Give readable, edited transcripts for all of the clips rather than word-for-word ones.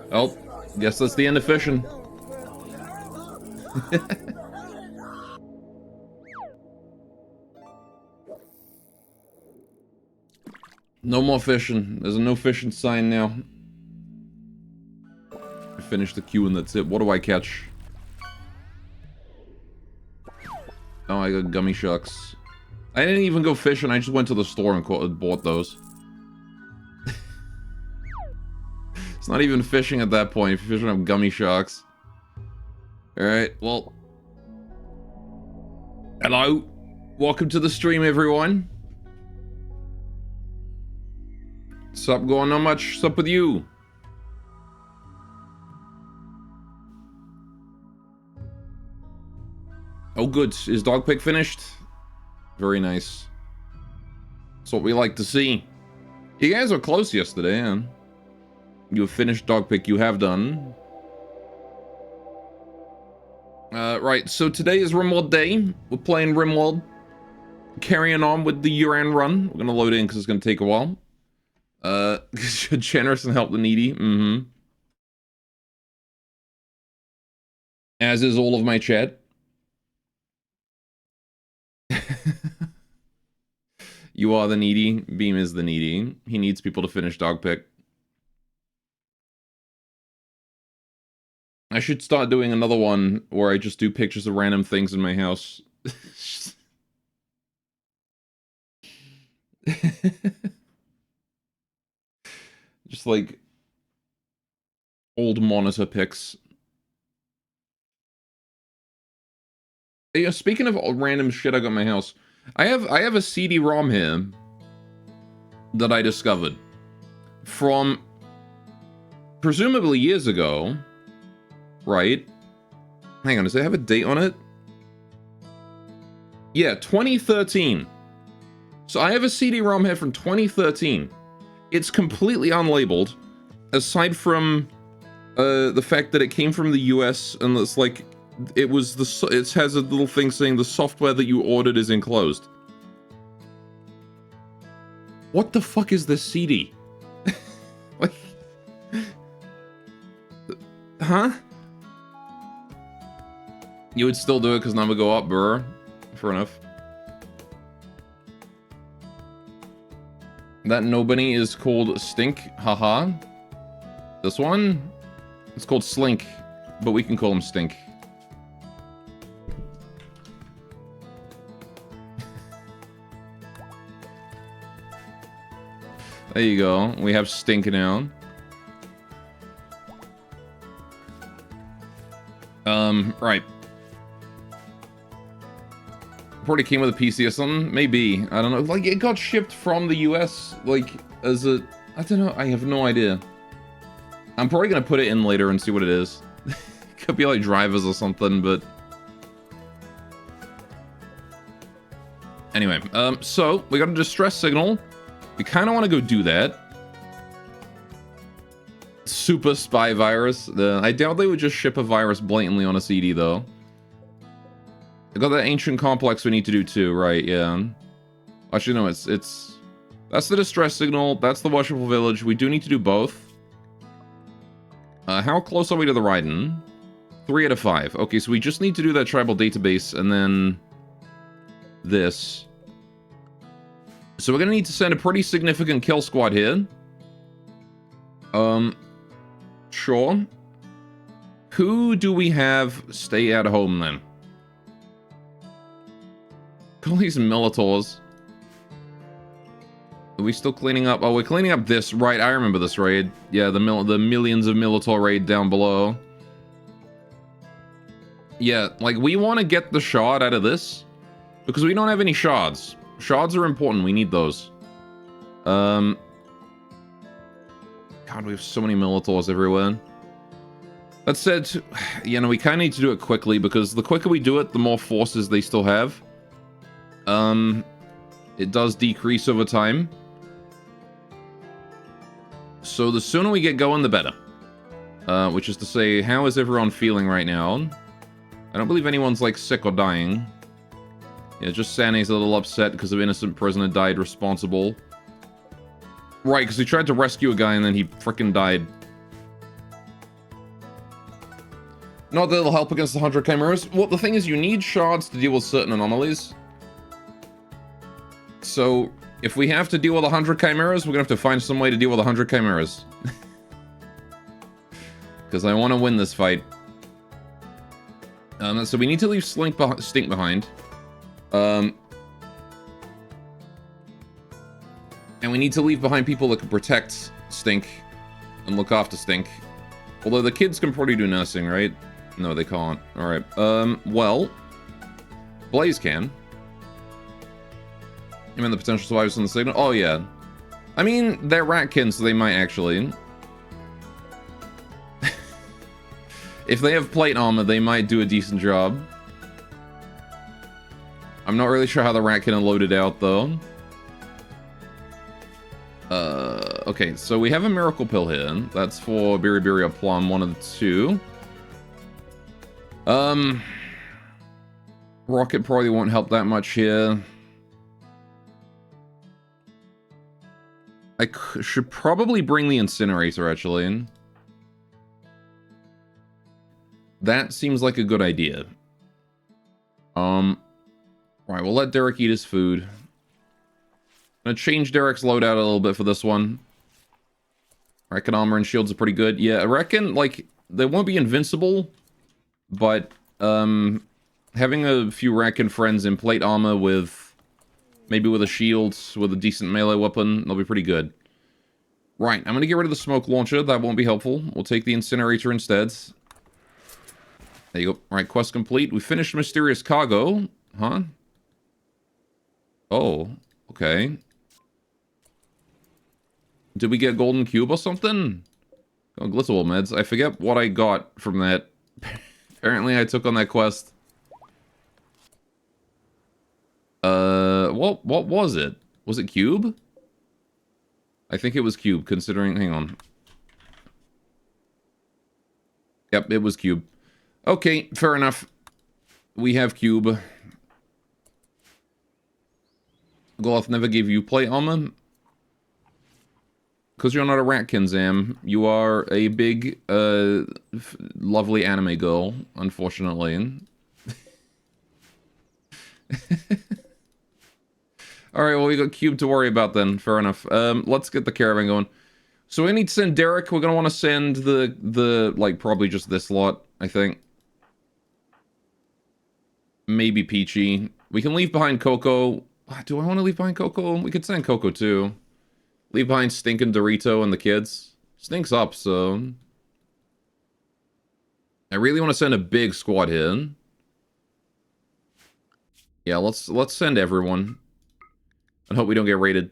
Oh, guess that's the end of fishing. No more fishing. There's a no fishing sign now. I finished the queue and that's it. What do I catch? Oh, I got gummy sharks. I didn't even go fishing. I just went to the store and bought those. It's not even fishing at that point if you're fishing up gummy sharks. Alright, well. Hello. Welcome to the stream, everyone. What's up, going on much? What's up with you? Oh, good. Is Dogpick finished? Very nice. That's what we like to see. You guys were close yesterday, huh? You have finished Dogpick. You have done. Right, so today is Rimworld Day. We're playing Rimworld. Carrying on with the Yuran run. We're gonna load in because it's gonna take a while. Generous and help the needy. Mm-hmm. As is all of my chat. You are the needy. Beam is the needy. He needs people to finish Dogpick. I should start doing another one where I just do pictures of random things in my house. Just like old monitor pics. Yeah, speaking of random shit I got in my house, I have a CD-ROM here that I discovered from presumably years ago. Right? Hang on, does it have a date on it? Yeah, 2013. So I have a CD-ROM here from 2013. It's completely unlabeled, aside from the fact that it came from the US and it's like it has a little thing saying the software that you ordered is enclosed. What the fuck is this CD? Like, huh? You would still do it because number go up, brr. Fair enough. That nobody is called Stink, haha. This one? It's called Slink, but we can call him Stink. There you go. We have Stink now. Right. Probably came with a PC or something. Maybe. I don't know. Like, it got shipped from the US, like, as a... I don't know. I have no idea. I'm probably gonna put it in later and see what it is. Could be like drivers or something, but... Anyway, so, we got a distress signal. We kind of want to go do that. Super spy virus. I doubt they would just ship a virus blatantly on a CD, though. I got that ancient complex we need to do too, right? Yeah. Actually, no, it's that's the distress signal. That's the worshipful village. We do need to do both. How close are we to the Raiden? 3 out of 5. Okay, so we just need to do that tribal database and then this. So we're gonna need to send a pretty significant kill squad here. Sure. Who do we have stay at home then? All these Militors. Are we still cleaning up? Oh, we're cleaning up this, right? I remember this raid. Yeah, the millions of Militor raid down below. Yeah, like, we want to get the shard out of this. Because we don't have any shards. Shards are important. We need those. God, we have so many Militors everywhere. That said, you know, we kind of need to do it quickly. Because the quicker we do it, the more forces they still have. It does decrease over time. So the sooner we get going, the better. Which is to say, how is everyone feeling right now? I don't believe anyone's, like, sick or dying. Yeah, just Sane's a little upset because an innocent prisoner died responsible. Right, because he tried to rescue a guy and then he frickin' died. Not that it'll help against the 100 Chimeras. Well, the thing is, you need shards to deal with certain anomalies. So, if we have to deal with 100 Chimeras, we're gonna have to find some way to deal with 100 Chimeras. Because I want to win this fight. So we need to leave Stink behind. And we need to leave behind people that can protect Stink and look after Stink. Although the kids can probably do nursing, right? No, they can't. Alright. Well, Blaze can. You mean the potential survivors on the signal? Oh, yeah. I mean, they're ratkins, so they might actually. If they have plate armor, they might do a decent job. I'm not really sure how the ratkin are loaded out, though. Okay, so we have a miracle pill here. That's for Biribiri or Plum, one of the two. Rocket probably won't help that much here. I should probably bring the incinerator, actually. That seems like a good idea. Right, we'll let Derek eat his food. I'm gonna change Derek's loadout a little bit for this one. I reckon armor and shields are pretty good. Yeah, I reckon, like, they won't be invincible, but, having a few Reckon friends in plate armor with, maybe with a shield, with a decent melee weapon, they'll be pretty good. Right, I'm gonna get rid of the smoke launcher. That won't be helpful. We'll take the incinerator instead. There you go. Alright, quest complete. We finished mysterious cargo. Huh? Oh, okay. Did we get golden cube or something? Oh, glitterable meds. I forget what I got from that. Apparently I took on that quest. What was it? Was it cube? I think it was cube, considering... Hang on. Yep, it was cube. Okay, fair enough. We have cube. Goloth never gave you plate armor? Because you're not a ratkin, Zam. You are a big, lovely anime girl, unfortunately. Alright, well, we got cube to worry about then. Fair enough. Let's get the caravan going. So we need to send Derek. We're going to want to send the, like, probably just this lot, I think. Maybe Peachy. We can leave behind Coco. Do I want to leave behind Coco? We could send Coco, too. Leave behind stinking Dorito and the kids. Stinks up, so... I really want to send a big squad here. Yeah, let's send everyone. And hope we don't get raided.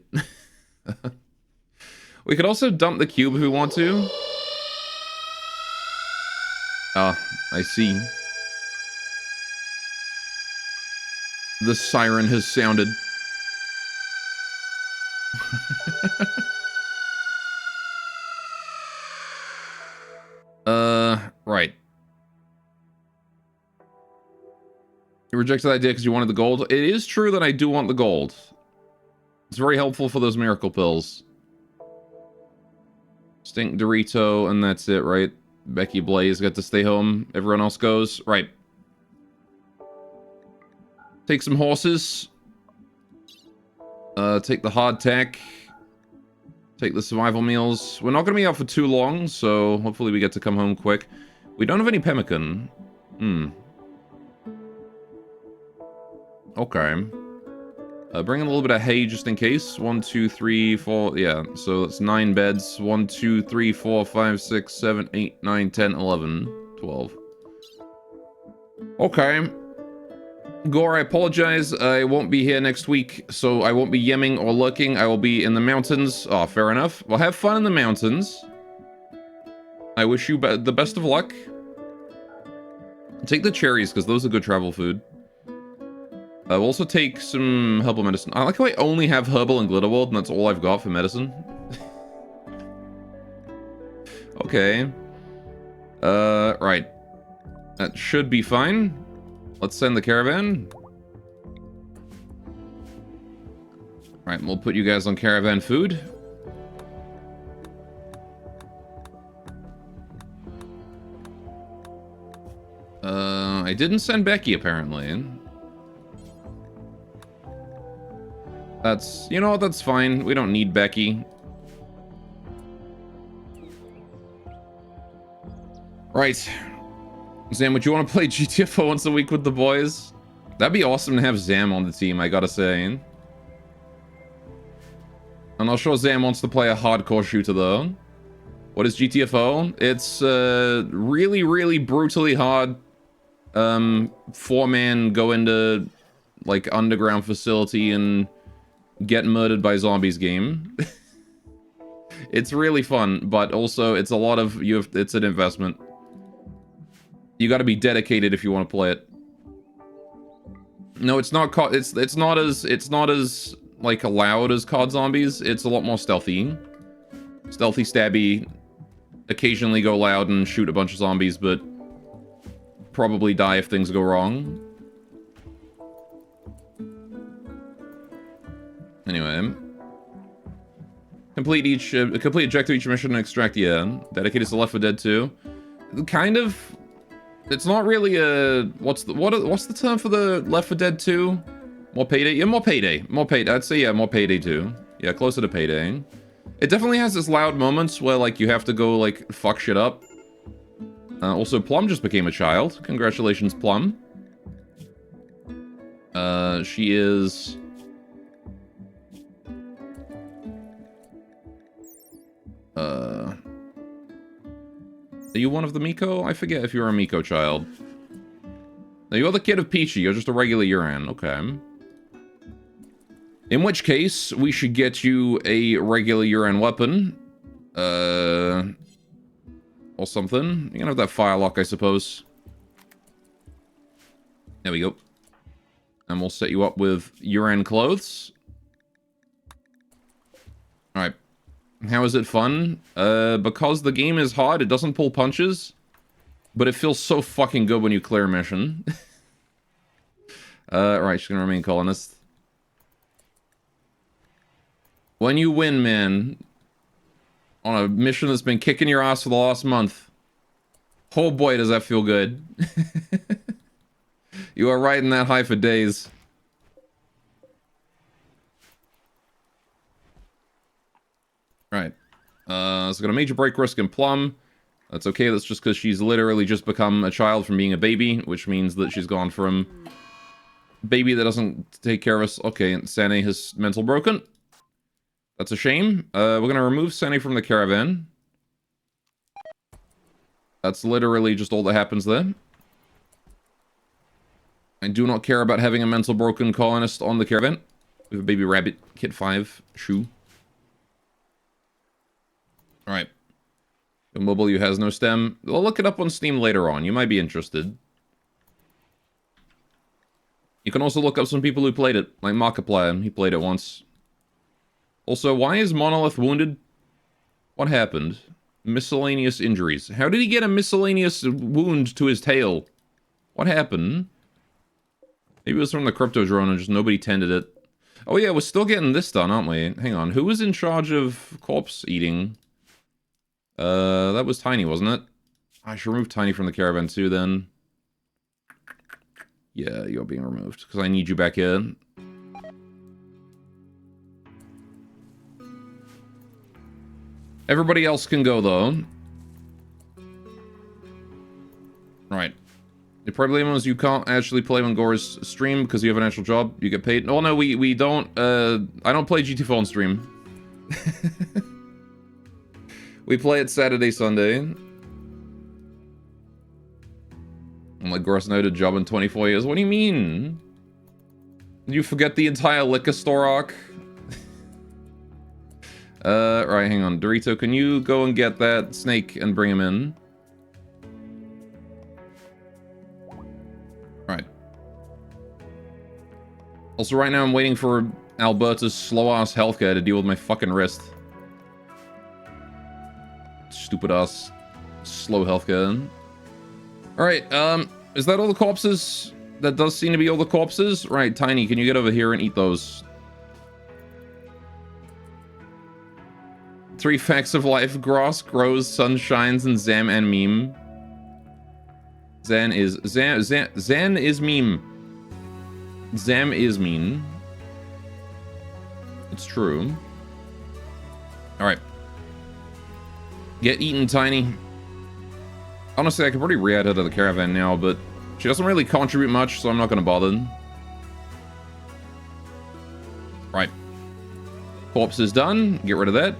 We could also dump the cube if we want to. Ah, I see. The siren has sounded. Right. You rejected that idea because you wanted the gold? It is true that I do want the gold. It's very helpful for those miracle pills. Stink Dorito, and that's it, right? Becky Blaze got to stay home. Everyone else goes. Right. Take some horses. Take the hardtack. Take the survival meals. We're not going to be out for too long, so hopefully we get to come home quick. We don't have any pemmican. Okay. Bring in a little bit of hay just in case. 1, 2, 3, 4. Yeah, so that's 9 beds. 1, 2, 3, 4, 5, 6, 7, 8, 9, 10, 11, 12. Okay. Gore, I apologize. I won't be here next week, so I won't be yemming or lurking. I will be in the mountains. Oh, fair enough. Well, have fun in the mountains. I wish you the best of luck. Take the cherries, because those are good travel food. We'll also take some herbal medicine. I like how I only have herbal and Glitterworld, and that's all I've got for medicine. Okay. Right. That should be fine. Let's send the caravan. Right, we'll put you guys on caravan food. I didn't send Becky, apparently. That's... You know what? That's fine. We don't need Becky. Right. Zam, would you want to play GTFO once a week with the boys? That'd be awesome to have Zam on the team, I gotta say. And I'm sure Zam wants to play a hardcore shooter, though. What is GTFO? It's really, really brutally hard. 4-man go into, like, underground facility and get murdered by zombies game. It's really fun, but also it's a lot of... it's an investment. You got to be dedicated if you want to play it. No, it's not it's not as like loud as COD Zombies. It's a lot more stealthy. Stealthy, stabby. Occasionally go loud and shoot a bunch of zombies, but probably die if things go wrong. Anyway, complete objective each mission and extract. Yeah, dedicated to Left 4 Dead 2. Kind of. It's not really a... What's the term for the Left 4 Dead 2? More payday? Yeah, more payday. More payday. I'd say, yeah, more payday 2. Yeah, closer to payday. It definitely has this loud moments where, like, you have to go, like, fuck shit up. Also, Plum just became a child. Congratulations, Plum. She is... Are you one of the Miko? I forget if you're a Miko child. No, you're the kid of Peachy. You're just a regular Yuran. Okay. In which case, we should get you a regular Yuran weapon. Or something. You can have that firelock, I suppose. There we go. And we'll set you up with Yuran clothes. Alright. How is it fun? Because the game is hard, it doesn't pull punches. But it feels so fucking good when you clear a mission. Right, she's gonna remain colonist. When you win, man, on a mission that's been kicking your ass for the last month, oh boy, does that feel good. You are riding that high for days. Right. So got a major break risk in Plum. That's okay, that's just because she's literally just become a child from being a baby, which means that she's gone from baby that doesn't take care of us. Okay, and Sane has mental broken. That's a shame. We're gonna remove Sani from the caravan. That's literally just all that happens there. I do not care about having a mental broken colonist on the caravan. We have a baby rabbit, kit 5, shoe. Alright. Mobile, you has no stem. I'll look it up on Steam later on. You might be interested. You can also look up some people who played it, like Markiplier. He played it once. Also, why is Monolith wounded? What happened? Miscellaneous injuries. How did he get a miscellaneous wound to his tail? What happened? Maybe it was from the crypto drone and just nobody tended it. Oh yeah, we're still getting this done, aren't we? Hang on, who was in charge of corpse eating? That was Tiny, wasn't it? I should remove Tiny from the caravan too, then. Yeah, you're being removed, because I need you back here. Everybody else can go, though. Right. The problem is you can't actually play on Gore's stream because you have an actual job. You get paid. Oh, no, we don't. I don't play GT4 on stream. We play it Saturday, Sunday. I'm like, gross noted job in 24 years. What do you mean? Did you forget the entire liquor store arc? Right, hang on. Dorito, can you go and get that snake and bring him in? Right. Also, right now I'm waiting for Alberta's slow-ass healthcare to deal with my fucking wrist. Stupid-ass slow healthcare. Alright, is that all the corpses? That does seem to be all the corpses? Right, Tiny, can you get over here and eat those? 3 facts of life. Grass grows, sun shines, and Zam and meme. Zan is meme. Zam is mean. It's true. Alright. Get eaten, Tiny. Honestly, I could probably re-add her to the caravan now, but she doesn't really contribute much, so I'm not gonna bother. Right. Corpse is done. Get rid of that.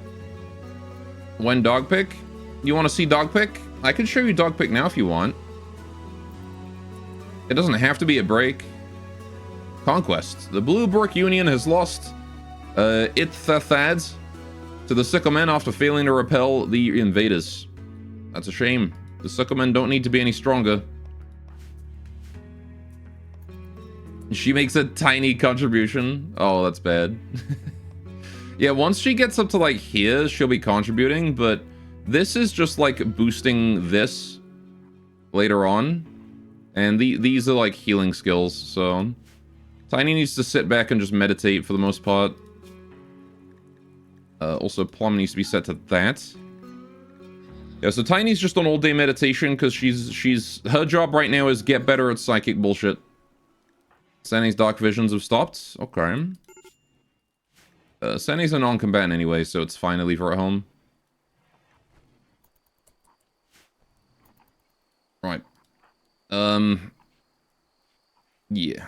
When dog pick? You want to see dog pick? I can show you dog pick now if you want. It doesn't have to be a break. Conquest. The Blue Brick Union has lost Ithathads to the Sicklemen after failing to repel the invaders. That's a shame. The Sicklemen don't need to be any stronger. She makes a tiny contribution. Oh, that's bad. Yeah, once she gets up to, like, here, she'll be contributing, but this is just, like, boosting this later on. And these are, like, healing skills, so... Tiny needs to sit back and just meditate for the most part. Also, Plum needs to be set to that. Yeah, so Tiny's just on all-day meditation, because she's... Her job right now is get better at psychic bullshit. Sandy's dark visions have stopped. Okay. Sandy's a non-combatant anyway, so it's fine to leave her at home. Right. Yeah.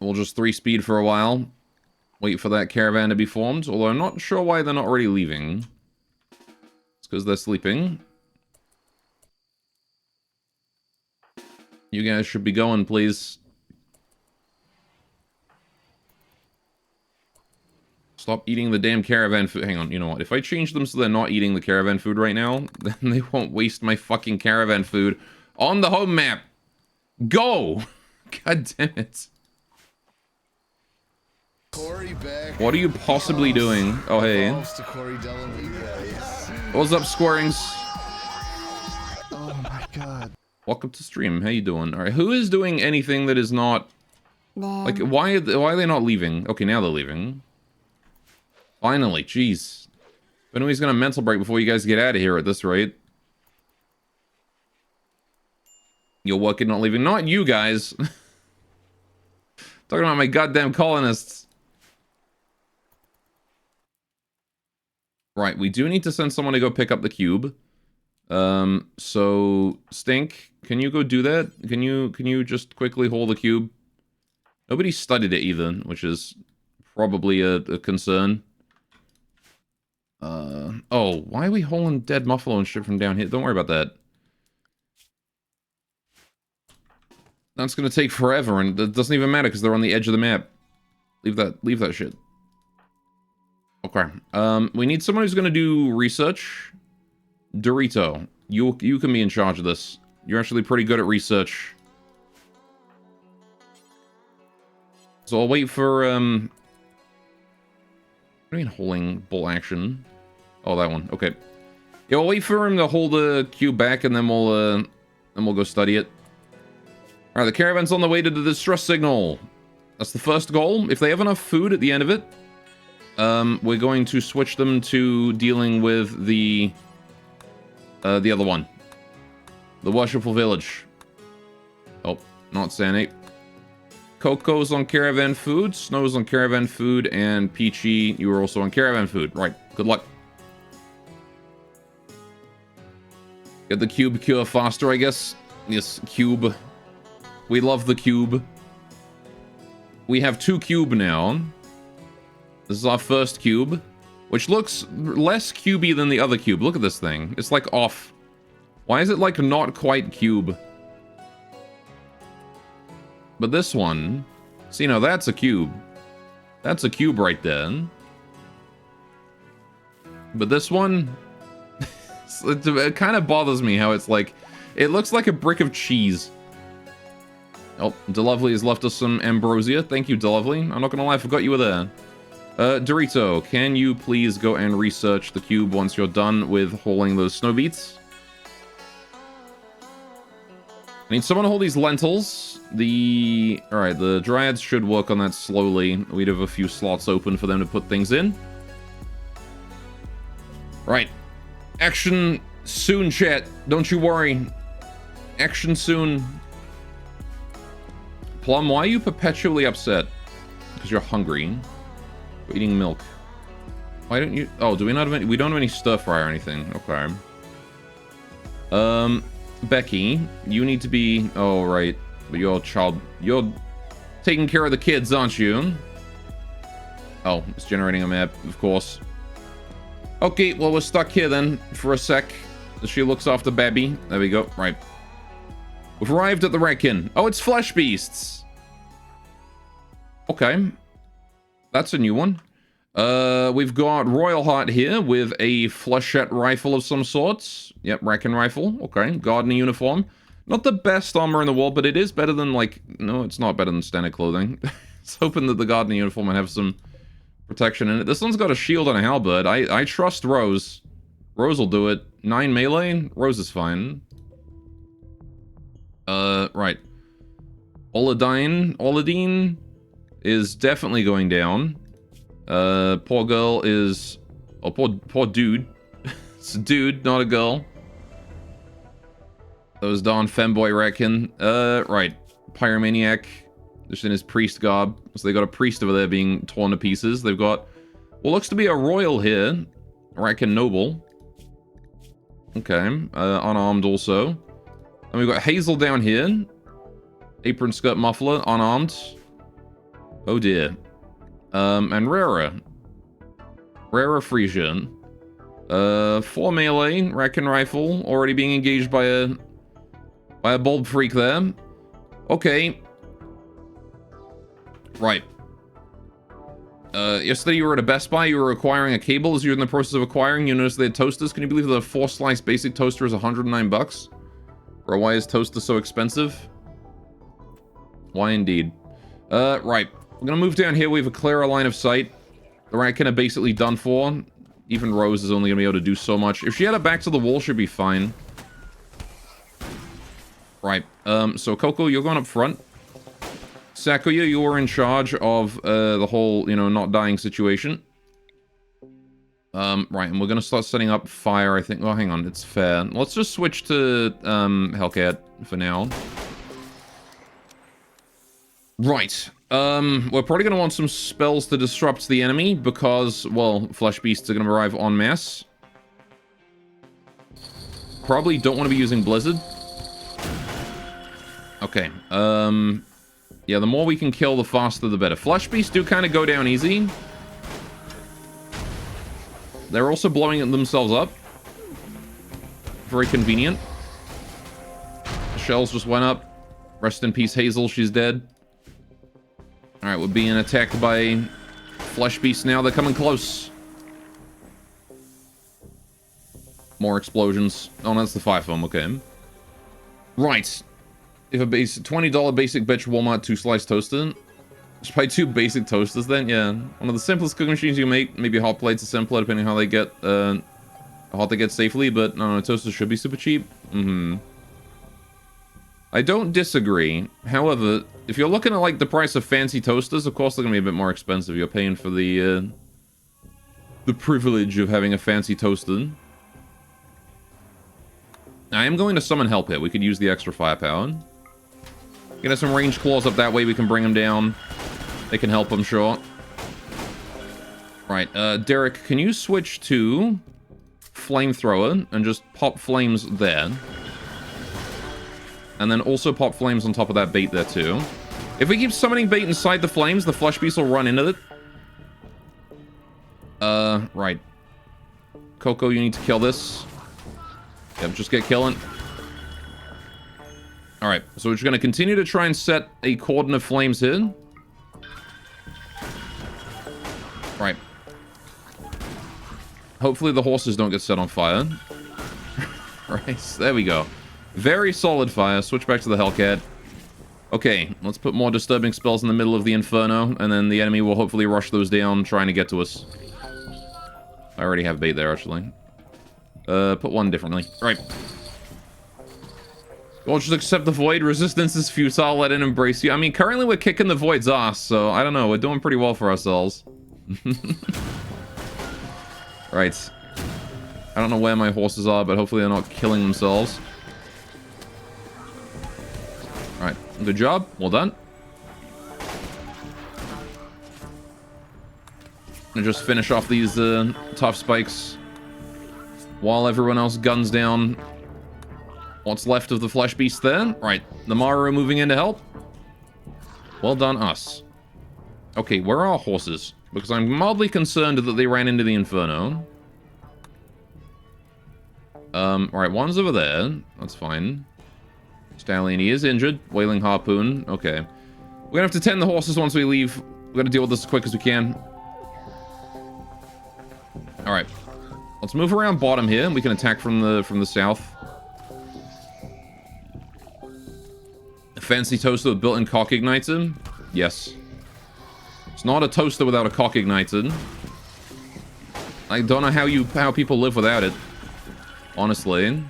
We'll just 3-speed for a while. Wait for that caravan to be formed, although I'm not sure why they're not already leaving. It's because they're sleeping. You guys should be going, please. Stop eating the damn caravan food. Hang on, you know what? If I change them so they're not eating the caravan food right now, then they won't waste my fucking caravan food on the home map. Go! God damn it. What are you possibly doing? Oh, hey. What's up, Squarings? Oh my god. Welcome to stream. How you doing? Alright, who is doing anything that is not... Like, why are they not leaving? Okay, now they're leaving. Finally, jeez. But anybody's gonna mental break before you guys get out of here at this rate. You're working, not leaving. Not you guys. Talking about my goddamn colonists. Right, we do need to send someone to go pick up the cube. So Stink, can you go do that? Can you just quickly hold the cube? Nobody studied it either, which is probably a concern. Oh, why are we hauling dead buffalo and shit from down here? Don't worry about that. That's gonna take forever, and it doesn't even matter because they're on the edge of the map. Leave that shit. Okay. We need someone who's gonna do research. Dorito, you can be in charge of this. You're actually pretty good at research. So I'll wait for what do you mean holding bolt action? Oh, that one. Okay. Yeah, I'll wait for him to hold the cube back, and then we'll go study it. All right, the caravan's on the way to the distress signal. That's the first goal. If they have enough food at the end of it, we're going to switch them to dealing with the other one. The Worshipful Village. Oh, not Sanate. Coco's on caravan food, Snow's on caravan food, and Peachy, you were also on caravan food. Right, good luck. Get the cube cure faster, I guess. Yes, cube. We love the cube. We have 2 cube now. This is our first cube, which looks less cubey than the other cube. Look at this thing. It's like off. Why is it like not quite cube? But this one, see, now that's a cube. That's a cube right there. But this one, it kind of bothers me how it's like, it looks like a brick of cheese. Oh, DeLovely has left us some ambrosia. Thank you, DeLovely. I'm not gonna lie, I forgot you were there. Dorito, can you please go and research the cube once you're done with hauling those snow beets? I need someone to hold these lentils. Alright, the dryads should work on that slowly. We'd have a few slots open for them to put things in. Right. Action soon, chat. Don't you worry. Action soon. Plum, why are you perpetually upset? Because you're hungry. We're eating milk. Why don't you... Oh, do we not have any... We don't have any stir fry or anything. Okay. Becky, you need to be... Oh, right. But you're taking care of the kids, aren't you? Oh, it's generating a map, of course. Okay, well, we're stuck here then for a sec. She looks after Babby. There we go. Right. We've arrived at the Wreck-In. Oh, it's flesh beasts. Okay. That's a new one. We've got Royal Heart here with a flechette rifle of some sorts. Yep, Wreck-In rifle. Okay, Gardener uniform. Not the best armor in the world, but it is better than, like... No, it's not better than standard clothing. I was hoping that the Gardener uniform might have some protection in it. This one's got a shield and a halberd. I trust Rose. Rose will do it. 9 melee? Rose is fine. Right. Oladine is definitely going down. Poor girl is... Oh, poor dude. It's a dude, not a girl. That was Don Femboy Wreck-In. Right. Pyromaniac. Just in his priest garb. So they got a priest over there being torn to pieces. They've got... What looks to be a royal here. Wreck-In Noble. Okay. Unarmed also. And we've got Hazel down here. Apron skirt muffler. Unarmed. Oh dear. And Rara. Rara Frisian. 4 melee, Wreck-In rifle, already being engaged by a bulb freak there. Okay. Right. Yesterday you were at a Best Buy, you were acquiring a cable. As you're in the process of acquiring, you noticed they had toasters. Can you believe the 4-slice basic toaster is $109? Or why is toaster so expensive? Why indeed. Right. We're gonna move down here. We have a clearer line of sight. The Wreck-In are basically done for. Even Rose is only gonna be able to do so much. If she had it back to the wall, she'd be fine. Right. So Coco, you're going up front. Sakuya, you were in charge of the whole, not dying situation. Right, and we're gonna start setting up fire, I think. Well, hang on, it's fair. Let's just switch to Hellcat for now. Right. We're probably gonna want some spells to disrupt the enemy because, well, flesh beasts are gonna arrive en masse. Probably don't want to be using Blizzard. Okay. Yeah, the more we can kill, the faster, the better. Flesh beasts do kind of go down easy. They're also blowing themselves up. Very convenient. The shells just went up. Rest in peace, Hazel. She's dead. Alright, we're being attacked by flesh beasts now. They're coming close. More explosions. Oh, that's the fire foam. Okay. Right. If a base $20 basic bitch Walmart 2-slice toaster. Just buy 2 basic toasters then? Yeah. One of the simplest cooking machines you can make. Maybe hot plates are simpler depending on how they get hot they get safely, but no, toasters should be super cheap. I don't disagree. However, if you're looking at like the price of fancy toasters, of course they're gonna be a bit more expensive. You're paying for the privilege of having a fancy toaster. I am going to summon help here. We could use the extra firepower. Get us some ranged claws up that way. We can bring them down. They can help, I'm sure. Right, Derek, can you switch to flamethrower and just pop flames there? And then also pop flames on top of that bait there too. If we keep summoning bait inside the flames, the flesh beast will run into it. Right. Coco, you need to kill this. Yep, just get killing. Alright, so we're just going to continue to try and set a cordon of flames here. Right. Hopefully the horses don't get set on fire. Right, there we go. Very solid fire. Switch back to the Hellcat. Okay, let's put more disturbing spells in the middle of the Inferno, and then the enemy will hopefully rush those down, trying to get to us. I already have bait there, actually. Put one differently. Right. Well, just accept the void. Resistance is futile. Let it embrace you. I mean, currently we're kicking the void's ass, so I don't know. We're doing pretty well for ourselves. Right. I don't know where my horses are, but hopefully they're not killing themselves. Alright. Good job. Well done. And just finish off these tough spikes while everyone else guns down what's left of the flesh beast there. Right, the Maru moving in to help. Well done, us. Okay, where are our horses? Because I'm mildly concerned that they ran into the Inferno. Alright, one's over there. That's fine. Stallion, he is injured. Wailing Harpoon. Okay. We're gonna have to tend the horses once we leave. We're gonna deal with this as quick as we can. Alright. Let's move around bottom here, and we can attack from the south. A fancy toaster with built-in cock igniter? Yes. It's not a toaster without a cock igniter. I don't know how people live without it. Honestly.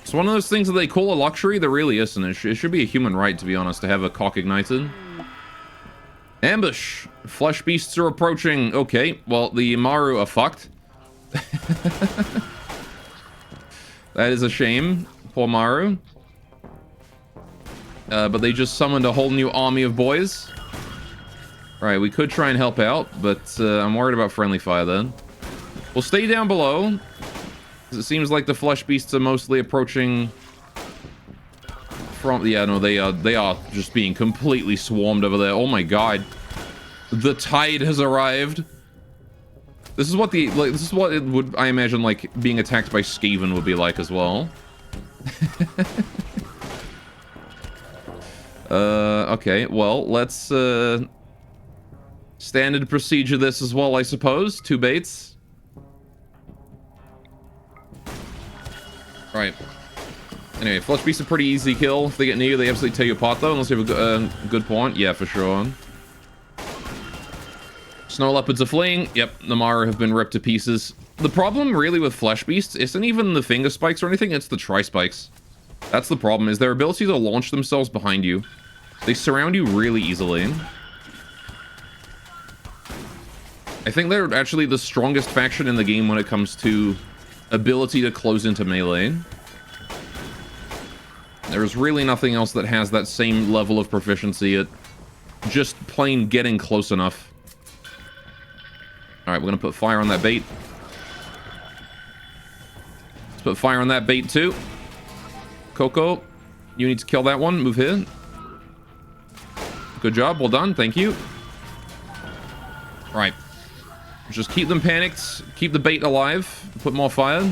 It's one of those things that they call a luxury that really isn't. It should be a human right, to be honest, to have a cock ignited. Ambush! Flesh beasts are approaching. Okay, well, the Maru are fucked. That is a shame. Poor Maru. But they just summoned a whole new army of boys. Right, we could try and help out, but I'm worried about friendly fire then. We'll stay down below. It seems like the flesh beasts are mostly approaching from... Yeah, no, they are just being completely swarmed over there. Oh my god. The tide has arrived. This is what this is what it would, I imagine, like, being attacked by Skaven would be like as well. Okay, well, let's, standard procedure this as well, I suppose. 2 baits. Right. Anyway, flesh beasts are pretty easy kill. If they get near you, they absolutely tear you apart, though, unless you have a good point. Yeah, for sure. Snow leopards are fleeing. Yep, the Maru have been ripped to pieces. The problem, really, with flesh beasts isn't even the finger spikes or anything, it's the tri-spikes. That's the problem, is their ability to launch themselves behind you. They surround you really easily. I think they're actually the strongest faction in the game when it comes to ability to close into melee. There's really nothing else that has that same level of proficiency at just plain getting close enough. Alright, we're gonna put fire on that bait. Let's put fire on that bait too. Coco, you need to kill that one. Move here. Good job. Well done. Thank you. Right. Just keep them panicked. Keep the bait alive. Put more fire.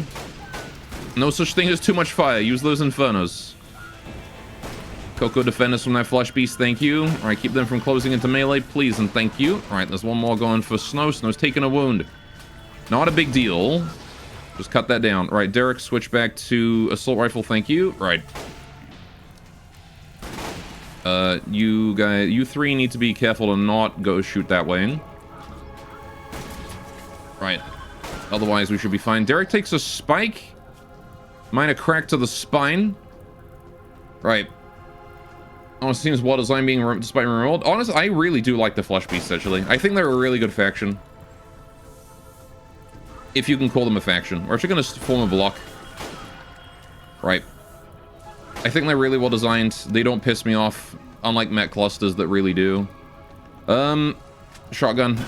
No such thing as too much fire. Use those infernos. Coco, defend us from that flush beast. Thank you. All right, keep them from closing into melee, please, and thank you. All right, there's one more going for Snow. Snow's taking a wound. Not a big deal. Just cut that down. All right, Derek, switch back to assault rifle. Thank you. Right. You guys, you three need to be careful to not go shoot that way. Right. Otherwise, we should be fine. Derek takes a spike. Minor crack to the spine. Right. Honestly, seems well designed being despite Rimworld. Honestly, I really do like the Flesh Beasts, actually. I think they're a really good faction. If you can call them a faction. We're actually going to form a block. Right. I think they're really well designed. They don't piss me off, unlike mech clusters that really do. Shotgun.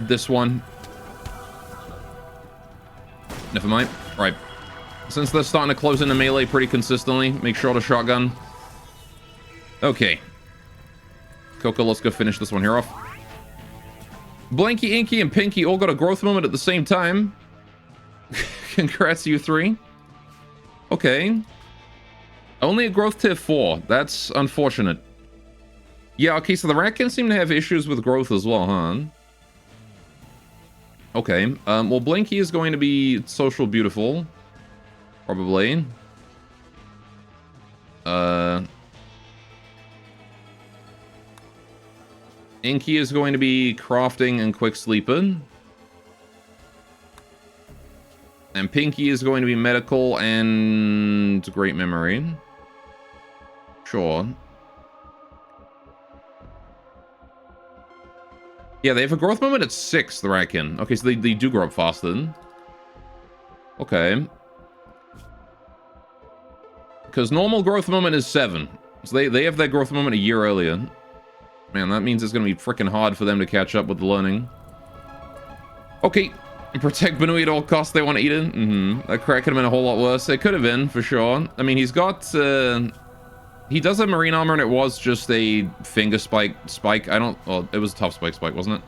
This one. Never mind. Right. Since they're starting to close into melee pretty consistently, make sure to shotgun. Okay. Coco, let's go finish this one here off. Blanky, Inky, and Pinky all got a growth moment at the same time. Congrats, you three. Okay. Only a growth tier 4. That's unfortunate. Yeah, okay, so the Ratkins seem to have issues with growth as well, huh? Okay. Well, Blanky is going to be social beautiful. Probably. Inky is going to be crafting and quick sleeping. And Pinky is going to be medical and great memory. Sure. Yeah, they have a growth moment at 6, the Ratkin. Okay, so they do grow up faster. Okay. Because normal growth moment is 7. So they have their growth moment a year earlier. Man, that means it's going to be freaking hard for them to catch up with the learning. Okay. Protect Benui at all costs. They want to eat it. That crack could have been a whole lot worse. It could have been, for sure. I mean, he's got... he does have marine armor, and it was just a finger spike. I don't... Well, it was a tough spike, wasn't it?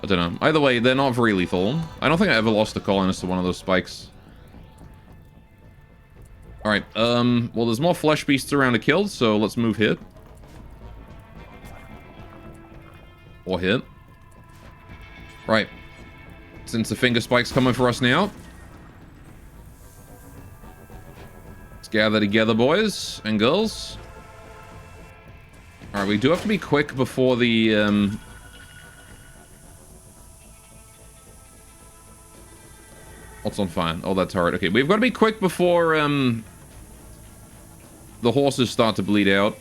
I don't know. Either way, they're not very lethal. I don't think I ever lost a colonist to one of those spikes. Alright, well, there's more flesh beasts around to kill, so let's move here. Or hit. Right. Since the finger spike's coming for us now. Let's gather together, boys and girls. Alright, we do have to be quick before the, What's on fire? Oh, that turret. Okay, we've got to be quick before, the horses start to bleed out.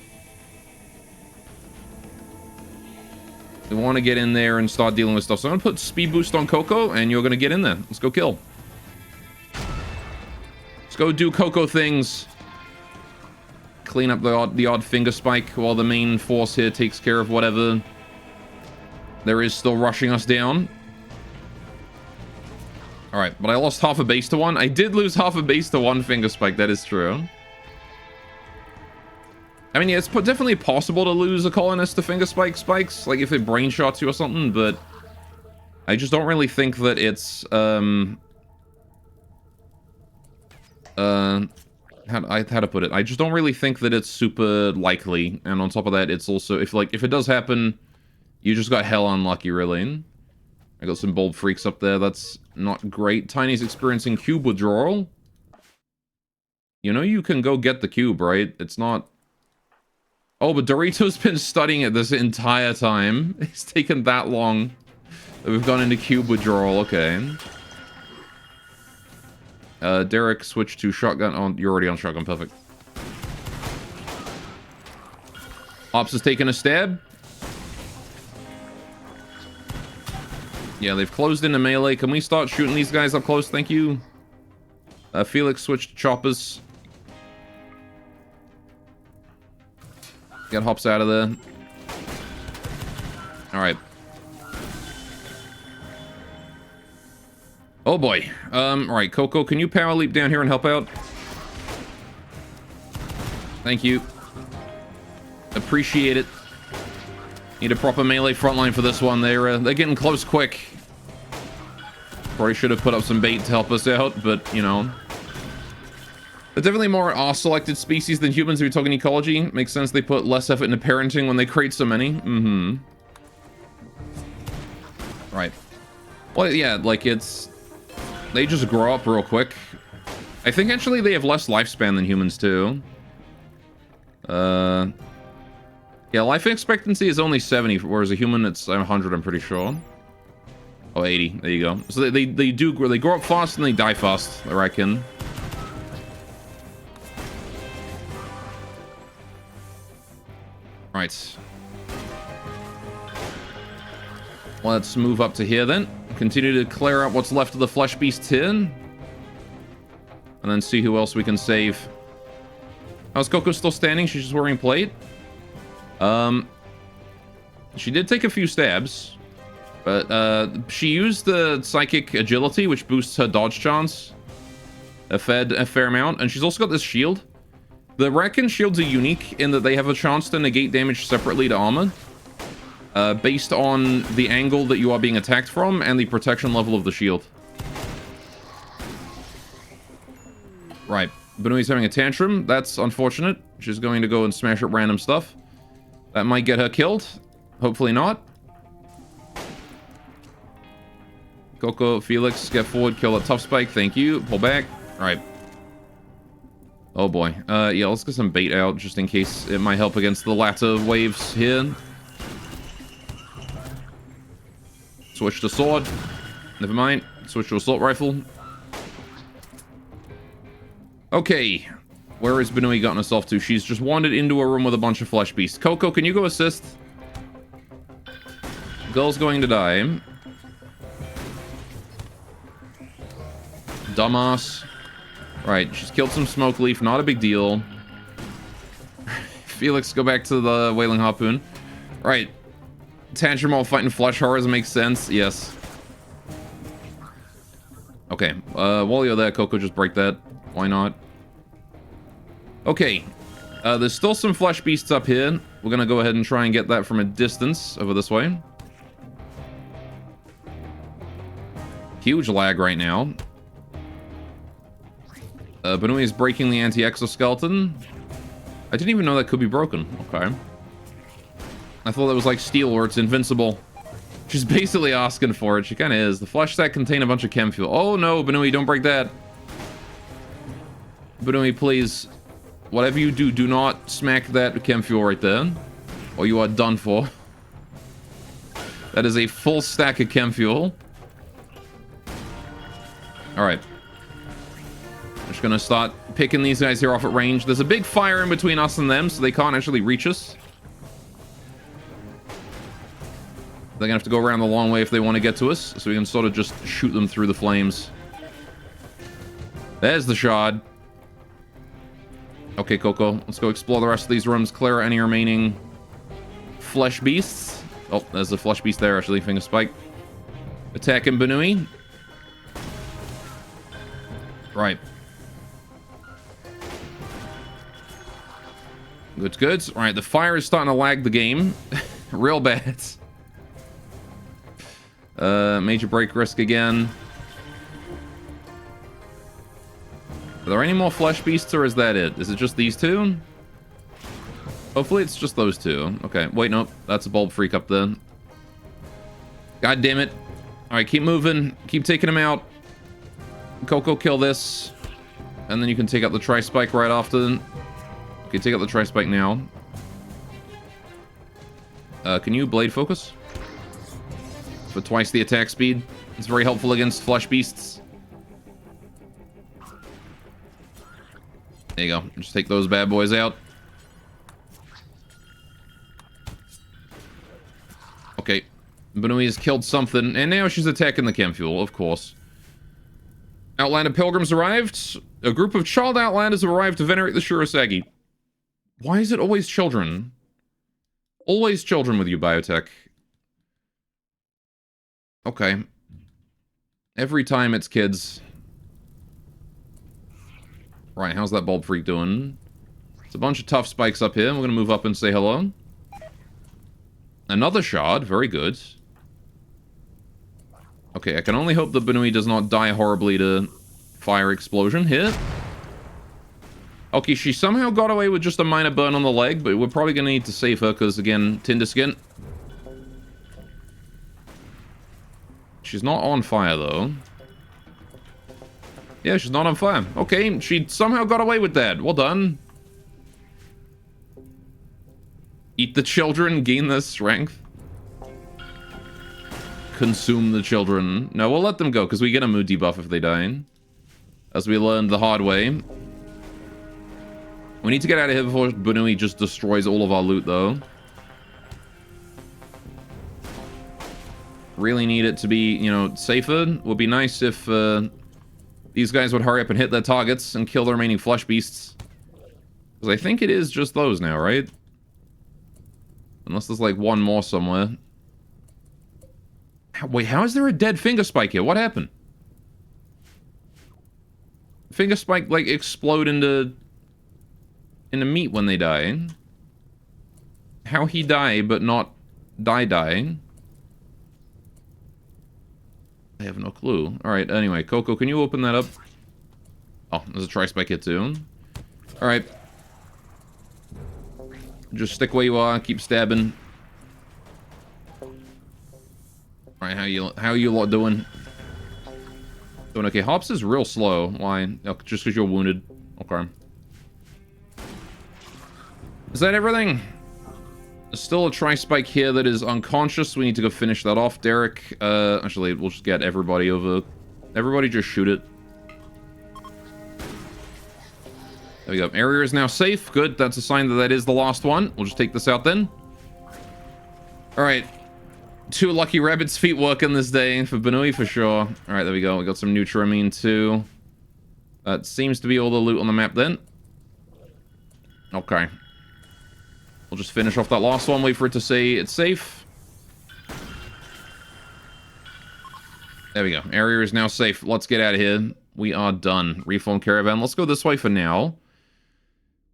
We want to get in there and start dealing with stuff. So I'm going to put speed boost on Coco, and you're going to get in there. Let's go kill. Let's go do Coco things. Clean up the odd finger spike while the main force here takes care of whatever there is still rushing us down. Alright, but I lost half a base to one. I did lose half a base to one finger spike. That is true. I mean, yeah, it's definitely possible to lose a colonist to finger spikes, like if it brain shots you or something, but I just don't really think that it's, how to put it? I just don't really think that it's super likely, and on top of that, it's also, if it does happen, you just got hell unlucky, really. I got some bold freaks up there, that's not great. Tiny's experiencing cube withdrawal. You know you can go get the cube, right? It's not... Oh, but Dorito's been studying it this entire time. It's taken that long that we've gone into cube withdrawal. Okay. Derek, switch to shotgun. Oh, you're already on shotgun. Perfect. Ops is taking a stab. Yeah, they've closed into melee. Can we start shooting these guys up close? Thank you. Felix switched to choppers. Get hops out of there. Alright. Oh boy. Alright, Coco, can you power leap down here and help out? Thank you. Appreciate it. Need a proper melee frontline for this one. They're getting close quick. Probably should have put up some bait to help us out, but, you know. They're definitely more R-selected species than humans if you're talking ecology. Makes sense they put less effort into parenting when they create so many. Mm-hmm. Right. Well, yeah, like, it's... They just grow up real quick. I think, actually, they have less lifespan than humans, too. Yeah, life expectancy is only 70, whereas a human, it's 100, I'm pretty sure. Oh, 80. There you go. So they grow up fast and they die fast, I reckon. Right. Let's move up to here, then. Continue to clear out what's left of the flesh beasts here. And then see who else we can save. How's Coco still standing? She's just wearing plate. She did take a few stabs, but she used the psychic agility, which boosts her dodge chance a fair amount, and she's also got this shield. The Raccoon shields are unique in that they have a chance to negate damage separately to armor, based on the angle that you are being attacked from and the protection level of the shield. Right. Benui's having a tantrum. That's unfortunate. She's going to go and smash at random stuff. That might get her killed. Hopefully not. Coco, Felix, get forward, kill that tough spike. Thank you. Pull back. Alright. Oh boy. Yeah, let's get some bait out just in case it might help against the latter waves here. Switch to sword. Never mind. Switch to assault rifle. Okay. Where has Benui gotten herself to? She's just wandered into a room with a bunch of flesh beasts. Coco, can you go assist? Girl's going to die. Dumbass. Right, she's killed some smoke leaf. Not a big deal. Felix, go back to the Wailing Harpoon. Right. Tantrum while fighting flesh horrors makes sense. Yes. Okay. While you're there, Coco, just break that. Why not? Okay. There's still some flesh beasts up here. We're gonna go ahead and try and get that from a distance over this way. Huge lag right now. Benui is breaking the anti-exoskeleton. I didn't even know that could be broken. Okay. I thought that was like steel where it's invincible. She's basically asking for it. She kind of is. The flesh stack contain a bunch of chem fuel. Oh no, Benui, don't break that. Benui, please. Whatever you do, do not smack that chem fuel right there. Or you are done for. That is a full stack of chem fuel. Alright. I'm just gonna start picking these guys here off at range. There's a big fire in between us and them, so they can't actually reach us. They're gonna have to go around the long way if they want to get to us, so we can sort of just shoot them through the flames. There's the shard. Okay, Coco, let's go explore the rest of these rooms, clear any remaining flesh beasts. Oh, there's the flesh beast there, actually, finger spike. Attacking Benui. Right. Good, good. Alright, the fire is starting to lag the game. Real bad. Major break risk again. Are there any more flesh beasts, or is that it? Is it just these two? Hopefully it's just those two. Okay, wait, nope. That's a bulb freak up there. God damn it. Alright, keep moving. Keep taking him out. Coco, kill this. And then you can take out the tri-spike right after. Okay, take out the tri-spike now. Can you blade focus? For twice the attack speed. It's very helpful against flesh beasts. There you go. Just take those bad boys out. Okay. Benui has killed something, and now she's attacking the chem fuel, of course. Outlander pilgrims arrived. A group of child outlanders have arrived to venerate the Shurasagi. Why is it always children? Always children with you, biotech. Okay. Every time it's kids. Right, how's that bulb freak doing? It's a bunch of tough spikes up here. We're gonna move up and say hello. Another shard. Very good. Okay, I can only hope that Benui does not die horribly to fire explosion here. Okay, she somehow got away with just a minor burn on the leg, but we're probably going to need to save her because, again, Tinder skin. She's not on fire, though. Yeah, she's not on fire. Okay, she somehow got away with that. Well done. Eat the children, gain their strength. Consume the children. No, we'll let them go, because we get a mood debuff if they die. As we learned the hard way. We need to get out of here before Benui just destroys all of our loot, though. Really need it to be, you know, safer. Would be nice if these guys would hurry up and hit their targets and kill the remaining flesh beasts. Because I think it is just those now, right? Unless there's like one more somewhere. Wait, how is there a dead finger spike here? What happened? Finger spike like explode into meat when they die. How he die but not die? I have no clue. Alright, anyway, Coco, can you open that up? Oh, there's a tri-spike here too. Alright. Just stick where you are, keep stabbing. Alright, how you lot doing? Doing okay. Hops is real slow. Why? Oh, just because you're wounded. Okay. Is that everything? There's still a tri-spike here that is unconscious. We need to go finish that off, Derek. Actually, we'll just get everybody over. Everybody just shoot it. There we go. Area is now safe. Good. That's a sign that that is the last one. We'll just take this out then. Alright. 2 lucky rabbits' feet working this day for Benui for sure. Alright, there we go. We got some Nutramine too. That seems to be all the loot on the map then. Okay. We'll just finish off that last one, wait for it to say it's safe. There we go. Area is now safe. Let's get out of here. We are done. Reform caravan. Let's go this way for now.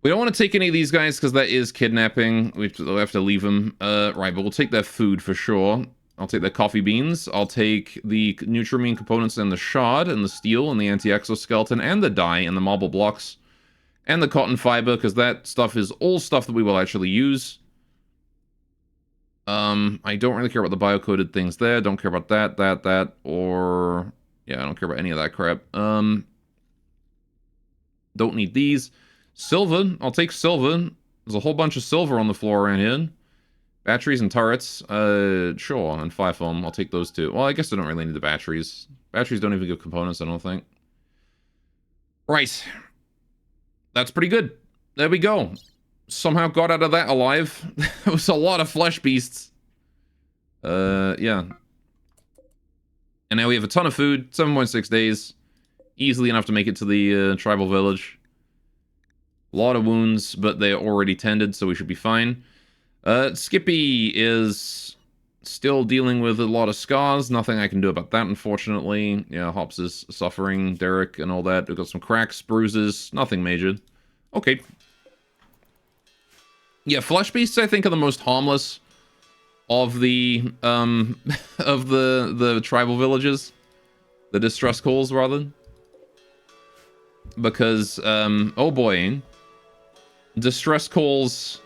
We don't want to take any of these guys because that is kidnapping. We have to leave them. Right, but we'll take their food for sure. I'll take their coffee beans. I'll take the Nutramine components and the shard and the steel and the anti-exoskeleton and the dye and the marble blocks. And the cotton fiber, because that stuff is all stuff that we will actually use. I don't really care about the bio-coded things there. Don't care about that, or... Yeah, I don't care about any of that crap. Don't need these. Silver. I'll take silver. There's a whole bunch of silver on the floor around here. Batteries and turrets. Sure. And fire foam. I'll take those too. Well, I guess I don't really need the batteries. Batteries don't even give components, I don't think. Right. That's pretty good. There we go. Somehow got out of that alive. It was a lot of flesh beasts. Yeah. And now we have a ton of food. 7.6 days. Easily enough to make it to the tribal village. A lot of wounds, but they're already tended, so we should be fine. Skippy is still dealing with a lot of scars. Nothing I can do about that, unfortunately. Yeah, Hops is suffering. Derek and all that. We've got some cracks, bruises. Nothing major. Okay. Yeah, flesh beasts, I think, are the most harmless of the, of the tribal villages. The distress calls, rather. Because, oh boy. Distress calls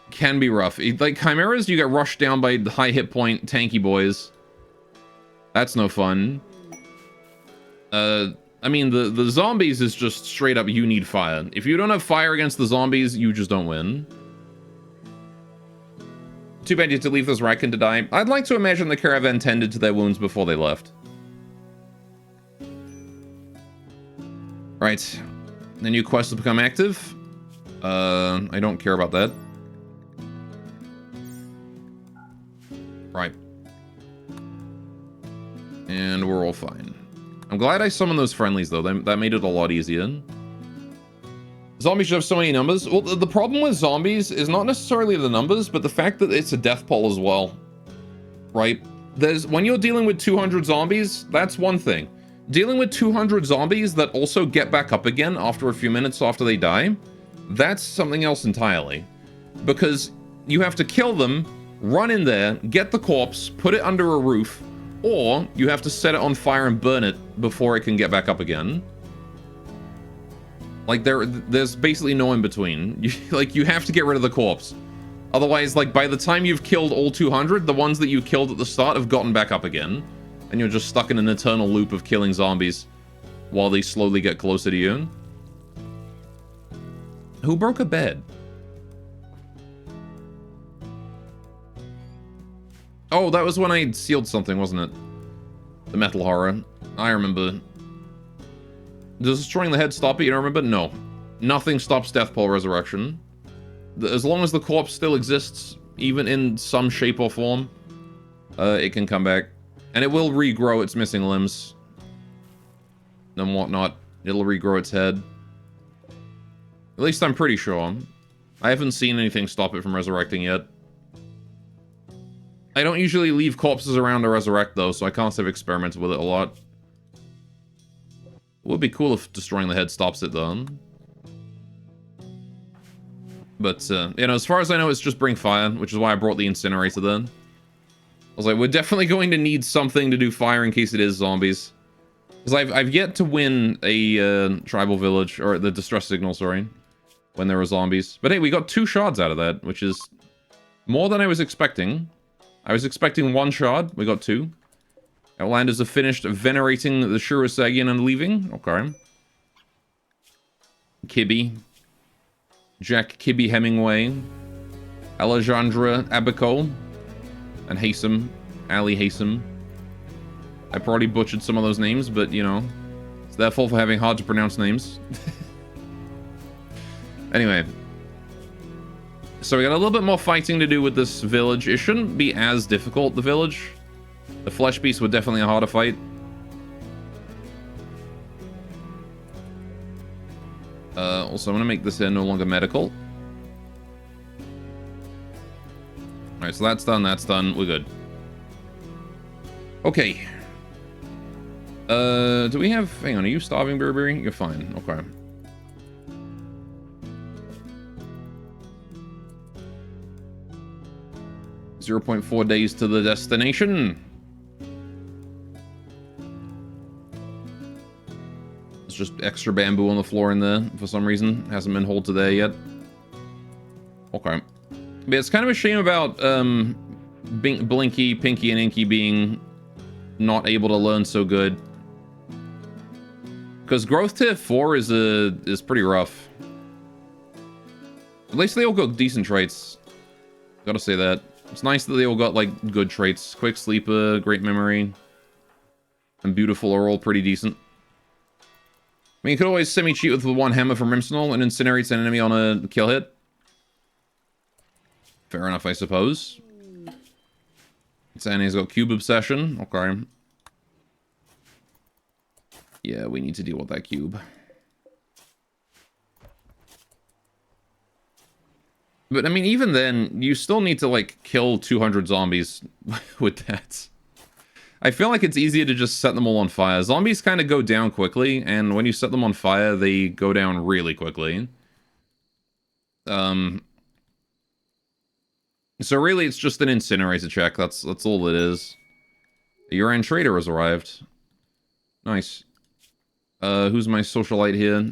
can be rough. Like, chimeras, you get rushed down by high hit point tanky boys. That's no fun. I mean, the zombies is just straight up, you need fire. If you don't have fire against the zombies, you just don't win. Too bad you had to leave this Rakan to die. I'd like to imagine the caravan tended to their wounds before they left. Right. The new quest will become active. I don't care about that. Right. And we're all fine. I'm glad I summoned those friendlies, though. That made it a lot easier. Zombies should have so many numbers. Well, the problem with zombies is not necessarily the numbers, but the fact that it's a death pool as well. Right? When you're dealing with 200 zombies, that's one thing. Dealing with 200 zombies that also get back up again after a few minutes after they die, that's something else entirely. Because you have to kill them, run in there, get the corpse, put it under a roof, or you have to set it on fire and burn it before it can get back up again. Like, there's basically no in-between. You have to get rid of the corpse. Otherwise, like, by the time you've killed all 200, the ones that you killed at the start have gotten back up again. And you're just stuck in an eternal loop of killing zombies while they slowly get closer to you. Who broke a bed? Oh, that was when I sealed something, wasn't it? The metal horror. I remember. Does destroying the head stop it? You don't remember? No. Nothing stops Deathpole Resurrection. As long as the corpse still exists, even in some shape or form, it can come back. And it will regrow its missing limbs. And whatnot. It'll regrow its head. At least I'm pretty sure. I haven't seen anything stop it from resurrecting yet. I don't usually leave corpses around to resurrect, though, so I can't say I've experimented with it a lot. It would be cool if destroying the head stops it, though. But, you know, as far as I know, it's just bring fire, which is why I brought the incinerator then. I was like, we're definitely going to need something to do fire in case it is zombies. Because I've yet to win a tribal village, or the distress signal, sorry, when there were zombies. But hey, we got 2 shards out of that, which is more than I was expecting. I was expecting 1 shard, we got 2. Outlanders have finished venerating the Shurasagian and leaving. Okay. Kibby. Jack Kibby Hemingway. Alejandra Abaco. And Hasem. Ali Hasem. I probably butchered some of those names, but, you know, it's their fault for having hard to pronounce names. Anyway. So we got a little bit more fighting to do with this village. It shouldn't be as difficult, the village. The flesh beasts were definitely a harder fight. Also, I'm going to make this here no longer medical. Alright, so that's done, we're good. Okay. Do we have... Hang on, are you starving, Burberry? You're fine, okay. .4 days to the destination. There's just extra bamboo on the floor in there for some reason. Hasn't been hauled to there yet. Okay. But it's kind of a shame about Blinky, Pinky, and Inky being not able to learn so good. Because growth tier 4 is pretty rough. At least they all got decent traits. Gotta say that. It's nice that they all got, like, good traits. Quick Sleeper, Great Memory, and Beautiful are all pretty decent. I mean, you could always semi-cheat with the 1 hammer from Rimsnall and incinerates an enemy on a kill hit. Fair enough, I suppose. Sandy's got Cube Obsession. Okay. Yeah, we need to deal with that cube. But, I mean, even then, you still need to, like, kill 200 zombies with that. I feel like it's easier to just set them all on fire. Zombies kind of go down quickly, and when you set them on fire, they go down really quickly. So really, it's just an incinerator check. That's all it is. A Yuran trader has arrived. Nice. Who's my socialite here?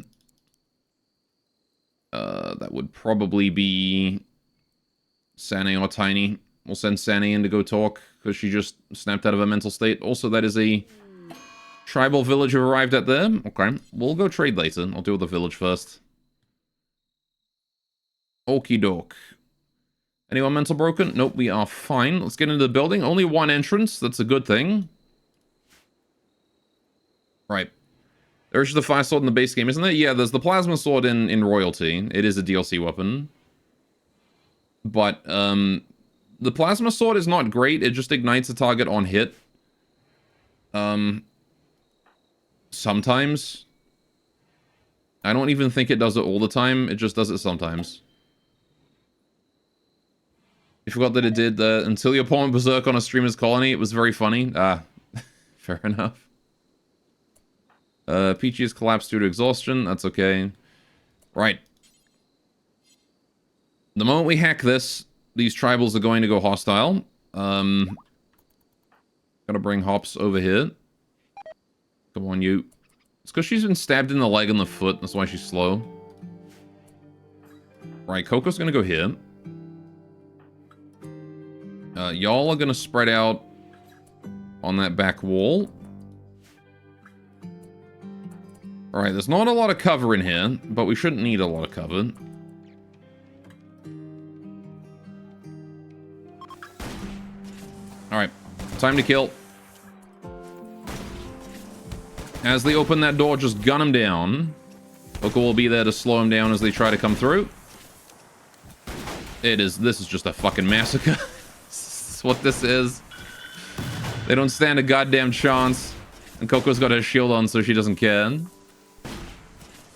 That would probably be Sane or Tiny. We'll send Sane in to go talk, because she just snapped out of a mental state. Also, that is a tribal village who arrived at there. Okay, we'll go trade later. I'll deal with the village first. Okie doke. Anyone mental broken? Nope, we are fine. Let's get into the building. Only 1 entrance. That's a good thing. Right. There's the fire sword in the base game, isn't there? Yeah, there's the plasma sword in Royalty. It is a DLC weapon. But, the plasma sword is not great. It just ignites a target on hit. Sometimes. I don't even think it does it all the time. It just does it sometimes. You forgot that it did until your opponent berserk on a streamer's colony. It was very funny. Ah, fair enough. Peachy has collapsed due to exhaustion. That's okay. Right. The moment we hack this, these tribals are going to go hostile. Gotta bring Hops over here. Come on, you. It's because she's been stabbed in the leg and the foot. That's why she's slow. Right, Coco's gonna go here. Y'all are gonna spread out on that back wall. Alright, there's not a lot of cover in here, but we shouldn't need a lot of cover. Alright, time to kill. As they open that door, just gun them down. Coco will be there to slow them down as they try to come through. This is just a fucking massacre. This is what this is. They don't stand a goddamn chance. And Coco's got her shield on, so she doesn't care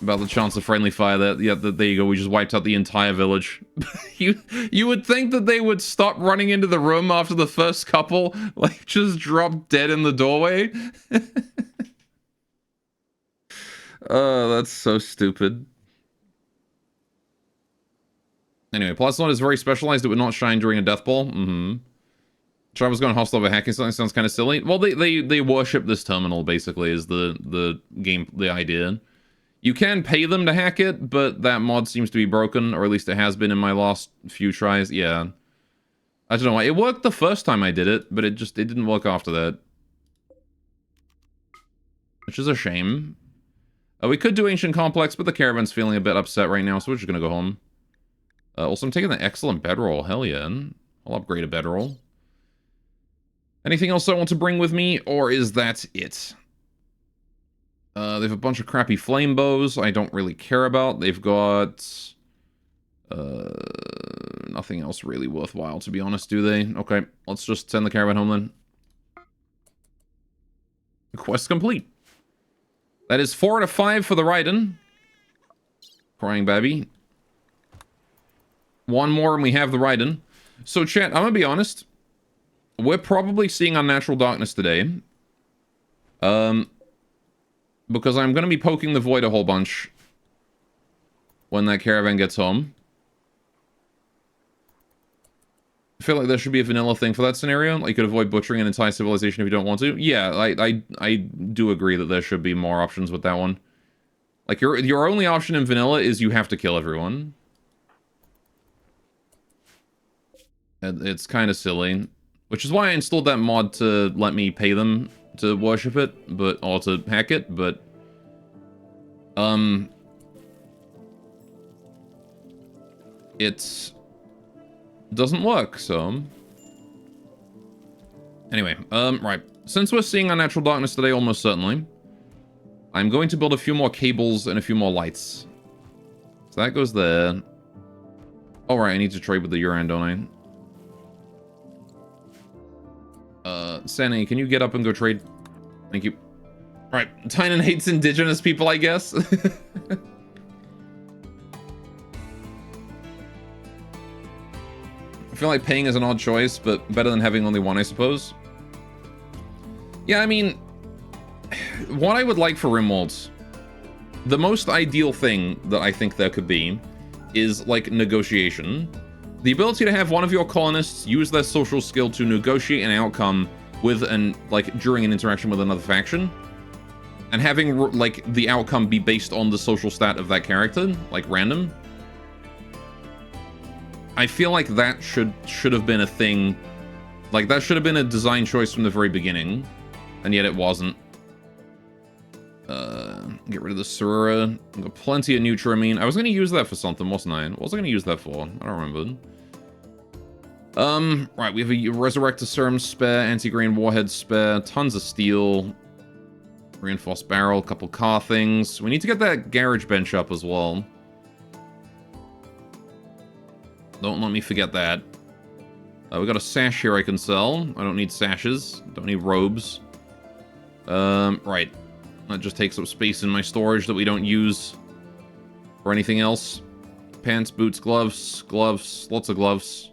about the chance of friendly fire. There you go. We just wiped out the entire village. You would think that they would stop running into the room after the first couple, like just drop dead in the doorway. Oh, that's so stupid. Anyway, Plasmon is very specialized. It would not shine during a death ball. Tribe was going hostile over hacking something. Sounds kind of silly. Well, they worship this terminal, basically, is the idea. You can pay them to hack it, but that mod seems to be broken, or at least it has been in my last few tries. Yeah. I don't know why. It worked the first time I did it, but it didn't work after that. Which is a shame. We could do Ancient Complex, but the caravan's feeling a bit upset right now, so we're just gonna go home. Also, I'm taking the excellent bedroll. Hell yeah. I'll upgrade a bedroll. Anything else I want to bring with me, or is that it? They have a bunch of crappy flame bows I don't really care about. They've got... nothing else really worthwhile, to be honest, do they? Okay, let's just send the caravan home then. Quest complete. That is 4 out of 5 for the Raiden. Crying baby. One more and we have the Raiden. So chat, I'm gonna be honest. We're probably seeing Unnatural Darkness today. Because I'm gonna be poking the void a whole bunch when that caravan gets home. I feel like there should be a vanilla thing for that scenario. Like, you could avoid butchering an entire civilization if you don't want to. Yeah, I do agree that there should be more options with that one. Like, your only option in vanilla is you have to kill everyone. And it's kind of silly. Which is why I installed that mod to let me pay them to worship it, or to hack it, but... It doesn't work, so... Anyway, right. Since we're seeing Unnatural Darkness today, almost certainly, I'm going to build a few more cables and a few more lights. So that goes there. Alright, I need to trade with the Yuran, don't I? Sani, can you get up and go trade? Thank you. Alright, Tynan hates indigenous people, I guess. I feel like paying is an odd choice, but better than having only one, I suppose. Yeah, I mean, what I would like for Rimworld, the most ideal thing that I think there could be is, like, negotiation. The ability to have one of your colonists use their social skill to negotiate an outcome with during an interaction with another faction. And having, like, the outcome be based on the social stat of that character, like, random. I feel like that should have been a thing. Like, that should have been a design choice from the very beginning. And yet it wasn't. Get rid of the Surura. I've got plenty of Nutramine. I was going to use that for something, wasn't I? What was I going to use that for? I don't remember. Right, we have a Resurrect a Serum spare, Anti-Grain Warhead spare, tons of steel, Reinforced Barrel, a couple car things. We need to get that garage bench up as well. Don't let me forget that. We got a sash here I can sell. I don't need sashes. Don't need robes. Right. That just takes up space in my storage that we don't use for anything else. Pants, boots, gloves, lots of gloves.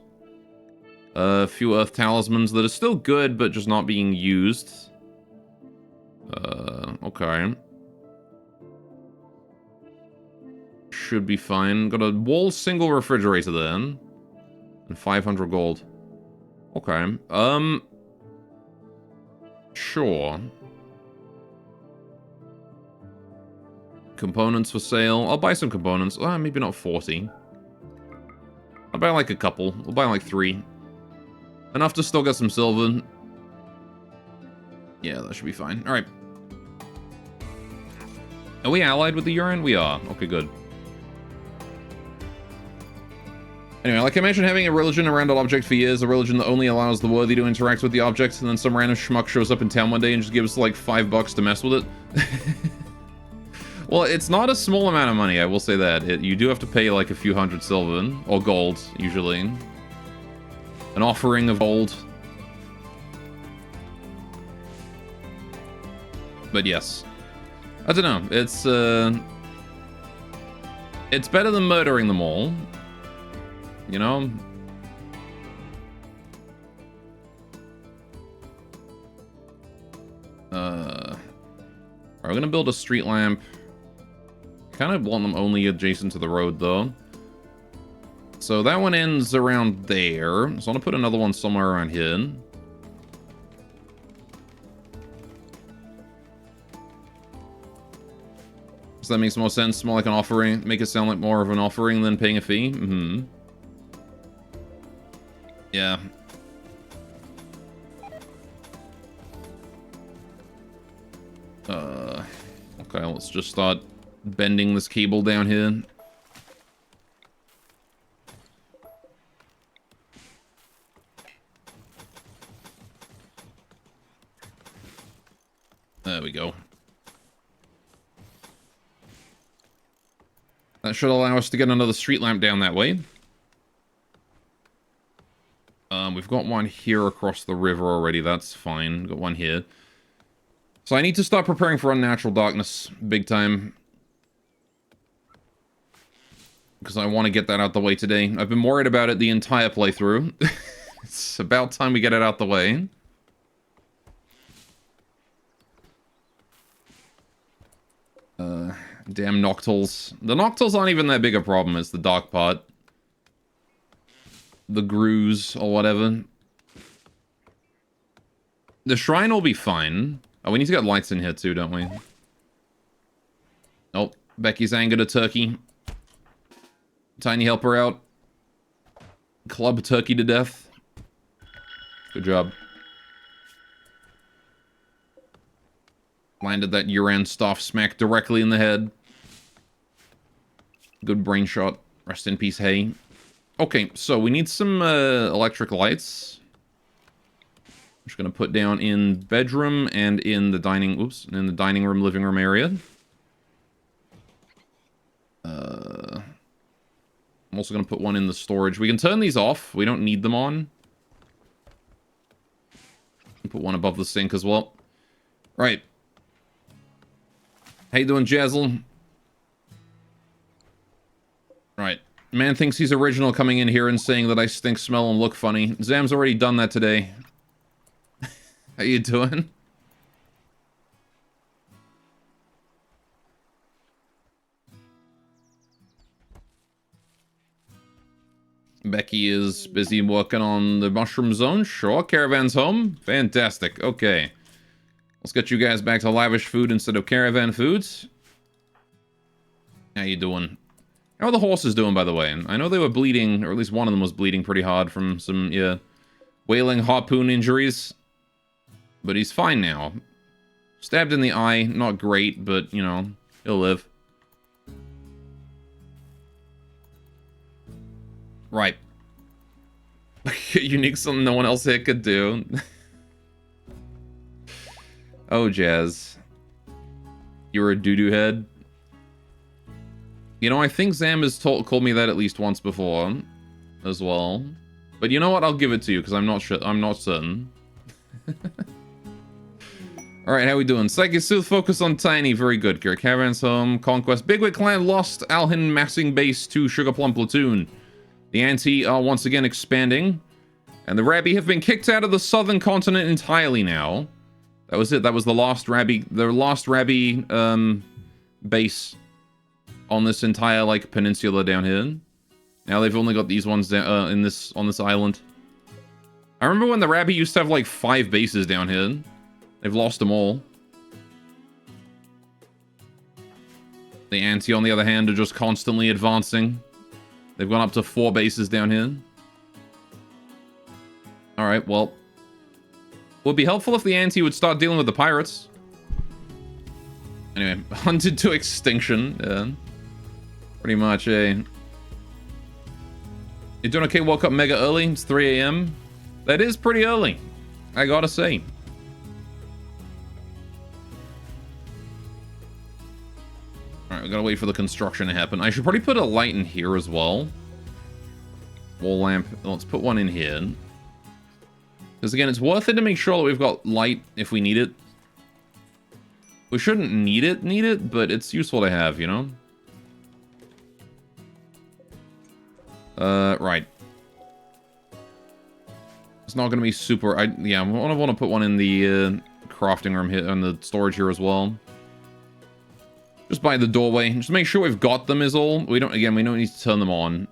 A few earth talismans that are still good, but just not being used. Okay. Should be fine. Got a wall single refrigerator then. And 500 gold. Okay. Sure. Components for sale. I'll buy some components. Maybe not 40. I'll buy like a couple. I'll buy like 3. Enough to still get some silver. Yeah, that should be fine. Alright. Are we allied with the Yuran? We are. Okay, good. Anyway, like I mentioned, having a religion around an object for years, a religion that only allows the worthy to interact with the object, and then some random schmuck shows up in town one day and just gives like $5 to mess with it. Well, it's not a small amount of money, I will say that. You do have to pay like a few hundred silver, or gold, usually. An offering of gold. But yes. I don't know, it's better than murdering them all. You know? We're gonna build a street lamp. Kind of want them only adjacent to the road, though. So that one ends around there. So I'm gonna put another one somewhere around here. So that makes more sense, more like an offering. Make it sound like more of an offering than paying a fee. Mm-hmm. Yeah. Okay, let's just start bending this cable down here. There we go. That should allow us to get another street lamp down that way. We've got one here across the river already, that's fine. Got one here. So I need to start preparing for unnatural darkness, big time. Because I want to get that out the way today. I've been worried about it the entire playthrough. It's about time we get it out the way. Damn Noctils. The Noctils aren't even that big a problem, it's the dark part. The Grooves, or whatever. The shrine will be fine. Oh, we need to get lights in here too, don't we? Oh, Becky's angered a turkey. Tiny, help her out. Club turkey to death. Good job. Landed that Yuran staff smack directly in the head. Good brain shot. Rest in peace, hey. Okay, so we need some electric lights. I'm just gonna put down in bedroom and in the dining, in the dining room, living room area. I'm also gonna put one in the storage. We can turn these off. We don't need them on. Put one above the sink as well. Right. How you doing, Jazzle? Right. Man thinks he's original coming in here and saying that I stink, smell, and look funny. Zam's already done that today. How you doing? Becky is busy working on the mushroom zone. Sure, caravan's home. Fantastic. Okay. Let's get you guys back to lavish food instead of caravan foods. How you doing? How are the horses doing, by the way? I know they were bleeding, or at least one of them was bleeding pretty hard from some, yeah, whaling harpoon injuries. But he's fine now. Stabbed in the eye, not great, but, you know, he'll live. Right. Unique, something no one else here could do. Oh, Jazz. You're a doo-doo head. You know, I think Zam has called me that at least once before, as well. But you know what? I'll give it to you, because I'm not sure. I'm not certain. Alright, how we doing? Psychic Sooth, focus on Tiny. Very good. Caravan's home. Conquest. Bigwig clan lost Alhin massing base to Sugar Plum platoon. The Anti are once again expanding. And the Rabbi have been kicked out of the southern continent entirely now. That was it. That was the last Rabbi base on this entire, like, peninsula down here. Now they've only got these ones on this island. I remember when the rabbit used to have like 5 bases down here. They've lost them all. The ante, on the other hand, are just constantly advancing. They've gone up to 4 bases down here. Alright, well. It would be helpful if the ante would start dealing with the pirates. Anyway, hunted to extinction. Yeah. Pretty much, eh? You doing okay? Woke up mega early. It's 3 a.m. That is pretty early, I gotta say. Alright, we gotta wait for the construction to happen. I should probably put a light in here as well. Wall lamp. Let's put one in here. Because again, it's worth it to make sure that we've got light if we need it. We shouldn't need it, but it's useful to have, you know? Right. It's not going to be super... yeah, I want to put one in the crafting room here, and the storage here as well. Just by the doorway. Just make sure we've got them is all. We don't need to turn them on.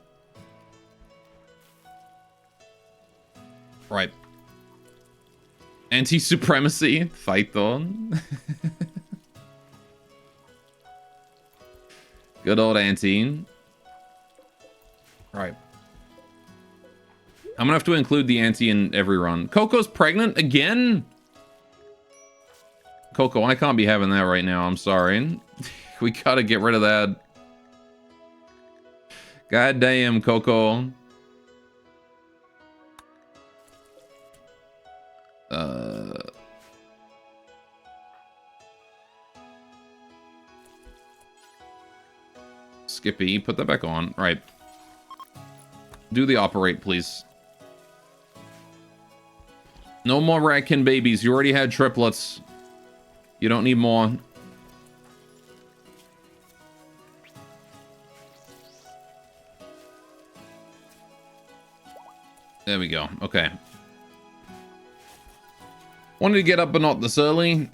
Right. Anti-supremacy. Fight on. Good old Ante. Right. I'm gonna have to include the Ante in every run. Coco's pregnant again? Coco, I can't be having that right now. I'm sorry. We gotta get rid of that. God damn, Coco. Skippy, put that back on. Right. Do the operate, please. No more ratkin babies. You already had triplets. You don't need more. There we go. Okay. Wanted to get up, but not this early.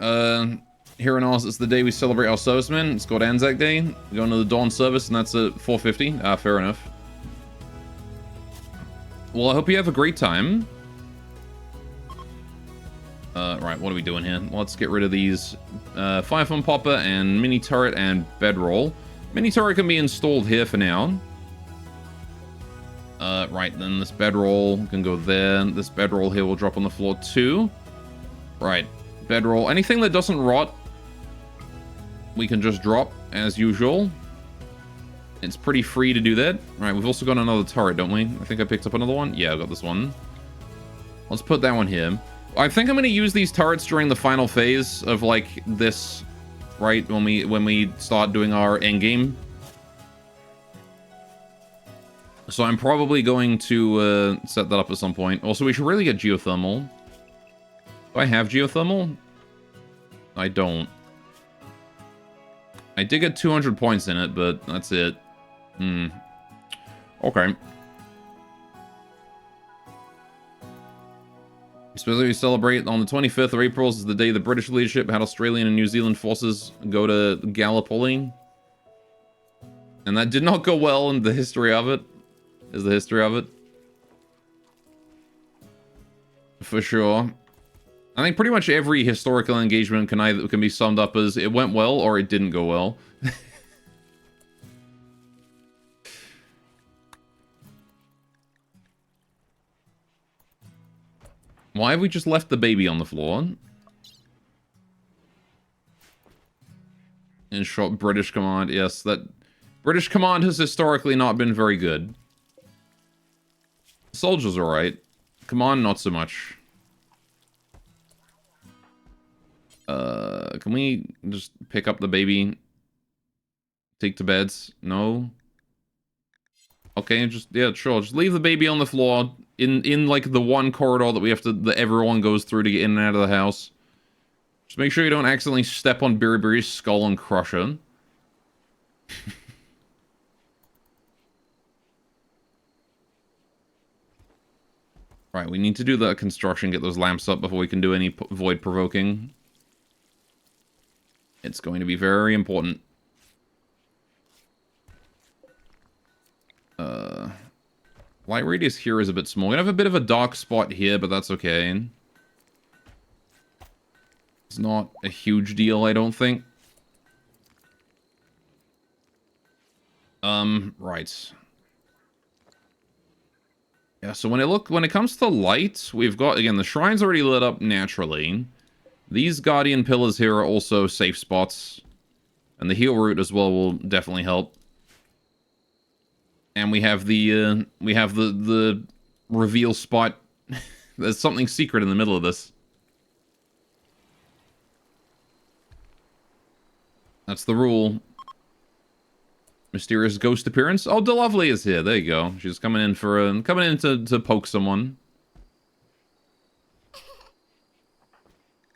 Here in Oz, it's the day we celebrate our servicemen. It's called Anzac Day. We're going to the dawn service, and that's at 4:50. Fair enough. Well, I hope you have a great time. Right, what are we doing here? Let's get rid of these Fire Foam Popper and Mini Turret and Bedroll. Mini Turret can be installed here for now. Right, then this Bedroll can go there. This Bedroll here will drop on the floor too. Right, Bedroll. Anything that doesn't rot, we can just drop as usual. It's pretty free to do that. Right, we've also got another turret, don't we? I think I picked up another one. Yeah, I got this one. Let's put that one here. I think I'm going to use these turrets during the final phase of, like, this, right? When we start doing our endgame. So I'm probably going to set that up at some point. Also, we should really get geothermal. Do I have geothermal? I don't. I did get 200 points in it, but that's it. Okay. Supposedly we celebrate on the 25th of April. This is the day the British leadership had Australian and New Zealand forces go to Gallipoli. And that did not go well in the history of it. Is the history of it. For sure. I think pretty much every historical engagement can be summed up as it went well or it didn't go well. Why have we just left the baby on the floor? In short, British Command. Yes, that British Command has historically not been very good. Soldiers are right. Command, not so much. Can we just pick up the baby? Take to beds? No? Okay, yeah, sure. Just leave the baby on the floor in like the one corridor that everyone goes through to get in and out of the house. Just make sure you don't accidentally step on Biribiri's skull and crush her. Right, we need to do the construction, get those lamps up before we can do any void provoking. It's going to be very important. Light radius here is a bit small. We have a bit of a dark spot here, but that's okay. It's not a huge deal, I don't think. Right. Yeah, so when it comes to light, we've got, again, the shrine's already lit up naturally. These guardian pillars here are also safe spots. And the heal route as well will definitely help. And we have the reveal spot. There's something secret in the middle of this. That's the rule. Mysterious ghost appearance. Oh, DeLovely is here. There you go. She's coming in for to poke someone.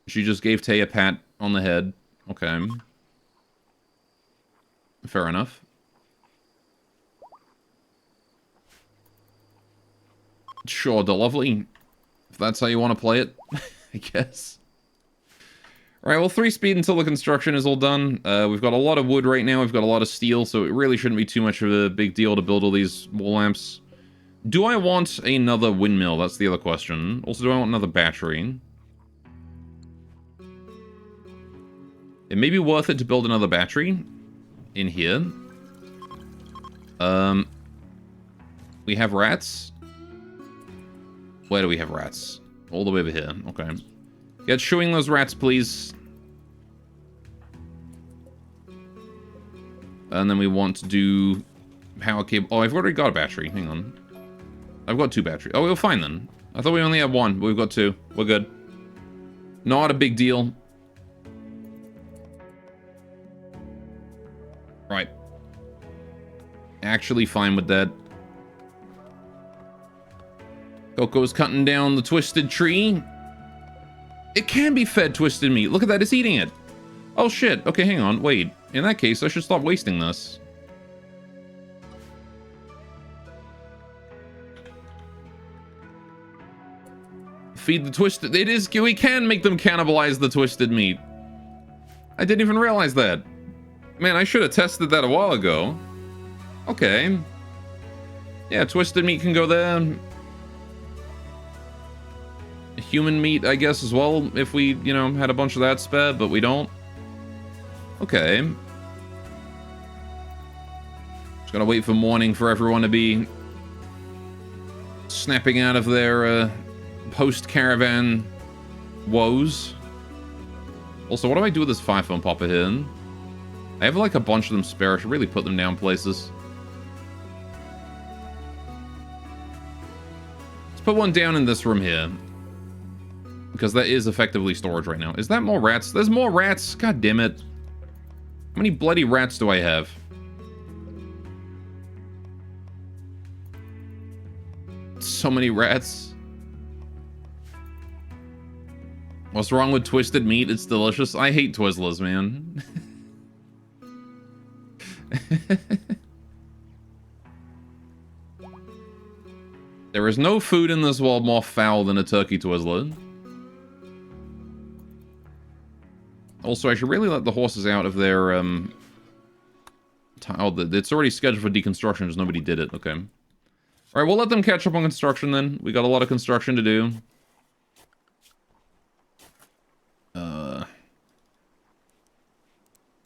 She just gave Tay a pat on the head. Okay. Fair enough. Sure, DeLovely. If that's how you want to play it, I guess. Alright, well, 3 speed until the construction is all done. We've got a lot of wood right now. We've got a lot of steel, so it really shouldn't be too much of a big deal to build all these wall lamps. Do I want another windmill? That's the other question. Also, do I want another battery? It may be worth it to build another battery in here. We have rats. Where do we have rats? All the way over here. Okay. Get shooing those rats, please. And then we want to do power cable. Oh, I've already got a battery. Hang on. I've got 2 batteries. Oh, we're fine then. I thought we only had 1, but we've got 2. We're good. Not a big deal. Right. Actually fine with that. Coco's cutting down the twisted tree. It can be fed twisted meat. Look at that, it's eating it. Oh shit, okay, hang on, wait. In that case, I should stop wasting this. Feed the twisted... It is... We can make them cannibalize the twisted meat. I didn't even realize that. Man, I should have tested that a while ago. Okay. Yeah, twisted meat can go there. Human meat, I guess, as well, if we, you know, had a bunch of that spare, but we don't. Okay. Just gotta wait for morning for everyone to be snapping out of their post-caravan woes. Also, what do I do with this 5-phone popper here? I have like a bunch of them spare. I should really put them down places. Let's put one down in this room here. Because that is effectively storage right now. Is that more rats? There's more rats! God damn it. How many bloody rats do I have? So many rats. What's wrong with twisted meat? It's delicious. I hate Twizzlers, man. There is no food in this world more foul than a turkey Twizzler. Also, I should really let the horses out of their, oh, it's already scheduled for deconstruction, because nobody did it. Okay. Alright, we'll let them catch up on construction then. We got a lot of construction to do. And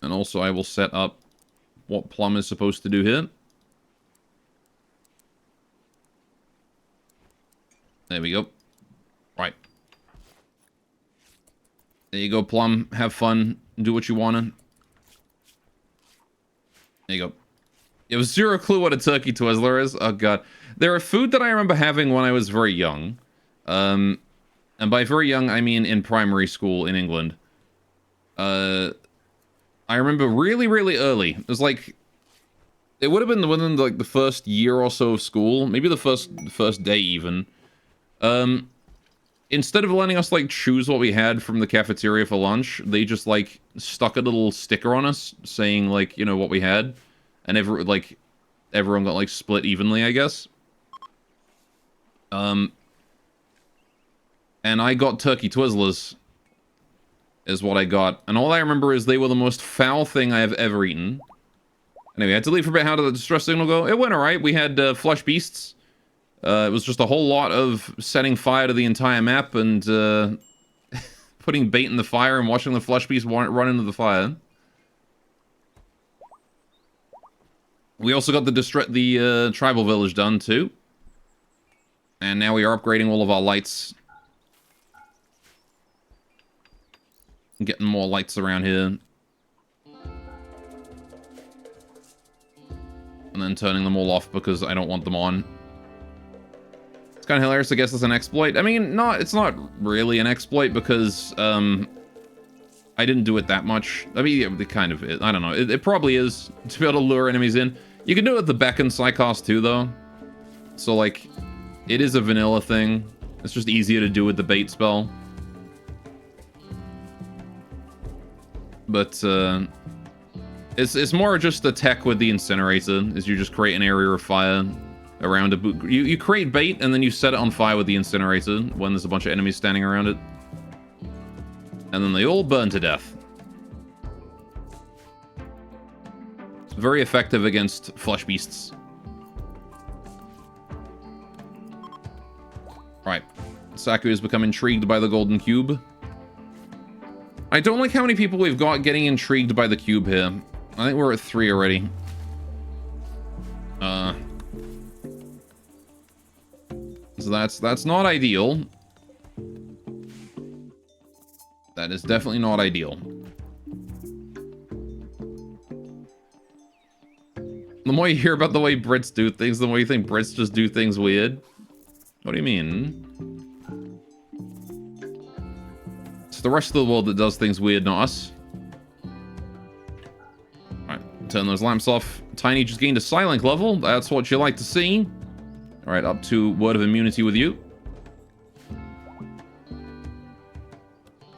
also, I will set up what Plum is supposed to do here. There we go. Right. There you go, Plum. Have fun. Do what you wanna. There you go. You have 0 clue what a turkey Twizzler is? Oh, God. They're a food that I remember having when I was very young. And by very young, I mean in primary school in England. I remember really, really early. It was like... It would have been within, like, the first year or so of school. Maybe the first day, even. Instead of letting us, like, choose what we had from the cafeteria for lunch, they just, like, stuck a little sticker on us saying, like, you know, what we had. And everyone got, like, split evenly, I guess. And I got turkey Twizzlers, is what I got. And all I remember is they were the most foul thing I have ever eaten. Anyway, I had to leave for a bit. How did the distress signal go? It went alright. We had flesh beasts. It was just a whole lot of setting fire to the entire map and putting bait in the fire and watching the flesh beast run into the fire. We also got the tribal village done too. And now we are upgrading all of our lights. Getting more lights around here. And then turning them all off because I don't want them on. It's kind of hilarious, I guess it's an exploit. I mean, it's not really an exploit because I didn't do it that much. I mean, it kind of is. I don't know. It probably is to be able to lure enemies in. You can do it with the Beckon Psychos too, though. So, like, it is a vanilla thing. It's just easier to do with the bait spell. But, it's more just the tech with the incinerator, is you just create an area of fire around a boot. You create bait, and then you set it on fire with the incinerator when there's a bunch of enemies standing around it. And then they all burn to death. It's very effective against flesh beasts. Right. Saku has become intrigued by the golden cube. I don't like how many people we've got getting intrigued by the cube here. I think we're at 3 already. So that's not ideal. That is definitely not ideal. The more you hear about the way Brits do things, the more you think Brits just do things weird. What do you mean? It's the rest of the world that does things weird, not us. Alright, turn those lamps off. Tiny just gained a Silent level. That's what you like to see. Alright, up to Word of Immunity with you.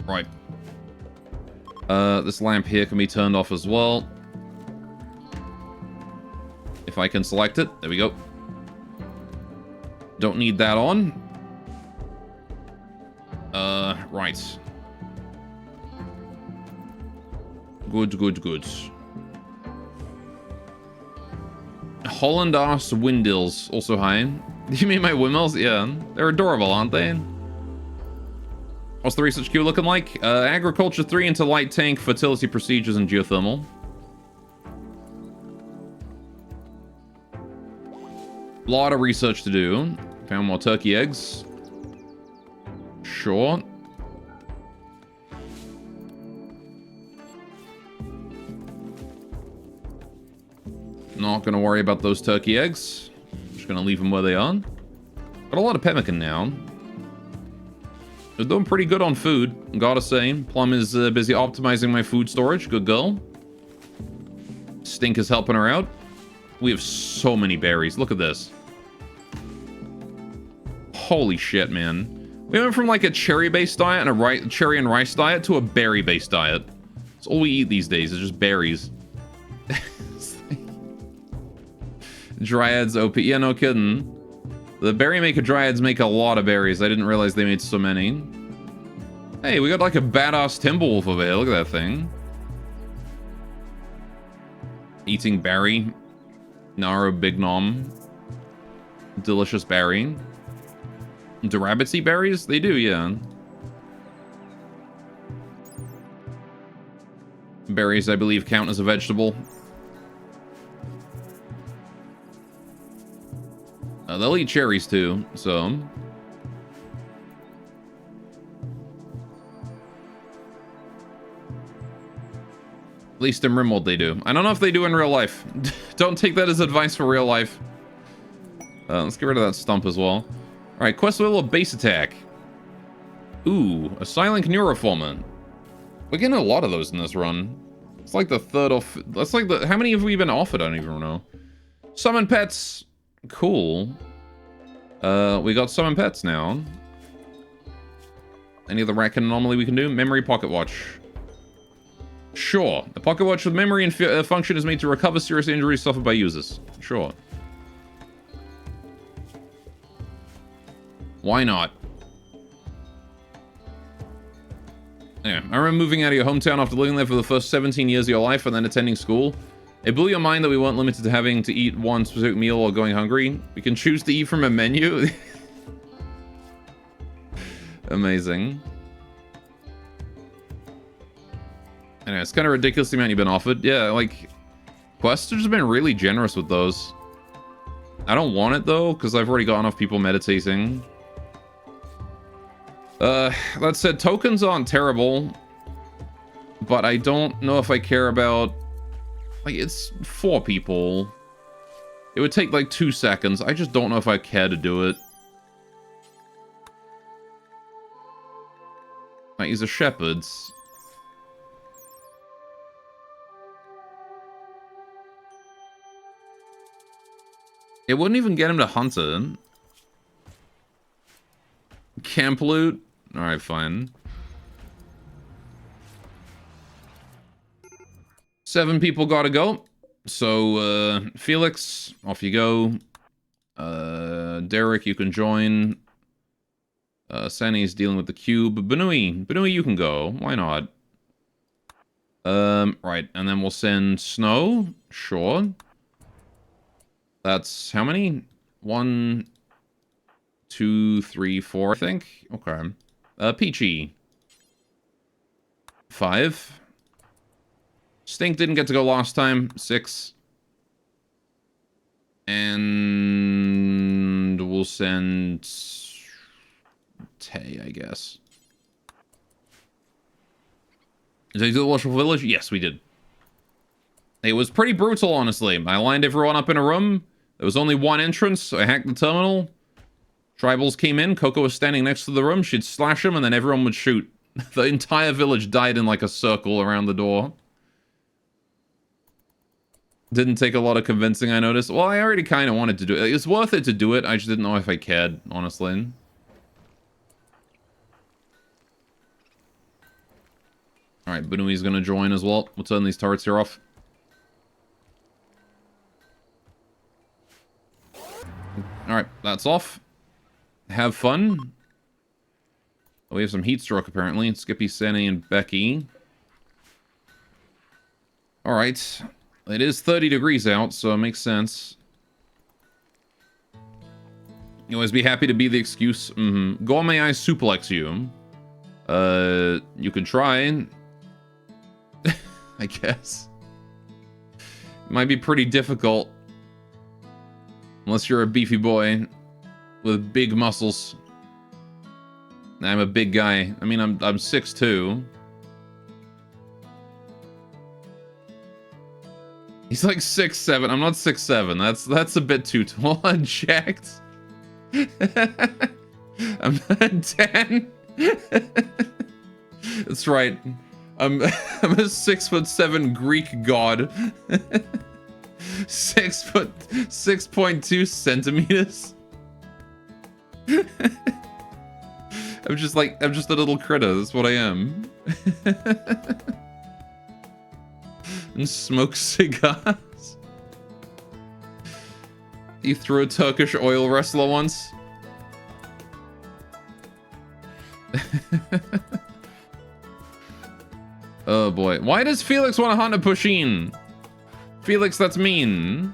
Right. This lamp here can be turned off as well. If I can select it. There we go. Don't need that on. Right. Good. Holland-ass Windills, also hi. You mean my windmills? Yeah, they're adorable, aren't they? What's the research queue looking like? Agriculture 3 into light tank, fertility procedures, and geothermal. Lot of research to do. Found more turkey eggs. Sure. Not gonna worry about those turkey eggs. Just gonna leave them where they are. Got a lot of pemmican now. They're doing pretty good on food, gotta say. Plum is busy optimizing my food storage. Good girl. Stink is helping her out. We have so many berries. Look at this. Holy shit, man. We went from like a cherry-based diet and a cherry and rice diet to a berry-based diet. It's all we eat these days is just berries. Dryads OP. Yeah, no kidding. The berry maker dryads make a lot of berries. I didn't realize they made so many. Hey, we got like a badass Timberwolf over here. Look at that thing. Eating berry. Naro Big Nom. Delicious berry. Do rabbits eat berries? They do, yeah. Berries, I believe, count as a vegetable. They'll eat cherries too, so. At least in Rimworld they do. I don't know if they do in real life. Don't take that as advice for real life. Let's get rid of that stump as well. Alright, quest level of base attack. Ooh, a silent neuroformer. We're getting a lot of those in this run. It's like the third off. That's like the. How many have we been offered? I don't even know. Summon pets. Cool. We got summon pets now. Any other rack anomaly we can do? Memory pocket watch. Sure. A pocket watch with memory and function is made to recover serious injuries suffered by users. Sure. Why not? Yeah, I remember moving out of your hometown after living there for the first 17 years of your life and then attending school. It blew your mind that we weren't limited to having to eat one specific meal or going hungry. We can choose to eat from a menu. Amazing. Anyway, it's kind of ridiculous the amount you've been offered. Yeah, like, quests have just been really generous with those. I don't want it, though, because I've already got enough people meditating. That said, tokens aren't terrible, but I don't know if I care about... Like, it's 4 people. It would take, like, 2 seconds. I just don't know if I care to do it. Like, these are shepherds. It wouldn't even get him to hunt it. Camp loot? Alright, fine. 7 people gotta go. So, Felix, off you go. Derek, you can join. Sanny's dealing with the cube. Benui, you can go. Why not? Right, and then we'll send Snow. Sure. That's how many? 1, 2, 3, 4, I think. Okay. Peachy. 5. Stink didn't get to go last time. 6. And we'll send Tay, I guess. Did they do the Watchful Village? Yes, we did. It was pretty brutal, honestly. I lined everyone up in a room. There was only one entrance. I hacked the terminal. Tribals came in. Coco was standing next to the room. She'd slash them, and then everyone would shoot. The entire village died in like a circle around the door. Didn't take a lot of convincing, I noticed. Well, I already kind of wanted to do it. It's worth it to do it. I just didn't know if I cared, honestly. Alright, Benui's gonna join as well. We'll turn these turrets here off. Alright, that's off. Have fun. Oh, we have some heat stroke, apparently. Skippy, Sanny, and Becky. Alright. It is 30 degrees out, so it makes sense. You always be happy to be the excuse. Go, may I suplex you? You could try. I guess. Might be pretty difficult. Unless you're a beefy boy with big muscles. I'm a big guy. I mean, I'm 6'2". He's like 6'7". I'm not 6'7". That's a bit too tall and jacked. I'm 10. That's right. I'm a 6'7" Greek god. 6'2" centimeters. I'm just a little critter. That's what I am. And smoke cigars. You threw a Turkish oil wrestler once. Oh boy. Why does Felix want to hunt a Pusheen? Felix, that's mean.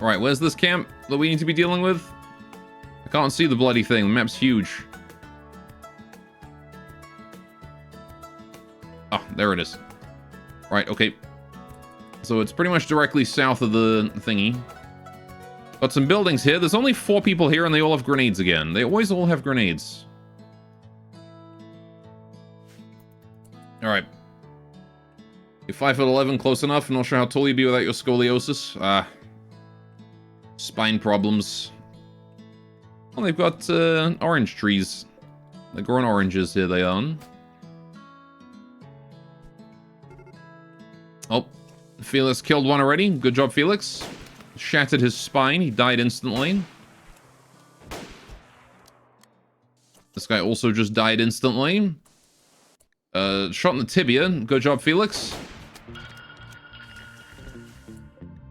Alright, where's this camp that we need to be dealing with? I can't see the bloody thing. The map's huge. Oh, there it is. Right, okay. So it's pretty much directly south of the thingy. Got some buildings here. There's only 4 people here and they all have grenades again. They always all have grenades. Alright. You're 5'11", close enough. I'm not sure how tall you'd be without your scoliosis. Spine problems. Well, they've got orange trees. They're growing oranges here, they are. Oh, Felix killed one already. Good job, Felix. Shattered his spine. He died instantly. This guy also just died instantly. Shot in the tibia. Good job, Felix.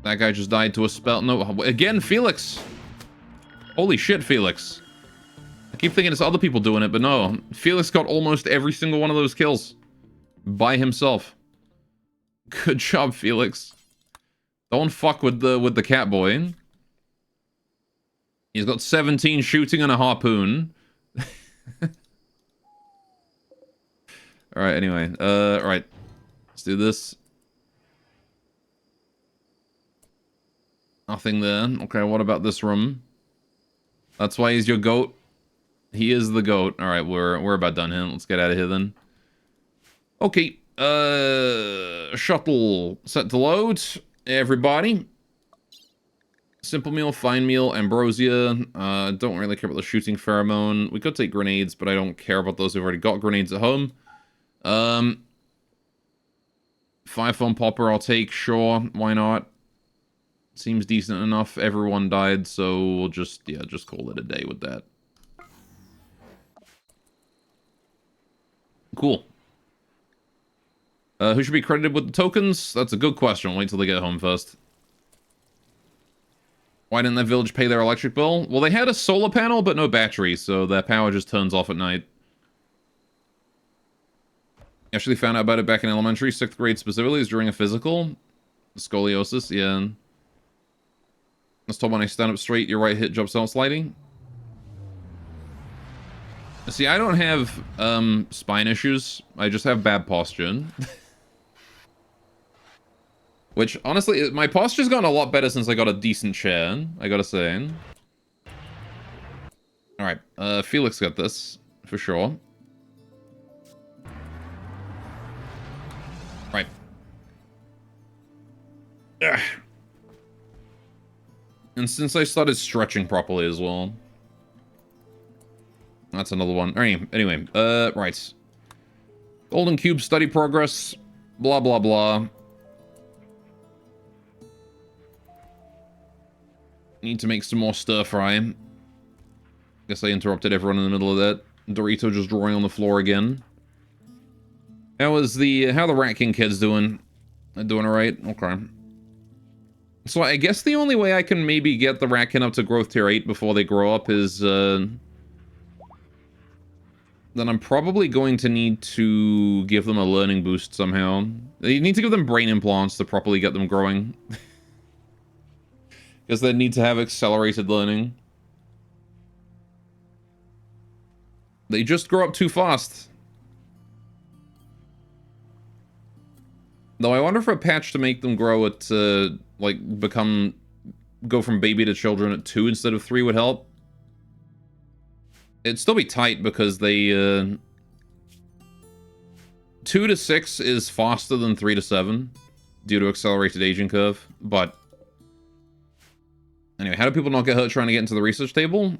That guy just died to a spell. No, again, Felix. Holy shit, Felix. I keep thinking it's other people doing it, but no. Felix got almost every single one of those kills. by himself. Good job, Felix. Don't fuck with the cat boy. He's got 17 shooting and a harpoon. Alright, anyway. Alright. Let's do this. Nothing there. Okay, what about this room? That's why he's your goat. He is the goat. Alright, we're about done here. Let's get out of here then. Okay. Shuttle set to load. Everybody. Simple meal, fine meal, ambrosia. Don't really care about the shooting pheromone. We could take grenades, but I don't care about those. We've already got grenades at home. Fire foam popper I'll take, sure. Why not? Seems decent enough. Everyone died, so we'll just call it a day with that. Cool. Who should be credited with the tokens? That's a good question. Wait till they get home first. Why didn't that village pay their electric bill? Well, they had a solar panel, but no battery, so their power just turns off at night. Actually found out about it back in elementary, 6th grade specifically, is during a physical. Scoliosis, yeah. I was told when I stand up straight, your right hip jumps out sliding. See, I don't have spine issues. I just have bad posture. Which, honestly, my posture's gotten a lot better since I got a decent chair, I gotta say. Alright, Felix got this, for sure. Right. Ugh. And since I started stretching properly as well. That's another one. Anyway, right. Golden Cube study progress. Blah, blah, blah. Need to make some more stir fry. Guess I interrupted everyone in the middle of that. Dorito just drawing on the floor again. How the Rat King kids doing? They're doing alright? Okay. So I guess the only way I can maybe get the Rat King up to growth tier 8 before they grow up is, then I'm probably going to need to give them a learning boost somehow. You need to give them brain implants to properly get them growing. Because they need to have accelerated learning. They just grow up too fast. Though I wonder if a patch to make them grow at, like, go from baby to children at 2 instead of 3 would help. It'd still be tight because they, 2 to 6 is faster than 3 to 7 due to accelerated aging curve, but anyway, how do people not get hurt trying to get into the research table?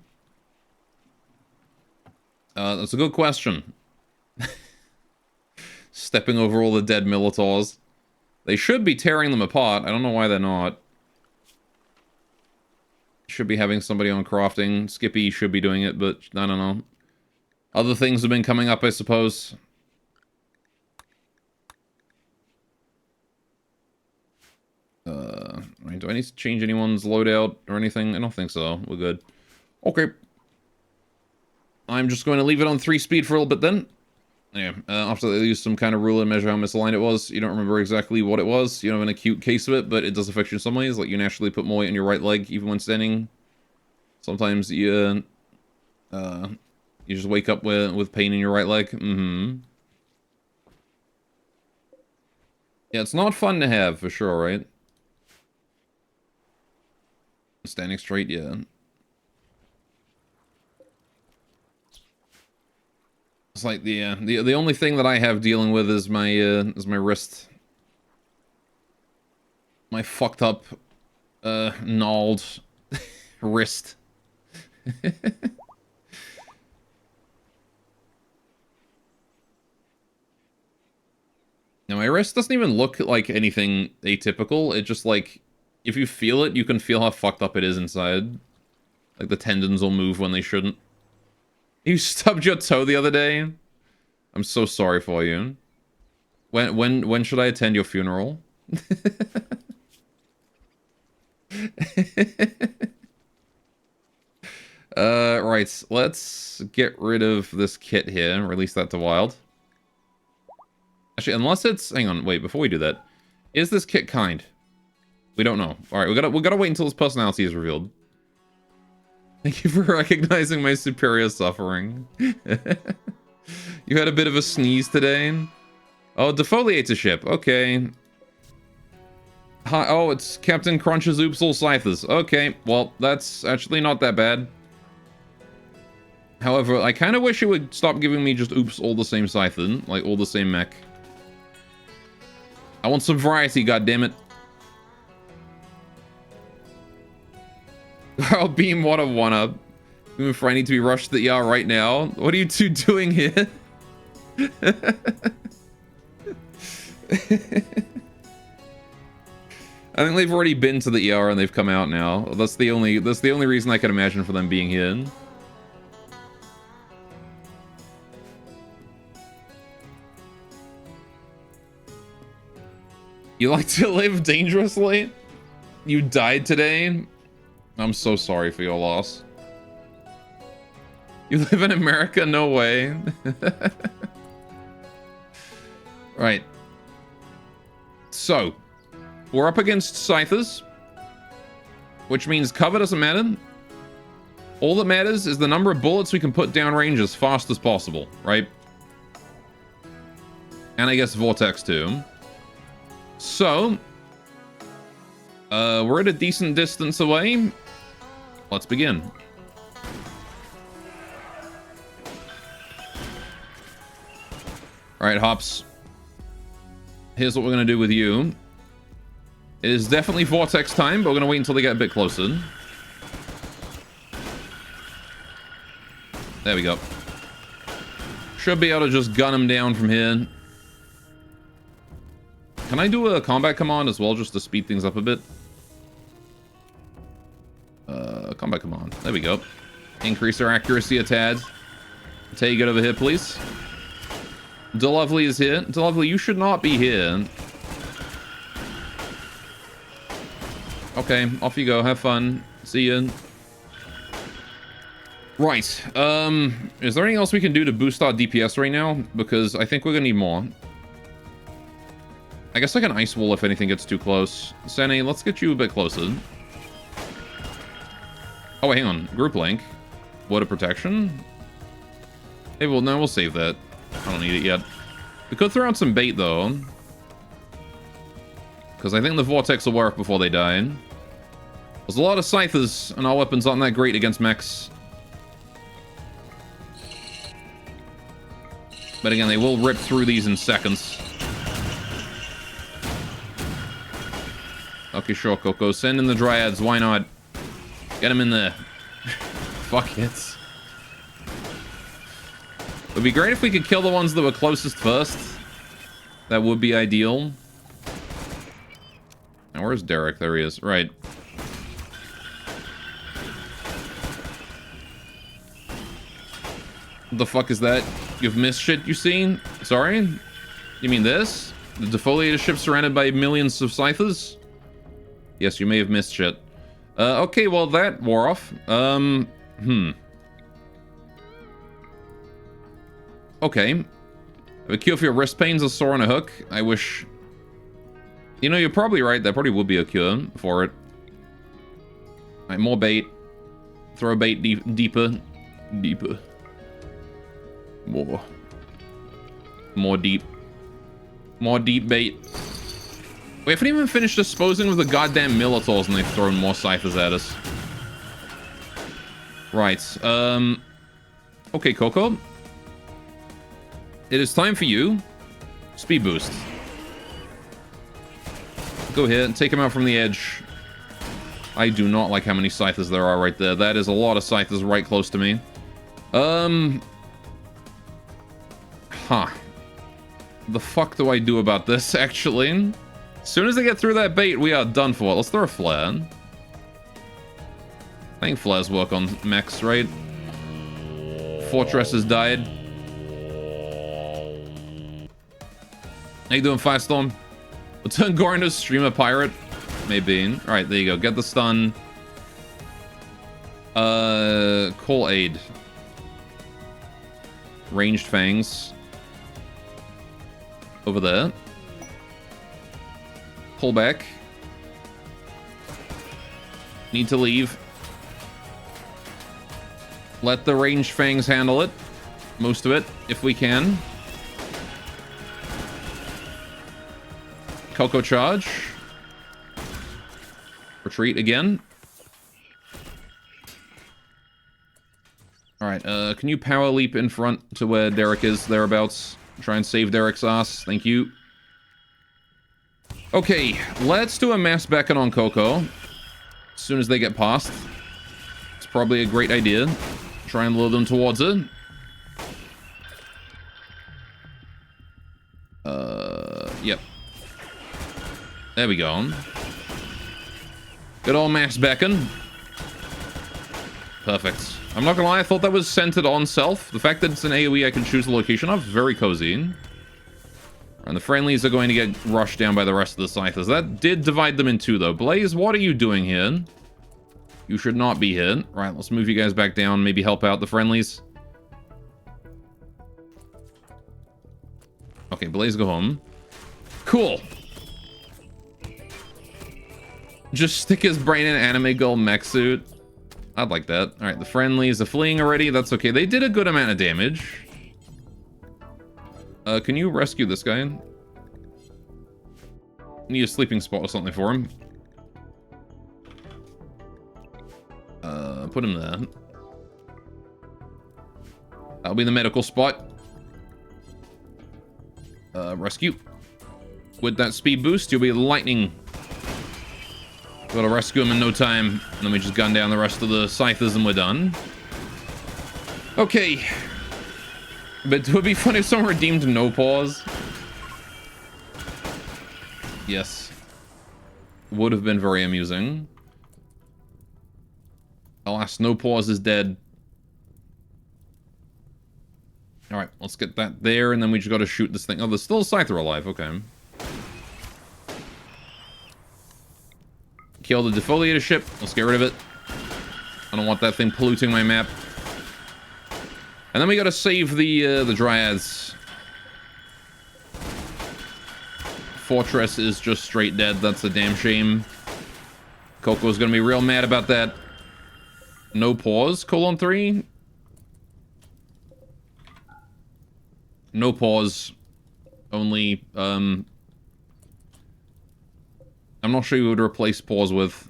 That's a good question. Stepping over all the dead Militars. They should be tearing them apart. I don't know why they're not. Should be having somebody on crafting. Skippy should be doing it, but I don't know. Other things have been coming up, I suppose. Right, do I need to change anyone's loadout or anything? I don't think so. We're good. Okay. I'm just going to leave it on 3 speed for a little bit then. Yeah, after they use some kind of ruler to measure how misaligned it was. You don't remember exactly what it was. You don't have an acute case of it, but it does affect you in some ways. Like, you naturally put more weight on your right leg, even when standing. Sometimes you just wake up with pain in your right leg. Mm-hmm. Yeah, it's not fun to have, for sure, right? Standing straight, yeah. It's like the only thing that I have dealing with is my wrist. My fucked up gnarled wrist. Now my wrist doesn't even look like anything atypical. It just like if you feel it, you can feel how fucked up it is inside. Like the tendons will move when they shouldn't. You stubbed your toe the other day? I'm so sorry for you. When should I attend your funeral? Right. Let's get rid of this kit here and release that to wild. Actually, unless it's... Hang on, wait, before we do that. Is this kit kind? We don't know. Alright, we gotta wait until his personality is revealed. Thank you for recognizing my superior suffering. You had a bit of a sneeze today. Oh, defoliates a ship. Okay. Hi, oh, it's Captain Crunch's Oops All Scythers. Okay, well, that's actually not that bad. However, I kind of wish it would stop giving me just oops all the same Scyther. Like, all the same mech. I want some variety, goddammit. I'll beam what a one-up. Even if I need to be rushed to the ER right now. What are you two doing here? I think they've already been to the ER and they've come out now. That's the only reason I can imagine for them being here. You like to live dangerously? You died today? I'm so sorry for your loss. You live in America? No way. Right. So, we're up against Scythers, which means cover doesn't matter. All that matters is the number of bullets we can put downrange as fast as possible, right? And I guess Vortex too. So, we're at a decent distance away. Let's begin. Alright, Hops. Here's what we're going to do with you. It is definitely Vortex time, but we're going to wait until they get a bit closer. There we go. Should be able to just gun them down from here. Can I do a combat command as well, just to speed things up a bit? Combat command. There we go. Increase our accuracy a tad. Take it over here, please. DeLovely is here. DeLovely, you should not be here. Okay, off you go. Have fun. See ya. Right. Is there anything else we can do to boost our DPS right now? Because I think we're gonna need more. I guess I can ice wall if anything gets too close. Sene, let's get you a bit closer. Oh, wait, hang on. Group link. Water protection. Hey, well, no, we'll save that. I don't need it yet. We could throw out some bait, though. Because I think the Vortex will work before they die. There's a lot of Scythers, and our weapons aren't that great against mechs. But again, they will rip through these in seconds. Okay, sure, Coco. Send in the Dryads. Why not? Get them in there. Fuck it. It would be great if we could kill the ones that were closest first. That would be ideal. Now, where's Derek? There he is. Right. What the fuck is that? You've missed shit you seen? Sorry? You mean this? The defoliated ship surrounded by millions of Scythers? Yes, you may have missed shit. Okay, well, that wore off. Okay. Have a cure for your wrist pains or sore on a hook? I wish... You know, you're probably right. There probably would be a cure for it. Alright, more bait. Throw bait deeper. Deeper. More. More deep. More deep bait. We haven't even finished disposing of the goddamn Militors and they've thrown more Scythers at us. Right. Okay, Coco. It is time for you. Speed boost. Go ahead and take him out from the edge. I do not like how many Scythers there are right there. That is a lot of Scythers right close to me. Huh. The fuck do I do about this, actually? As soon as they get through that bait, we are done for. Let's throw a flare. I think flares work on mechs, right? Fortress has died. How you doing, Firestorm? We'll turn Gore into a streamer pirate. Maybe. Alright, there you go. Get the stun. Call aid. Ranged fangs. over there. Pull back. Need to leave. Let the ranged fangs handle it. Most of it, if we can. Coco charge. Retreat again. Alright, can you power leap in front to where Derek is, thereabouts? Try and save Derek's ass. Thank you. Okay, let's do a mass beckon on Coco. As soon as they get past. It's probably a great idea. Try and lure them towards it. Yep. There we go. Good old mass beckon. Perfect. I'm not gonna lie, I thought that was centered on self. The fact that it's an AoE I can choose the location of, very cozy. And the friendlies are going to get rushed down by the rest of the Scythers. That did divide them in two, though. Blaze, what are you doing here? You should not be here. Right, let's move you guys back down. Maybe help out the friendlies. Okay, Blaze, go home. Cool. Just stick his brain in anime girl mech suit. I'd like that. Alright, the friendlies are fleeing already. That's okay. They did a good amount of damage. Can you rescue this guy? Need a sleeping spot or something for him. Put him there. That'll be the medical spot. Rescue. With that speed boost, you'll be lightning. Gotta rescue him in no time. And then we just gun down the rest of the Scythers and we're done. Okay. But it would be fun if someone redeemed no pause. Yes. Would have been very amusing. Alas, no pause is dead. Alright, let's get that there, and then we just gotta shoot this thing. Oh, there's still a Scyther alive, okay. Kill the defoliator ship. Let's get rid of it. I don't want that thing polluting my map. And then we gotta save the Dryads. Fortress is just straight dead. That's a damn shame. Coco's gonna be real mad about that. No pause, :3. No pause. Only, I'm not sure you would replace pause with.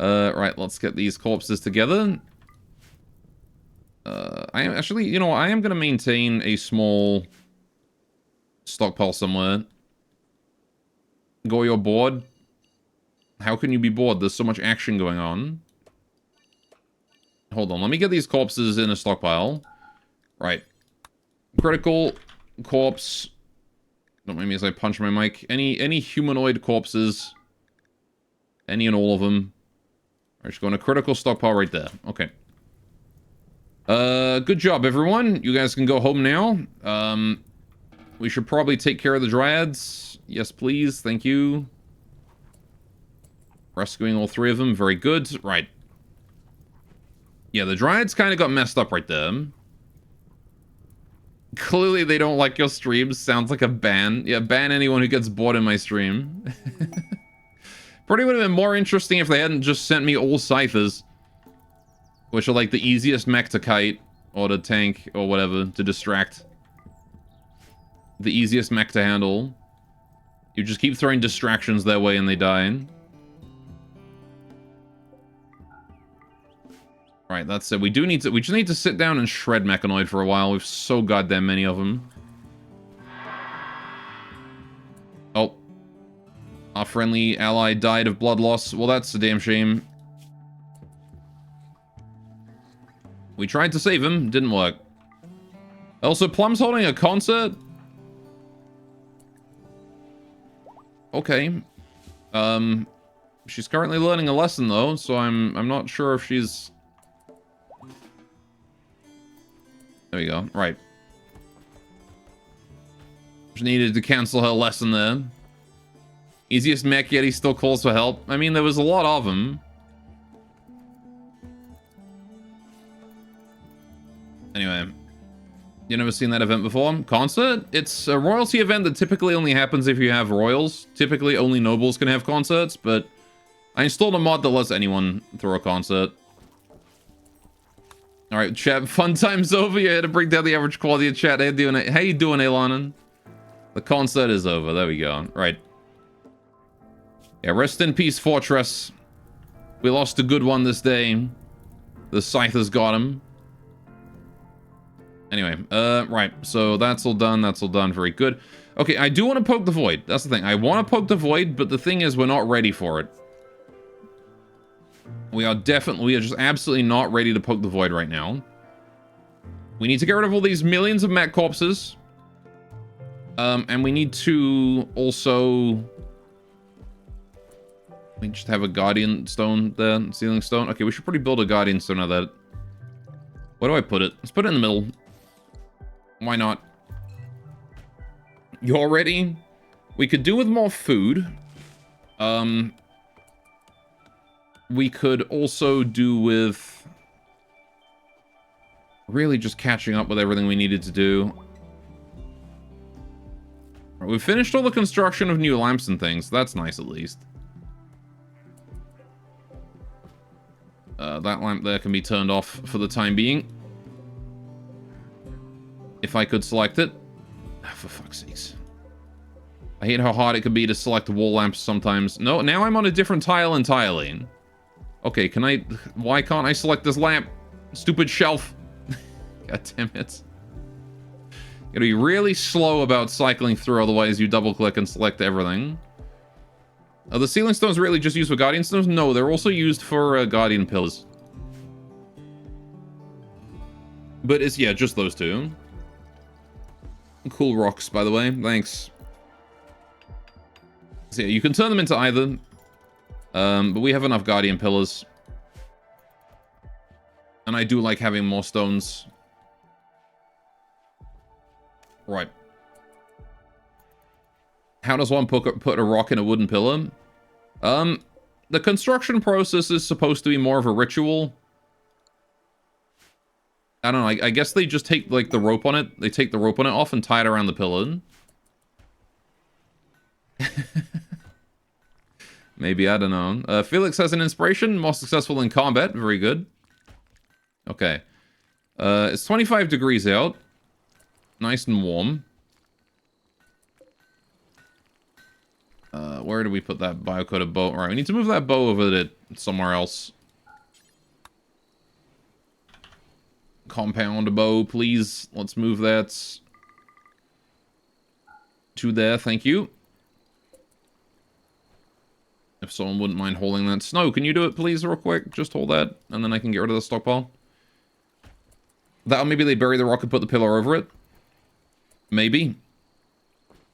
Right, let's get these corpses together. I am actually, you know, I am going to maintain a small stockpile somewhere. Go, you're bored? How can you be bored? There's so much action going on. Hold on, let me get these corpses in a stockpile. Right. Critical corpse. Don't mind me as I punch my mic. Any humanoid corpses. Any and all of them. Alright, just going to critical stockpile right there. Okay. Good job, everyone. You guys can go home now. We should probably take care of the Dryads. Yes, please. Thank you. Rescuing all three of them. Very good. Right. Yeah, the Dryads kind of got messed up right there. Clearly they don't like your streams. Sounds like a ban. Yeah, ban anyone who gets bored in my stream. Probably would have been more interesting if they hadn't just sent me all Scythers. Which are like the easiest mech to kite. Or to tank, or whatever, to distract. The easiest mech to handle. You just keep throwing distractions their way and they die. Right, that's it. We just need to sit down and shred Mechanoid for a while. We've so goddamn many of them. Oh. Our friendly ally died of blood loss. Well, that's a damn shame. We tried to save him. Didn't work. Also, Plum's holding a concert. Okay. She's currently learning a lesson, though, so I'm not sure if she's... There we go. Right. Just needed to cancel her lesson there. Easiest mech, yet he still calls for help. I mean, there was a lot of them. Anyway. You never seen that event before? Concert? It's a royalty event that typically only happens if you have royals. Typically only nobles can have concerts, but I installed a mod that lets anyone throw a concert. Alright, chat, fun time's over. You had to bring down the average quality of chat. How you doing, Elanan? The concert is over. There we go. Right. Yeah, rest in peace, Fortress. We lost a good one this day. The Scythers got him. Anyway, right. So that's all done. That's all done. Very good. Okay, I do want to poke the void. That's the thing. I want to poke the void, but the thing is we're not ready for it. We are just absolutely not ready to poke the void right now. We need to get rid of all these millions of mech corpses. And we need to also... We just have a guardian stone there, sealing stone. Okay, we should probably build a guardian stone of that. Where do I put it? Let's put it in the middle. Why not? You're ready? We could do with more food. We could also do with... really just catching up with everything we needed to do. Right, we've finished all the construction of new lamps and things. That's nice, at least. That lamp there can be turned off for the time being. If I could select it. Oh, for fuck's sakes. I hate how hard it can be to select wall lamps sometimes. No, now I'm on a different tile entirely. Okay, can I... Why can't I select this lamp? Stupid shelf. God damn it. You gotta be really slow about cycling through, otherwise you double-click and select everything. Are the ceiling stones really just used for guardian stones? No, they're also used for guardian pillars. But it's, yeah, just those two. Cool rocks, by the way. Thanks. So yeah, you can turn them into either. But we have enough guardian pillars. And I do like having more stones. Right. How does one put a rock in a wooden pillar? The construction process is supposed to be more of a ritual. I don't know, I guess they just take, like, the rope on it. They take the rope on it off and tie it around the pillar. Maybe, I don't know. Felix has an inspiration. More successful in combat. Very good. Okay. It's 25 degrees out. Nice and warm. Where do we put that bio-coated bow? Alright, we need to move that bow over to somewhere else. Compound bow, please. Let's move that to there, thank you. If someone wouldn't mind holding that. Snow, can you do it, please, real quick? Just hold that, and then I can get rid of the stockpile. That, or maybe they bury the rock and put the pillar over it. Maybe.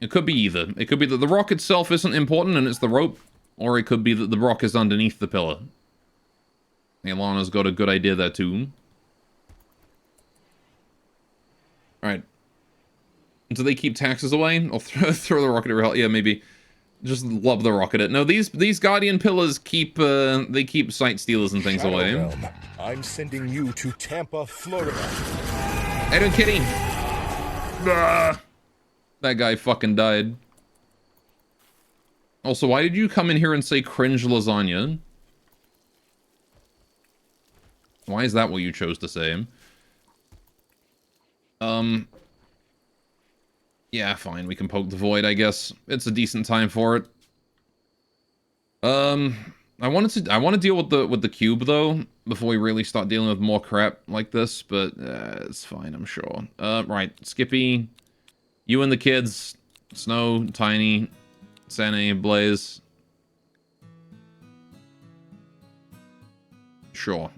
It could be either. It could be that the rock itself isn't important and it's the rope, or it could be that the rock is underneath the pillar. Ilana's got a good idea there, too. Alright. Do they keep taxes away? I'll throw the rocket at real. Yeah, maybe. Just lob the rocket at it. No, these guardian pillars keep they keep sight stealers and things Shadow away. Realm. I'm sending you to Tampa, Florida. Hey, don't kidding. That guy fucking died. Also, why did you come in here and say cringe lasagna? Why is that what you chose to say? Yeah, fine. We can poke the void, I guess. It's a decent time for it. I want to deal with the cube though before we really start dealing with more crap like this, but it's fine, I'm sure. Right, Skippy, you and the kids, Snow, Tiny, Sane, Blaze. Sure.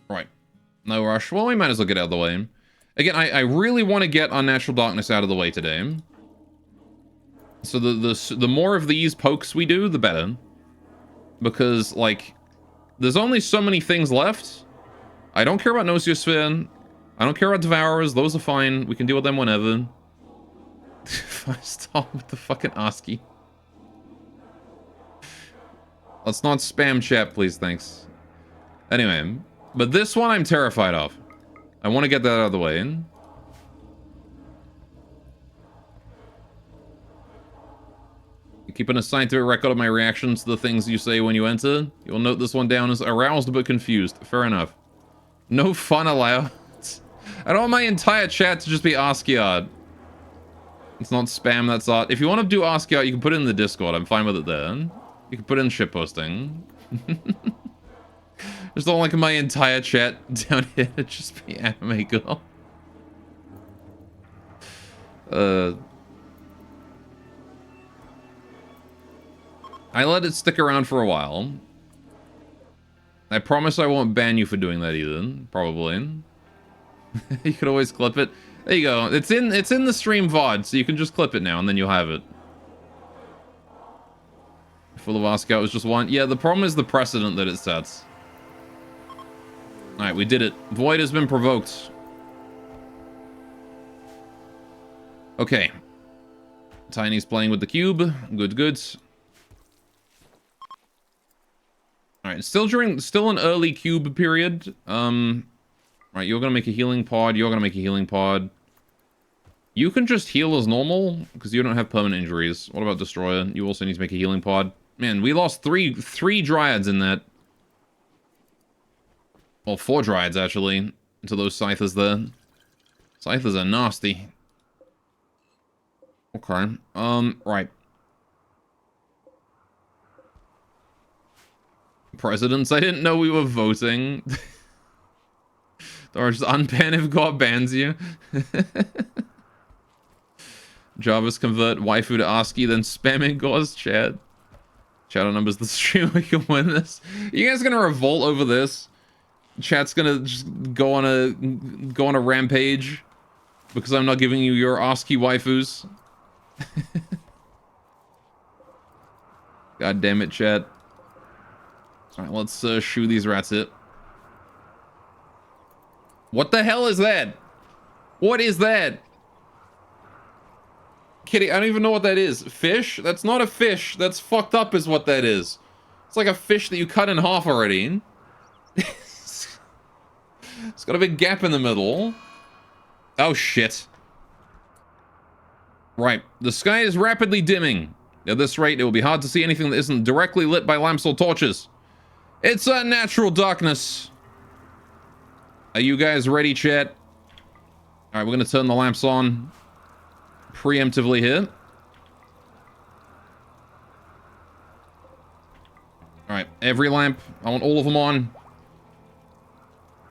Right. No rush. Well, we might as well get out of the way. Again, I really want to get Unnatural Darkness out of the way today. So the more of these pokes we do, the better. Because, like, there's only so many things left. I don't care about Nosiosphere. I don't care about Devourers. Those are fine. We can deal with them whenever. Stop with the fucking ASCII. Let's not spam chat, please, thanks. Anyway, but this one I'm terrified of. I want to get that out of the way. Keeping a scientific record of my reactions to the things you say when you enter. You'll note this one down as aroused but confused. Fair enough. No fun allowed. I don't want my entire chat to just be ASCII art. It's not spam, that's art. If you want to do ASCII art, you can put it in the Discord. I'm fine with it there. You can put it in shitposting. Just don't like my entire chat down here to just be anime girl. I let it stick around for a while. I promise I won't ban you for doing that either. Probably. You could always clip it. There you go. It's in the stream VOD, so you can just clip it now, and then you'll have it. Full of ASCII was just one. Yeah, the problem is the precedent that it sets. Alright, we did it. Void has been provoked. Okay. Tiny's playing with the cube. Good, good. Alright, still an early cube period. Right, you're gonna make a healing pod, you're gonna make a healing pod. You can just heal as normal, because you don't have permanent injuries. What about Destroyer? You also need to make a healing pod. Man, we lost three Dryads in that. Well, 4 Dryads, actually, to those Scythers there. Scythers are nasty. Okay, right. Presidents, I didn't know we were voting. Or just unban if God bans you. Jarvis convert waifu to ASCII, then spamming God's chat. Chat numbers the stream, we can win this. You guys gonna revolt over this? Chat's gonna just go on a rampage because I'm not giving you your ASCII waifus. God damn it, chat. Alright, let's shoo these rats it. What the hell is that? What is that? Kitty, I don't even know what that is. Fish? That's not a fish. That's fucked up is what that is. It's like a fish that you cut in half already. It's got a big gap in the middle. Oh, shit. Right. The sky is rapidly dimming. At this rate, it will be hard to see anything that isn't directly lit by lamps or torches. It's a natural darkness. Are you guys ready, chat? Alright, we're gonna turn the lamps on preemptively here. Alright, every lamp. I want all of them on.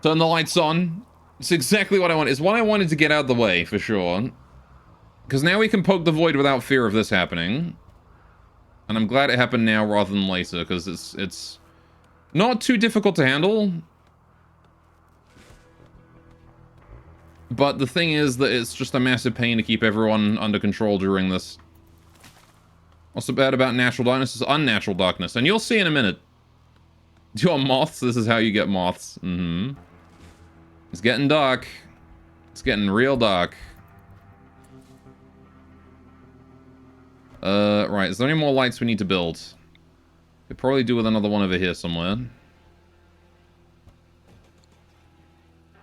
Turn the lights on. It's exactly what I want. It's what I wanted to get out of the way, for sure. Because now we can poke the void without fear of this happening. And I'm glad it happened now rather than later, because it's not too difficult to handle. But the thing is that it's just a massive pain to keep everyone under control during this. What's so bad about natural darkness is unnatural darkness. And you'll see in a minute. Do you want moths? This is how you get moths. Mm-hmm. It's getting dark. It's getting real dark. Right. Is there any more lights we need to build? Could probably do with another one over here somewhere.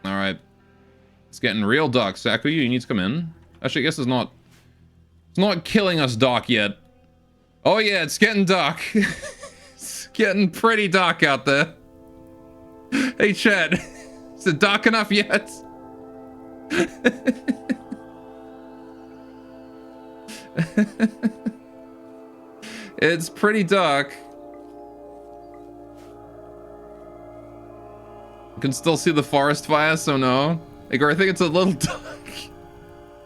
Alright. It's getting real dark. Sakuya, you need to come in. Actually, I guess it's not killing us dark yet. Oh yeah, it's getting dark. It's getting pretty dark out there. Hey Chad, is it dark enough yet? It's pretty dark. You can still see the forest fire, so no. Igor, I think it's a little dark.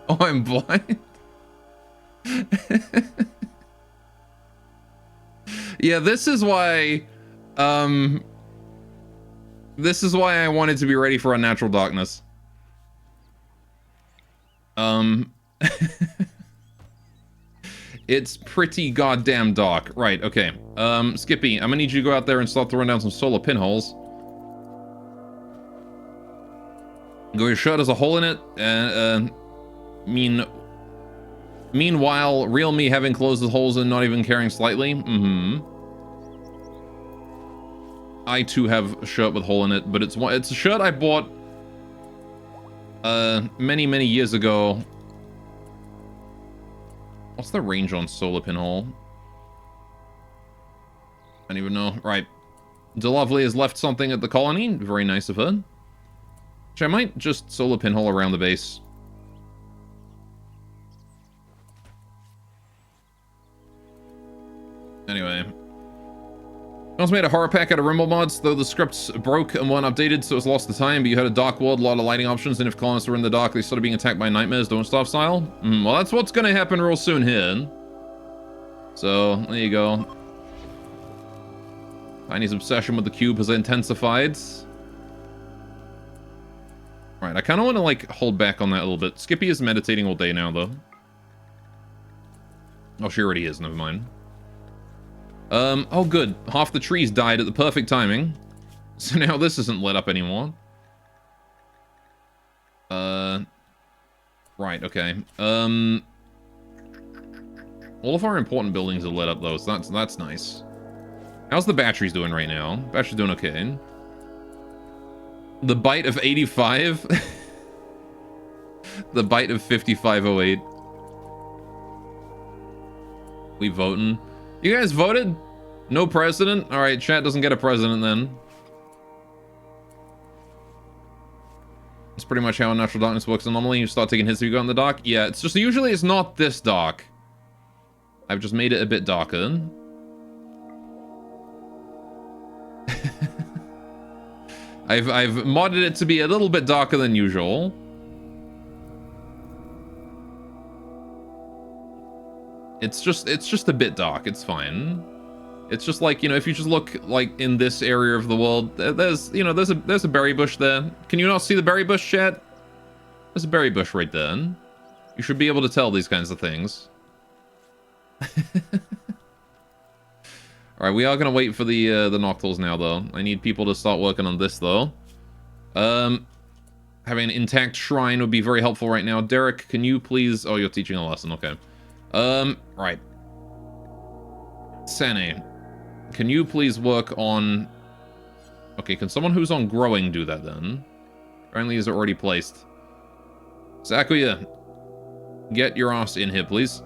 Oh, I'm blind. Yeah, this is why I wanted to be ready for unnatural darkness. It's pretty goddamn dark. Right, okay. Skippy, I'm gonna need you to go out there and start throwing down some solar pinholes. Go, your shirt has a hole in it. Meanwhile, real me having closed the holes and not even caring slightly. Mm-hmm. I too have a shirt with a hole in it, but it's a shirt I bought many, many years ago. What's the range on solar pinhole? I don't even know. Right. DeLovely has left something at the colony. Very nice of her. Which I might just solar pinhole around the base. Anyway. I also made a horror pack out of Rimworld mods, though the scripts broke and weren't updated, so it's lost the time, but you had a dark world, a lot of lighting options, and if colonists were in the dark, they started being attacked by nightmares, don't starve style. Well, that's what's gonna happen real soon here. So, there you go. Tiny's obsession with the cube has intensified. Alright, I kind of want to, like, hold back on that a little bit. Skippy is meditating all day now, though. Oh, she already is, never mind. Oh good. Half the trees died at the perfect timing. So now this isn't lit up anymore. Right, okay. All of our important buildings are lit up though, so that's nice. How's the batteries doing right now? Battery's doing okay. The bite of 85? The bite of 5508. We voting? You guys voted? No president? Alright, chat doesn't get a president then. That's pretty much how Natural Darkness works. And normally you start taking hits if you go in the dark. Yeah, it's just usually it's not this dark. I've just made it a bit darker. I've modded it to be a little bit darker than usual. It's just a bit dark. It's fine. It's just like, you know, if you just look like in this area of the world, there's a berry bush there. Can you not see the berry bush, chat? There's a berry bush right there. You should be able to tell these kinds of things. All right, we are gonna wait for the Noctals now, though. I need people to start working on this, though. Having an intact shrine would be very helpful right now. Derek, can you please? Oh, you're teaching a lesson. Okay. Right. Sane, can you please work on... Okay, can someone who's on growing do that then? Apparently he's already placed. Sakuya, get your ass in here, please.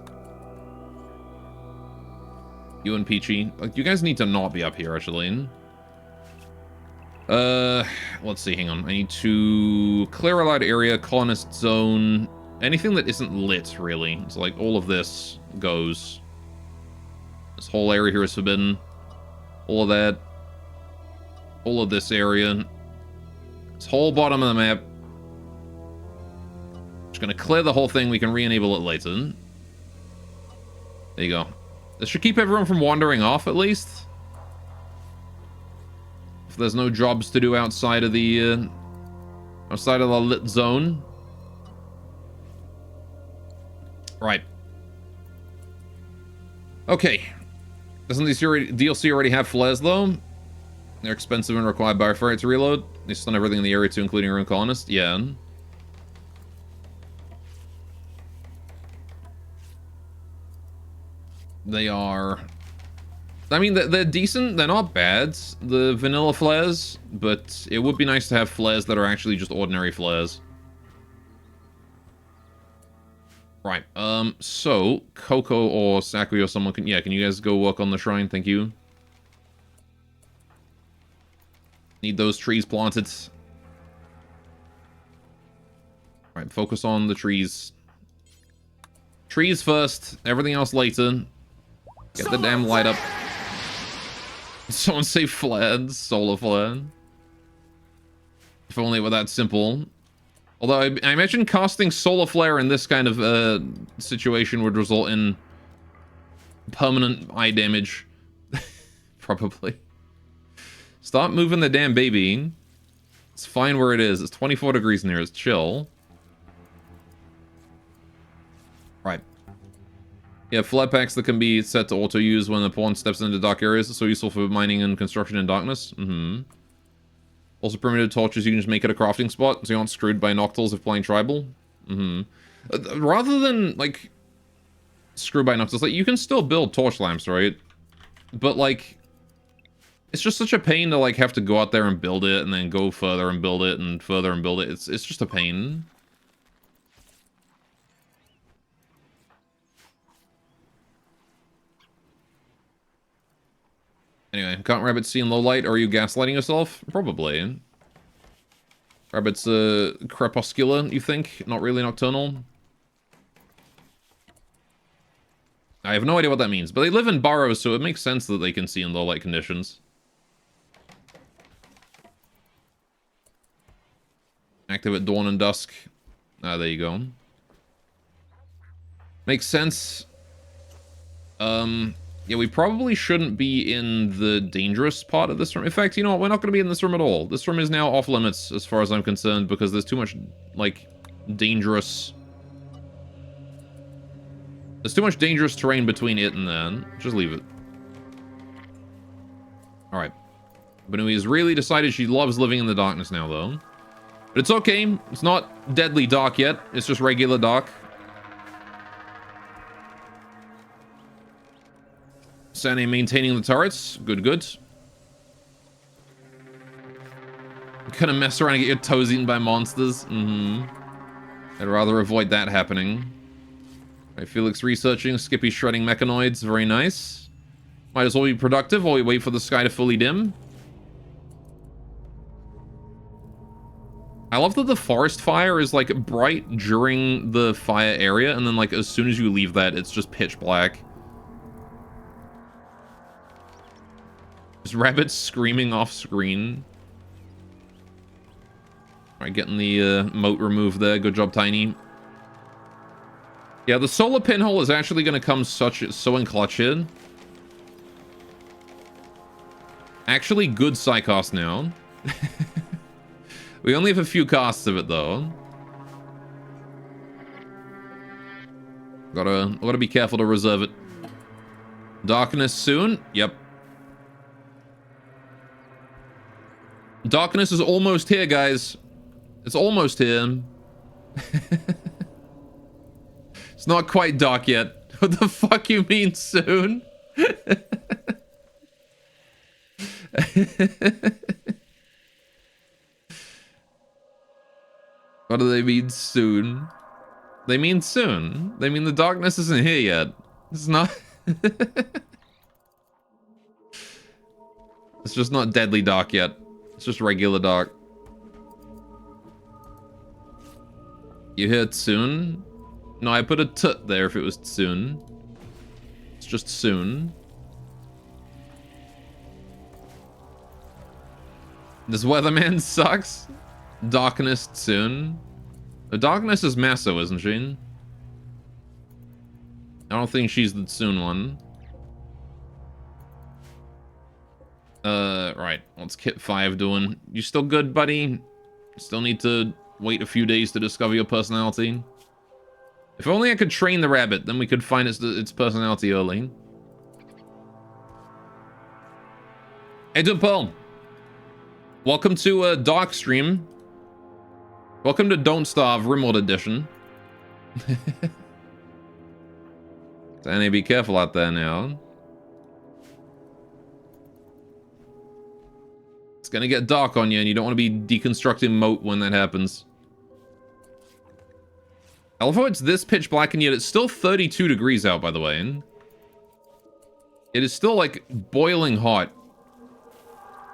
You and Peachy. You guys need to not be up here, actually. Let's see, hang on. I need to clear a light area, colonist zone... Anything that isn't lit, really. It's like all of this goes. This whole area here is forbidden. All of that. All of this area. This whole bottom of the map. Just gonna clear the whole thing. We can re-enable it later. There you go. This should keep everyone from wandering off, at least. If there's no jobs to do outside of the lit zone. Right. Okay. Doesn't this DLC already have flares, though? They're expensive and require Biofire to reload. They stun everything in the area, too, including your own colonist. Yeah. They are... I mean, they're decent. They're not bad, the vanilla flares. But it would be nice to have flares that are actually just ordinary flares. Right, so, Coco or Sakuya or someone can you guys go work on the shrine? Thank you. Need those trees planted. Right, focus on the trees. Trees first, everything else later. Get the damn light up. Someone say flared, solar flare. If only it were that simple. Although I imagine casting Solar Flare in this kind of situation would result in permanent eye damage. Probably. Stop moving the damn baby. It's fine where it is. It's 24 degrees in here. It's chill. Right. Yeah, flood packs that can be set to auto-use when the pawn steps into dark areas. It's so useful for mining and construction in darkness. Also, primitive torches, you can just make it a crafting spot, so you aren't screwed by Noctals if playing Tribal. Rather than, like, screwed by Noctals, like, you can still build torch lamps, right? But, like, It's just such a pain to, like, have to go out there and build it, and then go further and build it, and further and build it. It's just a pain. Anyway, can't rabbits see in low light? Or are you gaslighting yourself? Probably. Rabbits, crepuscular, you think? Not really nocturnal? I have no idea what that means, but they live in burrows, so it makes sense that they can see in low light conditions. Active at dawn and dusk. Ah, there you go. Makes sense. Yeah, we probably shouldn't be in the dangerous part of this room. In fact, you know what? We're not going to be in this room at all. This room is now off limits, as far as I'm concerned, because there's too much, like, dangerous... There's too much dangerous terrain between it and then. Just leave it. Alright. Banui has really decided she loves living in the darkness now, though. But it's okay. It's not deadly dark yet. It's just regular dark. Sane maintaining the turrets. Good, good. Gonna mess around and get your toes eaten by monsters. I'd rather avoid that happening. Right, Felix researching, Skippy shredding mechanoids. Very nice. Might as well be productive while we wait for the sky to fully dim. I love that the forest fire is, like, bright during the fire area, and then, like, as soon as you leave that, it's just pitch black. There's rabbits screaming off screen. Alright, getting the moat removed there. Good job, Tiny. Yeah, the solar pinhole is actually going to come so in clutch here. Actually, good psychos now. We only have a few casts of it, though. Gotta be careful to reserve it. Darkness soon? Yep. Darkness is almost here, guys. It's almost here. It's not quite dark yet. What the fuck you mean soon? What do they mean soon? They mean soon. They mean the darkness isn't here yet. It's not... It's just not deadly dark yet. It's just regular dark. You hear soon? No, I put a tut there if it was soon. It's just soon. This weatherman sucks. Darkness soon. The darkness is Masso, isn't she? I don't think she's the soon one. Right. What's Kit 5 doing? You still good, buddy? Still need to wait a few days to discover your personality? If only I could train the rabbit, then we could find its personality early. Hey, Dumpo. Welcome to Dark Stream. Welcome to Don't Starve Rimworld Edition. Danny, be careful out there now. It's gonna get dark on you, and you don't want to be deconstructing moat when that happens. I love how it's this pitch black, and yet it's still 32 degrees out, by the way. It is still, like, boiling hot.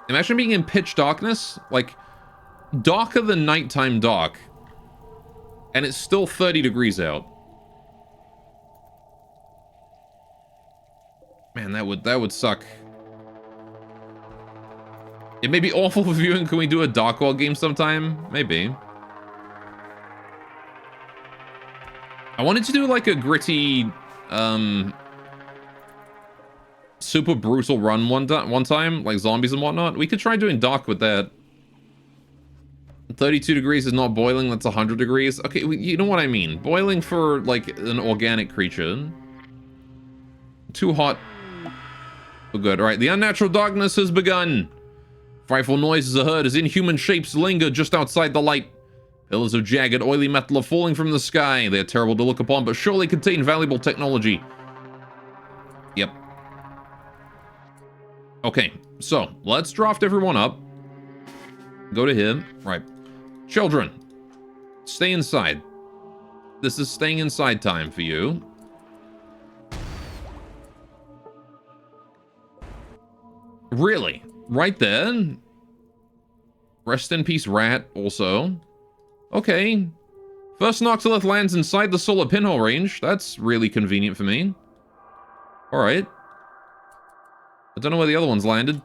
Imagine being in pitch darkness, like, darker than nighttime dark, and it's still 30 degrees out. Man, that would suck. It may be awful for viewing. Can we do a Dark World game sometime? Maybe. I wanted to do like a gritty, super brutal run one time, like zombies and whatnot. We could try doing Dark with that. 32 degrees is not boiling, that's 100 degrees. Okay, you know what I mean. Boiling for, like, an organic creature. Too hot. Oh, good. Alright, the unnatural darkness has begun. Frightful noises are heard as inhuman shapes linger just outside the light. Pillars of jagged, oily metal are falling from the sky. They are terrible to look upon, but surely contain valuable technology. Yep. Okay, so let's draft everyone up. Go to him. Right. Children, stay inside. This is staying inside time for you. Really? Right there? Rest in peace, rat, also. Okay. First Noctilith lands inside the solar pinhole range. That's really convenient for me. Alright. I don't know where the other ones landed.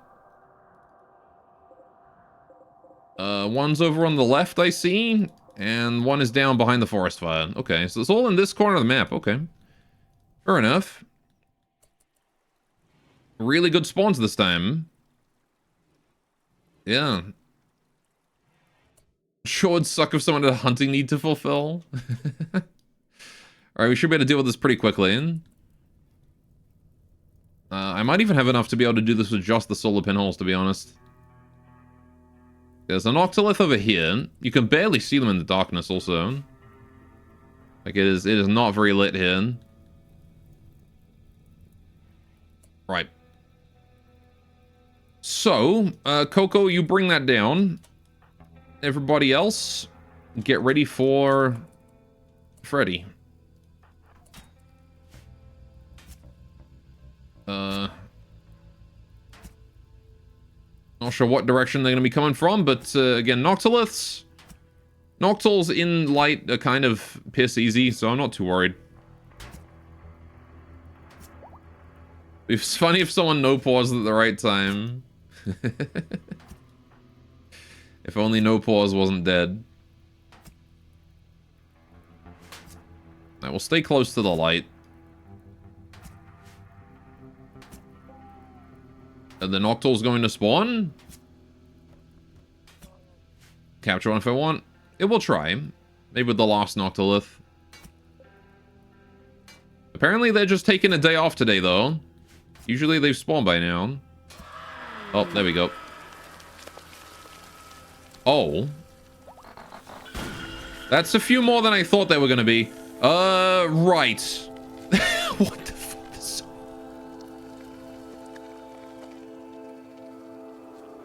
One's over on the left, I see. And one is down behind the forest fire. Okay, so it's all in this corner of the map. Okay. Fair enough. Really good spawns this time. Yeah. Sure would suck if someone had a hunting need to fulfill. Alright, we should be able to deal with this pretty quickly. I might even have enough to be able to do this with just the solar pinholes, to be honest. There's an Noctilith over here. You can barely see them in the darkness also. Like, it is not very lit here. Right. So, Coco, you bring that down. Everybody else, get ready for Freddy. Not sure what direction they're going to be coming from, but again, Noctiliths. Noctils in light are kind of piss easy, so I'm not too worried. It's funny if someone no-paused at the right time. If only no-pause wasn't dead. I will stay close to the light. And the Noctil's going to spawn? Capture one if I want. It will try. Maybe with the last Noctilith. Apparently they're just taking a day off today, though. Usually they've spawned by now. Oh, there we go. Oh. That's a few more than I thought they were going to be. Right. What the fuck is...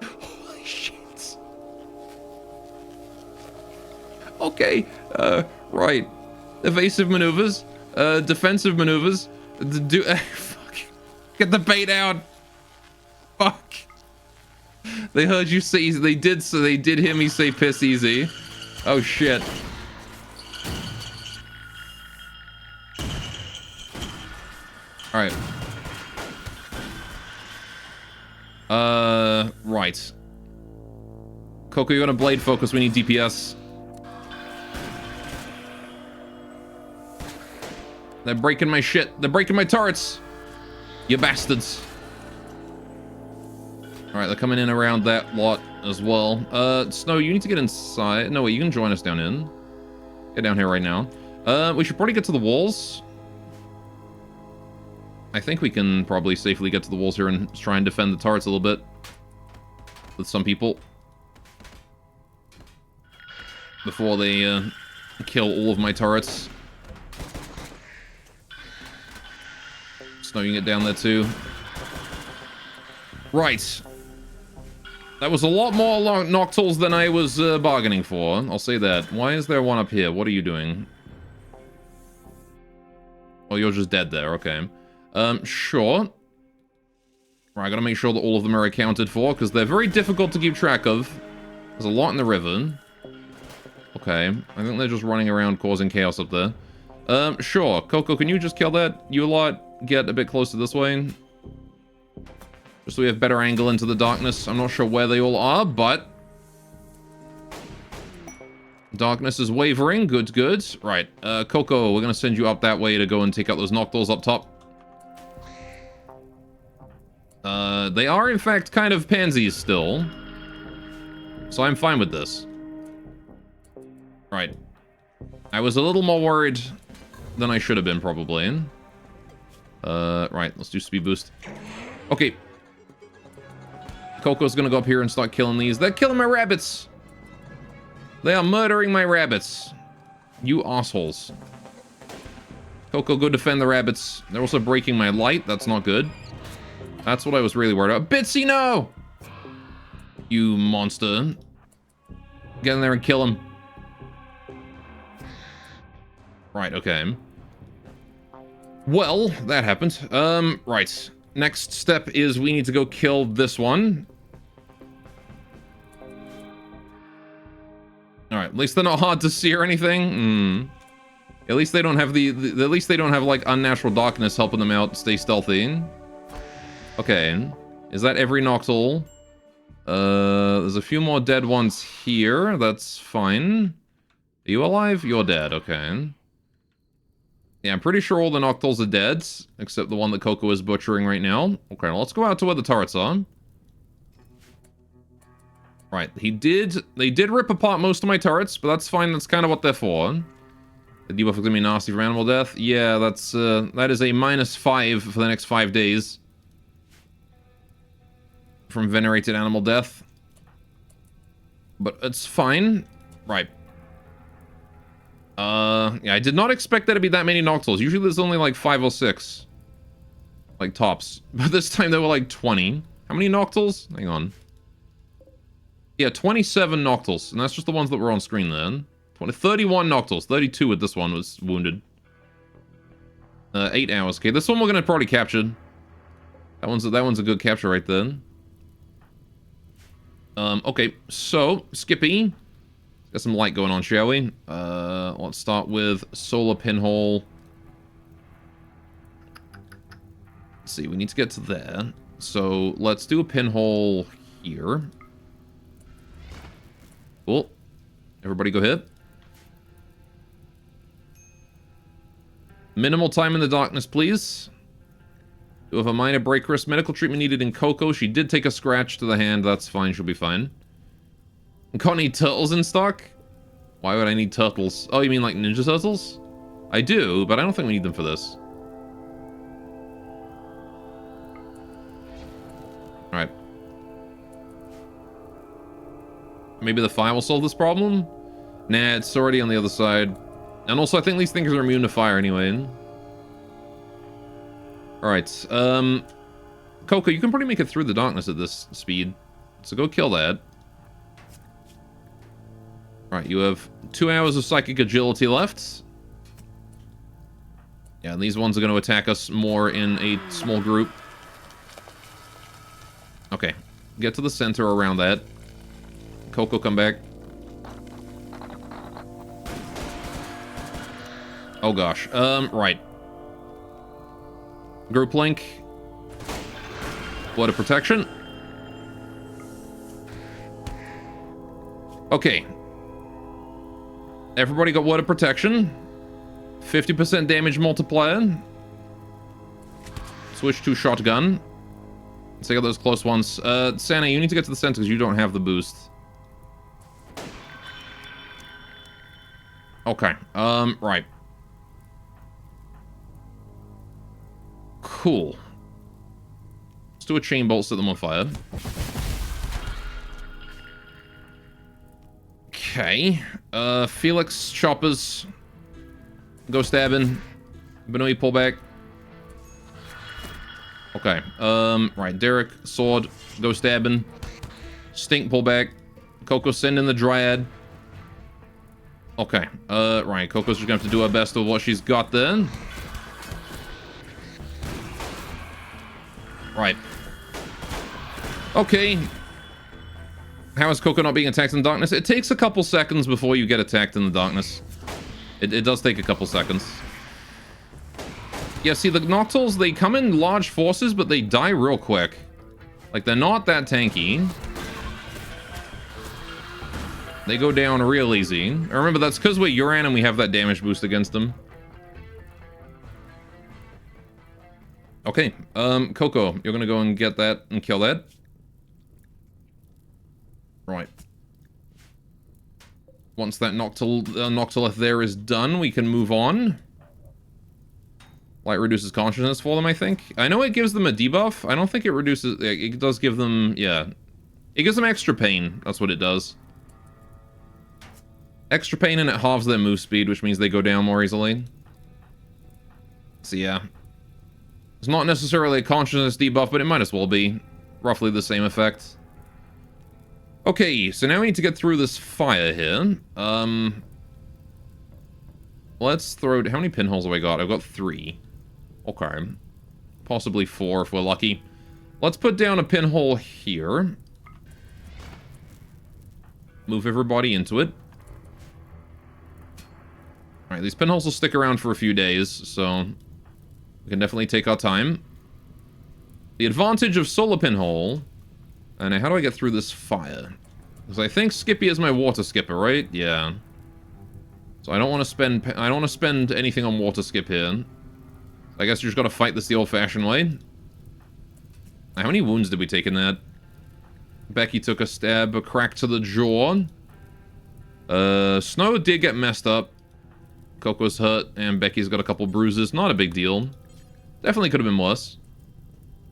Holy shit. Okay. Right. Evasive maneuvers. Defensive maneuvers. Fuck. Get the bait out. Fuck. They heard you say, they did hear me say piss easy. Oh shit. Alright. Right. Coco, you're gonna blade focus, we need DPS. They're breaking my shit. They're breaking my turrets. You bastards. Alright, they're coming in around that lot as well. Snow, you need to get inside. No, wait, you can join us down in. Get down here right now. We should probably get to the walls. I think we can probably safely get to the walls here and try and defend the turrets a little bit. With some people. Before they, kill all of my turrets. Snow, you can get down there too. Right. That was a lot more Noctils than I was bargaining for. I'll say that. Why is there one up here? What are you doing? Oh, you're just dead there. Okay. Sure. Right, I gotta make sure that all of them are accounted for, because they're very difficult to keep track of. There's a lot in the river. Okay. I think they're just running around causing chaos up there. Sure. Coco, can you just kill that? You lot get a bit closer this way. Just so we have better angle into the darkness. I'm not sure where they all are, but... Darkness is wavering. Good, good. Right. Coco, we're going to send you up that way to go and take out those Noctils up top. They are, in fact, kind of pansies still. So I'm fine with this. Right. I was a little more worried than I should have been, probably. Right. Let's do speed boost. Okay. Coco's gonna go up here and start killing these. They're killing my rabbits! They are murdering my rabbits. You assholes. Coco, go defend the rabbits. They're also breaking my light. That's not good. That's what I was really worried about. Bitsy, no! You monster. Get in there and kill him. Right, okay. Well, that happened. Right. Next step is we need to go kill this one. Alright, at least they're not hard to see or anything. At least they don't have at least they don't have, like, unnatural darkness helping them out stay stealthy. Okay. Is that every Noctul? There's a few more dead ones here. That's fine. Are you alive? You're dead. Okay. Yeah, I'm pretty sure all the Noctuls are dead, except the one that Coco is butchering right now. Okay, well, let's go out to where the turrets are. Right, they did rip apart most of my turrets, but that's fine. That's kind of what they're for. The debuff is gonna be nasty for animal death. Yeah, that is a -5 for the next 5 days. From venerated animal death. But it's fine. Right. Yeah, I did not expect there to be that many Noctuls. Usually there's only like 5 or 6. Like, tops. But this time there were like 20. How many Noctuls? Hang on. Yeah, 27 Noctuls. And that's just the ones that were on screen then. 31 Noctuls. 32 with this one was wounded. 8 hours. Okay, this one we're gonna probably capture. That one's a good capture right then. Okay, so, Skippy. Got some light going on, shall we? Let's start with solar pinhole. Let's see, we need to get to there. So, let's do a pinhole here. Cool. Everybody go hit. Minimal time in the darkness, please. You have a minor break risk. Medical treatment needed in Coco. She did take a scratch to the hand. That's fine. She'll be fine. Can't need turtles in stock? Why would I need turtles? Oh, you mean like Ninja Turtles? I do, but I don't think we need them for this. Alright. Maybe the fire will solve this problem? Nah, it's already on the other side. And also, I think these things are immune to fire anyway. Alright, Coco, you can probably make it through the darkness at this speed. So go kill that. Alright, you have 2 hours of psychic agility left. Yeah, and these ones are going to attack us more in a small group. Okay, get to the center around that. Coco, come back. Oh gosh, right. Group link. Blood of protection. Okay. Everybody got word of protection. 50% damage multiplier. Switch to shotgun. Let's take out those close ones. Santa, you need to get to the center because you don't have the boost. Okay. Right. Cool. Let's do a chain bolt, set them on fire. Okay. Felix, choppers. Go stabbing. Benoit, pull back. Okay. Right. Derek, sword. Go stabbing. Stink, pull back. Coco, send in the dryad. Okay. Right. Coco's just gonna have to do her best with what she's got then. Right. Okay. How is Coco not being attacked in the darkness? It takes a couple seconds before you get attacked in the darkness. It does take a couple seconds. Yeah, see, the Noctuls, they come in large forces, but they die real quick. Like, they're not that tanky. They go down real easy. And remember, that's because we're Yuran and we have that damage boost against them. Okay, Coco, you're gonna go and get that and kill that. Right. Once that Noctilith there is done, we can move on. Light reduces consciousness for them, I think. I know it gives them a debuff. I don't think it reduces... It does give them... Yeah. It gives them extra pain. That's what it does. Extra pain, and it halves their move speed, which means they go down more easily. So, yeah. It's not necessarily a consciousness debuff, but it might as well be. Roughly the same effect. Okay, so now we need to get through this fire here. Let's throw... How many pinholes have I got? I've got 3. Okay. Possibly 4 if we're lucky. Let's put down a pinhole here. Move everybody into it. Alright, these pinholes will stick around for a few days, so... we can definitely take our time. The advantage of solar pinhole... and how do I get through this fire? Because I think Skippy is my water skipper, right? Yeah. So I don't want to spend anything on water skip here. I guess you just gotta fight this the old-fashioned way. How many wounds did we take in that? Becky took a stab, a crack to the jaw. Snow did get messed up. Coco's hurt, and Becky's got a couple bruises. Not a big deal. Definitely could have been worse.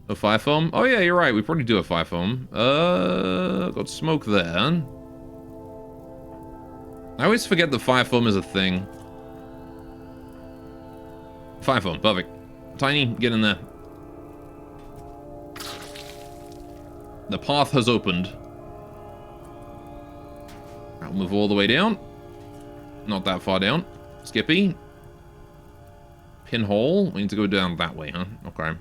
A fire foam? Oh yeah, you're right. We probably do have fire foam. Got smoke there. I always forget that fire foam is a thing. Fire foam, perfect. Tiny, get in there. The path has opened. I'll move all the way down. Not that far down. Skippy. Pinhole. We need to go down that way, huh? Okay.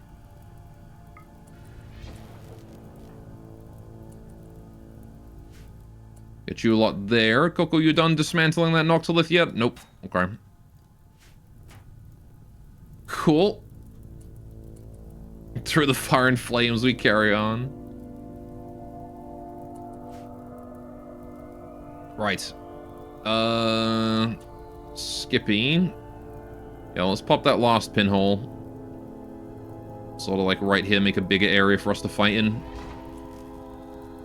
Get you a lot there. Coco, you done dismantling that Noctilith yet? Nope. Okay. Cool. Through the fire and flames we carry on. Right. Skippy. Yeah, let's pop that last pinhole. Sort of like right here, make a bigger area for us to fight in.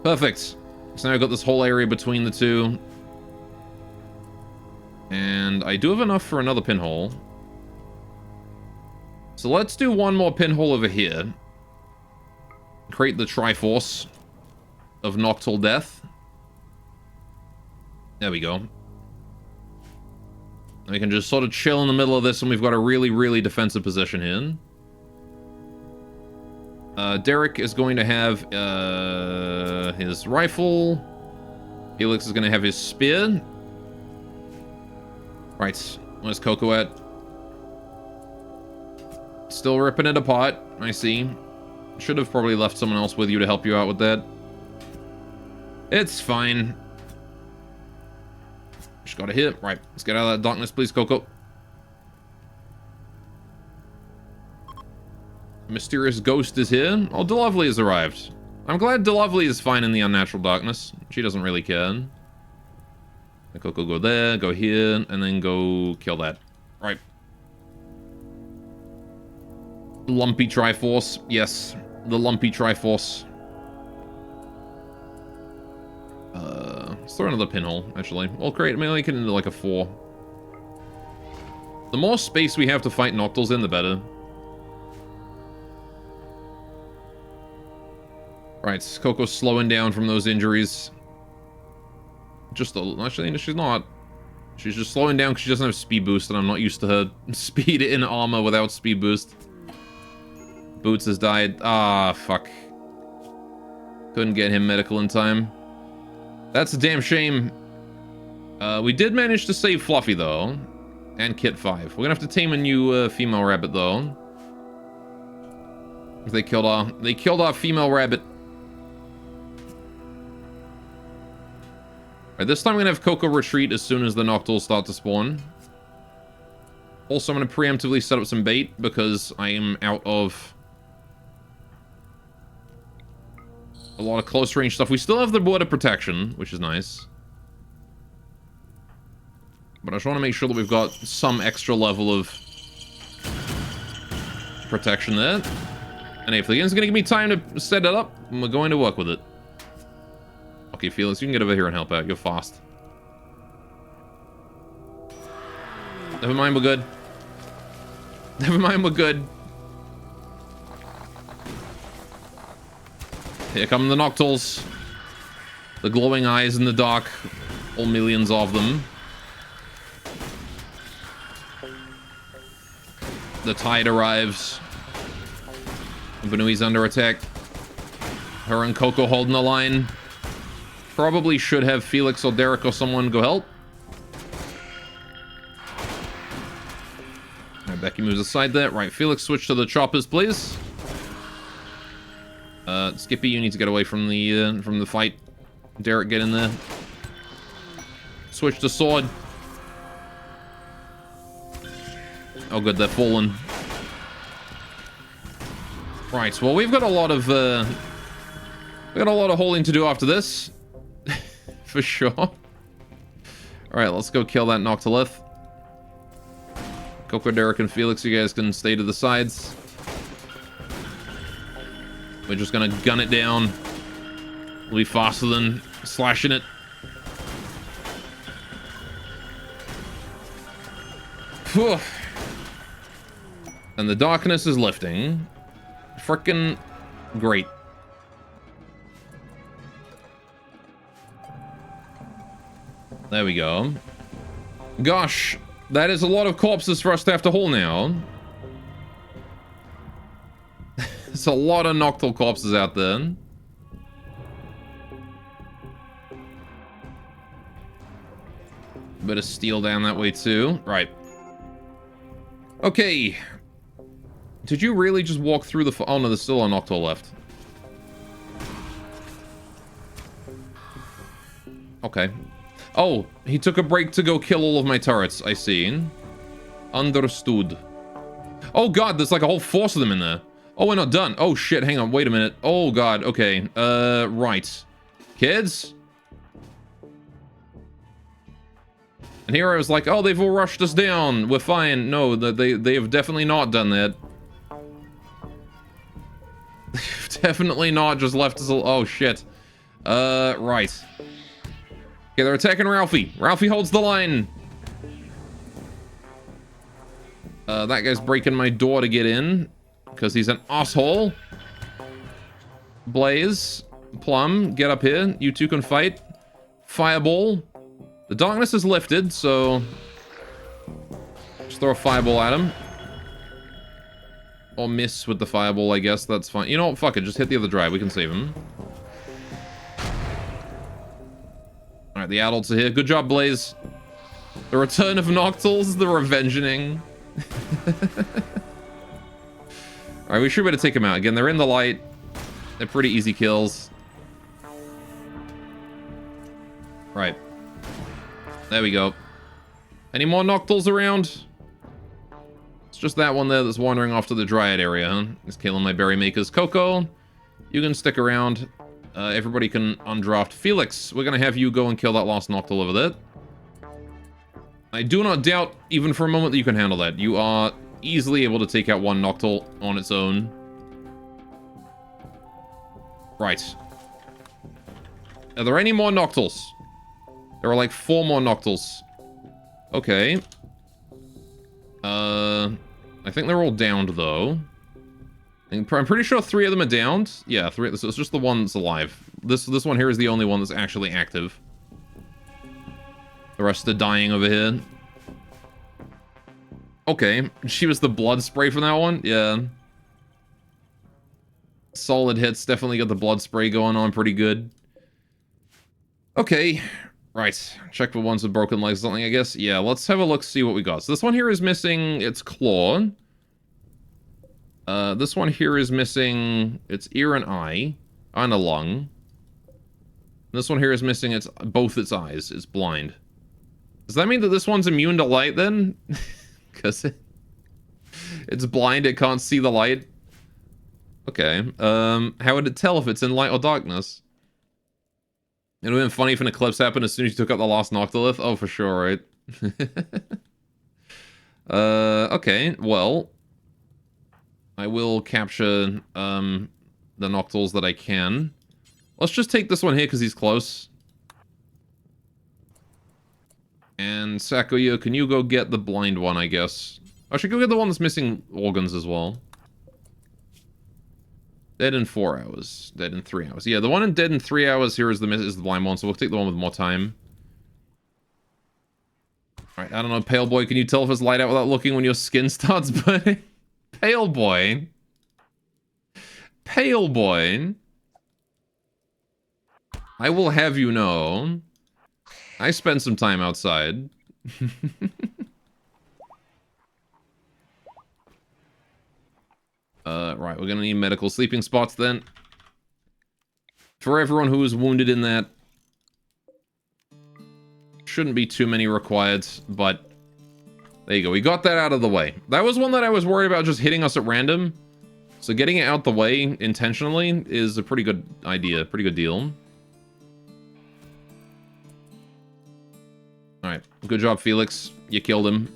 Perfect. So now I've got this whole area between the two. And I do have enough for another pinhole. So let's do one more pinhole over here. Create the Triforce of Noctil Death. There we go. And we can just sort of chill in the middle of this, and we've got a really, really defensive position here. Derek is going to have his rifle. Felix is going to have his spear. Right. Where's Coco at? Still ripping it apart. I see. Should have probably left someone else with you to help you out with that. It's fine. Just got a hit. Right. Let's get out of that darkness, please, Coco. Mysterious ghost is here. Oh, DeLovely has arrived. I'm glad DeLovely is fine in the unnatural darkness. She doesn't really care. Coco, go there, go here, and then go kill that. Right. Lumpy Triforce. Yes, the Lumpy Triforce. Let's throw another pinhole, actually. We'll make it into like a 4. The more space we have to fight Noctils in, the better. Right, Coco's slowing down from those injuries. Actually, she's not. She's just slowing down because she doesn't have speed boost, and I'm not used to her speed in armor without speed boost. Boots has died. Ah, fuck. Couldn't get him medical in time. That's a damn shame. We did manage to save Fluffy, though. And Kit 5. We're gonna have to tame a new female rabbit, though. They killed our female rabbit. Alright, this time I'm gonna have Coco retreat as soon as the Noctils start to spawn. Also, I'm gonna preemptively set up some bait because I am out of a lot of close range stuff. We still have the border protection, which is nice. But I just want to make sure that we've got some extra level of protection there. And if the game's gonna give me time to set it up, we're going to work with it. Okay, Felix, you can get over here and help out. You're fast. Never mind, we're good. Never mind, we're good. Here come the Noctils. The glowing eyes in the dark. All millions of them. The tide arrives. Benui's under attack. Her and Coco holding the line. Probably should have Felix or Derek or someone go help. Alright, Becky moves aside there. Right, Felix, switch to the choppers, please. Skippy, you need to get away from the fight. Derek, get in there. Switch to sword. Oh good, they're falling. Right, well we've got a lot of holding to do after this. For sure. Alright, let's go kill that Noctilith. Coco, Derek, and Felix, you guys can stay to the sides. We're just gonna gun it down. We'll be faster than slashing it. Phew. And the darkness is lifting. Frickin' great. There we go. Gosh, that is a lot of corpses for us to have to haul now. There's a lot of Noctil corpses out there. Bit of steel down that way too. Right. Okay. Did you really just walk through the... Oh no, there's still a Noctil left. Okay. Oh, he took a break to go kill all of my turrets. I see. Understood. Oh god, there's like a whole force of them in there. Oh, we're not done. Oh shit, hang on, wait a minute. Oh god, okay. Right. Kids? And here I was like, oh, they've all rushed us down. We're fine. No, they have definitely not done that. They've definitely not just left us. Oh shit. Right. Okay, they're attacking Ralphie. Ralphie holds the line. That guy's breaking my door to get in. Because he's an asshole. Blaze. Plum, get up here. You two can fight. Fireball. The darkness is lifted, so... just throw a fireball at him. Or miss with the fireball, I guess. That's fine. You know what? Fuck it. Just hit the other drive. We can save him. Alright, the adults are here. Good job, Blaze. The return of Noctils. The revengeing. Alright, we should be able to take them out. Again, they're in the light. They're pretty easy kills. Right. There we go. Any more Noctils around? It's just that one there that's wandering off to the Dryad area, huh? He's killing my berry makers. Coco, you can stick around. Everybody can undraft. Felix, we're gonna have you go and kill that last Noctil over there. I do not doubt, even for a moment, that you can handle that. You are easily able to take out one Noctil on its own. Right. Are there any more Noctils? There are like 4 more Noctils. Okay. I think they're all downed, though. I'm pretty sure 3 of them are downed. Yeah, 3. So it's just the one that's alive. This one here is the only one that's actually active. The rest are dying over here. Okay, she was the blood spray from that one? Yeah. Solid hits, definitely got the blood spray going on pretty good. Okay, right. Check for ones with broken legs or something, I guess. Yeah, let's have a look, see what we got. So this one here is missing its claw. This one here is missing its ear and eye, and a lung. This one here is missing both its eyes. It's blind. Does that mean that this one's immune to light then? Because it's blind, it can't see the light. Okay. How would it tell if it's in light or darkness? It would have been funny if an eclipse happened as soon as you took out the last Noctilith. Oh, for sure, right? Okay, well... I will capture, the Noctils that I can. Let's just take this one here, because he's close. And Sakuya, can you go get the blind one, I guess? I should go get the one that's missing organs as well. Dead in 4 hours. Dead in 3 hours. Yeah, the one in dead in 3 hours here is the blind one, so we'll take the one with more time. Alright, I don't know, Pale Boy, can you tell if it's light out without looking when your skin starts burning? Pale Boy? Pale boy, I will have you know, I spent some time outside. Right, we're gonna need medical sleeping spots then. For everyone who was wounded in that. Shouldn't be too many required, but there you go. We got that out of the way. That was one that I was worried about just hitting us at random. So getting it out the way intentionally is a pretty good idea, pretty good deal. Alright, good job, Felix. You killed him.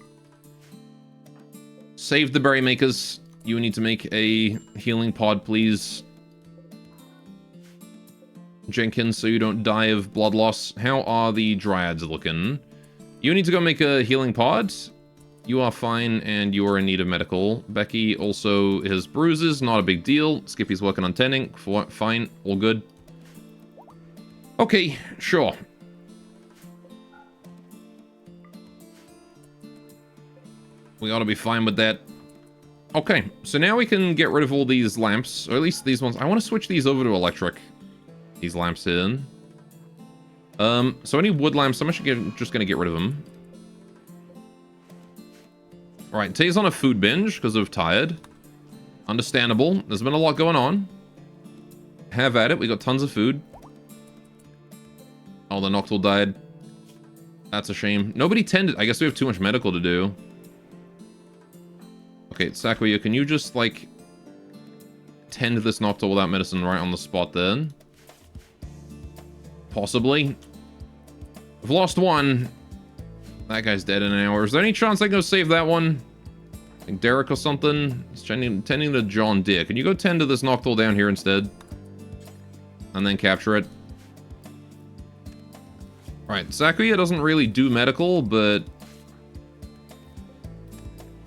Save the berry makers. You need to make a healing pod, please. Jenkins, so you don't die of blood loss. How are the dryads looking? You need to go make a healing pod. You are fine, and you are in need of medical. Becky also has bruises, not a big deal. Skippy's working on tending. Fine, all good. Okay, sure. We ought to be fine with that. Okay, so now we can get rid of all these lamps, or at least these ones. I want to switch these over to electric. These lamps in. So any wood lamps, I'm actually just gonna get rid of them. Alright, Tay's on a food binge because of tired. Understandable. There's been a lot going on. Have at it. We got tons of food. Oh, the Noctil died. That's a shame. Nobody tended. I guess we have too much medical to do. Okay, Sakuya, can you just, like, tend this Noctil without medicine right on the spot then? Possibly. We've lost one. That guy's dead in an hour. Is there any chance I can go save that one? Like Derek or something? He's tending to John Deere. Can you go tend to this Noctil down here instead? And then capture it. Alright, Sakuya doesn't really do medical, but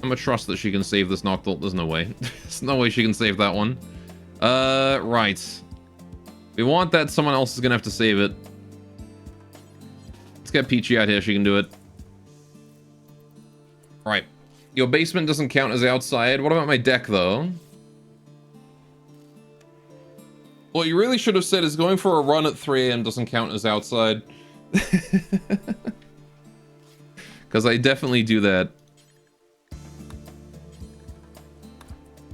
I'm gonna trust that she can save this Noctil. There's no way. There's no way she can save that one. Right. We want that. Someone else is gonna have to save it. Let's get Peachy out here. She can do it. Right. Your basement doesn't count as outside. What about my deck, though? What you really should have said is going for a run at 3 AM doesn't count as outside. Because I definitely do that.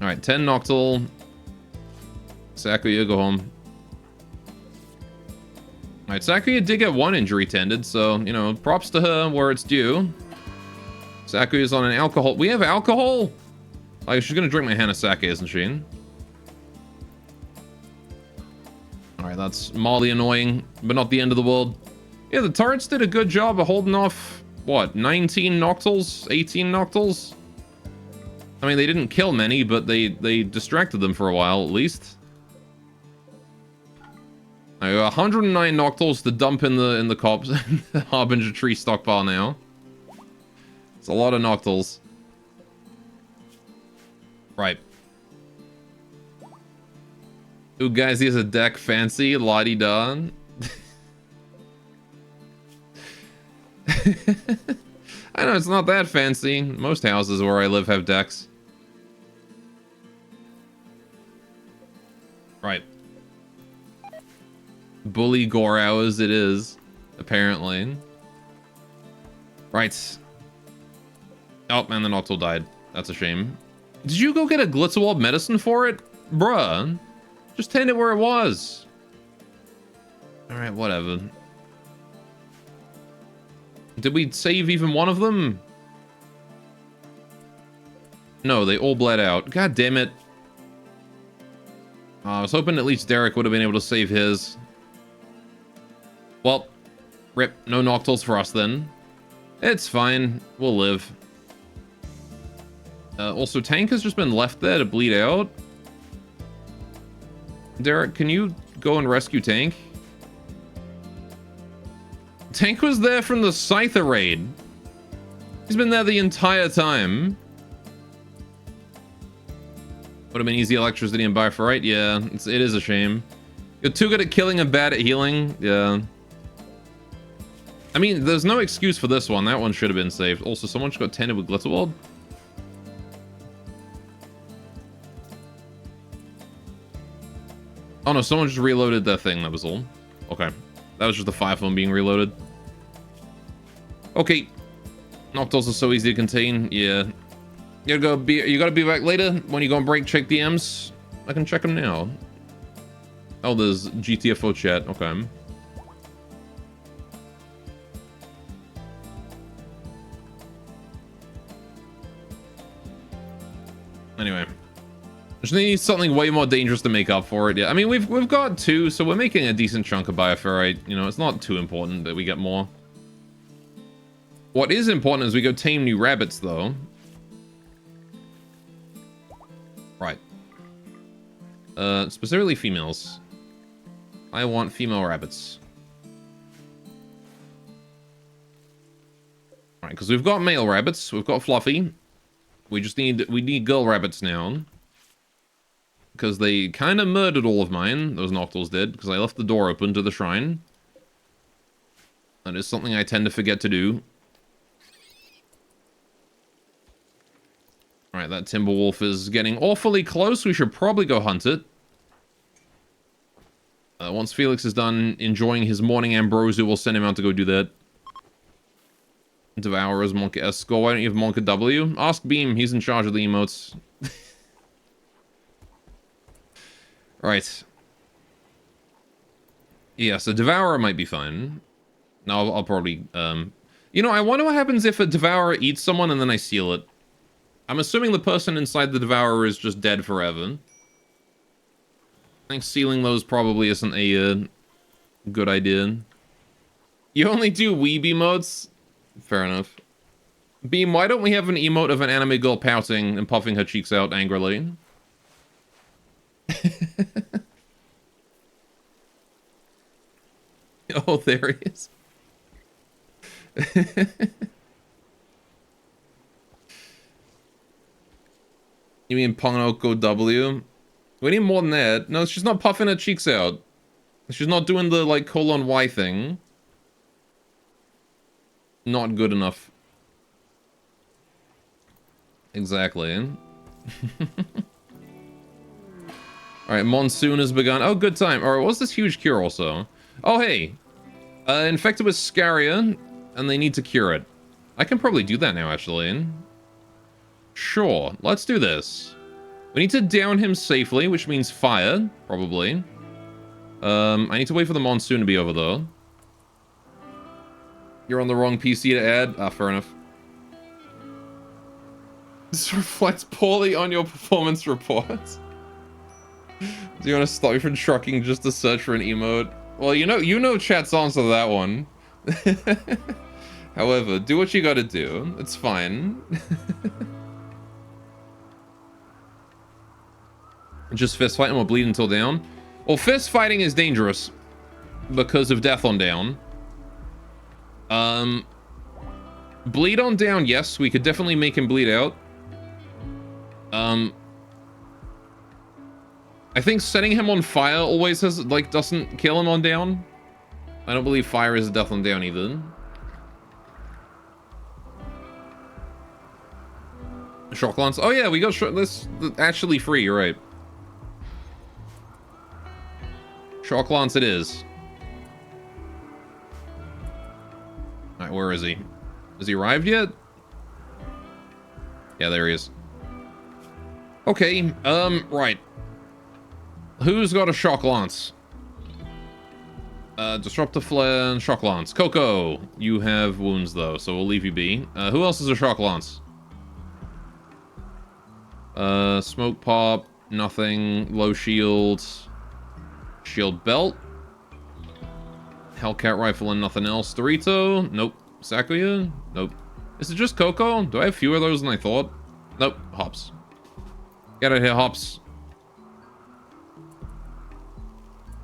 Alright, 10 Noctil. Sakuya, go home. Alright, Sakuya did get 1 injury tended, so, you know, props to her where it's due. Sakuya's on an alcohol. We have alcohol? Like, she's gonna drink my Hanasake, isn't she? Alright, that's mildly annoying, but not the end of the world. Yeah, the turrets did a good job of holding off, what, 19 Noctils? 18 Noctils? I mean, they didn't kill many, but they distracted them for a while, at least. I got 109 Noctils to dump in the cops the Harbinger tree stockpile now. It's a lot of Noctils. Right. Ooh, guys, he has a deck. Fancy. La-di-da. I know, it's not that fancy. Most houses where I live have decks. Right. Bully gore hours it is, apparently. Right. Oh, man, the Noctil died. That's a shame. Did you go get a Glitzerwald medicine for it? Bruh. Just tend it where it was. Alright, whatever. Did we save even one of them? No, they all bled out. God damn it. I was hoping at least Derek would have been able to save his. Well, rip. No Noctils for us then. It's fine. We'll live. Also, Tank has just been left there to bleed out. Derek, can you go and rescue Tank? Tank was there from the Scyther raid. He's been there the entire time. Would have been easy electricity and Bifurite. Yeah, it is a shame. You're too good at killing and bad at healing. Yeah. I mean, there's no excuse for this one. That one should have been saved. Also, someone just got tended with Glitzerwald. Oh no, someone just reloaded that thing, that was all. Okay. That was just the fire phone being reloaded. Okay. Noctols are so easy to contain. Yeah. You gotta be back later when you go and break check DMs. I can check them now. Oh, there's GTFO chat. Okay. Anyway. Just need something way more dangerous to make up for it. Yeah, I mean, we've got 2, so we're making a decent chunk of bioferrite. You know, it's not too important that we get more. What is important is we go tame new rabbits, though. Right. Specifically females. I want female rabbits. Alright, because we've got male rabbits. We've got Fluffy. We need girl rabbits now. Because they kind of murdered all of mine. Those Noctols did. Because I left the door open to the shrine. That is something I tend to forget to do. Alright, that Timberwolf is getting awfully close. We should probably go hunt it. Once Felix is done enjoying his morning ambrosia, we'll send him out to go do that. Devourers, Monka S score. Why don't you have Monka W? Ask Beam, he's in charge of the emotes. Right. Yeah, so Devourer might be fine. No, I'll probably, You know, I wonder what happens if a Devourer eats someone and then I seal it. I'm assuming the person inside the Devourer is just dead forever. I think sealing those probably isn't a good idea. You only do weeb emotes? Fair enough. Beam, why don't we have an emote of an anime girl pouting and puffing her cheeks out angrily? Oh, there he is. You mean Ponoko W? We need more than that. No, she's not puffing her cheeks out. She's not doing the, like, colon Y thing. Not good enough. Exactly. Alright, monsoon has begun. Oh, good time. Alright, what's this huge cure also? Oh, hey. Infected with Scaria, and they need to cure it. I can probably do that now, actually. Sure, let's do this. We need to down him safely, which means fire, probably. I need to wait for the monsoon to be over, though. You're on the wrong PC to add? Ah, fair enough. This reflects poorly on your performance reports. Do you want to stop me from trucking just to search for an emote? Well, you know chat's answer to that one. However, do what you gotta do. It's fine. Just fist fight and we'll bleed until down. Well, fist fighting is dangerous because of death on down. Bleed on down, yes, we could definitely make him bleed out. I think setting him on fire always has, like, doesn't kill him on down. I don't believe fire is a death on down either. Shock lance. Oh yeah, we got this actually free, you're right. Shock lance it is. Alright, where is he? Has he arrived yet? Yeah, there he is. Okay, right. Who's got a shock lance? Disruptive flare and shock lance. Coco, you have wounds though, so we'll leave you be. Who else has a shock lance? Smoke pop, nothing. Low shield. Shield belt. Hellcat rifle and nothing else. Dorito? Nope. Sakuya? Nope. Is it just Coco? Do I have fewer of those than I thought? Nope. Hops. Get out of here, Hops.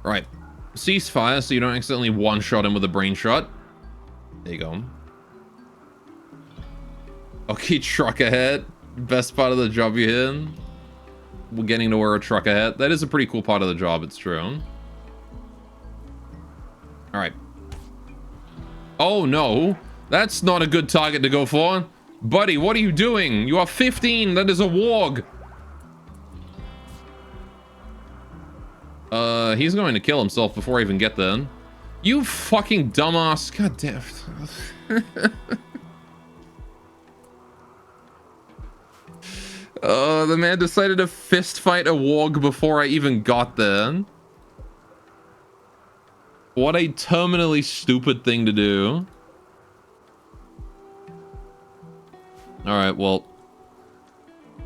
Right. Ceasefire so you don't accidentally one-shot him with a brain shot. There you go. Okay, trucker hat. Best part of the job you hit. We're getting to wear a trucker hat. That is a pretty cool part of the job, it's true. Alright. Oh no. That's not a good target to go for. Buddy, what are you doing? You are 15. That is a warg. He's going to kill himself before I even get there. You fucking dumbass. God damn. The man decided to fist fight a warg before I even got there. What a terminally stupid thing to do. Alright, well.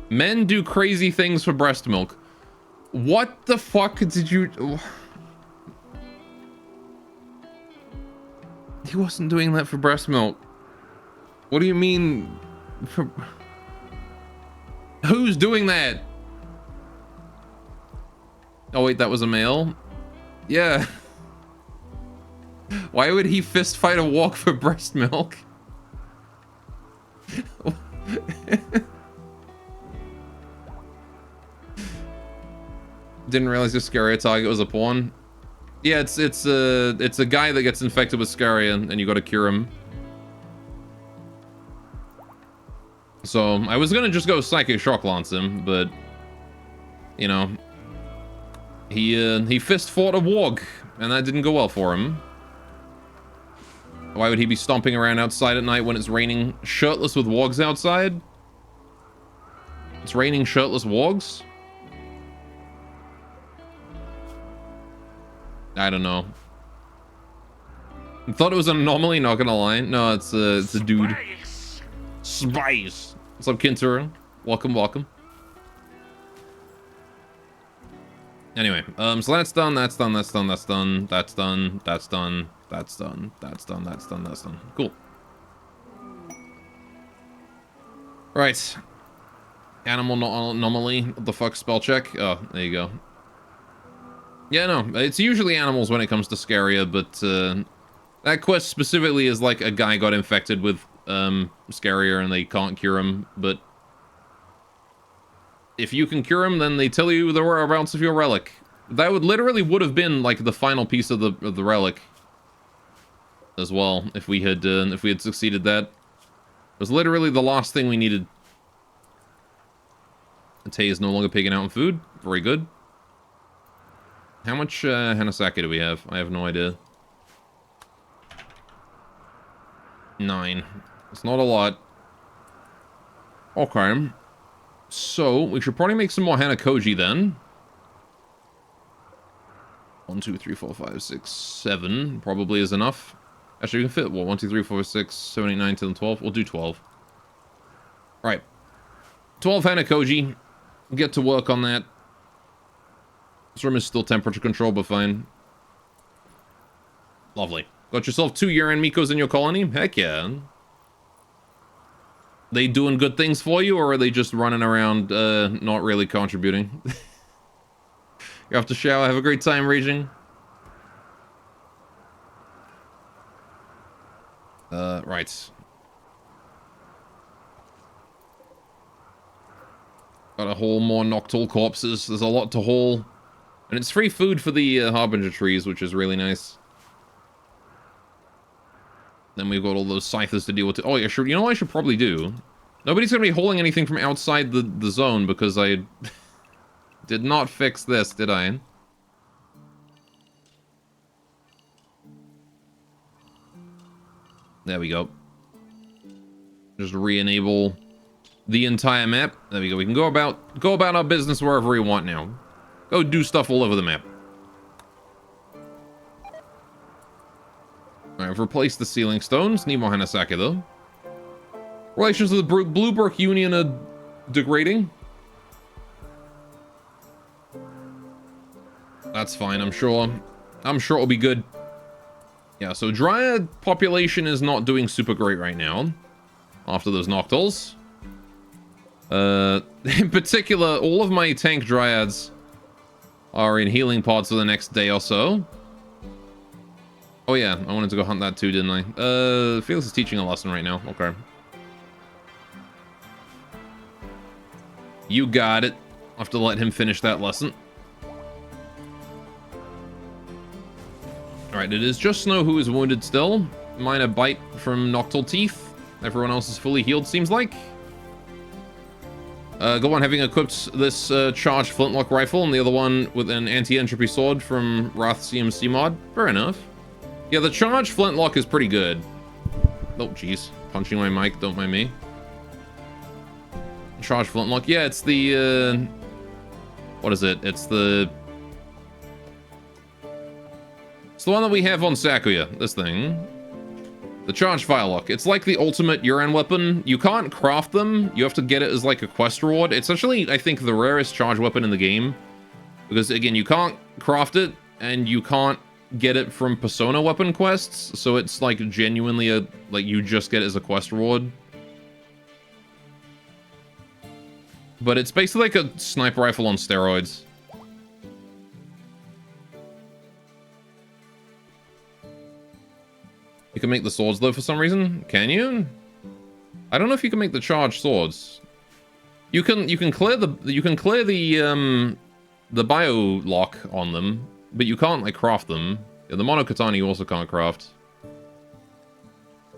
Men do crazy things for breast milk. What the fuck did you... He wasn't doing that for breast milk. What do you mean for... Who's doing that? Oh wait, that was a male? Yeah. Why would he fist fight a walk for breast milk? Didn't realize your Scaria target was a pawn. Yeah, it's a guy that gets infected with Scaria and you gotta cure him. So I was gonna just go Psychic Shock Lance him, but you know, he fist fought a warg, and that didn't go well for him. Why would he be stomping around outside at night when it's raining shirtless with wargs outside? It's raining shirtless wargs? I don't know. I thought it was an anomaly, not gonna lie. No, it's a dude. Spice. What's up, Kintura? Welcome, welcome. Anyway, so that's done, that's done, that's done, that's done, that's done, that's done, that's done, that's done, that's done, that's done. Cool. Right. Animal anomaly. What the fuck, spell check? Oh, there you go. Yeah, no, it's usually animals when it comes to Scaria, but that quest specifically is like a guy got infected with Scaria and they can't cure him, but if you can cure him, then they tell you the whereabouts of your relic. That would have been like the final piece of the relic as well, if we had succeeded that. It was literally the last thing we needed. Tay is no longer pigging out on food. Very good. How much Hanasaki do we have? I have no idea. 9. It's not a lot. Okay. So, we should probably make some more Hanakoji then. 1, 2, 3, 4, 5, 6, 7 probably is enough. Actually, we can fit, what, 1, 2, 3, 4, 6, 7, 8, 9, 10, 12? We'll do 12. Right. 12 Hanakoji. Get to work on that. This room is still temperature controlled, but fine. Lovely. Got yourself 2 Yuran Mikos in your colony? Heck yeah. They doing good things for you, or are they just running around, not really contributing? You have to shower. Have a great time, Raging. Right. Got a haul more Noctul corpses. There's a lot to haul. And it's free food for the Harbinger trees, which is really nice. Then we've got all those scythers to deal with. Oh yeah, sure. You know what I should probably do? Nobody's going to be hauling anything from outside the zone because I did not fix this, did I? There we go. Just re-enable the entire map. There we go. We can go about our business wherever we want now. Go do stuff all over the map. Alright, I've replaced the ceiling stones. Need more Hanasaki, though. Relations with the Bluebrook Union are degrading. That's fine, I'm sure. I'm sure it'll be good. Yeah, so Dryad population is not doing super great right now. After those Noctuls. In particular, all of my tank Dryads are in healing pods for the next day or so. Oh yeah, I wanted to go hunt that too, didn't I? Felix is teaching a lesson right now. Okay. You got it. I'll have to let him finish that lesson. Alright, it is just Snow who is wounded still. Minor bite from Noctul teeth. Everyone else is fully healed, seems like. Go on, having equipped this charged flintlock rifle and the other one with an anti-entropy sword from Wrath CMC mod. Fair enough. Yeah, the charged flintlock is pretty good. Oh, jeez. Punching my mic, don't mind me. Charged flintlock. Yeah, it's the, what is it? It's the one that we have on Sakuya, this thing. The charged firelock. It's like the ultimate Yuran weapon. You can't craft them. You have to get it as like a quest reward. It's actually, I think, the rarest charged weapon in the game. Because, again, you can't craft it, and you can't get it from Persona weapon quests. So it's like genuinely like you just get it as a quest reward. But it's basically like a sniper rifle on steroids. You can make the swords though for some reason. Can you? I don't know if you can make the charged swords. You can clear the bio lock on them, but you can't like craft them. Yeah, the mono katana you also can't craft.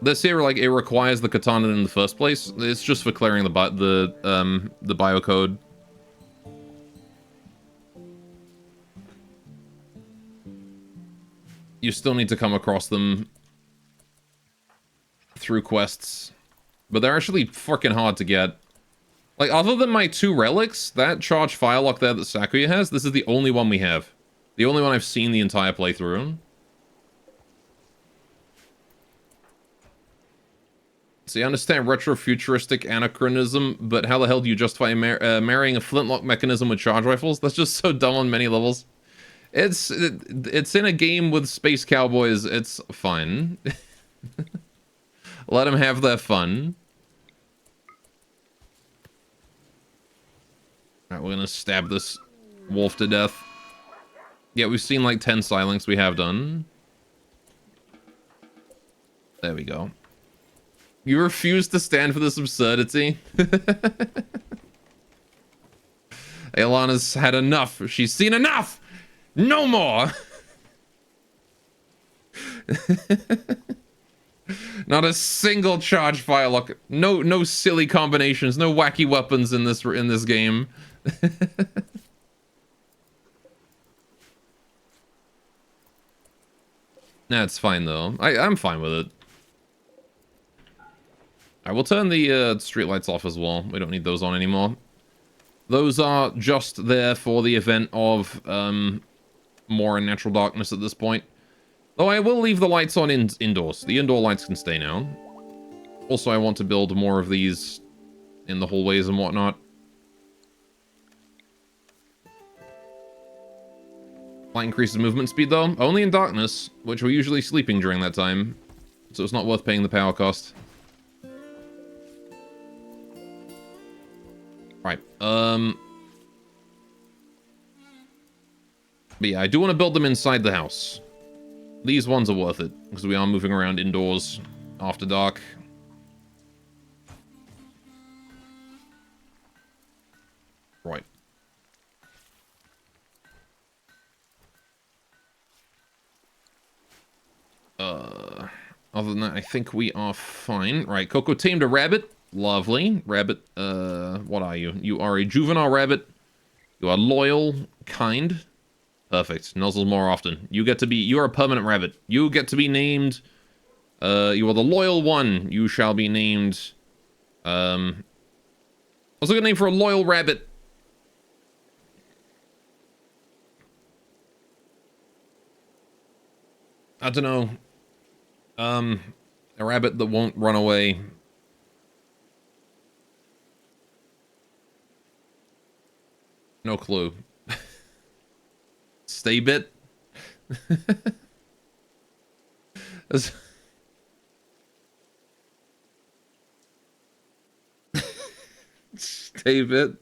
This here, like, it requires the katana in the first place. It's just for clearing the bio code. You still need to come across them through quests, but they're actually freaking hard to get. Like, other than my 2 relics, that charged firelock there that Sakuya has, this is the only one we have. The only one I've seen the entire playthrough. So you understand retro-futuristic anachronism, but how the hell do you justify marrying a flintlock mechanism with charge rifles? That's just so dumb on many levels. It's in a game with space cowboys. It's fine. Let them have their fun. Alright, we're gonna stab this wolf to death. Yeah, we've seen like 10 silings. We have done. There we go. You refuse to stand for this absurdity? Aelana's had enough. She's seen enough! No more! Not a single charge firelock. No silly combinations. No wacky weapons in this game. Nah, it's fine though. I'm fine with it. I will turn the streetlights off as well. We don't need those on anymore. Those are just there for the event of more natural darkness at this point. Though I will leave the lights on indoors. The indoor lights can stay now. Also, I want to build more of these in the hallways and whatnot. Light increases movement speed though. Only in darkness, which we're usually sleeping during that time. So it's not worth paying the power cost. Right, but yeah, I do want to build them inside the house. These ones are worth it, because we are moving around indoors after dark. Right. Other than that, I think we are fine. Right, Coco tamed a rabbit. Lovely. Rabbit, what are you? You are a juvenile rabbit. You are loyal, kind. Perfect. Nuzzles more often. You are a permanent rabbit. You get to be named, you are the loyal one. You shall be named, what's a good name for a loyal rabbit? I don't know. A rabbit that won't run away. No clue. Stay bit. Stay bit.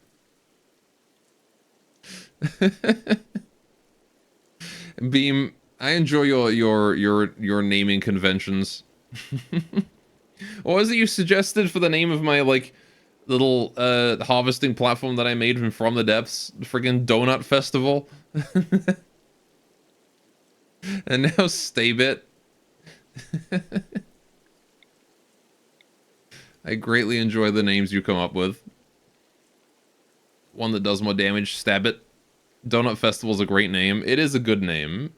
Beam, I enjoy your naming conventions. What was it you suggested for the name of my like little harvesting platform that I made from the depths? Friggin' Donut Festival. And now Staybit. I greatly enjoy the names you come up with. one that does more damage, stab it. Donut Festival's a great name. It is a good name.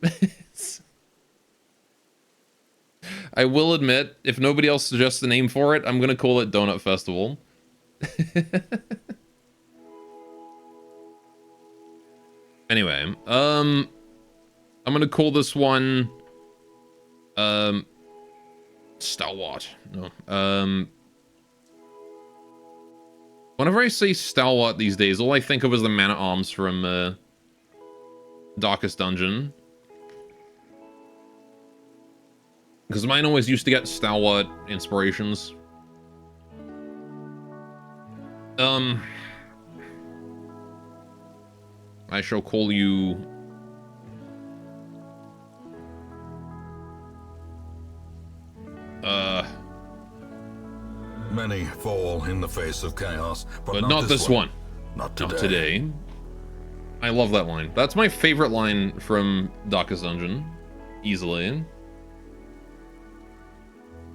I will admit, if nobody else suggests a name for it, I'm gonna call it Donut Festival. Anyway, I'm gonna call this one, Stalwart. No, whenever I say Stalwart these days, all I think of is the Man-at-Arms from, Darkest Dungeon. Because mine always used to get Stalwart inspirations. I shall call you... Many fall in the face of chaos, but not this one. Not today. Not today. I love that line. That's my favorite line from Darkest Dungeon. Easily.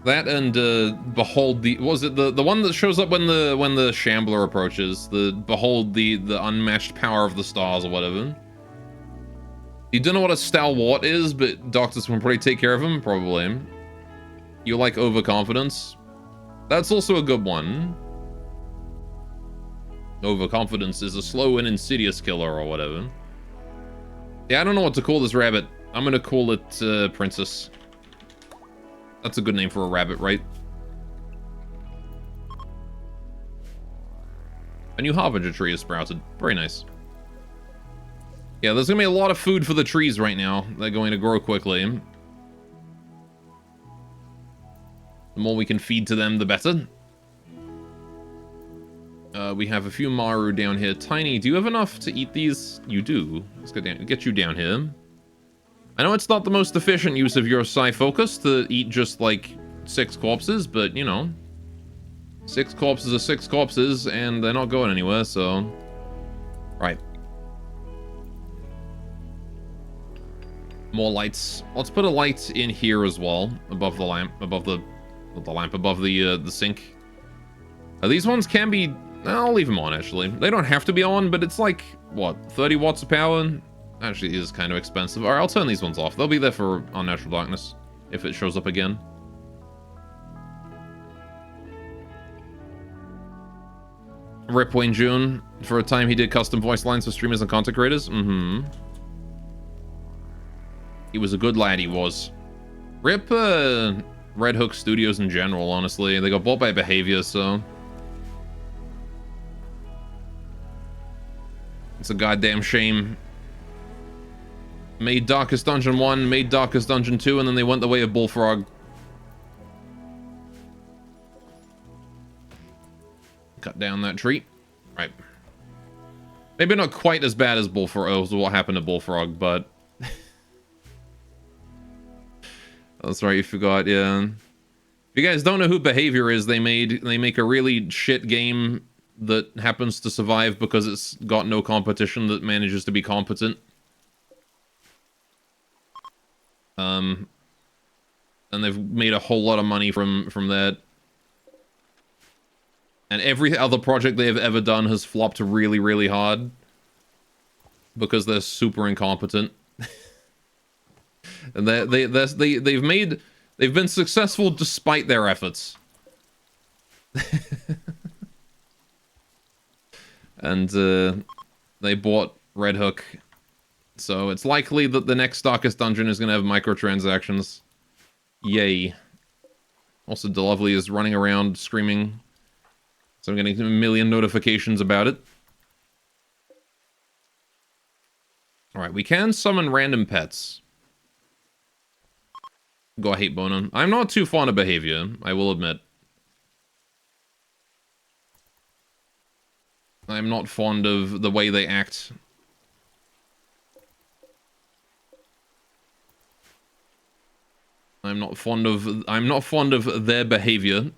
That and behold the was it the one that shows up when the Shambler approaches, the behold the unmatched power of the stars or whatever. You don't know what a Stalwart is, but doctors can probably take care of him, probably. You like overconfidence? That's also a good one. Overconfidence is a slow and insidious killer or whatever. Yeah, I don't know what to call this rabbit. I'm gonna call it Princess. That's a good name for a rabbit, right? A new harbinger tree is sprouted. Very nice. Yeah, there's gonna be a lot of food for the trees right now. They're going to grow quickly. The more we can feed to them, the better. We have a few Maru down here. Tiny, do you have enough to eat these? You do. Let's get you down here. I know it's not the most efficient use of your psi focus to eat just like 6 corpses, but you know, 6 corpses are 6 corpses and they're not going anywhere, so right. More lights. Let's put a light in here as well, above the lamp, above the sink. These ones can be, I'll leave them on actually. They don't have to be on, but it's like what, 30 watts of power? Actually, it is kind of expensive. Alright, I'll turn these ones off. They'll be there for Unnatural Darkness, if it shows up again. Rip Wayne June. For a time, he did custom voice lines for streamers and content creators. He was a good lad, he was. Rip, Red Hook Studios in general, honestly. They got bought by Behavior, so... it's a goddamn shame. Made Darkest Dungeon 1, made Darkest Dungeon 2, and then they went the way of Bullfrog. Cut down that tree. Right. Maybe not quite as bad as Bullfrog, as what happened to Bullfrog, but... that's right, you forgot, yeah. If you guys don't know who Behavior is, they make a really shit game that happens to survive because it's got no competition that manages to be competent. And they've made a whole lot of money from that. And every other project they've ever done has flopped really, really hard. Because they're super incompetent. And they've been successful despite their efforts. And they bought Red Hook. So it's likely that the next Darkest Dungeon is going to have microtransactions. Yay. Also, DeLovely is running around screaming. So I'm getting a million notifications about it. Alright, we can summon random pets. Go, I hate Bono. I'm not too fond of Behavior, I will admit. I'm not fond of the way they act. I'm not fond of their behavior.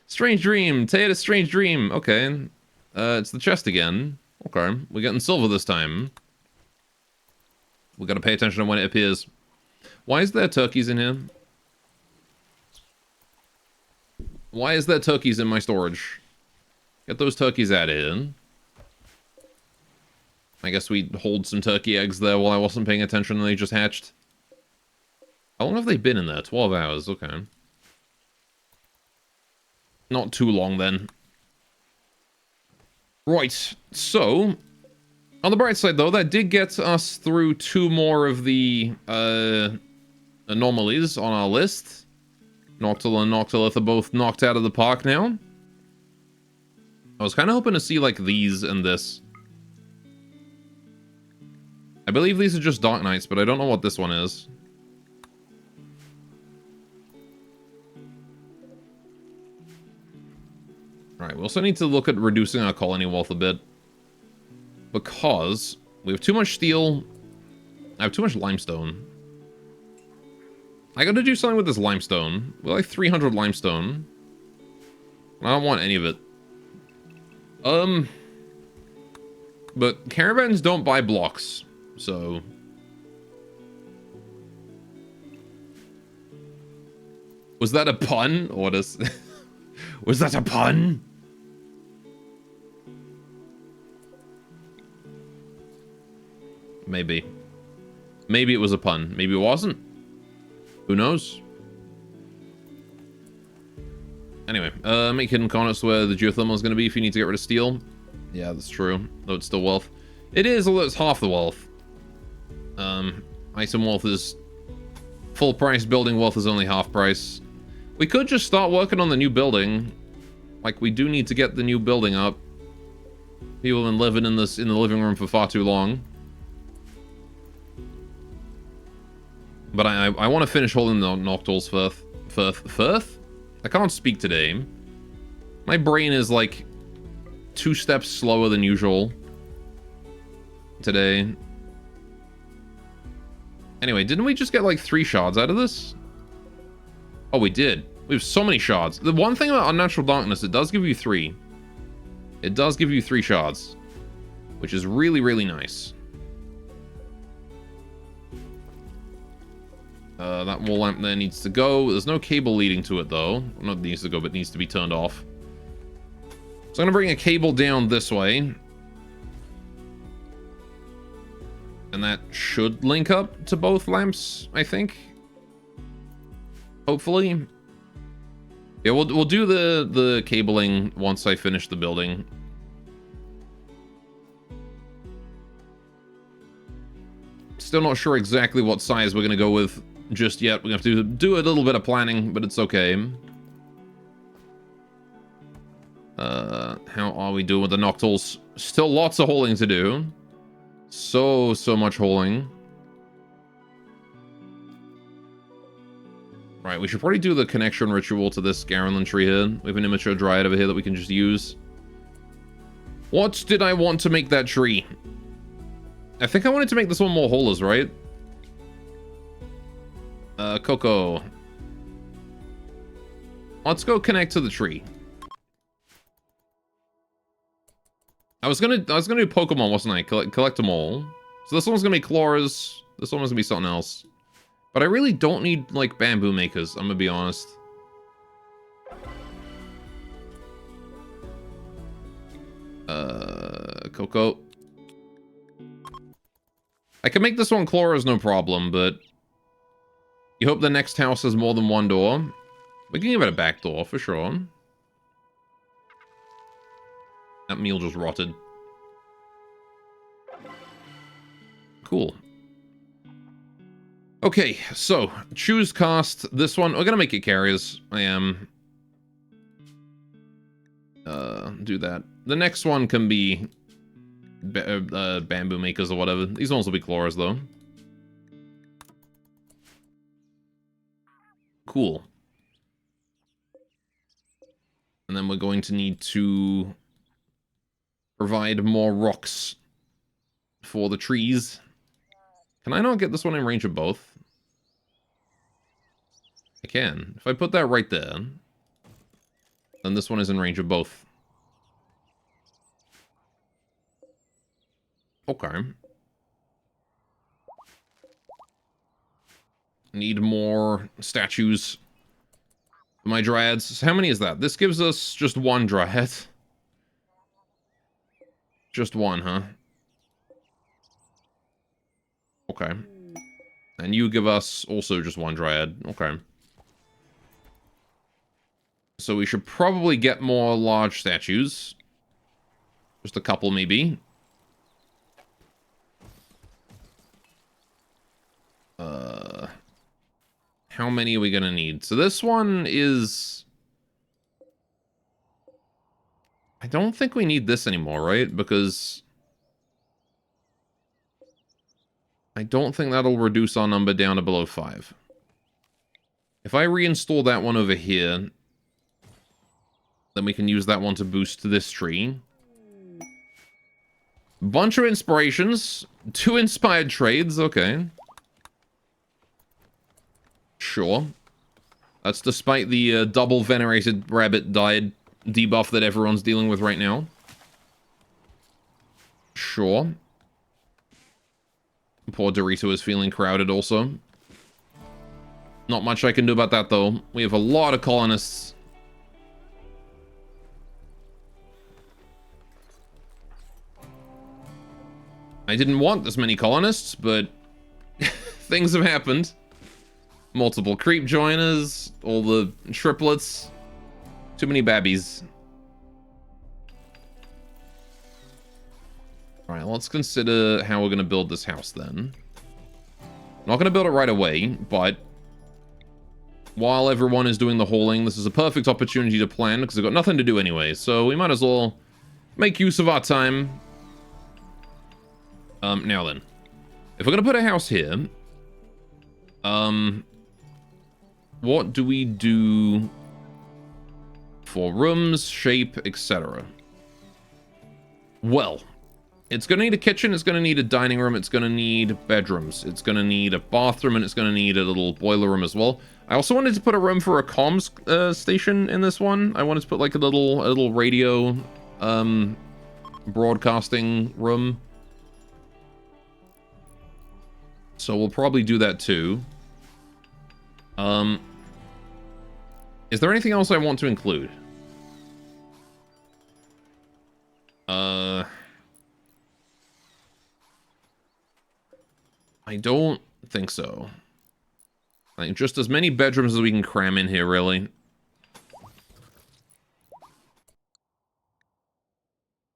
Strange dream. Tay had a strange dream. Okay. It's the chest again. Okay. We're getting silver this time. We gotta pay attention to when it appears. Why is there turkeys in here? Why is there turkeys in my storage? Get those turkeys out of here. I guess we hold some turkey eggs there while I wasn't paying attention and they just hatched. How long have they been in there? 12 hours, okay. Not too long then. Right, so... On the bright side though, that did get us through 2 more of the anomalies on our list. Noctil and Noctilith are both knocked out of the park now. I was kind of hoping to see like these and this. I believe these are just Dark Knights, but I don't know what this one is. Alright, we also need to look at reducing our colony wealth a bit. Because we have too much steel. I have too much limestone. I gotta do something with this limestone. We're like 300 limestone. I don't want any of it. But caravans don't buy blocks, so... Was that a pun? What is... Was that a pun? Maybe. Maybe it was a pun. Maybe it wasn't. Who knows? Anyway, make hidden corners where the geothermal is going to be if you need to get rid of steel. Yeah, that's true. Though it's still wealth. It is, although it's half the wealth. Item wealth is full price. Building wealth is only half price. We could just start working on the new building. Like, we do need to get the new building up. People have been living in the living room for far too long. But I want to finish holding the Noctil's Firth? I can't speak today. My brain is like 2 steps slower than usual today. Anyway, didn't we just get like 3 shards out of this? Oh, we did. We have so many shards. The one thing about Unnatural Darkness, it does give you 3. It does give you 3 shards, which is really, really nice. That wall lamp there needs to go. There's no cable leading to it, though. Not needs to go, but needs to be turned off. So I'm going to bring a cable down this way. And that should link up to both lamps, I think. Hopefully. Yeah, we'll do the cabling once I finish the building. Still not sure exactly what size we're going to go with just yet. We're going to have to do a little bit of planning, but it's okay. How are we doing with the Noctils? Still lots of holing to do. So much holing. Right, we should probably do the connection ritual to this Garland tree here. We have an immature dryad over here that we can just use. What did I want to make that tree? I think I wanted to make this one more holers, right? Coco. Let's go connect to the tree. I was gonna do Pokemon, wasn't I? Collect them all. So this one's gonna be Chloras. This one was gonna be something else. But I really don't need, like, bamboo makers, I'm gonna be honest. Coco. I can make this one Chloras, no problem, but... You hope the next house has more than 1 door. We can give it a back door, for sure. That meal just rotted. Cool. Okay, so, choose cast. This one, we're gonna make it carriers. I am. Do that. The next one can be bamboo makers or whatever. These ones will be Chloras, though. Cool. And then we're going to need to provide more rocks for the trees. Can I not get this one in range of both? I can. If I put that right there, then this one is in range of both. Okay. Need more statues for my dryads. So how many is that? This gives us just 1 dryad. Just one, huh? Okay. And you give us also just one dryad. Okay. So we should probably get more large statues. Just a couple, maybe. How many are we gonna need? So this one is... I don't think we need this anymore, right? Because... I don't think that'll reduce our number down to below 5. If I reinstall that one over here, then we can use that one to boost this tree. Bunch of inspirations. 2 inspired trades, okay. Sure. That's despite the double venerated rabbit died debuff that everyone's dealing with right now. Sure. Poor Dorito is feeling crowded also. Not much I can do about that though. We have a lot of colonists. I didn't want this many colonists, but things have happened. Multiple creep joiners, all the triplets. Too many babbies. Alright, let's consider how we're going to build this house then. Not going to build it right away, but while everyone is doing the hauling, this is a perfect opportunity to plan because I've got nothing to do anyway, so we might as well make use of our time. Now then, if we're going to put a house here, what do we do for rooms, shape, etc.? Well, it's going to need a kitchen, it's going to need a dining room, it's going to need bedrooms, it's going to need a bathroom, and it's going to need a little boiler room as well. I also wanted to put a room for a comms station in this one. I wanted to put like a little radio broadcasting room. So we'll probably do that too. Is there anything else I want to include? I don't think so. Like, just as many bedrooms as we can cram in here, really.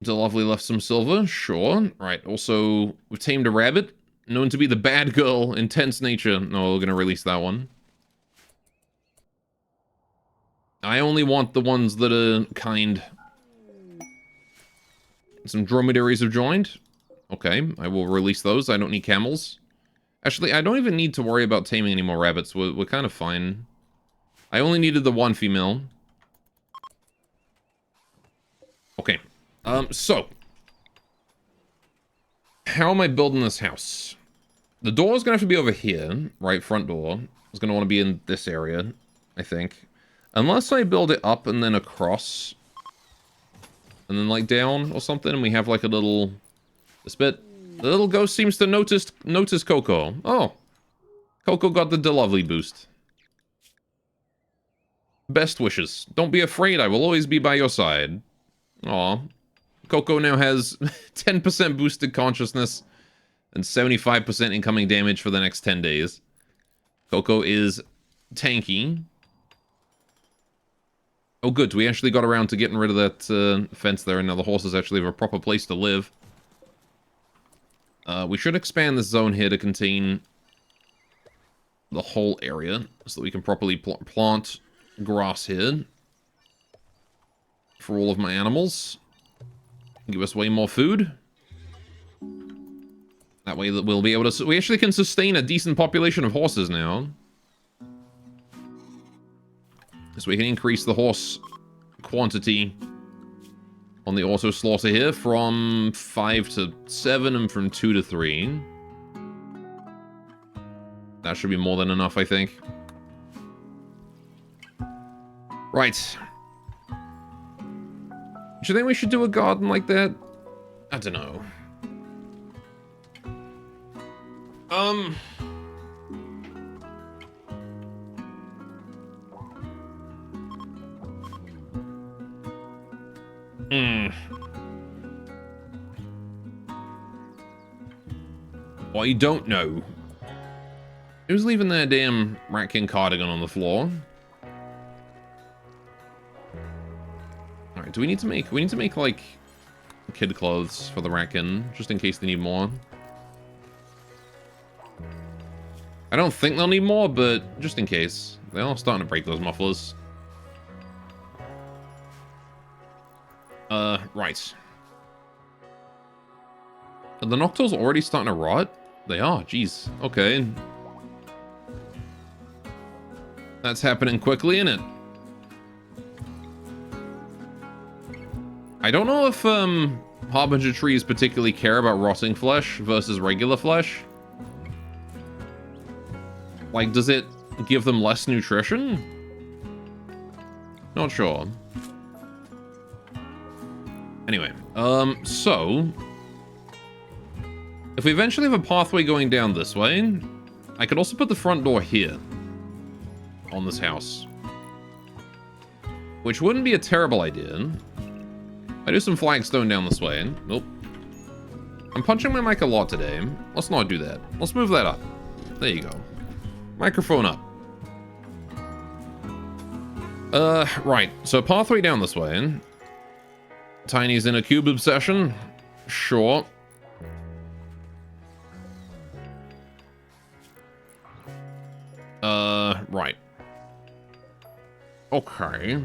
The lovely left some silver, sure. Right, also, we've tamed a rabbit. Known to be the bad girl, intense nature. No, we're gonna release that one. I only want the ones that are kind. Some dromedaries have joined. Okay, I will release those. I don't need camels. Actually, I don't even need to worry about taming any more rabbits. We're kind of fine. I only needed the one female. Okay. So. How am I building this house? The door is going to have to be over here. Right, front door. It's going to want to be in this area, I think. Unless I build it up and then across. And then, like, down or something. And we have, like, a little... This bit. The little ghost seems to notice Coco. Oh. Coco got the lovely boost. Best wishes. Don't be afraid. I will always be by your side. Aw. Coco now has 10% boosted consciousness and 75% incoming damage for the next 10 days. Coco is tanky. Oh, good. We actually got around to getting rid of that fence there, and now the horses actually have a proper place to live. We should expand this zone here to contain the whole area, so that we can properly plant grass here for all of my animals. Give us way more food. That way that we'll be able to... We actually can sustain a decent population of horses now. So we can increase the horse quantity on the auto slaughter here from 5 to 7 and from 2 to 3. That should be more than enough, I think. Right. Do you think we should do a garden like that? I don't know. I don't know. Who's leaving their damn Rat King cardigan on the floor? Alright, do we need to make, like, kid clothes for the Rat King, just in case they need more? I don't think they'll need more, but just in case. They're all starting to break those mufflers. Right. Are the Noctills already starting to rot? They are, jeez. Okay. That's happening quickly, isn't it? I don't know if, Harbinger trees particularly care about rotting flesh versus regular flesh. Like, does it give them less nutrition? Not sure. Anyway, so... if we eventually have a pathway going down this way, I could also put the front door here. On this house. Which wouldn't be a terrible idea. I do some flagstone down this way. Nope. I'm punching my mic a lot today. Let's not do that. Let's move that up. There you go. Microphone up. Right. So pathway down this way. Tiny's in a cube obsession. Sure. Right. Okay.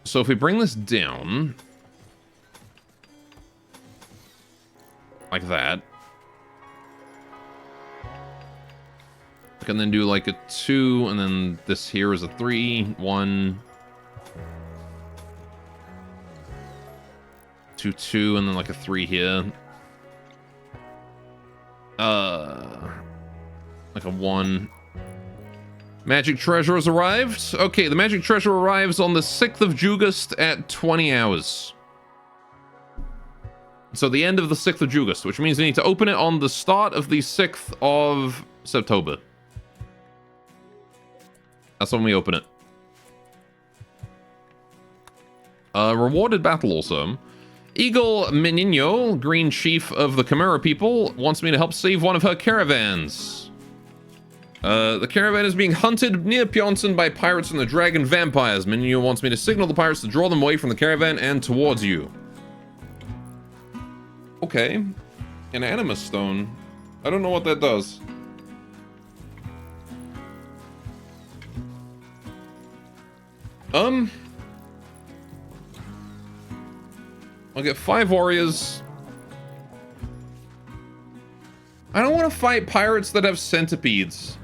So if we bring this down... like that. I can then do like a 2, and then this here is a 3, 1... 2, 2, and then like a 3 here. Like a 1. Magic treasure has arrived. Okay, the magic treasure arrives on the 6th of Jugust at 20 hours. So the end of the 6th of Jugust, which means we need to open it on the start of the 6th of September. That's when we open it. Rewarded battle also. Eagle Menino, Green Chief of the Chimera people, wants me to help save one of her caravans. The caravan is being hunted near Pionson by pirates and the dragon vampires. Menino wants me to signal the pirates to draw them away from the caravan and towards you. Okay. An Animus Stone. I don't know what that does. I'll get 5 warriors. I don't want to fight pirates that have centipedes.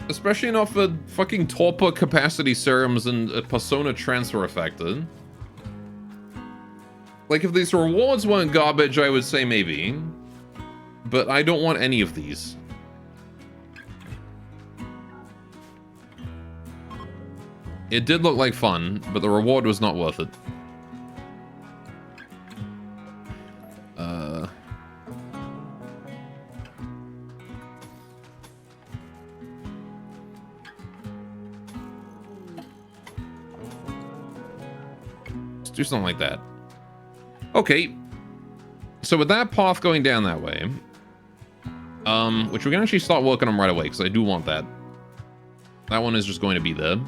Especially not for fucking torpor capacity serums and a persona transfer affected. Like, if these rewards weren't garbage, I would say maybe. But I don't want any of these. It did look like fun, but the reward was not worth it. Let's do something like that. Okay. So with that path going down that way, which we can actually start working on right away, because I do want that. That one is just going to be there.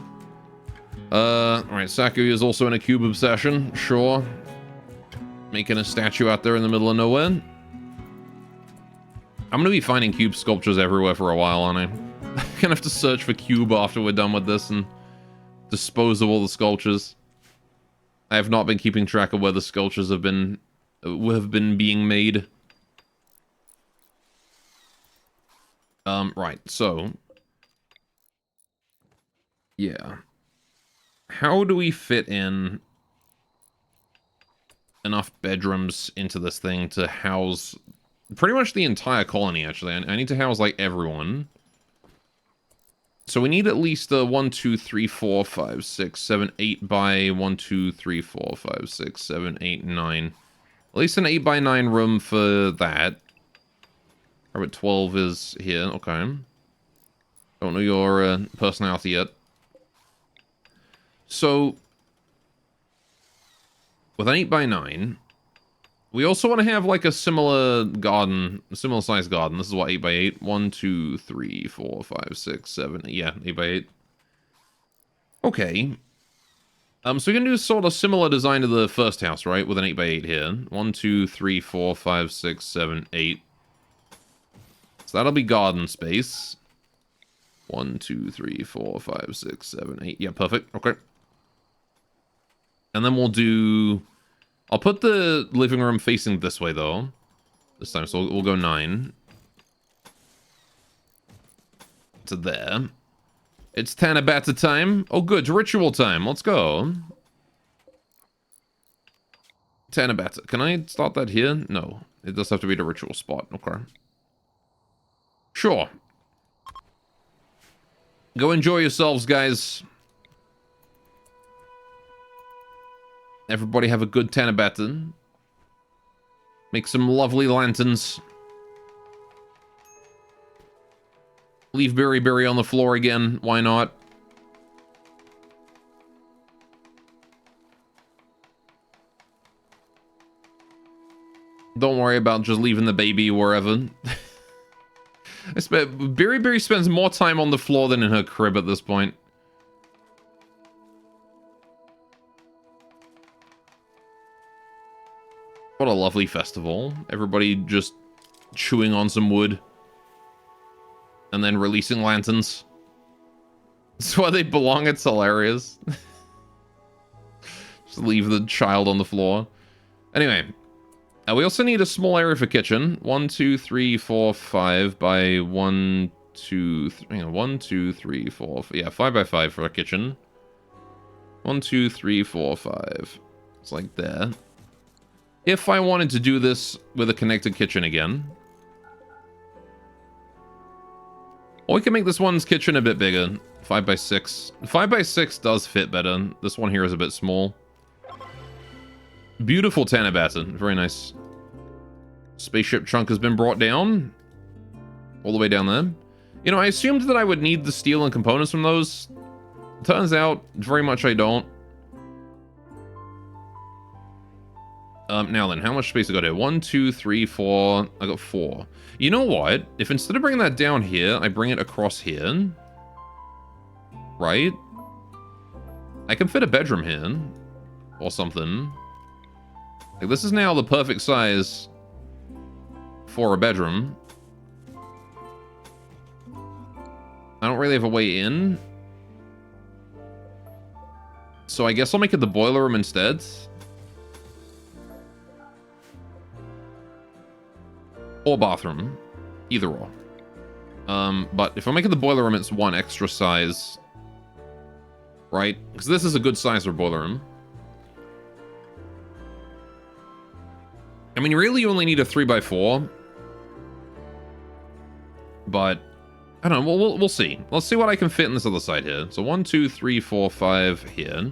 Alright, Saku is also in a cube obsession, sure. Making a statue out there in the middle of nowhere. I'm gonna be finding cube sculptures everywhere for a while, aren't I? I'm gonna have to search for cube after we're done with this and dispose of all the sculptures. I have not been keeping track of where the sculptures have been being made. Right, so... yeah. How do we fit in enough bedrooms into this thing to house pretty much the entire colony, actually? I need to house, like, everyone. So we need at least a 1, 2, 3, 4, 5, 6, 7, 8 by 1, 2, 3, 4, 5, 6, 7, 8, 9. At least an 8 by 9 room for that. How about 12 is here? Okay. Don't know your personality yet. So, with an 8x9. We also want to have like a similar garden, a similar sized garden. This is what, 8x8? 1, 2, 3, 4, 5, 6, 7. Yeah, 8x8. Okay. So we can do sort of similar design to the first house, right? With an 8x8 here. 1, 2, 3, 4, 5, 6, 7, 8. So that'll be garden space. 1, 2, 3, 4, 5, 6, 7, 8. Yeah, perfect. Okay. And then we'll do... I'll put the living room facing this way, though. This time, so we'll go 9. To there. It's Tanabata time. Oh, good. It's ritual time. Let's go. Tanabata. Can I start that here? No. It does have to be the ritual spot. Okay. Sure. Go enjoy yourselves, guys. Everybody have a good Tanabata. Make some lovely lanterns. Leave Berry on the floor again. Why not? Don't worry about just leaving the baby wherever. Berry spends more time on the floor than in her crib at this point. What a lovely festival. Everybody just chewing on some wood. And then releasing lanterns. That's why they belong. It's hilarious. Just leave the child on the floor. Anyway. We also need a small area for kitchen. 1, 2, 3, 4, 5 by 1, 2, 3. 1, 2, 3, 4. Yeah, 5 by 5 for a kitchen. 1, 2, 3, 4, 5. It's like there. If I wanted to do this with a connected kitchen again. Or we can make this one's kitchen a bit bigger. 5 by 6. 5 by 6 does fit better. This one here is a bit small. Beautiful Tanabata. Very nice. Spaceship chunk has been brought down. All the way down there. You know, I assumed that I would need the steel and components from those. Turns out, very much I don't. Now then, how much space I got here? 1, 2, 3, 4. I got 4. You know what? If instead of bringing that down here, I bring it across here. Right? I can fit a bedroom here. Or something. Like, this is now the perfect size for a bedroom. I don't really have a way in. So I guess I'll make it the boiler room instead. Or bathroom. Either or. But if I make it the boiler room, it's one extra size. Right? Because this is a good size for a boiler room. I mean, really, you only need a 3x4. But, I don't know, we'll see. Let's see what I can fit in this other side here. So 1, 2, 3, 4, 5 here.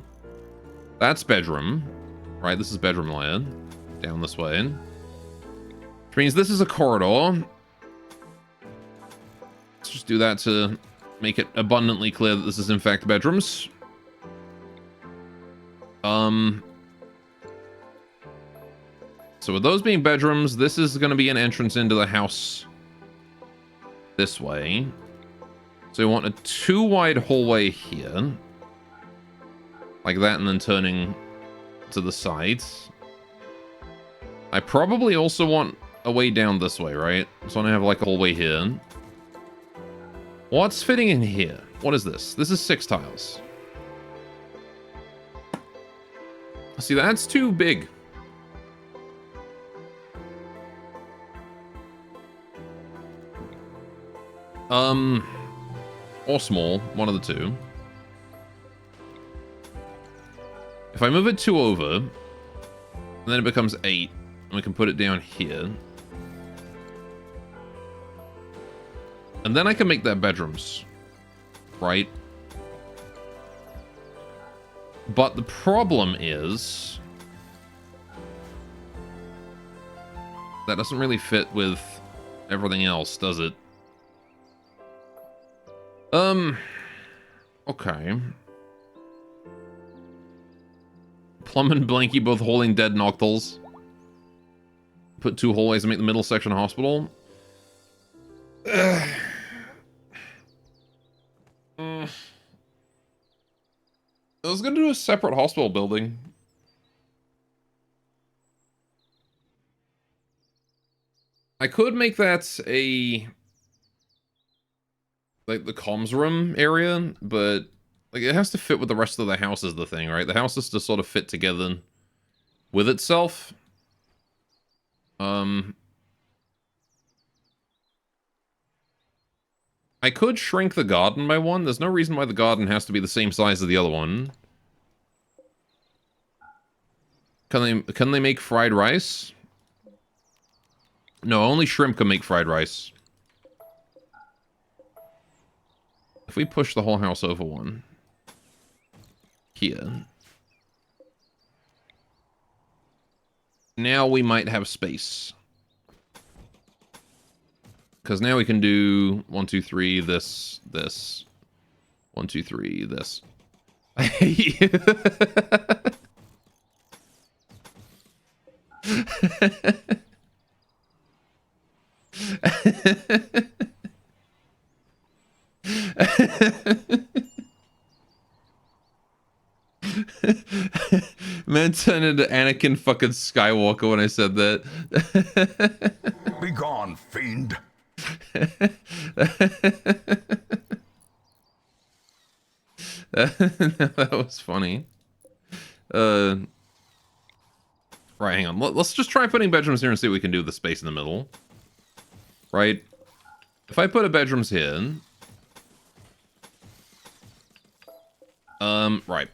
That's bedroom. Right, this is bedroom layer. Down this way. Which means this is a corridor. Let's just do that to make it abundantly clear that this is in fact bedrooms. So with those being bedrooms, this is going to be an entrance into the house this way. So we want a 2-wide hallway here. Like that, and then turning to the sides. I probably also want a way down this way, right? So I have like a hallway here. What's fitting in here? What is this? This is 6 tiles. See, that's too big. Or small, one of the two. If I move it 2 over, and then it becomes 8, and we can put it down here. And then I can make that bedrooms, right? But the problem is that doesn't really fit with everything else, does it? Okay. Plum and Blanky both holding dead Noctals. Put 2 hallways to make the middle section a hospital. I was gonna do a separate hospital building. I could make that a... like, the comms room area, but... like, it has to fit with the rest of the house is the thing, right? The house has to sort of fit together with itself. I could shrink the garden by 1. There's no reason why the garden has to be the same size as the other one. Can they make fried rice? No, only shrimp can make fried rice. If we push the whole house over 1. Here. Now we might have space. Because now we can do 1, 2, 3, this. 1, 2, 3, this. I hate you. Man turned into Anakin fucking Skywalker when I said that. Be gone, fiend. That was funny. Right, hang on. Let's just try putting bedrooms here and see what we can do with the space in the middle. Right? If I put a bedrooms here... right.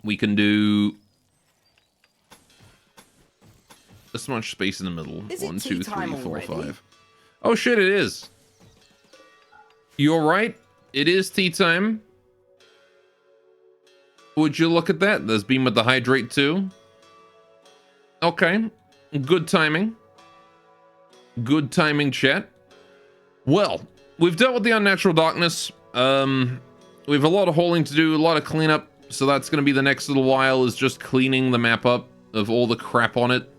We can do... this much space in the middle. Is 1, it 2, tea 3, time 4, already? 5. Oh shit, it is. You're right. It is tea time. Would you look at that? There's Beam with the Hydrate too. Okay. Good timing. Good timing, chat. Well, we've dealt with the unnatural darkness. We have a lot of holding to do, a lot of cleanup. So that's going to be the next little while, is just cleaning the map up of all the crap on it.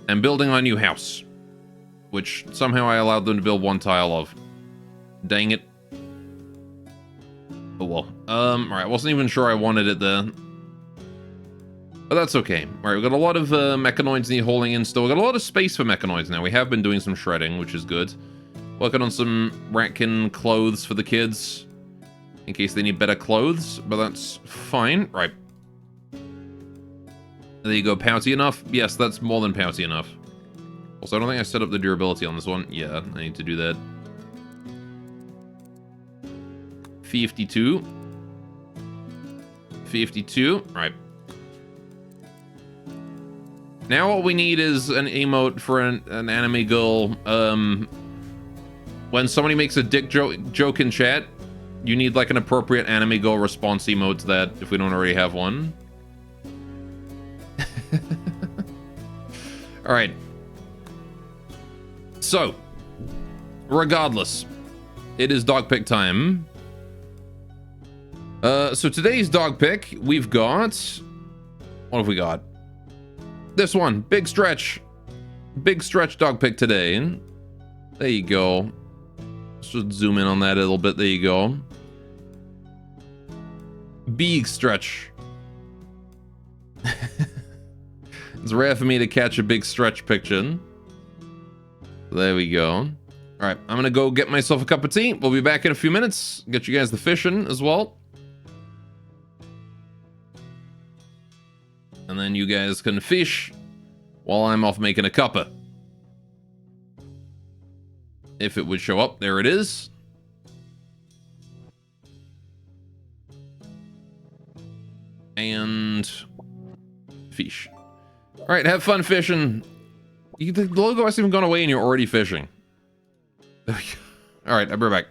And building our new house. Which somehow I allowed them to build 1 tile of. Dang it. Oh well. Alright, I wasn't even sure I wanted it there. But that's okay. Alright, we've got a lot of mechanoids need holding in still. We've got a lot of space for mechanoids now. We have been doing some shredding, which is good. Working on some ratkin clothes for the kids. In case they need better clothes, but that's fine. Right. There you go. Pouty enough? Yes, that's more than pouty enough. Also, I don't think I set up the durability on this one. Yeah, I need to do that. 52. 52. Right. Now what we need is an emote for an anime girl. When somebody makes a dick joke in chat, you need like an appropriate anime girl response emote to that if we don't already have one. Alright. So, regardless, it is dog pick time. So today's dog pick, we've got... what have we got? This one, big stretch. Big stretch dog pick today. There you go. Let's just zoom in on that a little bit. There you go. Big stretch. It's rare for me to catch a big stretch picture. There we go. All right, I'm gonna go get myself a cup of tea. We'll be back in a few minutes. Get you guys the fishing as well. And then you guys can fish while I'm off making a cuppa. If it would show up, there it is. And fish. All right, have fun fishing. The logo hasn't even gone away and you're already fishing. All right, I'll be right back.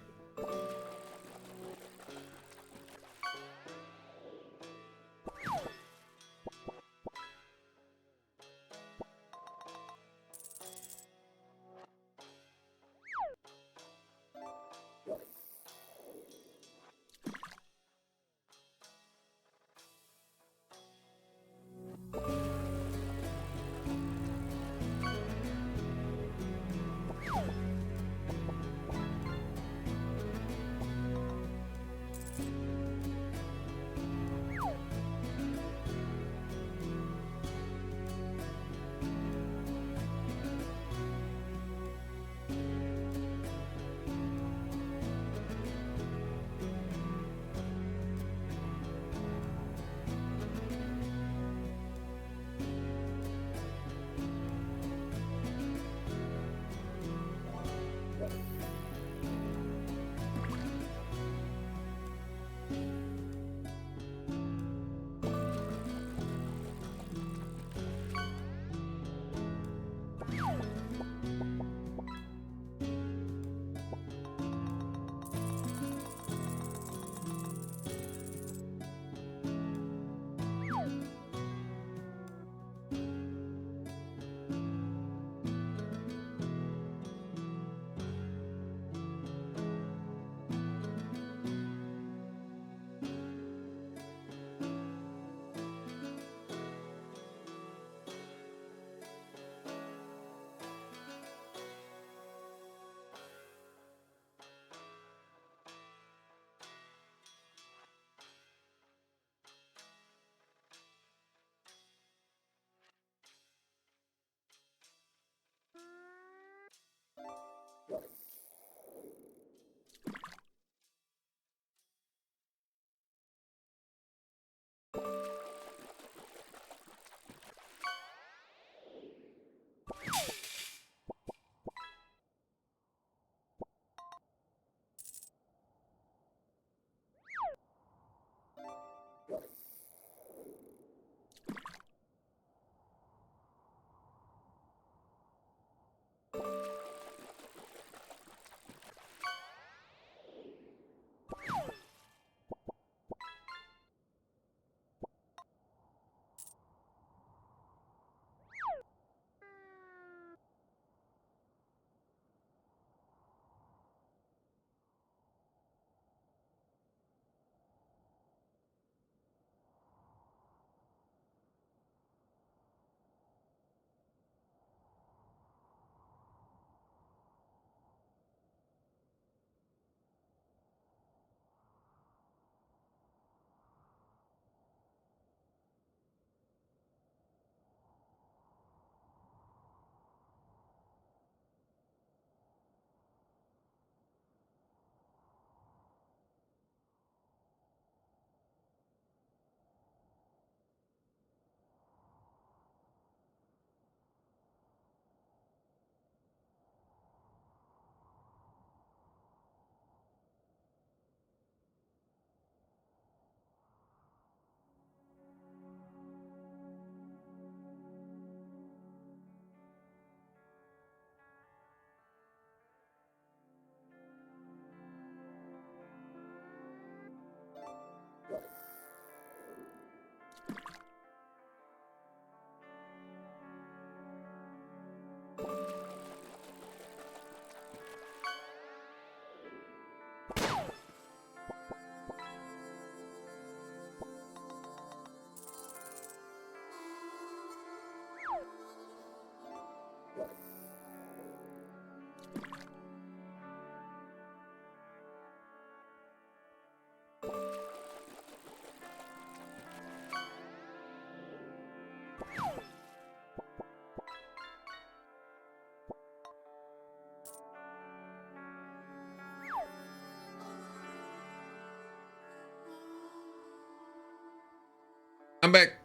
back.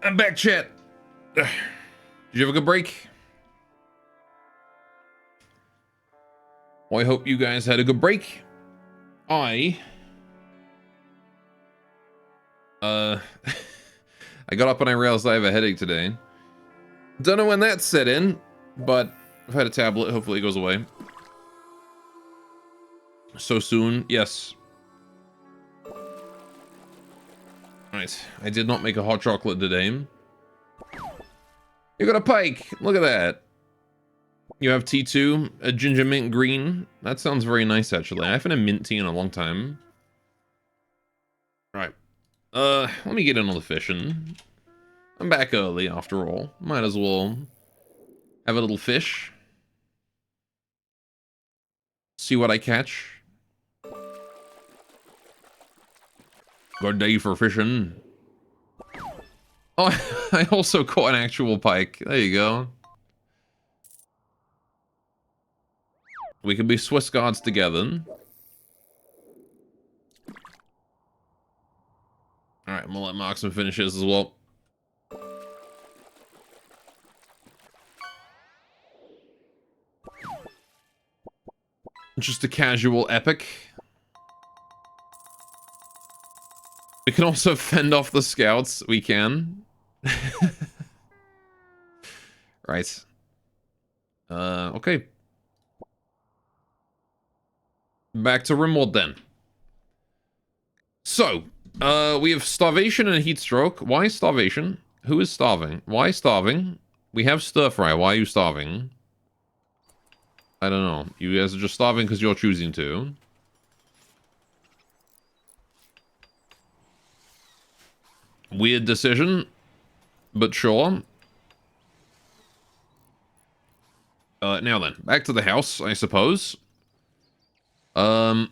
I'm back, chat. Did you have a good break? Well, I hope you guys had a good break. I got up and I realized I have a headache today. Don't know when that set in, but I've had a tablet. Hopefully it goes away. So soon, yes. Right, I did not make a hot chocolate today. You got a pike. Look at that. You have T2, a ginger mint green. That sounds very nice, actually. I haven't had mint tea in a long time. Right. Let me get in on the fishing. I'm back early, after all. Might as well have a little fish. See what I catch. Good day for fishing. Oh, I also caught an actual pike. There you go. We can be Swiss guards together. Alright, I'm gonna let Marksman finish his as well. Just a casual epic. We can also fend off the scouts. We can. Right. Okay. Back to Rimworld then. So, we have starvation and heat stroke. Why starvation? Who is starving? Why starving? We have stir fry. Why are you starving? I don't know. You guys are just starving because you're choosing to. Weird decision, but sure. Now then, back to the house, I suppose. You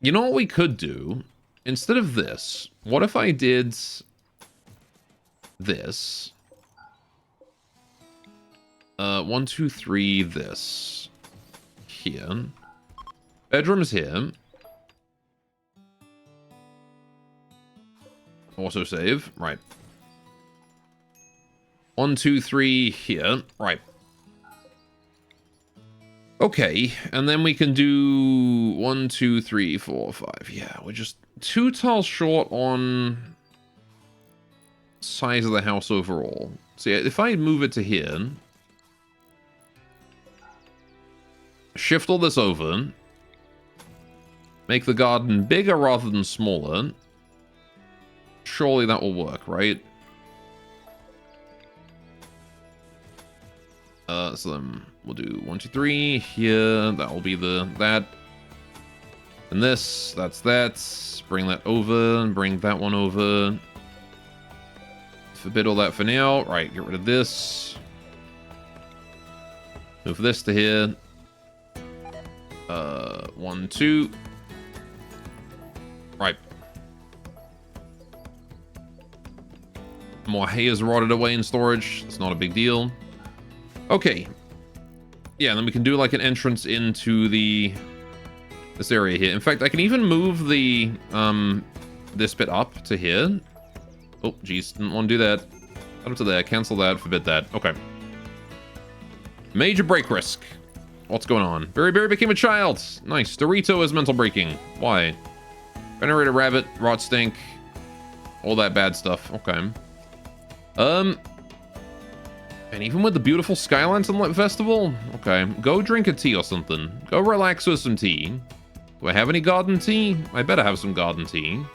know what we could do? Instead of this, what if I did this? 1, 2, 3, this. Here. Bedroom's here. Also save. Right. 1, 2, 3 here. Right. Okay, and then we can do 1, 2, 3, 4, 5. Yeah, we're just 2 tiles short on size of the house overall. So yeah, if I move it to here, shift all this over, make the garden bigger rather than smaller, surely that will work, right? So then we'll do 1, 2, 3 here. That will be that. And this, that's that. Bring that over and bring that one over. Forbid all that for now. Right, get rid of this. Move this to here. 1, 2. Right. More hay is rotted away in storage. It's not a big deal. Okay. Yeah, and then we can do like an entrance into this area here. In fact, I can even move the this bit up to here. Oh, geez, didn't want to do that. Up to there, cancel that, forbid that. Okay. Major break risk. What's going on? Berry became a child. Nice. Dorito is mental breaking. Why? Venerated rabbit, rot stink, all that bad stuff. Okay. And even with the beautiful Skyline Sunlight Festival? Okay, go drink a tea or something. Go relax with some tea. Do I have any garden tea? I better have some garden tea.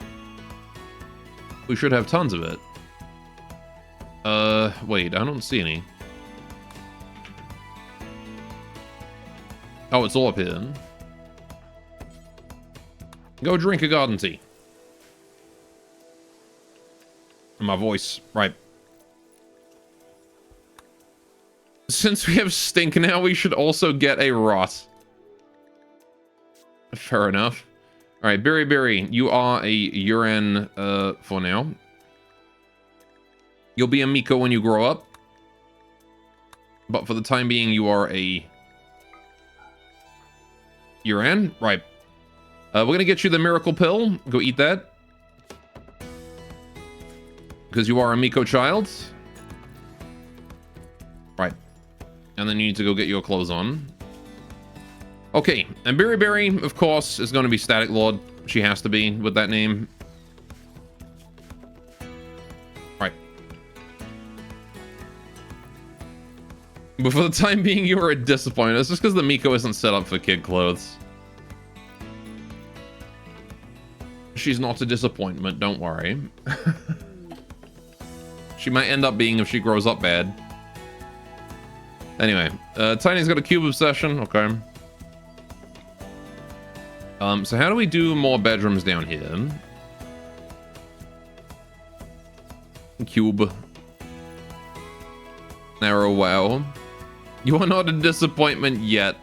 We should have tons of it. Wait, I don't see any. Oh, it's all up here. Go drink a garden tea. My voice, right. Since we have stink now, we should also get a rot. Fair enough. Alright, Berry, you are a Yuran, for now. You'll be a Miko when you grow up. But for the time being, you are a Yuran? Right. We're gonna get you the miracle pill. Go eat that. Because you are a Miko child. Right. And then you need to go get your clothes on. Okay, and Berry, of course, is going to be Static Lord. She has to be with that name. Right. But for the time being, you are a disappointment. It's just because the Miko isn't set up for kid clothes. She's not a disappointment, don't worry. She might end up being if she grows up bad. Anyway, Tiny's got a cube obsession. Okay. So how do we do more bedrooms down here? Cube. Narrow wow. You are not a disappointment yet.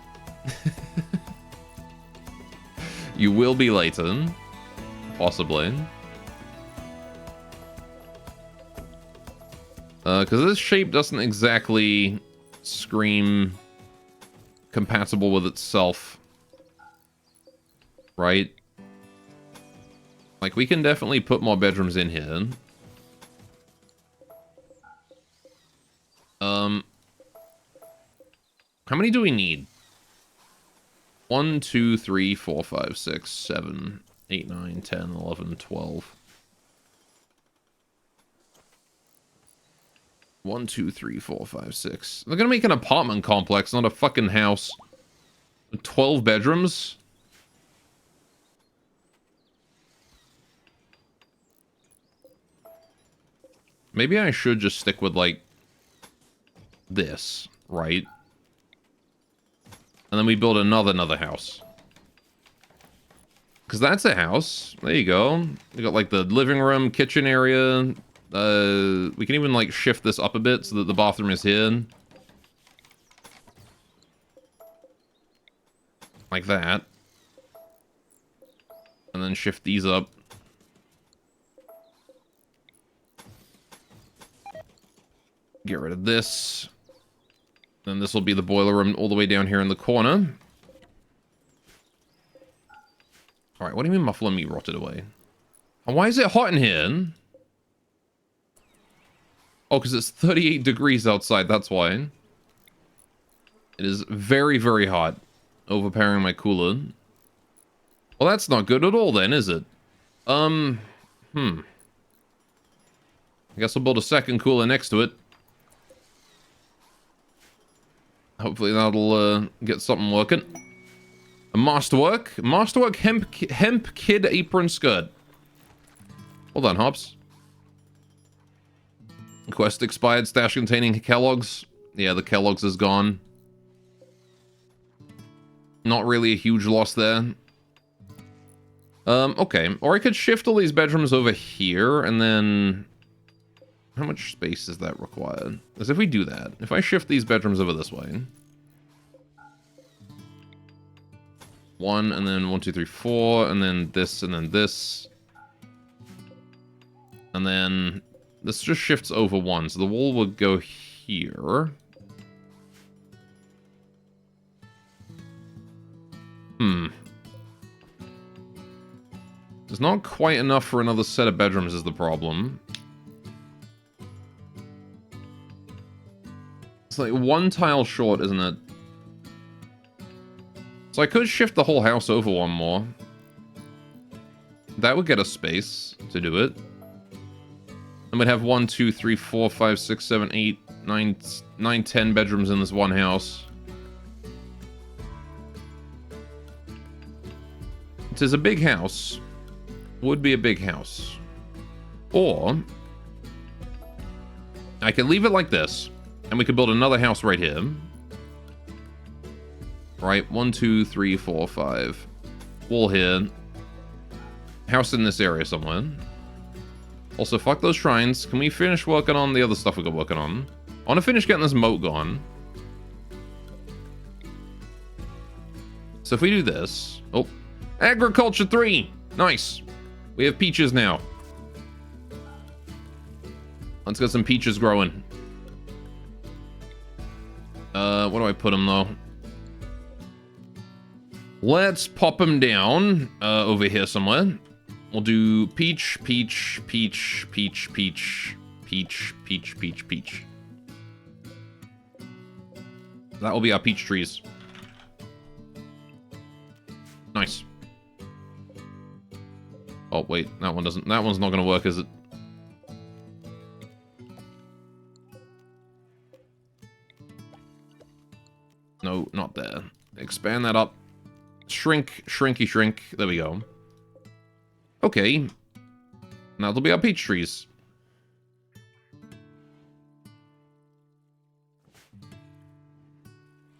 You will be later. Possibly. Because this shape doesn't exactly scream compatible with itself. Right? Like, we can definitely put more bedrooms in here. How many do we need? 1, 2, 3, 4, 5, 6, 7, 8, 9, 10, 11, 12. 1, 2, 3, 4, 5, 6. They're gonna make an apartment complex, not a fucking house. 12 bedrooms? Maybe I should just stick with, like, this, right? And then we build another house. Because that's a house. There you go. We got, like, the living room, kitchen area. We can even, like, shift this up a bit so that the bathroom is here. Like that. And then shift these up. Get rid of this. Then this will be the boiler room all the way down here in the corner. Alright, what do you mean muffler meat rotted away? And why is it hot in here? Oh, because it's 38 degrees outside, that's why. It is very, very hot. Overpowering my cooler. Well, that's not good at all then, is it? I guess we'll build a second cooler next to it. Hopefully that'll get something working. A masterwork. Masterwork hemp kid apron skirt. Hold on, Hops. Quest expired. Stash containing Kellogg's. Yeah, the Kellogg's is gone. Not really a huge loss there. Okay. Or I could shift all these bedrooms over here, and then... How much space does that require? Because if we do that, if I shift these bedrooms over this way... 1, and then 1, 2, 3, 4, and then this, and then this. And then... This just shifts over 1, so the wall would go here. There's not quite enough for another set of bedrooms is the problem. It's like 1 tile short, isn't it? So I could shift the whole house over 1 more. That would get us space to do it. And we'd have 1, 2, 3, 4, 5, 6, 7, 8, 9, 10 bedrooms in this one house. It is a big house. Would be a big house. Or I could leave it like this, and we could build another house right here. Right, 1, 2, 3, 4, 5. Wall here. House in this area somewhere. Also, fuck those shrines. Can we finish working on the other stuff we got working on? I want to finish getting this moat gone. So if we do this... Oh. Agriculture 3! Nice. We have peaches now. Let's get some peaches growing. What do I put them, though? Let's pop them down over here somewhere. We'll do peach, peach, peach, peach, peach, Peach, peach, peach, peach. That will be our peach trees. Nice. Oh, wait. That one doesn't... That one's not going to work, is it? No, not there. Expand that up. Shrink, shrinky, shrink. There we go. Okay. Now that'll be our peach trees.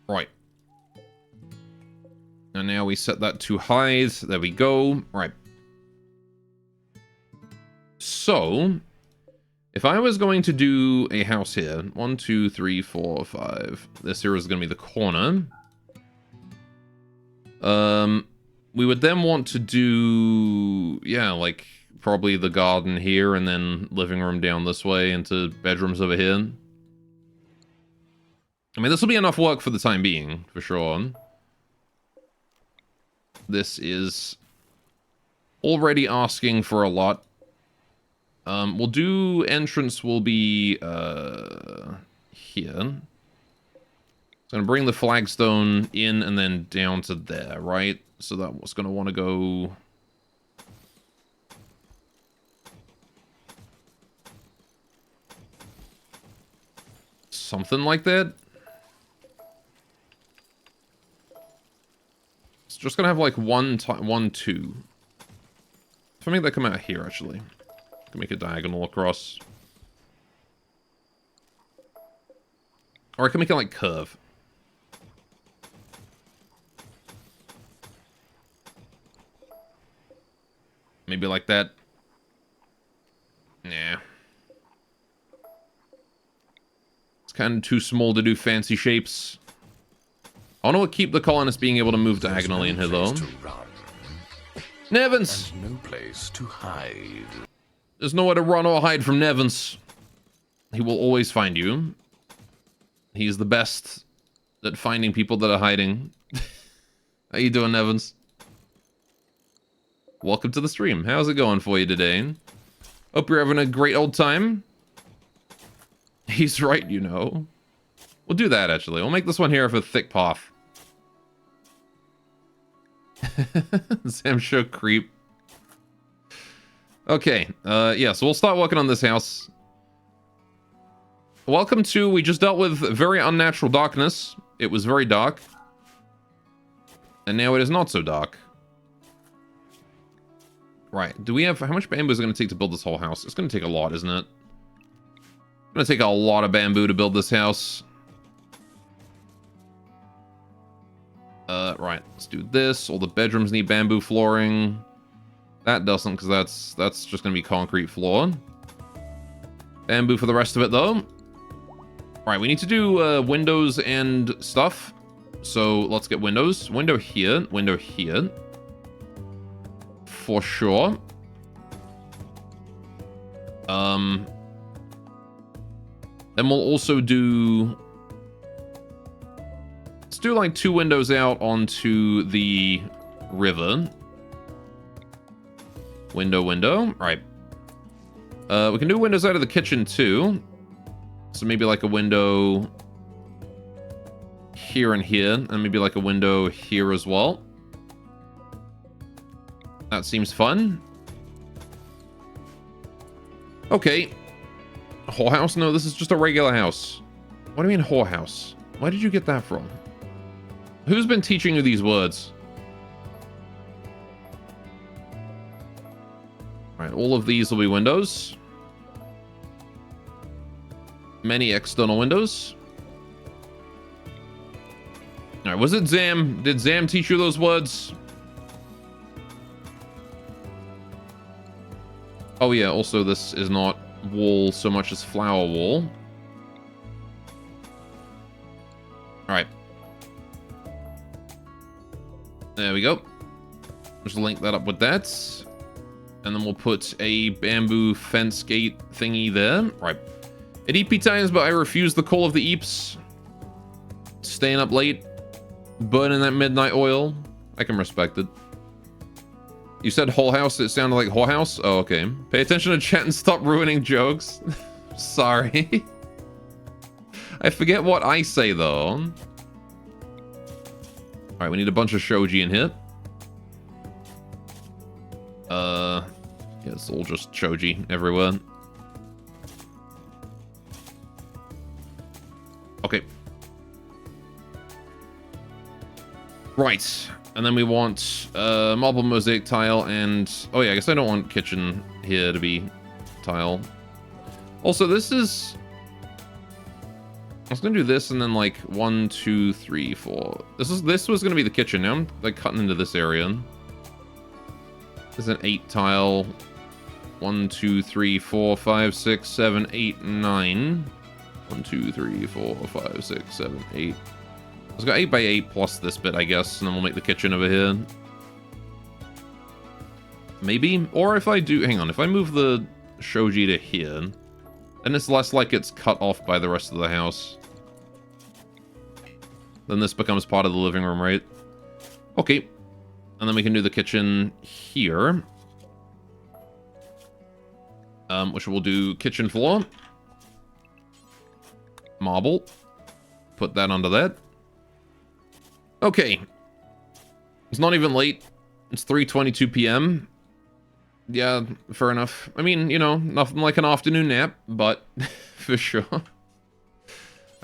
Right. And now we set that to hide. There we go. Right. So, if I was going to do a house here, 1, 2, 3, 4, 5. This here is going to be the corner. We would then want to do, yeah, like probably the garden here and then living room down this way into bedrooms over here. I mean, this will be enough work for the time being, for sure. This is already asking for a lot. We'll do entrance will be here. It's going to bring the flagstone in and then down to there, right? So that was going to want to go... something like that. It's just going to have like 1, 2. If I make that come out here, actually. I can make a diagonal across. Or I can make it like curve. Maybe like that. Nah. It's kind of too small to do fancy shapes. I want to keep the colonists being able to move diagonally in here, though. Nevins! No place to hide. There's nowhere to run or hide from Nevins. He will always find you. He's the best at finding people that are hiding. How you doing, Nevins? Welcome to the stream. How's it going for you today? Hope you're having a great old time. He's right, you know. We'll do that, actually. We'll make this one here with a thick path. Sam show creep. Okay, yeah, so we'll start working on this house. Welcome to, we just dealt with very unnatural darkness. It was very dark. And now it is not so dark. Right, do we have, how much bamboo is it going to take to build this whole house? It's going to take a lot, isn't it? It's going to take a lot of bamboo to build this house. Right, let's do this. All the bedrooms need bamboo flooring. That doesn't, because that's just going to be concrete floor. Bamboo for the rest of it, though. Right, we need to do windows and stuff. So let's get windows. Window here. Window here. For sure. Then we'll also do... Let's do like 2 windows out onto the river. Window, window. Right. We can do windows out of the kitchen too. So maybe like a window here and here. And maybe like a window here as well. That seems fun. Okay. Whorehouse? No, this is just a regular house. What do you mean whorehouse? Where did you get that from? Who's been teaching you these words? Alright, all of these will be windows. Many external windows. Alright, was it Zam? Did Zam teach you those words? Oh yeah, also this is not wall so much as flower wall. Alright. There we go. Just link that up with that. And then we'll put a bamboo fence gate thingy there. Right. At EP times, but I refuse the call of the Eeps. Staying up late. Burning that midnight oil. I can respect it. You said whole house, it sounded like whorehouse? Oh, okay. Pay attention to chat and stop ruining jokes. Sorry. I forget what I say, though. Alright, we need a bunch of shoji in here. Yeah, it's all just shoji everywhere. Okay. Right. And then we want marble mosaic tile and... Oh yeah, I guess I don't want kitchen here to be tile. Also, this is... I was gonna do this and then like 1, 2, 3, 4. This was gonna be the kitchen. Now I'm like cutting into this area. There's an 8 tile. 1, 2, 3, 4, 5, 6, 7, 8, 9. 1, 2, 3, 4, 5, 6, 7, 8. Let's go 8 by 8 plus this bit, I guess, and then we'll make the kitchen over here. Maybe? Or if I do... Hang on, if I move the shoji to here, then it's less like it's cut off by the rest of the house. Then this becomes part of the living room, right? Okay. And then we can do the kitchen here. Which we'll do kitchen floor. Marble. Put that under that. Okay. It's not even late. It's 3:22 p.m. Yeah, fair enough. I mean, you know, nothing like an afternoon nap, but for sure.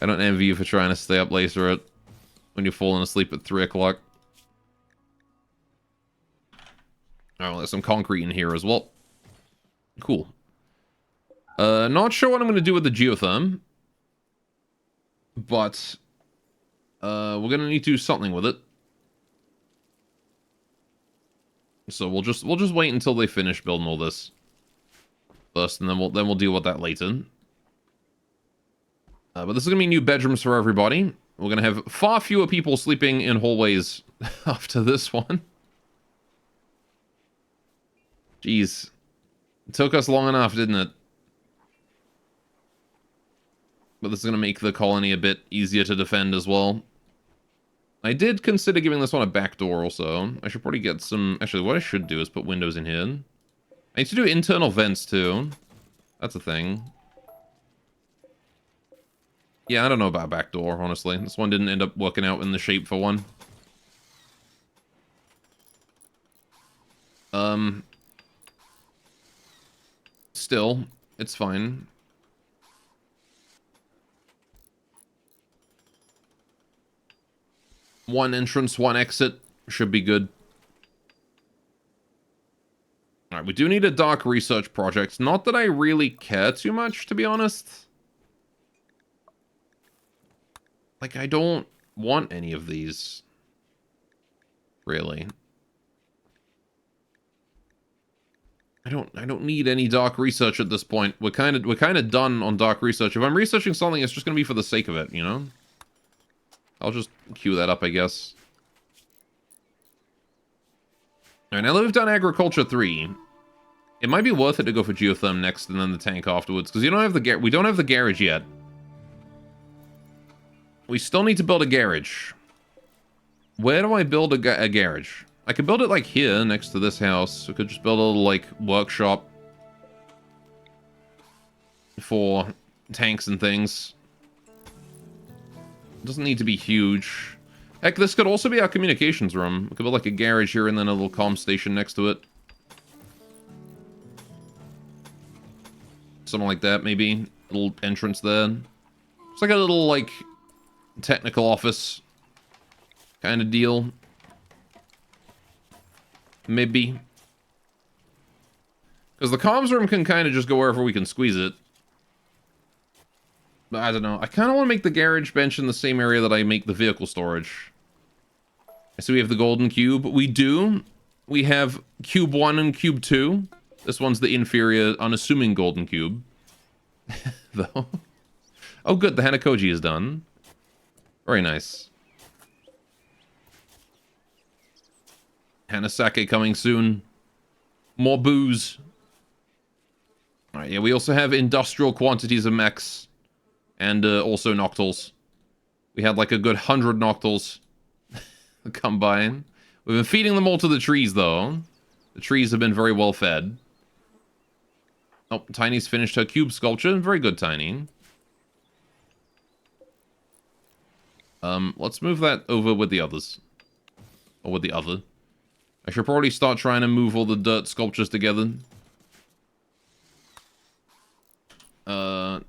I don't envy you for trying to stay up later when you're falling asleep at 3 o'clock. Oh, there's some concrete in here as well. Cool. Not sure what I'm going to do with the geotherm. But, we're going to need to do something with it. So we'll just wait until they finish building all this first, and then we'll deal with that later. But this is going to be new bedrooms for everybody. We're going to have far fewer people sleeping in hallways after this one. Jeez. It took us long enough, didn't it? But this is going to make the colony a bit easier to defend as well. I did consider giving this one a back door also. I should probably get some... Actually, what I should do is put windows in here. I need to do internal vents too. That's a thing. Yeah, I don't know about back door, honestly. This one didn't end up working out in the shape for one. Still, it's fine. One entrance, one exit. Should be good. Alright, we do need a dark research project. Not that I really care too much, to be honest. Like, I don't want any of these. Really. I don't need any dark research at this point. We're kind of done on dark research. If I'm researching something, it's just going to be for the sake of it, you know? I'll just queue that up, I guess. Alright, now that we've done Agriculture 3, it might be worth it to go for Geotherm next and then the tank afterwards, because we don't have the garage yet. We still need to build a garage. Where do I build a garage? I could build it, like, here, next to this house. We could just build a little, like, workshop for tanks and things. It doesn't need to be huge. Heck, this could also be our communications room. We could build, like, a garage here and then a little comm station next to it. Something like that, maybe. A little entrance there. It's like a little, like, technical office kind of deal. Maybe. Because the comms room can kind of just go wherever we can squeeze it. But I don't know. I kind of want to make the garage bench in the same area that I make the vehicle storage. So we have the golden cube. We do. We have cube 1 and cube 2. This one's the inferior, unassuming golden cube. Though. Oh, good. The Hanakoji is done. Very nice. Hanasake coming soon. More booze. Alright, yeah, we also have industrial quantities of mechs. And also noctals. We had like a good 100 noctals come by. We've been feeding them all to the trees, though. The trees have been very well fed. Oh, Tiny's finished her cube sculpture. Very good, Tiny. Let's move that over with the others. Or with the other. I should probably start trying to move all the dirt sculptures together.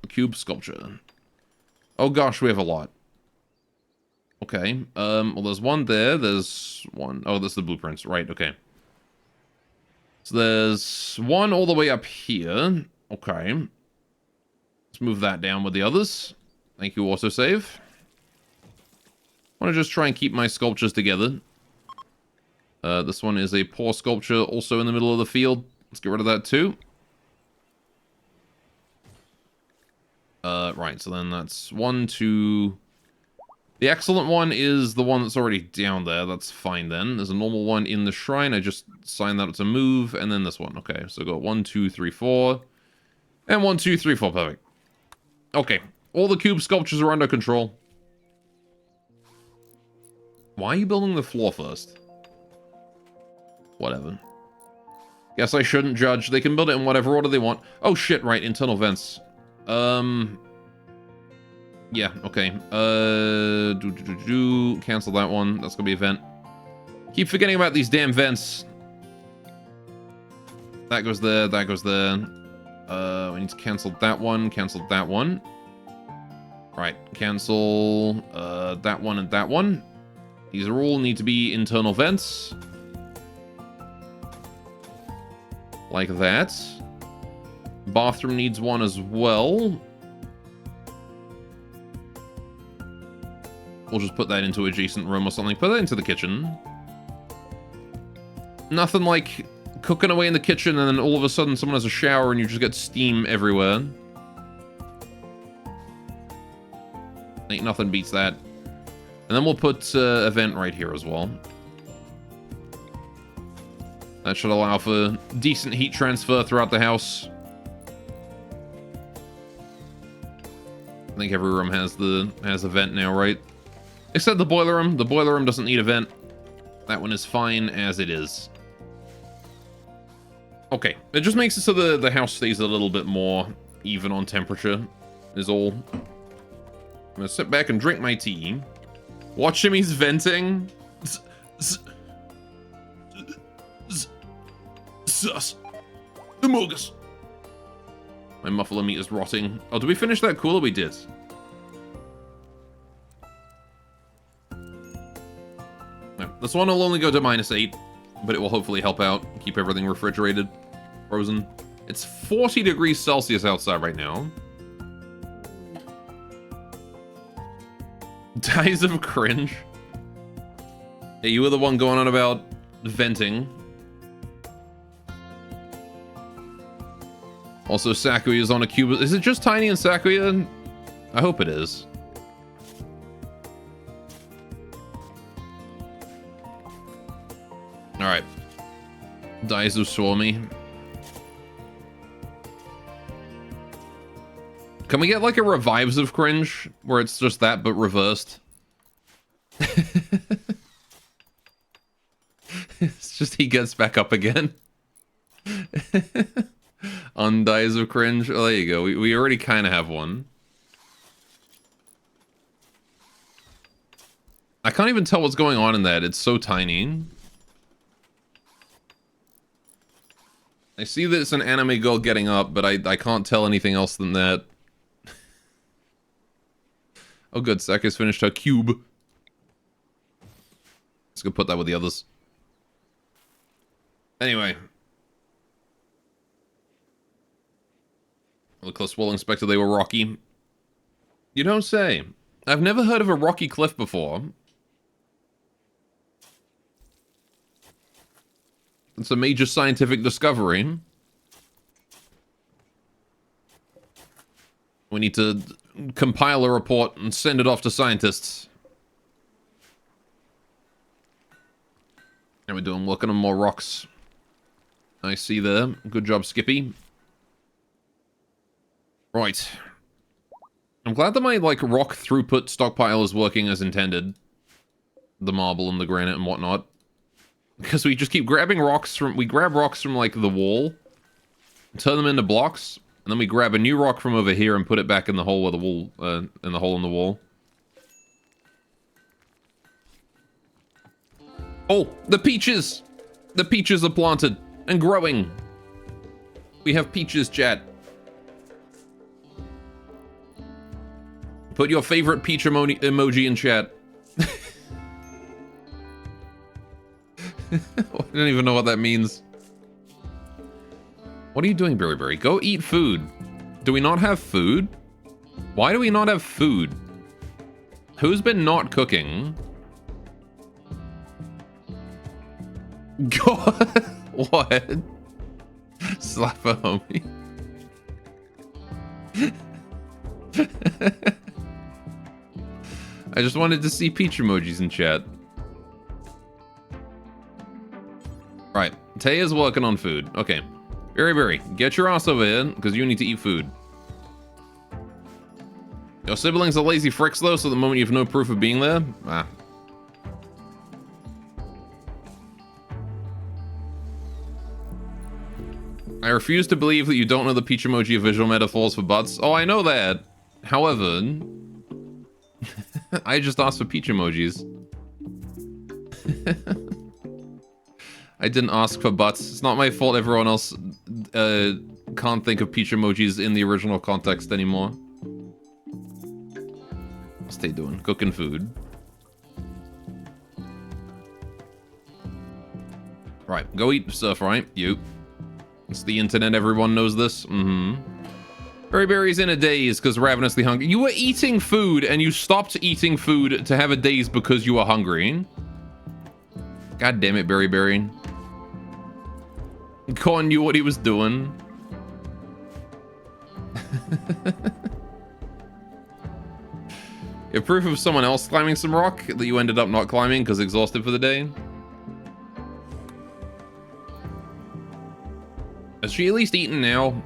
Cube sculpture. Oh gosh, we have a lot. Okay, well there's one there, there's one... Oh, that's the blueprints, right, okay. So there's one all the way up here. Okay. Let's move that down with the others. Thank you, autosave. I want to just try and keep my sculptures together. This one is a poor sculpture, also in the middle of the field. Let's get rid of that too. Right, so then that's 1, 2... The excellent one is the one that's already down there. That's fine then. There's a normal one in the shrine. I just signed that up to move, and then this one. Okay, so go 1, 2, 3, 4. And 1, 2, 3, 4. Perfect. Okay, all the cube sculptures are under control. Why are you building the floor first? Whatever. Guess I shouldn't judge. They can build it in whatever order they want. Oh shit, right, internal vents. Yeah, okay. Cancel that one. That's gonna be a vent. Keep forgetting about these damn vents. That goes there, that goes there. We need to cancel that one, cancel that one. Right, cancel that one and that one. These are all need to be internal vents. Like that. Bathroom needs one as well. We'll just put that into adjacent room or something. Put that into the kitchen. Nothing like cooking away in the kitchen and then all of a sudden someone has a shower and you just get steam everywhere. Ain't nothing beats that. And then we'll put a vent right here as well. That should allow for decent heat transfer throughout the house. I think every room has a vent now, right? Except the boiler room. The boiler room doesn't need a vent. That one is fine as it is. Okay, it just makes it so the house stays a little bit more even on temperature, is all. I'm gonna sit back and drink my tea. Watch him, he's venting. Sus. Amogus. My muffler meat is rotting. Oh, did we finish that cooler? We did. No, this one will only go to -8, but it will hopefully help out. Keep everything refrigerated. Frozen. It's 40 degrees Celsius outside right now. Dies of cringe. Yeah, you were the one going on about venting. Also, Sakuya is on a cube. Is it just Tiny and Sakuya? I hope it is. Alright. Daizu saw me. Can we get like a Revives of Cringe? Where it's just that, but reversed? It's just he gets back up again. On Dies of Cringe. Oh, there you go. We already kind of have one. I can't even tell what's going on in that. It's so tiny. I see that it's an anime girl getting up, but I can't tell anything else than that. Oh good, Saka's finished her cube. Let's go put that with the others. Anyway. The cliffs will inspector, they were rocky. You don't say. I've never heard of a rocky cliff before. It's a major scientific discovery. We need to compile a report and send it off to scientists. How we doing? Looking at more rocks. I see there. Good job, Skippy. Right. I'm glad that my, like, rock throughput stockpile is working as intended. The marble and the granite and whatnot. Because we just keep grabbing rocks from... We grab rocks from, like, the wall. turn them into blocks, and then we grab a new rock from over here and put it back in the hole where the wall, in the hole in the wall. Oh, the peaches! The peaches are planted and growing. We have peaches, chat. Put your favorite peach emoji in chat. I don't even know what that means. What are you doing, Berry? Go eat food. Do we not have food? Why do we not have food? Who's been not cooking? God, what? Slap a homie. I just wanted to see peach emojis in chat. Right, Taya's working on food. Okay, Berry, get your ass over here, because you need to eat food. Your siblings are lazy fricks, though, so the moment you have no proof of being there, ah. I refuse to believe that you don't know the peach emoji of visual metaphors for butts. Oh, I know that. However, I just asked for peach emojis. I didn't ask for butts. It's not my fault everyone else can't think of peach emojis in the original context anymore. What's they doing? Cooking food. Right, go eat stuff, right? You. It's the internet, everyone knows this. Berry's in a daze because ravenously hungry. You were eating food and you stopped eating food to have a daze because you were hungry. God damn it, Berry. Con knew what he was doing. You have proof of someone else climbing some rock that you ended up not climbing because exhausted for the day? Has she at least eaten now?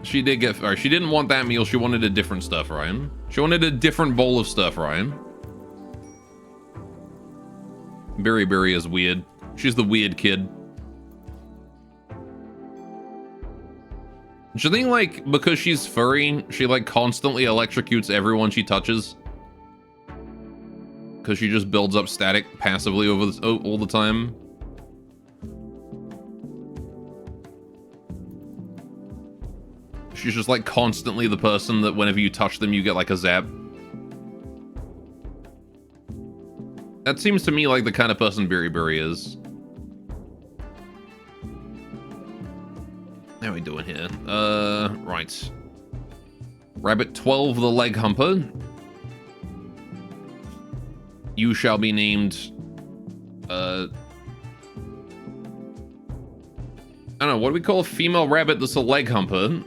She did get, or she didn't want that meal. She wanted a different stuff, Ryan. She wanted a different bowl of stuff, Ryan. Berry is weird. She's the weird kid. Do you think, like, because she's furry, she, like, constantly electrocutes everyone she touches? Because she just builds up static passively over this, all the time? She's just, like, constantly the person that whenever you touch them, you get, like, a zap. That seems to me like the kind of person Berry is. How are we doing here? Right. Rabbit 12, the leg humper. You shall be named, I don't know, what do we call a female rabbit that's a leg humper?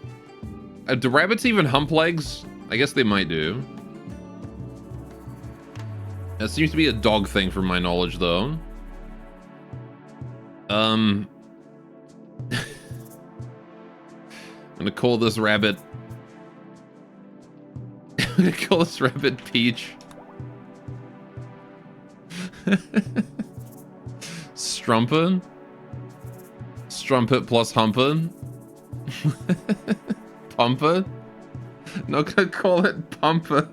Do rabbits even hump legs? I guess they might do. That seems to be a dog thing from my knowledge, though. I'm gonna call this rabbit... I'm gonna call this rabbit Peach. Strumpet? Strumpet plus Humper? Pumper? Not gonna call it Pumper.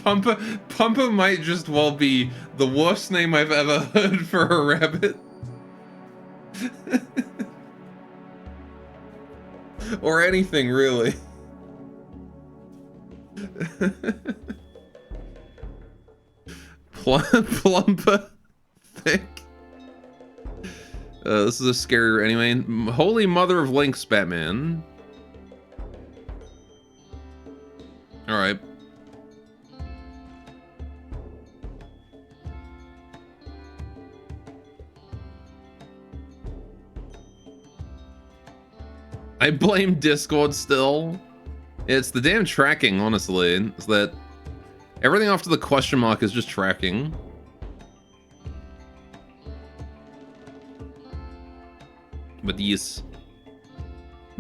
Pumper might just well be the worst name I've ever heard for a rabbit. Or anything, really. Plumper. Thick. This is a scary anyway. Holy Mother of Links, Batman. Alright. I blame Discord still. It's the damn tracking, honestly. It's that everything after the question mark is just tracking. But yes.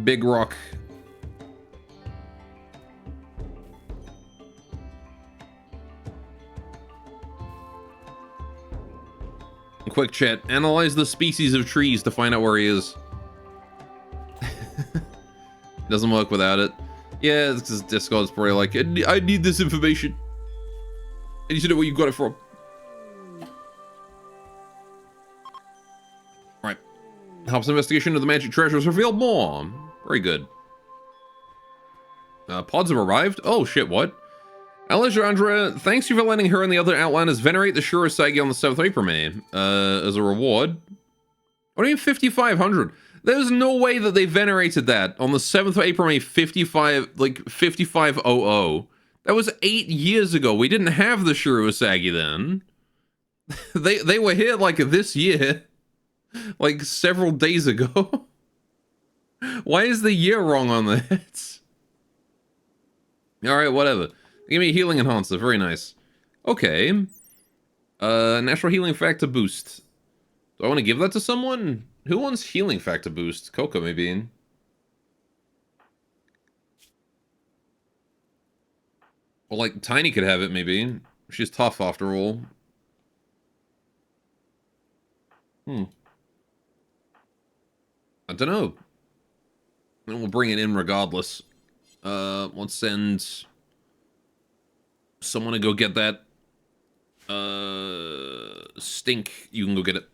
Big rock. Quick chat. Analyze the species of trees to find out where he is. Doesn't work without it. Yeah, this is Discord's probably like, I need this information. I need to know where you got it from. Right. Helps investigation of the magic treasures reveal more. Very good. Pods have arrived. Oh shit, what? Alejandra, thanks you for letting her and the other Outlanders venerate the Shurasagi on the 7th of April, man. As a reward. What do you mean 5,500? There's no way that they venerated that on the 7th of April, May 5500. That was 8 years ago. We didn't have the Shurasagi then. They were here like this year. Like several days ago. Why is the year wrong on that? Alright, whatever. Give me a healing enhancer. Very nice. Okay. Natural healing factor boost. Do I want to give that to someone? Who wants healing factor boost? Coco, maybe. Well, like, Tiny could have it, maybe. She's tough, after all. I don't know. And we'll bring it in regardless. Let's send someone to go get that. Stink, you can go get it.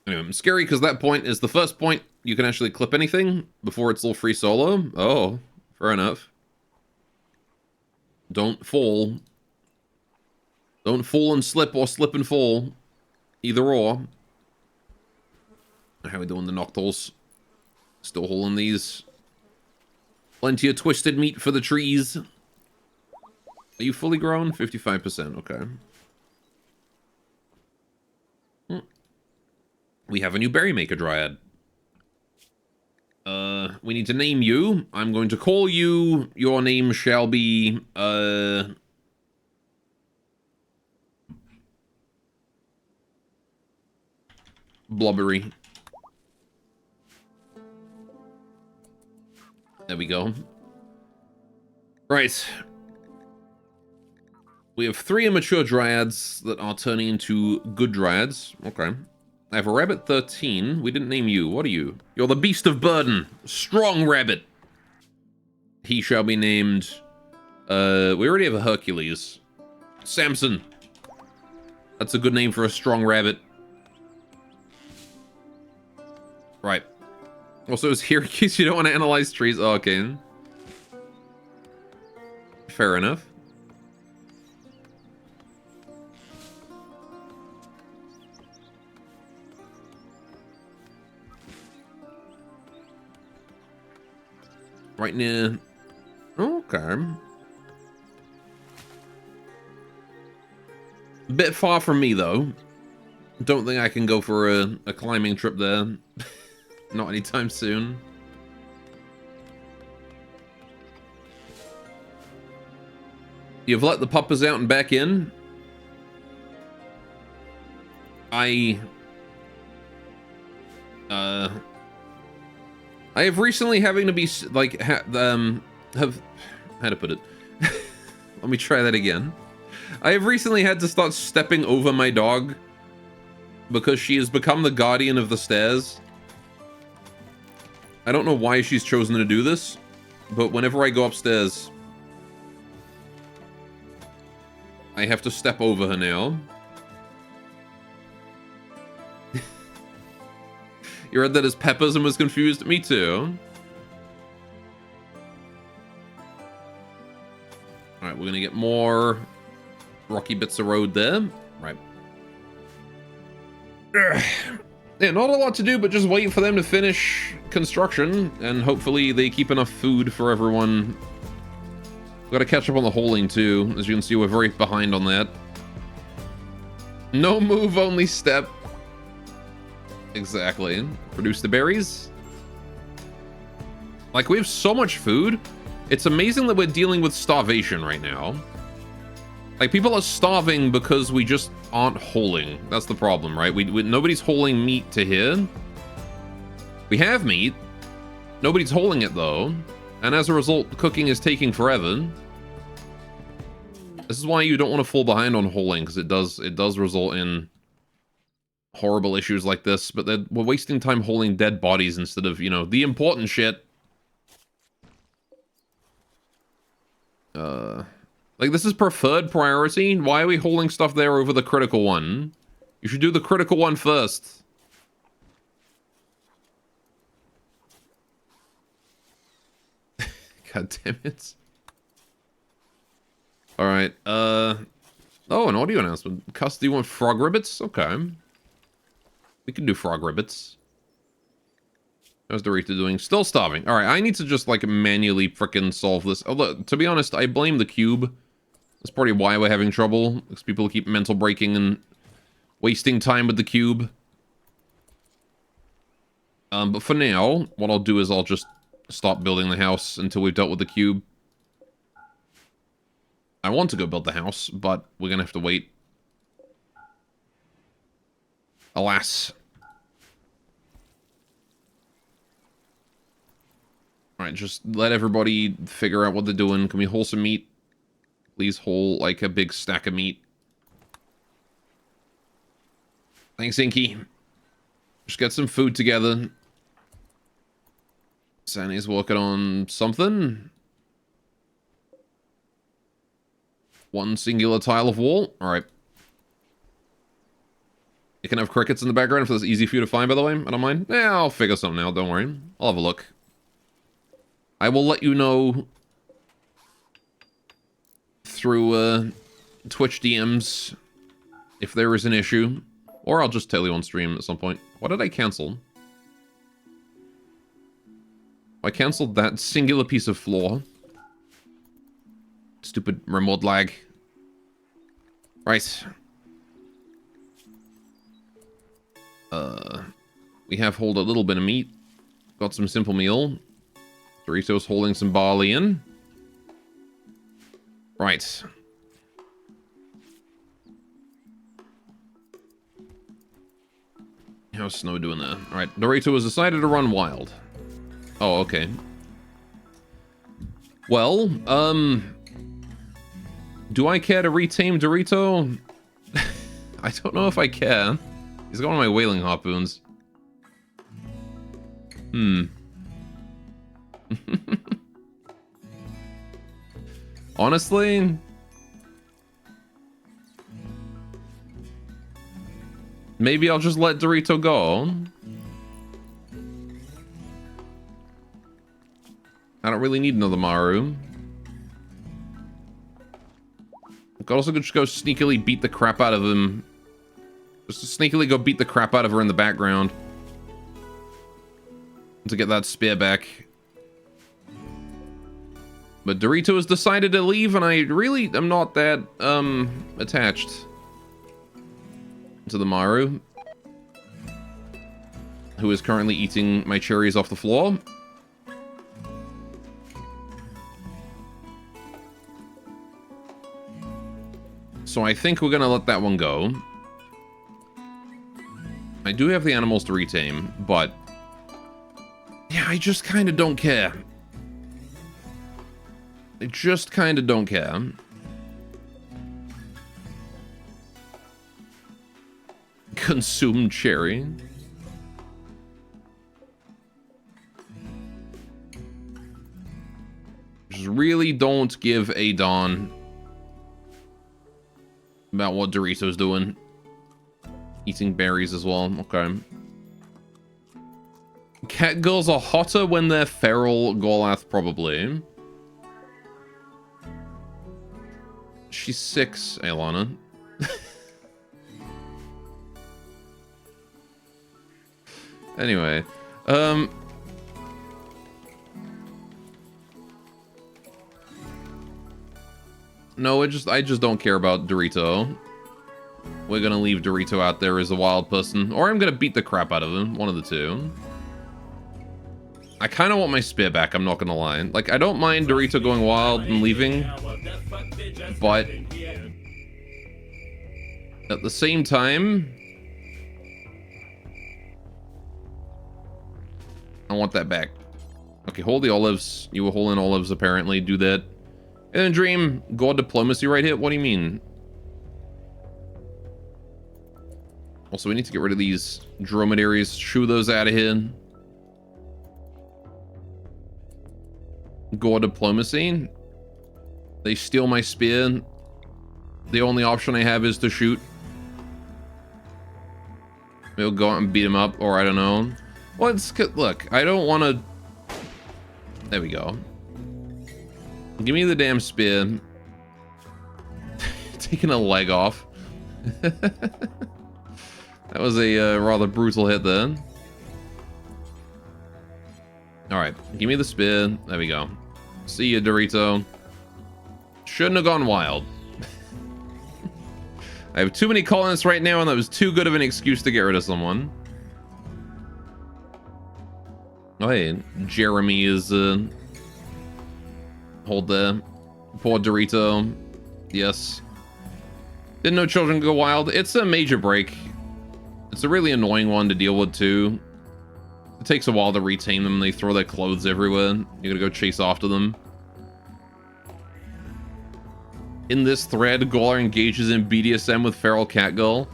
Anyway, scary because that point is the first point you can actually clip anything before it's all free solo. Oh, fair enough. Don't fall. Don't fall and slip or slip and fall. Either or. How are we doing the Noctols? Still holding these. Plenty of twisted meat for the trees. Are you fully grown? 55%, okay. We have a new berry maker dryad. We need to name you. I'm going to call you. Your name shall be, Blubbery. There we go. Right. We have 3 immature dryads that are turning into good dryads. Okay. I have a rabbit 13. We didn't name you. What are you? You're the beast of burden. Strong rabbit. He shall be named... we already have a Hercules. Samson. That's a good name for a strong rabbit. Right. Also, is here in case you don't want to analyze trees. Oh, okay. Fair enough. Right near... Okay. Bit far from me, though. Don't think I can go for a climbing trip there. Not anytime soon. You've let the puppers out and back in. I have recently having to be like have how to put it. Let me try that again. I have recently had to start stepping over my dog because she has become the guardian of the stairs. I don't know why she's chosen to do this, but whenever I go upstairs, I have to step over her now. You read that as peppers and was confused? Me too. Alright, we're gonna get more rocky bits of road there. Right. Yeah, not a lot to do, but just wait for them to finish construction, and hopefully they keep enough food for everyone. Gotta catch up on the holding too. As you can see, we're very behind on that. No move, only step. Exactly. Produce the berries. Like, we have so much food. It's amazing that we're dealing with starvation right now. Like, people are starving because we just aren't holding. That's the problem, right? Nobody's holding meat to here. We have meat. Nobody's holding it, though. And as a result, cooking is taking forever. This is why you don't want to fall behind on holing, because it does result in horrible issues like this, but we're wasting time holding dead bodies instead of, you know, the important shit. Like, this is preferred priority. Why are we holding stuff there over the critical one? You should do the critical one first. God damn it. Alright, oh, an audio announcement. Cuss, do you want frog ribbits? Okay. We can do frog ribbits. How's Dorito doing? Still starving. Alright, I need to just, like, manually frickin' solve this. Although, to be honest, I blame the cube. That's probably why we're having trouble. Because people keep mental breaking and wasting time with the cube. But for now, what I'll do is I'll just stop building the house until we've dealt with the cube. I want to go build the house, but we're gonna have to wait. Alas. Alright, just let everybody figure out what they're doing. Can we haul some meat? Please haul, like, a big stack of meat. Thanks, Inky. Just get some food together. Sandy's working on something. One singular tile of wall. Alright. You can have crickets in the background if that's easy for you to find, by the way. I don't mind. Yeah, I'll figure something out, don't worry. I'll have a look. I will let you know through Twitch DMs if there is an issue. Or I'll just tell you on stream at some point. What did I cancel? I canceled that singular piece of floor. Stupid remote lag. Right. We have hauled a little bit of meat. Got some simple meal. Doritos holding some barley in. Right. How's Snow doing there? Alright, Dorito has decided to run wild. Oh, okay. Well, do I care to retame Dorito? I don't know if I care. He's got one of my whaling harpoons. Honestly, maybe I'll just let Dorito go. I don't really need another Maru. I could also just go sneakily beat the crap out of him. Just sneakily go beat the crap out of her in the background. To get that spear back. But Dorito has decided to leave, and I really am not that, attached to the Maru. Who is currently eating my cherries off the floor. So I think we're gonna let that one go. I do have the animals to retame, but yeah, I just kind of don't care. I just kind of don't care. Consumed cherry. Just really don't give a darn about what Dorito's doing. Eating berries as well. Okay. Cat girls are hotter when they're feral. Golath, probably. She's 6, Aelana. Anyway. No, I just don't care about Dorito. We're gonna leave Dorito out there as a wild person. Or I'm gonna beat the crap out of him. One of the two. I kind of want my spear back, I'm not gonna lie. Like, I don't mind Dorito going wild and leaving. But at the same time, I want that back. Okay, hold the olives. You were holding olives, apparently. Do that. And then Dream, God Diplomacy right here? What do you mean? Also, we need to get rid of these dromedaries. Shoo those out of here. God Diplomacy. They steal my spear. The only option I have is to shoot. We'll go out and beat him up, or I don't know. Well, look, I don't want to... There we go. Give me the damn spear. Taking a leg off. That was a rather brutal hit there. Alright, give me the spear. There we go. See ya, Dorito. Shouldn't have gone wild. I have too many colonists right now, and that was too good of an excuse to get rid of someone. Oh, hey, Jeremy is, hold there. Poor Dorito. Yes. Didn't know children go wild. It's a major break. It's a really annoying one to deal with, too. It takes a while to retain them. They throw their clothes everywhere. You gotta go chase after them. In this thread, Gawler engages in BDSM with feral cat girl.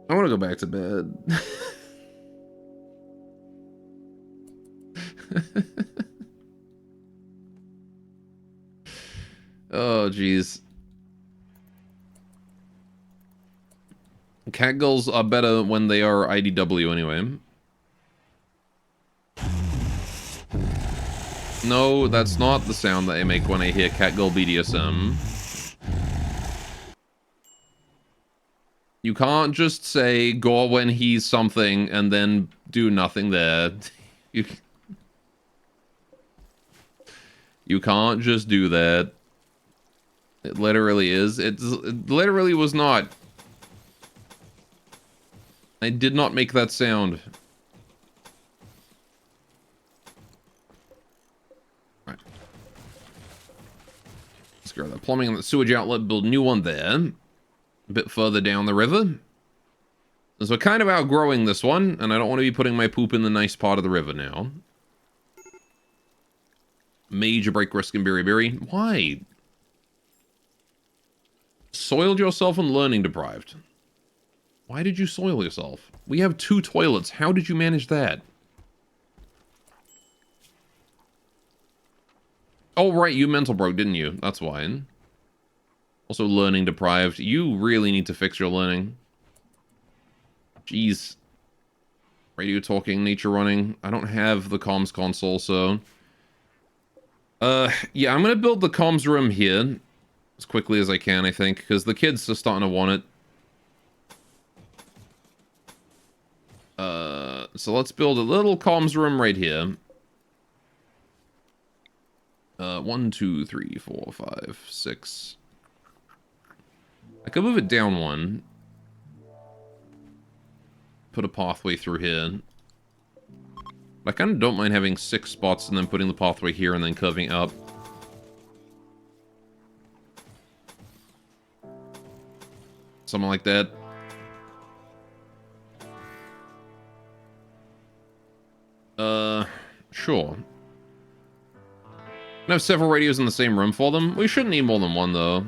I want to go back to bed. Oh, jeez. Catgirls are better when they are IDW anyway. No, that's not the sound that I make when I hear Catgirl BDSM. You can't just say Gore when he's something and then do nothing there. You can't just do that. It literally is. It literally was not. I did not make that sound. Alright. Let's go to the plumbing and the sewage outlet, build a new one there. A bit further down the river. So we're kind of outgrowing this one, and I don't want to be putting my poop in the nice part of the river now. Major break risk in Berry. Why? Soiled yourself and learning deprived. Why did you soil yourself? We have 2 toilets. How did you manage that? Oh, right. You mental broke, didn't you? That's why. Also learning deprived. You really need to fix your learning. Jeez. Radio talking, nature running. I don't have the comms console, so... yeah, I'm gonna build the comms room here. As quickly as I can, I think, because the kids are starting to want it. So let's build a little comms room right here. 1, 2, 3, 4, 5, 6. I could move it down 1. Put a pathway through here. I kind of don't mind having 6 spots and then putting the pathway here and then curving up. Something like that. Sure. I have several radios in the same room for them. We shouldn't need more than 1, though.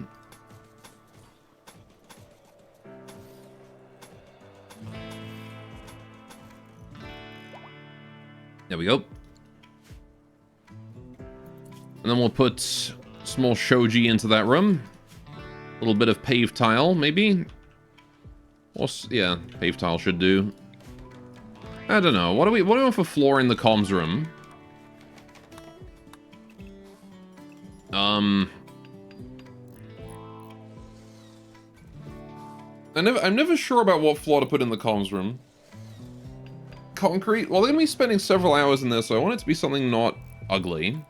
There we go. And then we'll put small shoji into that room. A little bit of paved tile, maybe? Or, yeah, paved tile should do. I don't know. What do we want for floor in the comms room? I'm never sure about what floor to put in the comms room. Concrete? Well, they're going to be spending several hours in there, so I want it to be something not ugly.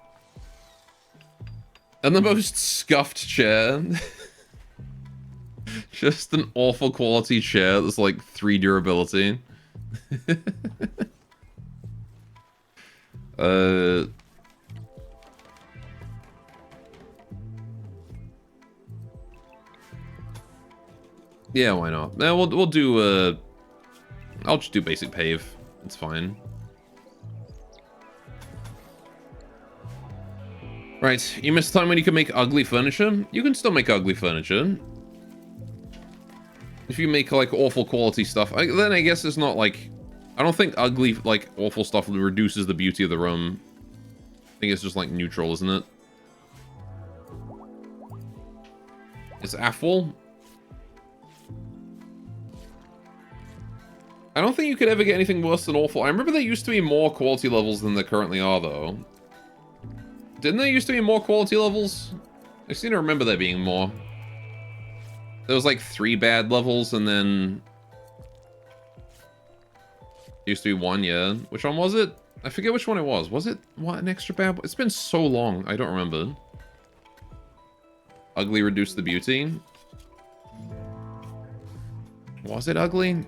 And the most scuffed chair. Just an awful quality chair that's like 3 durability. Yeah, why not? We'll do I'll just do basic pave. It's fine. Right, you missed time when you can make ugly furniture? You can still make ugly furniture. If you make, like, awful quality stuff, then I guess it's not, like... I don't think ugly, like, awful stuff reduces the beauty of the room. I think it's just, like, neutral, isn't it? It's awful. I don't think you could ever get anything worse than awful. I remember there used to be more quality levels than there currently are, though. Didn't there used to be more quality levels? I seem to remember there being more. There was like 3 bad levels, and then... Used to be 1, yeah. Which one was it? I forget which one it was. Was it, what, an extra bad? It's been so long, I don't remember. Ugly reduced the beauty. Was it ugly?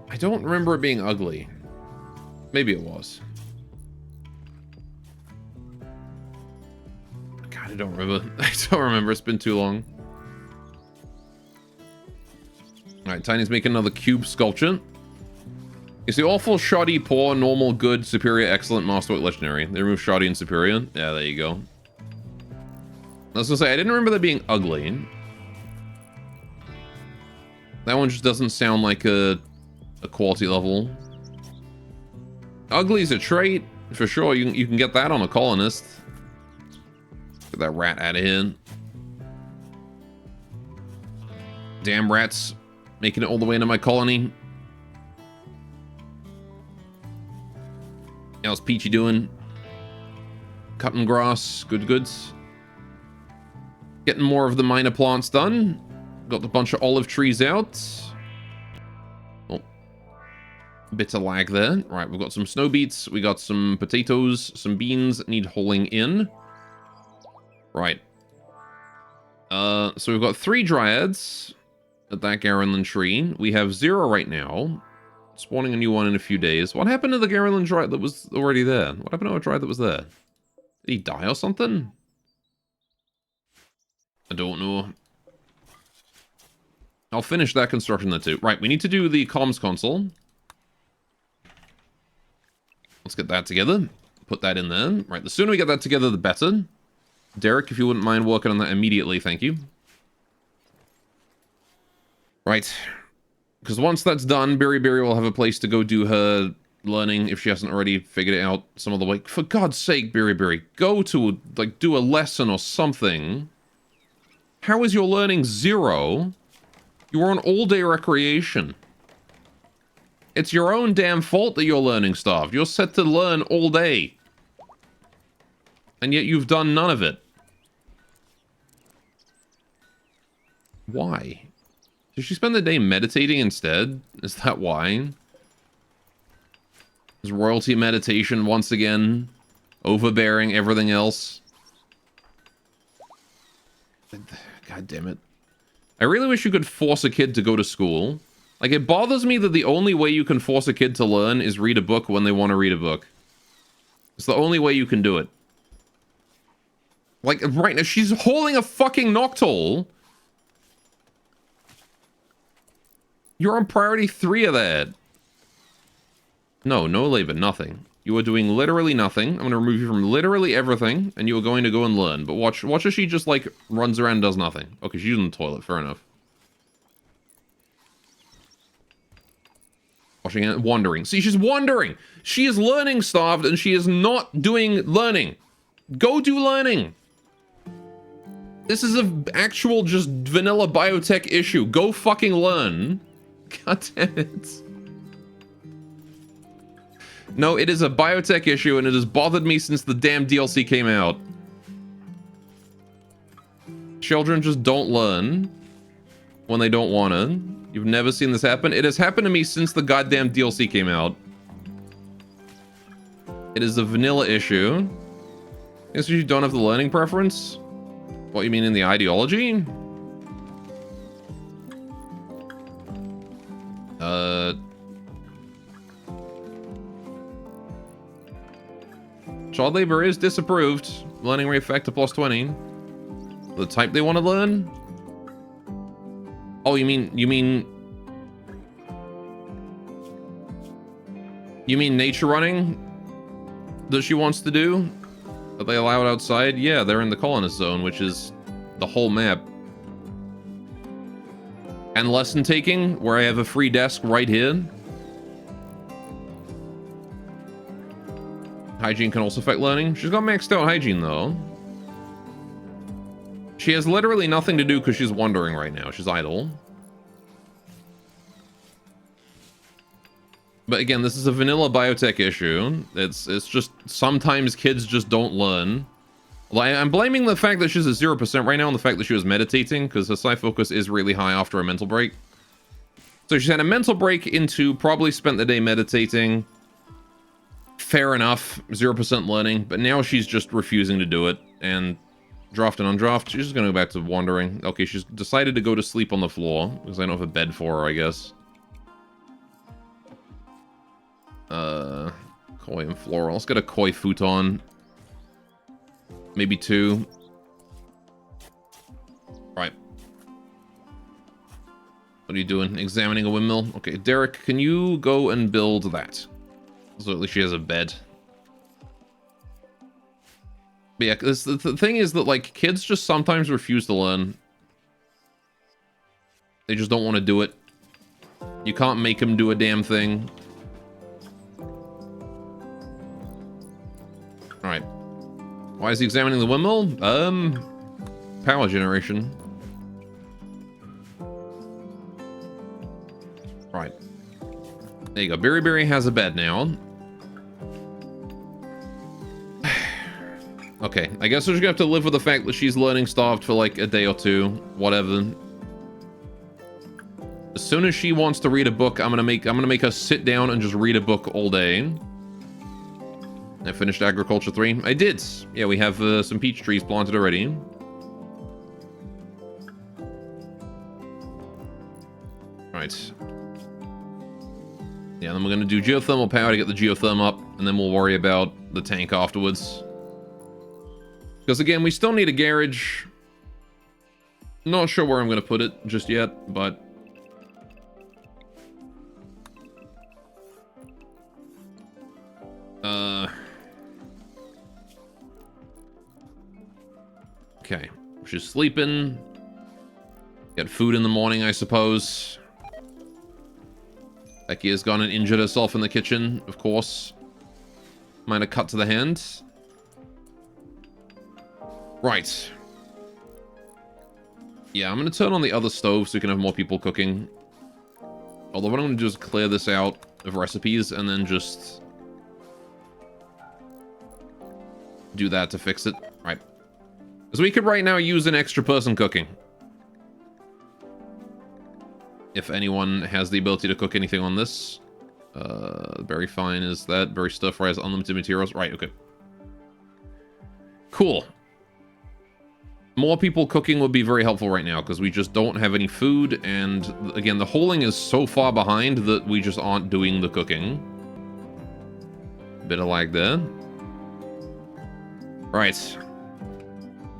I don't remember it being ugly. Maybe it was. God, I don't remember. I don't remember. It's been too long. Alright, Tiny's making another cube sculpture. Is the awful, shoddy, poor, normal, good, superior, excellent, masterwork, legendary? They remove shoddy and superior. Yeah, there you go. I was gonna say, I didn't remember that being ugly. That one just doesn't sound like a quality level. Ugly is a trait, for sure. You can get that on a colonist. Get that rat out of here. Damn rats. Making it all the way into my colony. How's Peachy doing? Cutting grass. Good goods. Getting more of the minor plants done. Got a bunch of olive trees out. Oh. Bit of lag there. Right, we've got some snow beets. We got some potatoes. Some beans need holing in. Right. So we've got 3 dryads at that Garrenland tree. We have 0 right now. Spawning a new one in a few days. What happened to the Garrenland dryad that was already there? What happened to a dryad that was there? Did he die or something? I don't know. I'll finish that construction there too. Right, we need to do the comms console. Let's get that together. Put that in there. Right, the sooner we get that together, the better. Derek, if you wouldn't mind working on that immediately, thank you. Right. Because once that's done, Berry will have a place to go do her learning if she hasn't already figured it out some other way. For God's sake, Berry, go to, like, do a lesson or something. How is your learning 0? You are on all-day recreation. It's your own damn fault that you're learning stuff. You're set to learn all day. And yet you've done none of it. Why? Did she spend the day meditating instead? Is that why? Is royalty meditation once again overbearing everything else? God damn it. I really wish you could force a kid to go to school. Like, it bothers me that the only way you can force a kid to learn is read a book when they want to read a book. It's the only way you can do it. Like, right now, she's holding a fucking Noctowl. You're on priority 3 of that. No labor, nothing. You are doing literally nothing. I'm going to remove you from literally everything, and you are going to go and learn. But watch as she just, like, runs around and does nothing. Okay, she's in the toilet, fair enough. Washing it, wandering. See, she's wandering. She is learning starved, and she is not doing learning. Go do learning. This is an actual just vanilla biotech issue. Go fucking learn. God damn it. No, it is a biotech issue, and it has bothered me since the damn DLC came out. Children just don't learn when they don't want to. You've never seen this happen? It has happened to me since the goddamn DLC came out. It is a vanilla issue. Guess you don't have the learning preference? What, you mean in the ideology? Child labor is disapproved. Learning rate factor plus 20. The type they want to learn? Oh, you mean nature running that she wants to do? That they allow it outside? Yeah, they're in the colonist zone, which is the whole map. And lesson taking, where I have a free desk right here. Hygiene can also affect learning. She's got maxed out hygiene, though. She has literally nothing to do because she's wandering right now. She's idle. But again, this is a vanilla biotech issue. It's just sometimes kids just don't learn. Like, I'm blaming the fact that she's at 0% right now on the fact that she was meditating, because her psi focus is really high after a mental break. So she's had a mental break into probably spent the day meditating. Fair enough, 0% learning, but now she's just refusing to do it. And draft and undraft, she's just gonna go back to wandering. Okay, she's decided to go to sleep on the floor, because I don't have a bed for her, I guess. Koi and floral. Let's get a koi futon. Maybe 2. Right. What are you doing? Examining a windmill? Okay, Derek, can you go and build that? So at least she has a bed. But yeah, the thing is that, like, kids just sometimes refuse to learn. They just don't want to do it. You can't make them do a damn thing. Alright. Why is he examining the windmill? Power generation. Right. There you go. Berry has a bed now. Okay, I guess we're just gonna have to live with the fact that she's learning starved for like a day or 2, whatever. As soon as she wants to read a book, I'm gonna make her sit down and just read a book all day. I finished Agriculture 3. I did. Yeah, we have some peach trees planted already. Right. Yeah, then we're gonna do geothermal power to get the geotherm up, and then we'll worry about the tank afterwards. Because again, we still need a garage. Not sure where I'm gonna put it just yet, but okay. She's sleeping. Get food in the morning, I suppose. Becky has gone and injured herself in the kitchen, of course. Might have cut to the hand. Right. Yeah, I'm going to turn on the other stove so we can have more people cooking. Although what I'm going to do is clear this out of recipes and then just do that to fix it. Right. Because we could right now use an extra person cooking. If anyone has the ability to cook anything on this. Very fine is that. Very stir fry has unlimited materials. Right, okay. Cool. More people cooking would be very helpful right now because we just don't have any food. And again, the holing is so far behind that we just aren't doing the cooking. Bit of lag there. Right.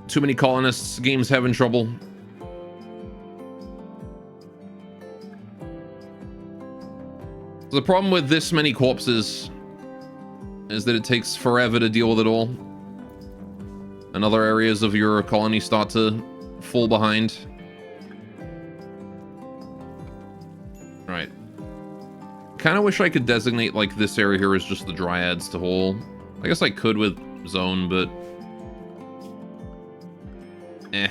Too many colonists. Game's having trouble. The problem with this many corpses is that it takes forever to deal with it all. And other areas of your colony start to fall behind. Right. Kind of wish I could designate, like, this area here as just the dryads to haul. I guess I could with zone, but eh.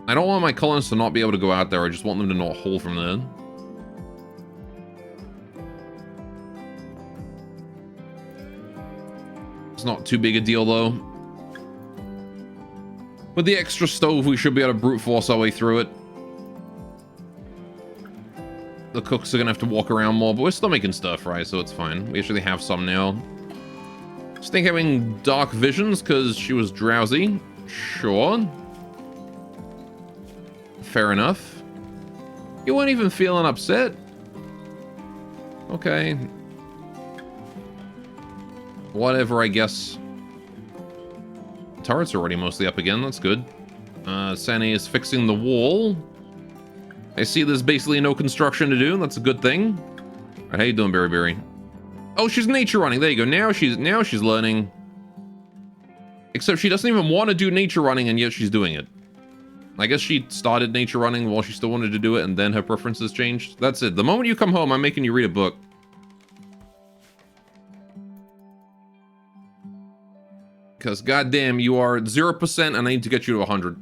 I don't want my colonists to not be able to go out there. I just want them to not haul from there. It's not too big a deal, though. With the extra stove, we should be able to brute force our way through it. The cooks are going to have to walk around more, but we're still making stir fry, so it's fine. We actually have some now. Stink having dark visions because she was drowsy. Sure. Fair enough. You weren't even feeling upset. Okay. Whatever, I guess. Turret's already mostly up again. That's good. Sani is fixing the wall. I see there's basically no construction to do. That's a good thing. All right, how you doing, Berry Berry? Oh, she's nature running. There you go. Now she's learning. Except she doesn't even want to do nature running, and yet she's doing it. I guess she started nature running while she still wanted to do it, and then her preferences changed. That's it. The moment you come home, I'm making you read a book. Because, goddamn, you are at 0%, and I need to get you to 100.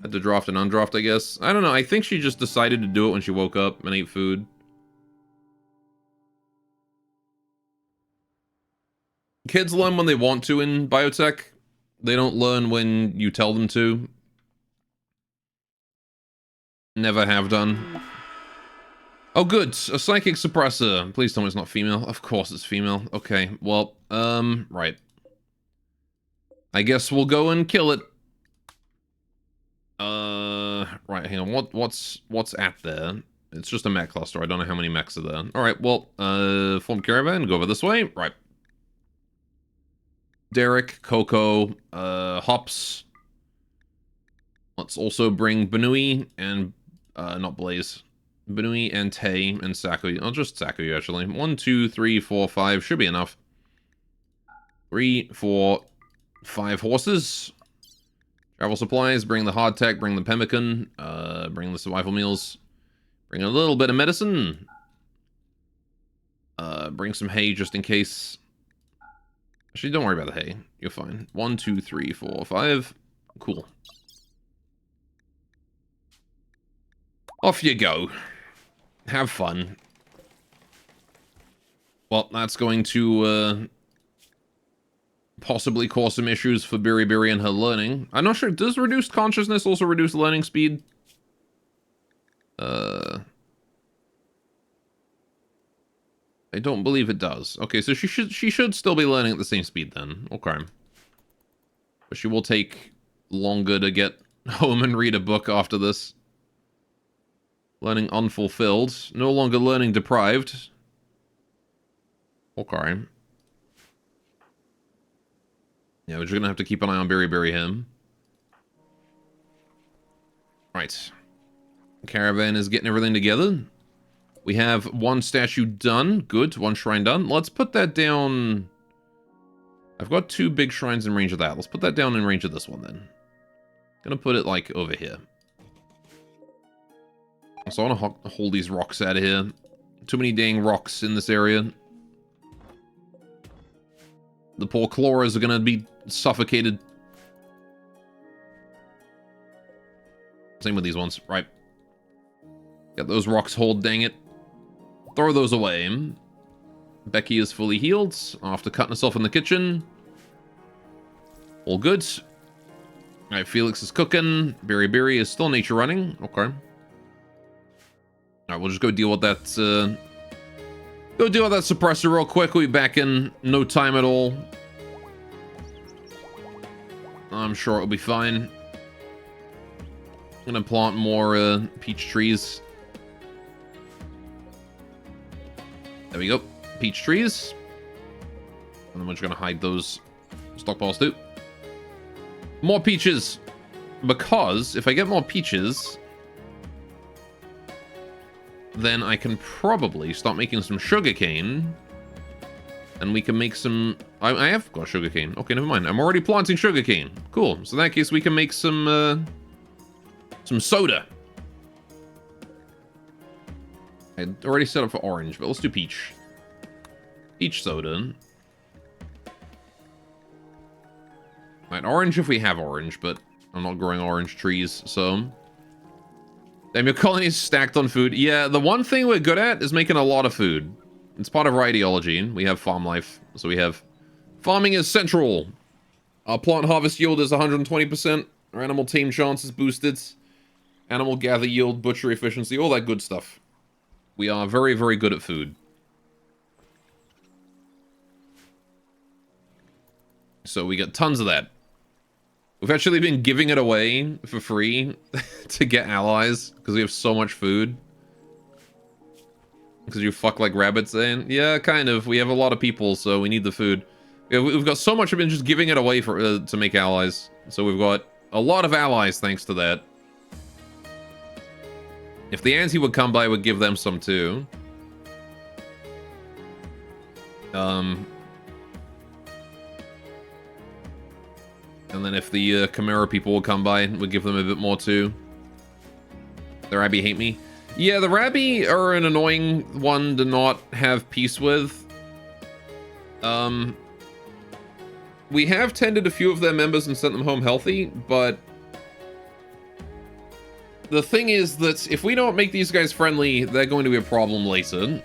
Had to draft and undraft, I guess. I don't know. I think she just decided to do it when she woke up and ate food. Kids learn when they want to in biotech. They don't learn when you tell them to. Never have done. Oh, good. A psychic suppressor. Please tell me it's not female. Of course it's female. Okay, well, right. I guess we'll go and kill it. Right, hang on. What's at there? It's just a mech cluster. I don't know how many mechs are there. Alright, well, form caravan, go over this way. Right. Derek, Coco, Hops. Let's also bring Benui and, not Blaze. Benui and Tay and Sakuya. Oh, just Sakuya, actually. 1, 2, 3, 4, 5. Should be enough. 3, 4, 5 horses. Travel supplies. Bring the hard tech. Bring the pemmican. Bring the survival meals. Bring a little bit of medicine. Bring some hay just in case. Actually, don't worry about the hay. You're fine. 1, 2, 3, 4, 5. Cool. Off you go. Have fun. Well, that's going to possibly cause some issues for Berry and her learning. I'm not sure. Does reduced consciousness also reduce learning speed? I don't believe it does. Okay, so she should still be learning at the same speed then. Okay. But she will take longer to get home and read a book after this. Learning unfulfilled. No longer learning deprived. Okay. Yeah, we're just gonna have to keep an eye on Berry him. Right. Caravan is getting everything together. We have one statue done. Good. One shrine done. Let's put that down. I've got 2 big shrines in range of that. Let's put that down in range of this one then. Gonna put it like over here. So I want to hold these rocks out of here. Too many dang rocks in this area. The poor Chloras are gonna be suffocated. Same with these ones. Right. Got those rocks hold, dang it. Throw those away. Becky is fully healed after cutting herself in the kitchen. All good. Alright, Felix is cooking. Berry is still nature running. Okay. Alright, we'll just go deal with that, go deal with that suppressor real quick. We'll be back in no time at all. I'm sure it'll be fine. I'm gonna plant more, peach trees. There we go. Peach trees. And then we're just gonna hide those stockpiles too. More peaches. Because if I get more peaches, then I can probably start making some sugarcane. And we can make some... I have got sugarcane. Okay, never mind. I'm already planting sugarcane. Cool. So in that case, we can make some soda. I already set up for orange, but let's do peach. Peach soda. Right, orange if we have orange, but I'm not growing orange trees, so... Damn, your colony is stacked on food. Yeah, the one thing we're good at is making a lot of food. It's part of our ideology. We have farm life, so we have... Farming is central. Our plant harvest yield is 120%. Our animal tame chance is boosted. Animal gather yield, butchery efficiency, all that good stuff. We are very, very good at food. So we get tons of that. We've actually been giving it away for free to get allies because we have so much food. Because you fuck like rabbits, and yeah, kind of. We have a lot of people, so we need the food. We've got so much of it just giving it away for to make allies. So we've got a lot of allies thanks to that. If the ante would come by, we'd give them some too. And then if the Chimera people would come by, we'd give them a bit more too. The Rabby hate me. Yeah, the Rabby are an annoying one to not have peace with. We have tended a few of their members and sent them home healthy, but the thing is that if we don't make these guys friendly, they're going to be a problem later.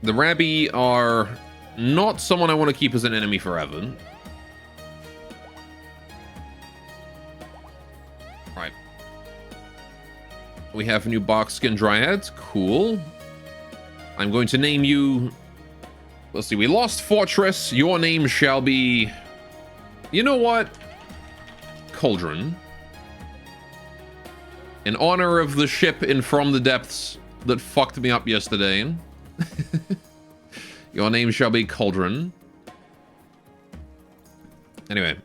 The Rabby are not someone I want to keep as an enemy forever. Right. We have a new Barkskin Dryad. Cool. I'm going to name you... Let's see. We lost Fortress. Your name shall be... You know what? Cauldron. In honor of the ship in From the Depths that fucked me up yesterday. Your name shall be Cauldron. Anyway.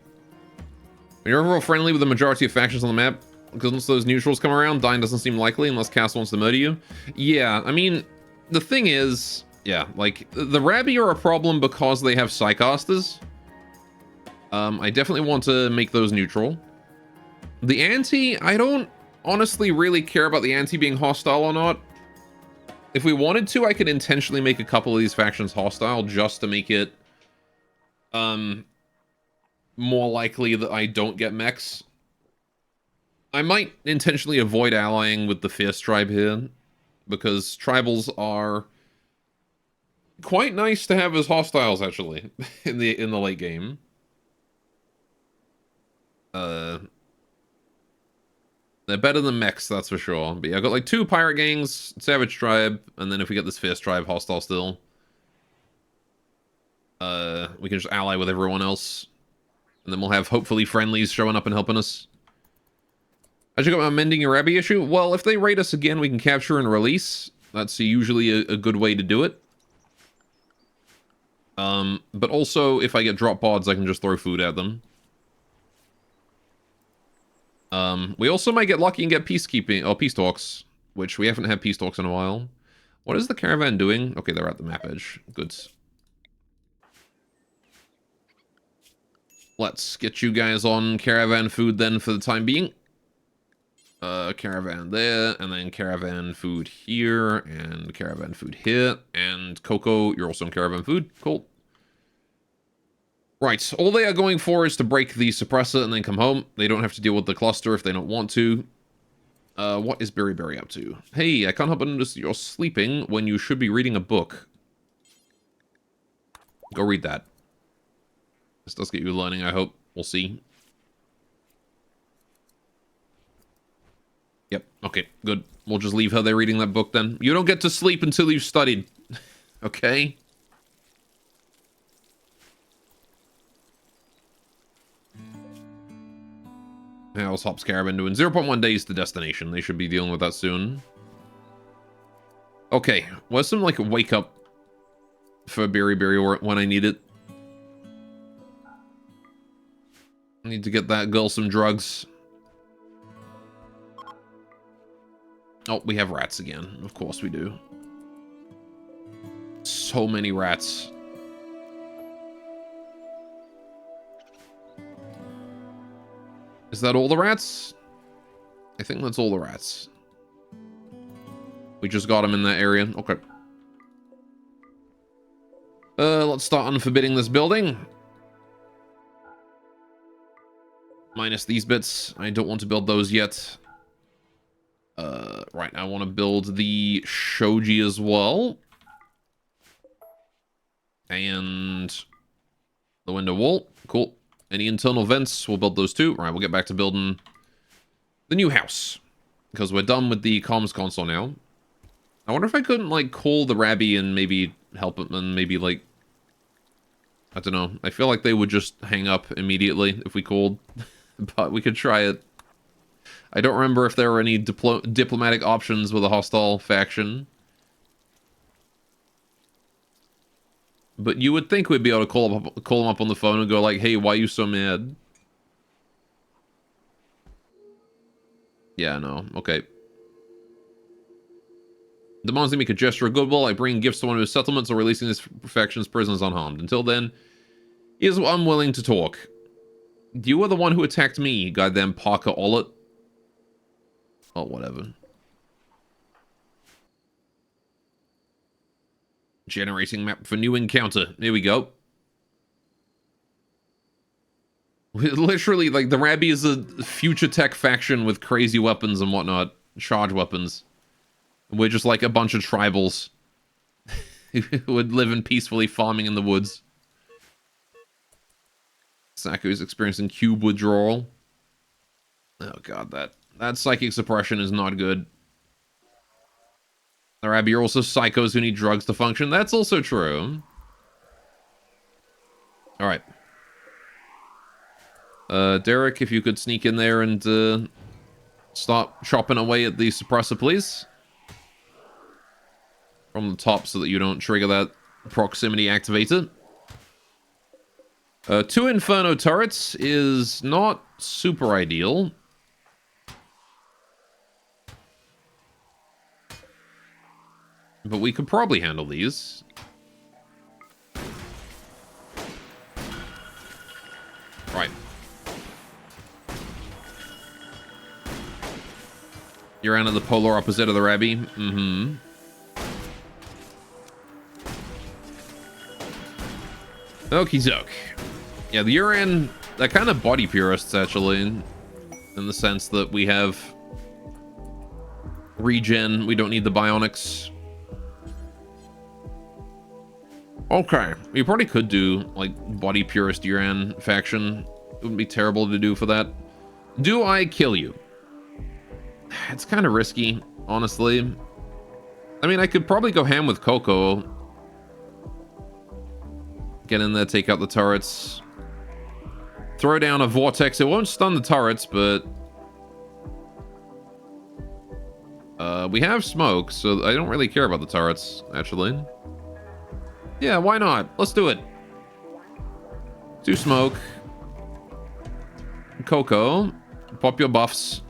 When you're overall friendly with the majority of factions on the map, because once those neutrals come around, dying doesn't seem likely unless Castle wants to murder you. Yeah, I mean, the thing is, yeah, like, the Rabby are a problem because they have Psycasters. I definitely want to make those neutral. The Ante, I don't honestly really care about the Ante being hostile or not. If we wanted to, I could intentionally make a couple of these factions hostile just to make it more likely that I don't get mechs. I might intentionally avoid allying with the Fierce tribe here, because tribals are quite nice to have as hostiles, actually, in the late game. They're better than mechs, that's for sure. But yeah, I've got like 2 pirate gangs, Savage tribe, and then if we get this Fierce tribe hostile still, we can just ally with everyone else. And then we'll have hopefully friendlies showing up and helping us. I should go about mending your Rabby issue. Well, if they raid us again, we can capture and release. That's usually a good way to do it. But also, if I get drop pods, I can just throw food at them. We also might get lucky and get peacekeeping, or peace talks, which we haven't had peace talks in a while. What is the caravan doing? Okay, they're at the map edge. Good. Let's get you guys on caravan food then for the time being. Caravan there, and then caravan food here, and caravan food here, and Coco, you're also on caravan food. Cool. Right, all they are going for is to break the suppressor and then come home. They don't have to deal with the cluster if they don't want to. What is Berry Berry up to? Hey, I can't help but notice you're sleeping when you should be reading a book. Go read that. This does get you learning, I hope. We'll see. Yep, okay, good. We'll just leave her there reading that book then. You don't get to sleep until you've studied. Okay? How's Hop's Caravan doing? 0.1 days to destination. They should be dealing with that soon. Okay, where's some, like, wake up for Berry Berry when I need it? I need to get that girl some drugs. Oh, we have rats again. Of course we do. So many rats. Is that all the rats? I think that's all the rats. We just got them in that area. Okay. Let's start unforbidding this building. Minus these bits. I don't want to build those yet. Right, I want to build the shoji as well. And the window wall. Cool. Any internal vents, we'll build those too. All right, we'll get back to building the new house. Because we're done with the comms console now. I wonder if I couldn't, like, call the Rabby and maybe help him and maybe, like... I don't know. I feel like they would just hang up immediately if we called. But we could try it. I don't remember if there were any diplomatic options with a hostile faction. But you would think we'd be able to call them up on the phone and go like, hey, why are you so mad? Yeah, no. Okay. Demands they make a gesture of goodwill, like bringing gifts to one of his settlements or releasing his faction's prisoners unharmed. Until then, he is unwilling to talk. You were the one who attacked me, goddamn Parker Ollett. Oh, whatever. Generating map for new encounter. Here we go. Literally, like, the Rabbi is a future tech faction with crazy weapons and whatnot. Charge weapons. We're just like a bunch of tribals who would live in peacefully farming in the woods. Saku's experiencing cube withdrawal. Oh god, that psychic suppression is not good. The Rabbi are also psychos who need drugs to function. That's also true. Alright. Derek, if you could sneak in there and start chopping away at the suppressor, please. From the top so that you don't trigger that proximity activator. 2 Inferno turrets is not super ideal. But we could probably handle these. Right. You're out of the polar opposite of the Rabbi. Mm-hmm. Okie doke. Yeah, the Yuran, they're kind of body purists, actually. In the sense that we have regen, we don't need the bionics. Okay, you probably could do, like, body purist Yuran faction. It wouldn't be terrible to do for that. Do I kill you? It's kind of risky, honestly. I mean, I could probably go ham with Coco. Get in there, take out the turrets. Throw down a vortex. It won't stun the turrets, but... we have smoke, so I don't really care about the turrets, actually. Yeah, why not? Let's do it. Do smoke. Coco. Pop your buffs.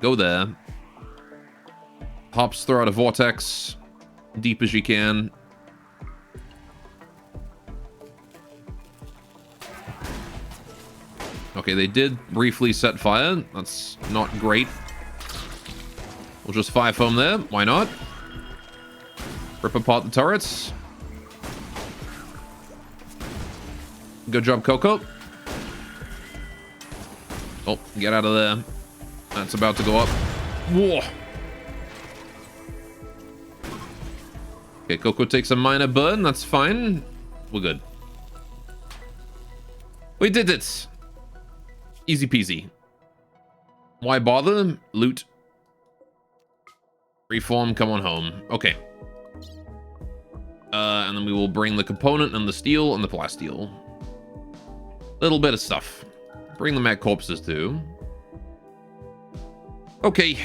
Go there. Hops, throw out a vortex. Deep as you can. Okay, they did briefly set fire. That's not great. We'll just fire foam there. Why not? Rip apart the turrets. Good job, Coco. Oh, get out of there. That's about to go up. Whoa. Okay, Coco takes a minor burn. That's fine. We're good. We did it. Easy peasy. Why bother? Loot. Reform, come on home. Okay. And then we will bring the component and the steel and the plasteel. Little bit of stuff. Bring the mech corpses too. Okay.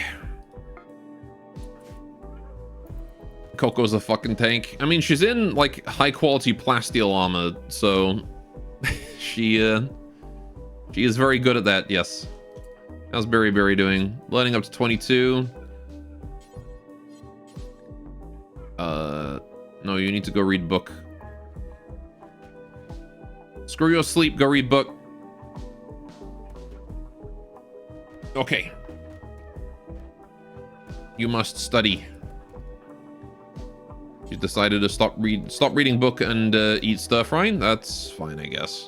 Coco's a fucking tank. I mean, she's in, like, high-quality plasteel armor, so... she is very good at that, yes. How's Berry doing? Learning up to 22. No, you need to go read book. Screw your sleep, go read book. Okay. You must study. You decided to stop reading book and eat stir frying? That's fine, I guess.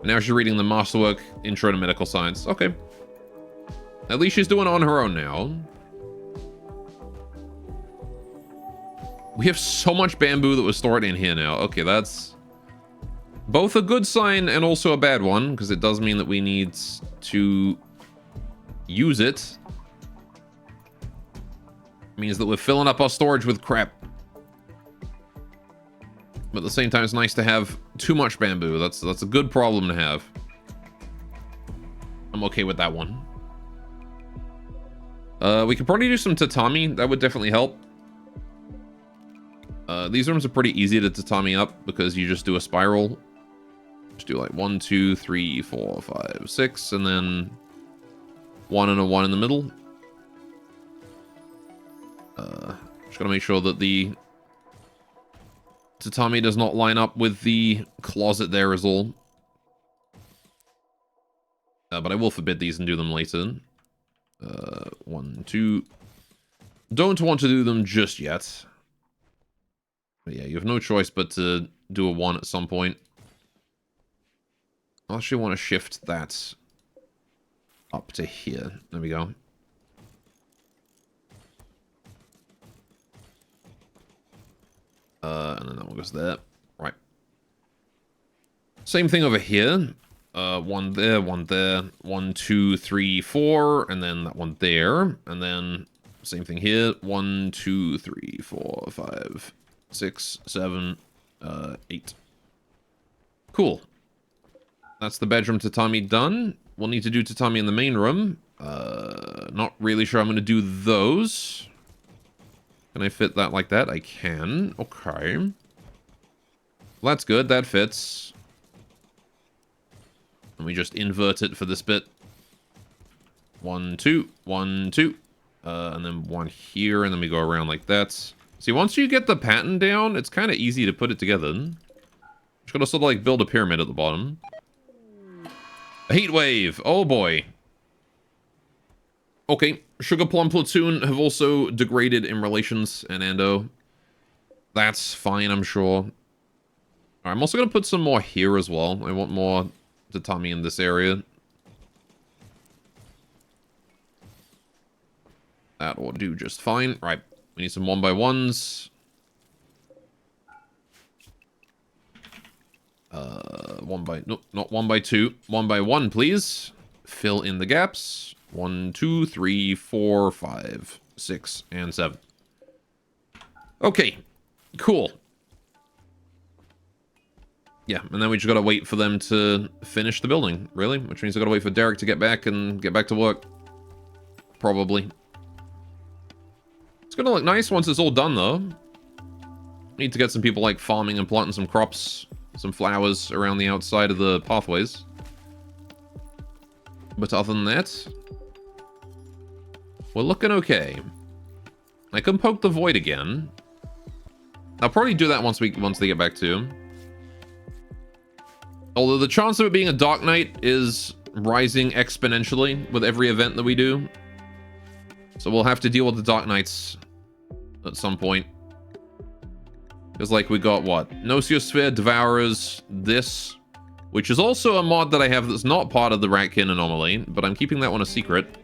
Now she's reading the masterwork Intro to Medical Science. Okay. At least she's doing it on her own now. We have so much bamboo that was stored in here now. Okay, that's both a good sign and also a bad one, because it does mean that we need to use it. It means that we're filling up our storage with crap. But at the same time, it's nice to have too much bamboo. That's a good problem to have. I'm okay with that one. We could probably do some tatami. That would definitely help. These rooms are pretty easy to tatami up because you just do a spiral. Just do like 1, 2, 3, 4, 5, 6, and then 1 and a 1 in the middle. Just gotta make sure that the tatami does not line up with the closet there is all. But I will forbid these and do them later. 1, 2. Don't want to do them just yet. But yeah, you have no choice but to do a 1 at some point. I actually want to shift that up to here. There we go. And then that one goes there. Right. Same thing over here. 1 there, 1 there, 1, 2, 3, 4, and then that one there. And then same thing here. 1, 2, 3, 4, 5, 6, 7, 8. Cool. That's the bedroom tatami done. We'll need to do tatami in the main room. Not really sure I'm going to do those. Can I fit that like that? I can. Okay. Well, that's good. That fits. And we just invert it for this bit. 1, 2, 1, 2. And then 1 here, and then we go around like that. See, once you get the pattern down, it's kind of easy to put it together. Just gotta sort of like build a pyramid at the bottom. A heat wave. Oh boy. Okay. Sugar Plum Platoon have also degraded in relations and Ando. That's fine, I'm sure. Alright, I'm also gonna put some more here as well. I want more tatami in this area. That will do just fine. Right. We need some 1x1s. 1x... Nope, not 1x2. 1x1, please. Fill in the gaps. 1, 2, 3, 4, 5, 6, and 7. Okay. Cool. Yeah, and then we just gotta wait for them to finish the building, really. Which means I gotta wait for Derek to get back and get back to work. Probably. It's gonna look nice once it's all done, though. Need to get some people, like, farming and planting some crops, some flowers around the outside of the pathways. But other than that, we're looking okay. I can poke the void again. I'll probably do that once they get back to him. Although the chance of it being a Dark Knight is rising exponentially with every event that we do. So we'll have to deal with the Dark Knights at some point. Because, like, we got, what? Noceosphere, Devourers, this, which is also a mod that I have that's not part of the Ratkin anomaly, but I'm keeping that one a secret.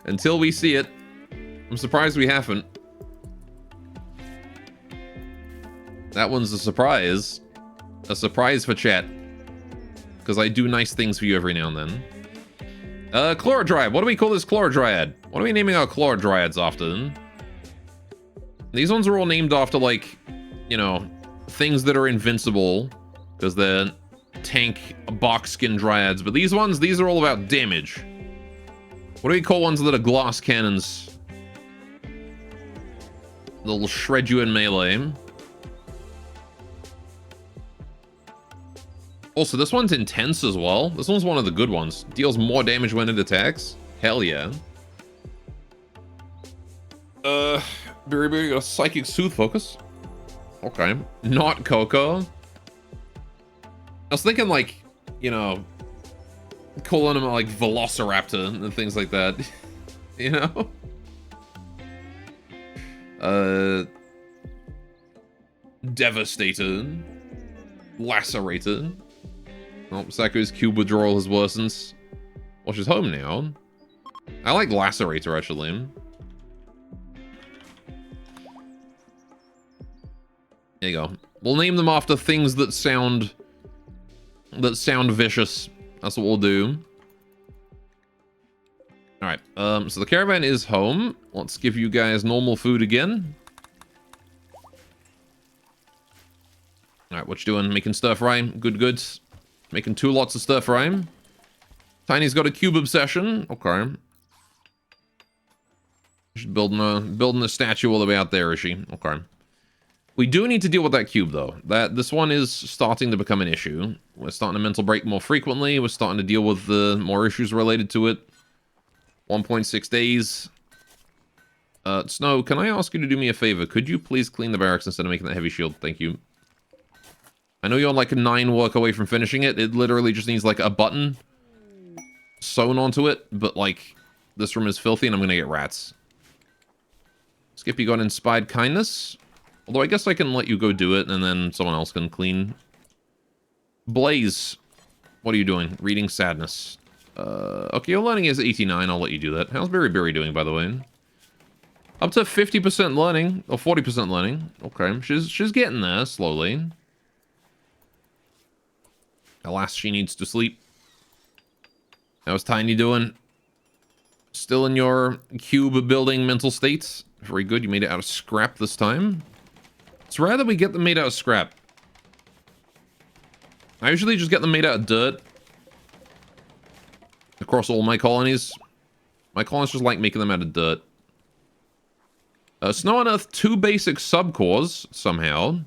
Until we see it. I'm surprised we haven't. That one's a surprise. A surprise for chat. Because I do nice things for you every now and then. Chlorodryad. What do we call this Chlorodryad? What are we naming our Chlorodryads after? These ones are all named after, like, you know, things that are invincible. Because they're tank box skin dryads. But these ones, these are all about damage. What do we call ones that are glass cannons? They'll shred you in melee. Also, this one's intense as well. This one's one of the good ones. Deals more damage when it attacks. Hell yeah. Berry got a Psychic Soothe focus. Okay. Not Coco. I was thinking, like, you know, calling him, like, Velociraptor and things like that. You know? Devastator. Lacerator. Oh, Saku's cube withdrawal has worsened. Well, she's home now. I like Lacerator, actually. There you go. We'll name them after things that sound vicious. That's what we'll do. Alright, so the caravan is home. Let's give you guys normal food again. Alright, what you doing? Making stir fry? Good, good. Making 2 lots of stir fry. Tiny's got a cube obsession. Okay. She's building a statue all the way out there, is she? Okay. We do need to deal with that cube, though. This one is starting to become an issue. We're starting to mental break more frequently. We're starting to deal with more issues related to it. 1.6 days. Snow, can I ask you to do me a favor? Could you please clean the barracks instead of making that heavy shield? Thank you. I know you're like a 9 work away from finishing it. It literally just needs like a button sewn onto it. But like, this room is filthy and I'm gonna get rats. Skippy got inspired kindness. Although I guess I can let you go do it and then someone else can clean. Blaze, what are you doing? Reading sadness. Okay, your learning is 89. I'll let you do that. How's Berry Berry doing, by the way? Up to 50% learning, or 40% learning. Okay, she's getting there, slowly. Alas, she needs to sleep. How's Tiny doing? Still in your cube building mental state? Very good, you made it out of scrap this time. It's rare that we get them made out of scrap. I usually just get them made out of dirt. Across all my colonies. My colonies just like making them out of dirt. Snow unearthed 2 basic subcores, somehow.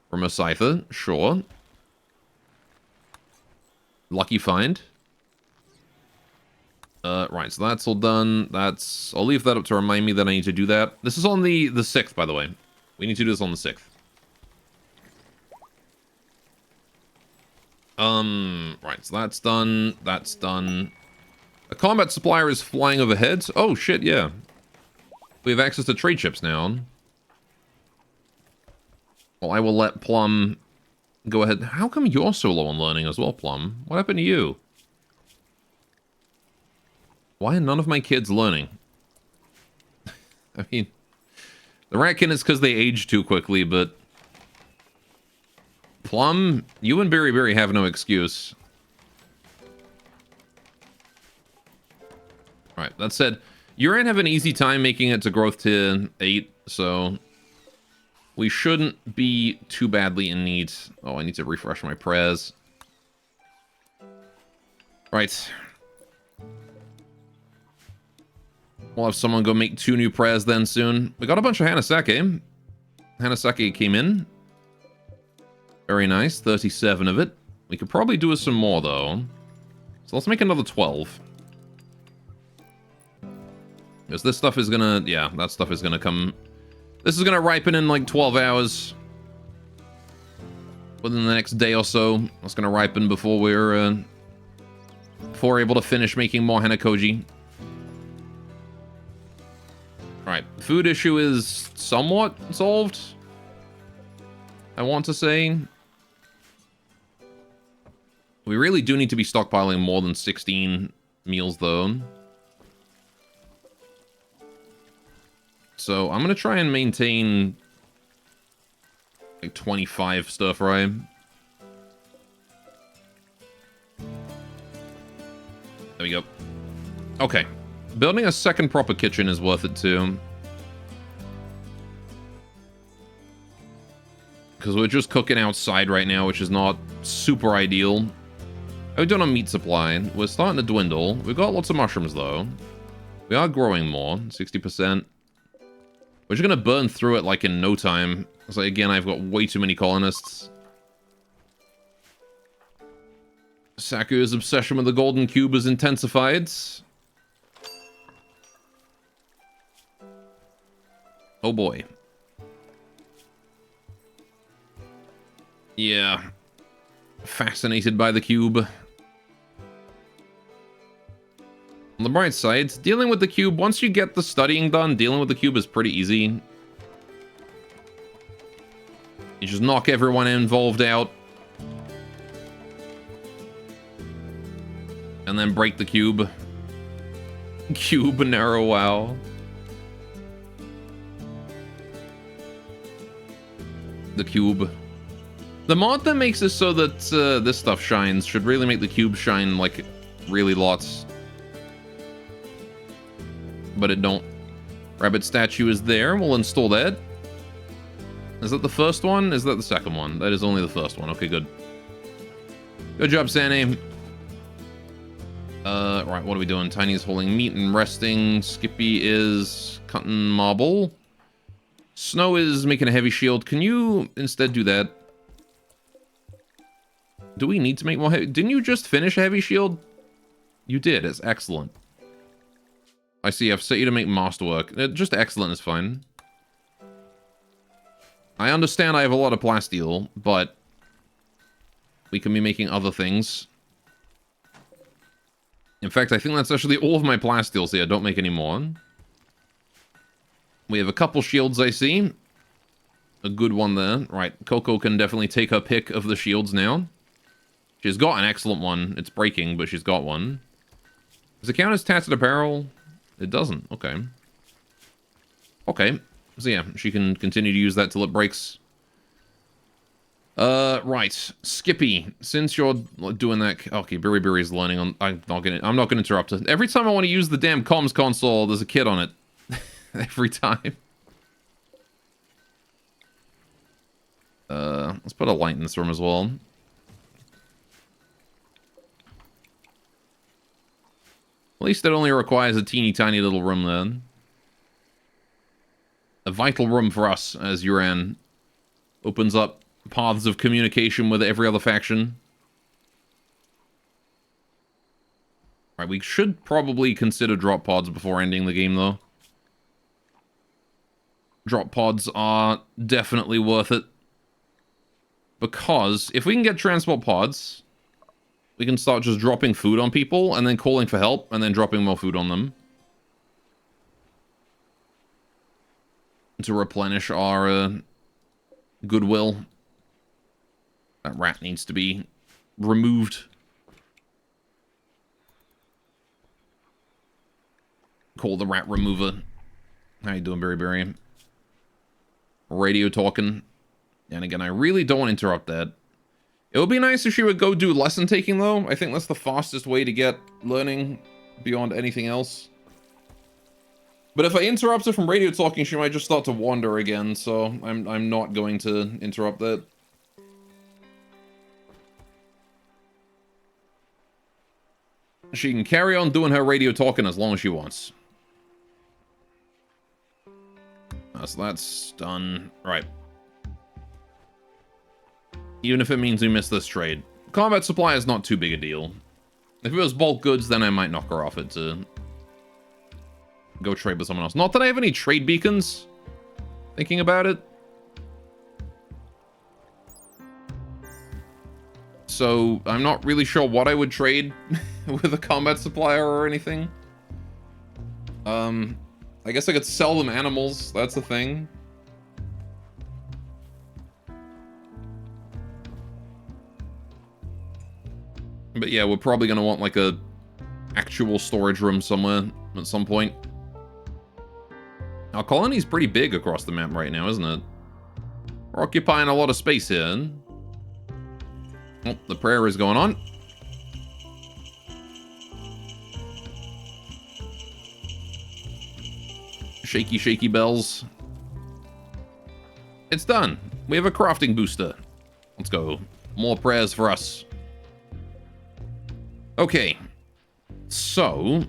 From a Scyther, sure. Lucky find. Right, so that's all done. I'll leave that up to remind me that I need to do that. This is on the 6th, by the way. We need to do this on the 6th. Right, so that's done. That's done. A combat supplier is flying overhead. Oh, shit, yeah. We have access to trade ships now. Well, I will let Plum go ahead. How come you're so low on learning as well, Plum? What happened to you? Why are none of my kids learning? I mean, the Ratkin is because they age too quickly, but... Plum, you and Berry Berry have no excuse. Alright, that said, Yuran have an easy time making it to growth to 8, so... we shouldn't be too badly in need. Oh, I need to refresh my prez. Right. We'll have someone go make 2 new prez then soon. We got a bunch of Hanasake. Hanasake came in. Very nice. 37 of it. We could probably do with some more, though. So let's make another 12. Because this stuff is gonna... yeah, that stuff is gonna come... this is gonna ripen in like 12 hours. Within the next day or so. It's gonna ripen before we're able to finish making more Hanakoji. Alright, food issue is somewhat solved. I want to say. We really do need to be stockpiling more than 16 meals, though. So I'm going to try and maintain like 25 stir fry. There we go. Okay. Building a second proper kitchen is worth it too. Because we're just cooking outside right now, which is not super ideal. How are we doing on meat supply? We're starting to dwindle. We've got lots of mushrooms though. We are growing more, 60%. We're just going to burn through it like in no time. So again, I've got way too many colonists. Saku's obsession with the golden cube is intensified. Oh boy. Yeah. Fascinated by the cube. On the bright side, dealing with the cube, once you get the studying done, dealing with the cube is pretty easy. You just knock everyone involved out. And then break the cube. Cube narrow, wow. The cube. The mod that makes it so that this stuff shines should really make the cube shine like really lots. But it don't. Rabbit statue is there. We'll install that. Is that the first one? Is that the second one? That is only the first one. Okay, good. Good job, Sandy. Right, what are we doing? Tiny's holding meat and resting. Skippy is cutting marble. Snow is making a heavy shield. Can you instead do that? Do we need to make more heavy? Didn't you just finish a heavy shield? You did. It's excellent. I see. I've set you to make masterwork. Just excellent is fine. I understand I have a lot of plasteel, but we can be making other things. In fact, I think that's actually all of my plasteel, so yeah, don't make any more. We have a couple shields, I see. A good one there. Right, Coco can definitely take her pick of the shields now. She's got an excellent one. It's breaking, but she's got one. Does it count as tattered apparel? It doesn't. Okay. Okay. So yeah, she can continue to use that till it breaks. Right. Skippy, since you're doing that... Okay, Biri's learning on... I'm not gonna interrupt her. Every time I want to use the damn comms console, there's a kid on it. Every time. Let's put a light in this room as well. At least it only requires a teeny tiny little room then. A vital room for us as Yuran opens up paths of communication with every other faction. Right, we should probably consider drop pods before ending the game though. Drop pods are definitely worth it. Because if we can get transport pods, we can start just dropping food on people and then calling for help and then dropping more food on them. To replenish our goodwill. That rat needs to be removed. Call the rat remover. How you doing, Biri? Radio talking. And again, I really don't want to interrupt that. It would be nice if she would go do lesson taking, though. I think that's the fastest way to get learning beyond anything else. But if I interrupt her from radio talking, she might just start to wander again, so I'm not going to interrupt that. She can carry on doing her radio talking as long as she wants. So that's done. Right. Even if it means we miss this trade. Combat supply is not too big a deal. If it was bulk goods, then I might knock her off it to go trade with someone else. Not that I have any trade beacons. Thinking about it. So, I'm not really sure what I would trade with a combat supplier or anything. I guess I could sell them animals. That's the thing. But yeah, we're probably going to want like a actual storage room somewhere at some point. Our colony's pretty big across the map right now, isn't it? We're occupying a lot of space here. Oh, the prayer is going on. Shaky, shaky bells. It's done. We have a crafting booster. Let's go. More prayers for us. Okay. So.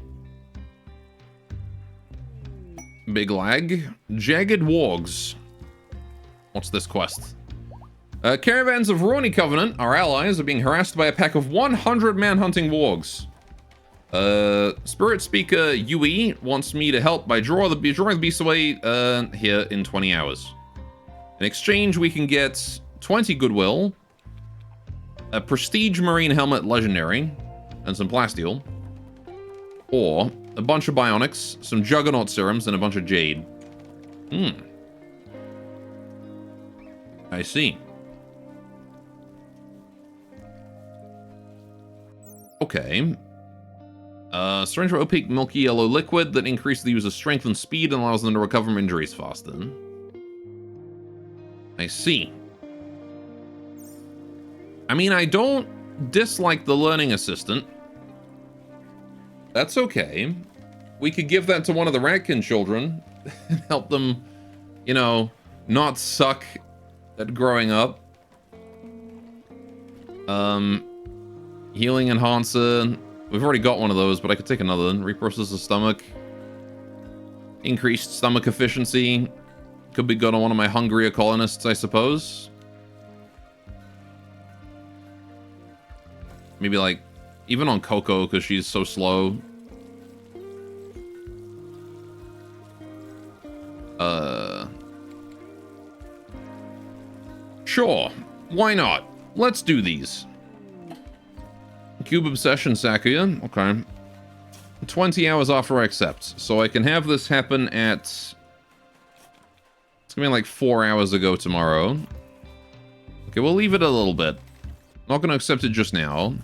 Big lag. Jagged Wargs. What's this quest? Caravans of Roni Covenant, our allies, are being harassed by a pack of 100 man-hunting wargs. Spirit Speaker Yui wants me to help by drawing the beast away here in 20 hours. In exchange, we can get 20 goodwill, a Prestige Marine Helmet Legendary, and some plasteel, or a bunch of bionics, some Juggernaut serums, and a bunch of jade. I see. Okay. Syringe of opaque milky yellow liquid that increases the user's strength and speed and allows them to recover from injuries faster. I see. I mean, I don't dislike the learning assistant. That's okay. We could give that to one of the Ratkin children and help them, you know, not suck at growing up. Healing enhancer. We've already got one of those, but I could take another. Reprocess the stomach. Increased stomach efficiency. Could be good on one of my hungrier colonists, I suppose. Maybe like, even on Coco, because she's so slow. Sure. Why not? Let's do these. Cube Obsession Sakuya. Okay. 20 hours after I accept. So I can have this happen at... It's gonna be like 4 hours ago tomorrow. Okay, we'll leave it a little bit. Not gonna accept it just now.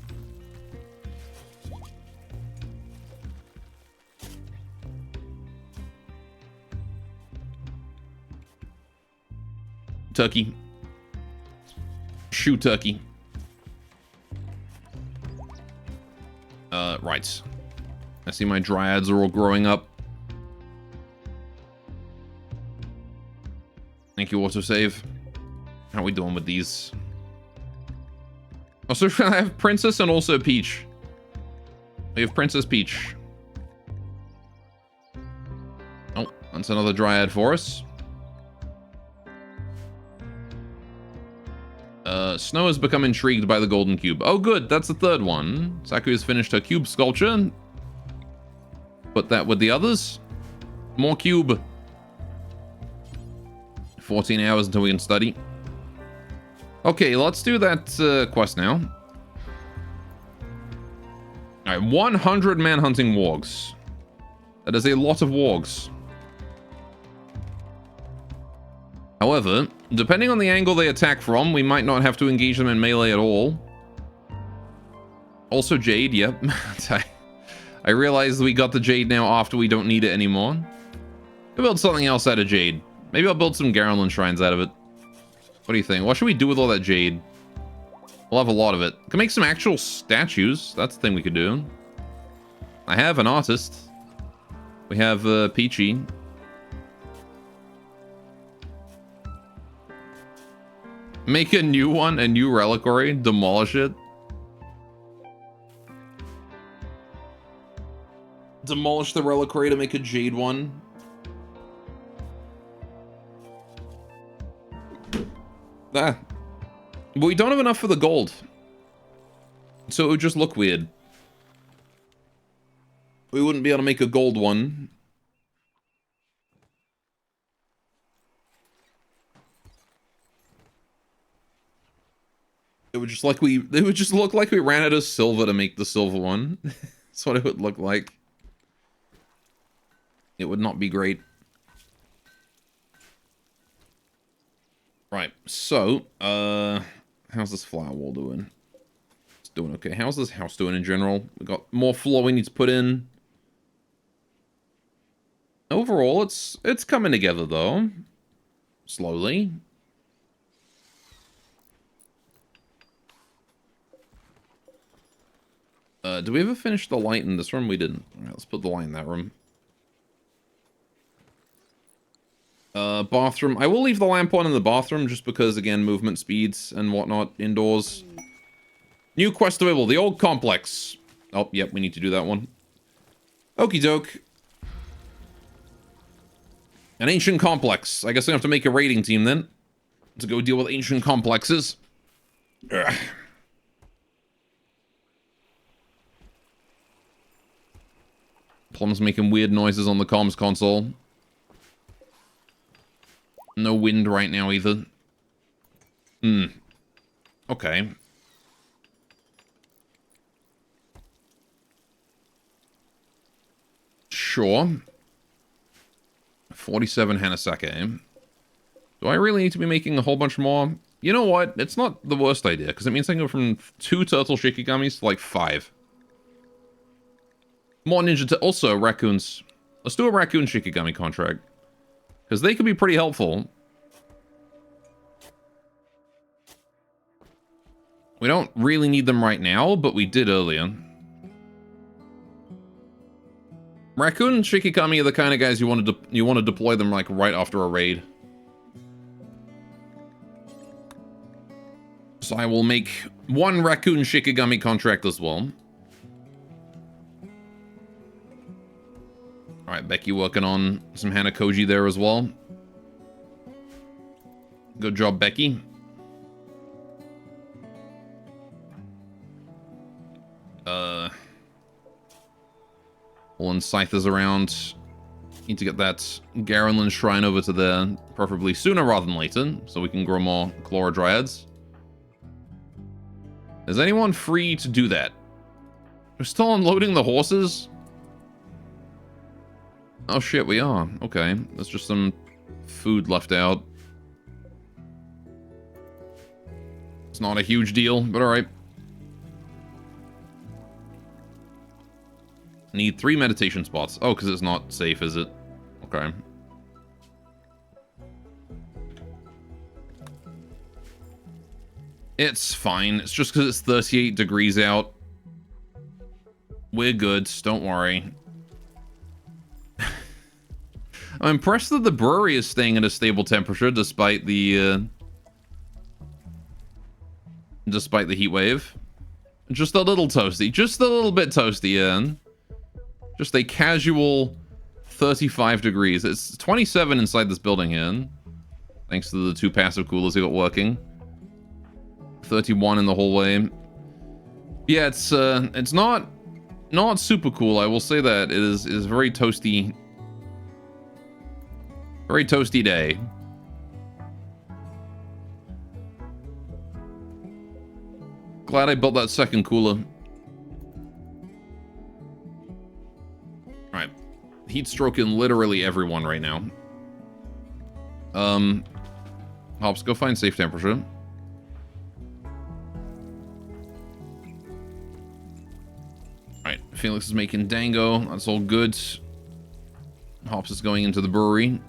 Turkey. Shoe turkey. Right. I see my dryads are all growing up. Thank you, autosave. How are we doing with these? Also, I have Princess and also Peach. We have Princess Peach. Oh, that's another dryad for us. Snow has become intrigued by the golden cube. Oh, good. That's the third one. Saku has finished her cube sculpture. Put that with the others. More cube. 14 hours until we can study. Okay, let's do that quest now. Alright, 100 man-hunting wargs. That is a lot of wargs. However, depending on the angle they attack from, we might not have to engage them in melee at all. Also Jade, yep. I realized we got the Jade now after we don't need it anymore. I'll build something else out of Jade. Maybe I'll build some Garland shrines out of it. What do you think? What should we do with all that Jade? We'll have a lot of it. Can make some actual statues. That's the thing we could do. I have an artist. We have Peachy. Make a new one, a new reliquary, demolish it. Demolish the reliquary to make a Jade one. Ah. But we don't have enough for the gold. So it would just look weird. We wouldn't be able to make a gold one. It would just look like we ran out of silver to make the silver one. That's what it would look like. It would not be great. Right, so, how's this flower wall doing? It's doing okay. How's this house doing in general? We got more floor we need to put in. Overall, it's coming together though. Slowly. Did we ever finish the light in this room? We didn't. Alright, let's put the light in that room. Bathroom. I will leave the lamp on in the bathroom just because, again, movement speeds and whatnot indoors. New quest available. The old complex. Oh, yep, we need to do that one. Okie doke. An ancient complex. I guess I have to make a raiding team then. To go deal with ancient complexes. Ugh. Plum's making weird noises on the comms console. No wind right now either. Okay. Sure. 47 Hanasake. Do I really need to be making a whole bunch more? You know what? It's not the worst idea, because it means I can go from 2 turtle shikigamis to like 5. More ninja also raccoons. Let's do a raccoon shikigami contract. Because they could be pretty helpful. We don't really need them right now, but we did earlier. Raccoon shikigami are the kind of guys you want to deploy them like right after a raid. So I will make one raccoon Shikigami contract as well. Alright, Becky working on some Hanakoji there as well. Good job, Becky. Pulling Scythers around. Need to get that Garenland Shrine over to there, preferably sooner rather than later, so we can grow more Chlorodryads. Is anyone free to do that? We're still unloading the horses? Oh shit, we are. Okay, there's just some food left out. It's not a huge deal, but alright. Need 3 meditation spots. Oh, because it's not safe, is it? Okay. It's fine. It's just because it's 38 degrees out. We're good. Don't worry. I'm impressed that the brewery is staying at a stable temperature despite the heat wave. Just a little toasty. Just a little bit toasty, yeah. Just a casual 35 degrees. It's 27 inside this building here. Thanks to the 2 passive coolers we got working. 31 in the hallway. Yeah, it's not super cool. I will say that it is very toasty. Very toasty day. Glad I built that second cooler. Alright. Heat stroking literally everyone right now. Hops, go find safe temperature. Alright, Felix is making dango. That's all good. Hops is going into the brewery.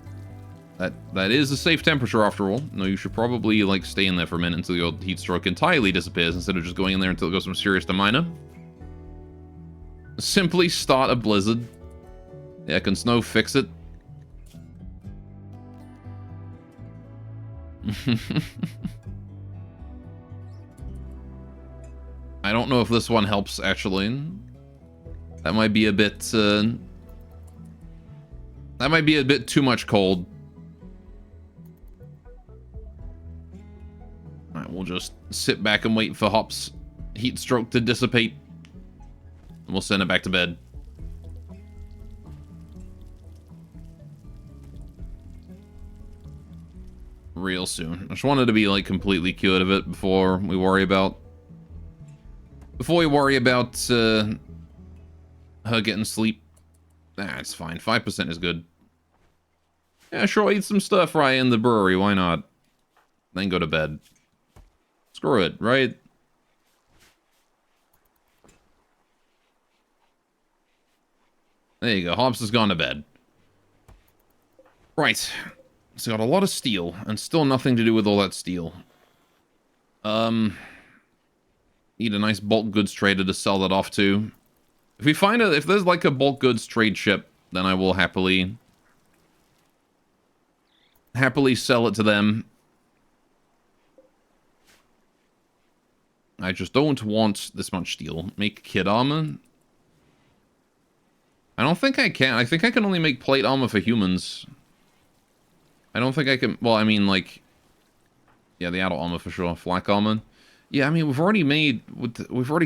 That is a safe temperature after all. No, you should probably like stay in there for a minute until your heat stroke entirely disappears instead of just going in there until it goes from serious to minor. Simply start a blizzard. Yeah, can snow fix it? I don't know if this one helps actually. That might be a bit that might be a bit too much cold. Alright, we'll just sit back and wait for Hop's heat stroke to dissipate. And we'll send it back to bed. Real soon. I just wanted to be like completely cured of it before we worry about her getting sleep. It's fine. 5% is good. Yeah, sure, eat some stir fry in the brewery. Why not? Then go to bed. Screw it, right? There you go. Hobbs has gone to bed. Right. So got a lot of steel, and still nothing to do with all that steel. Need a nice bulk goods trader to sell that off to. If there's like a bulk goods trade ship, then I will happily sell it to them. I just don't want this much steel. Make kid armor? I don't think I can. I think I can only make plate armor for humans. I don't think I can... Well, I mean, like... Yeah, the adult armor for sure. Flak armor. Yeah, I mean, we've already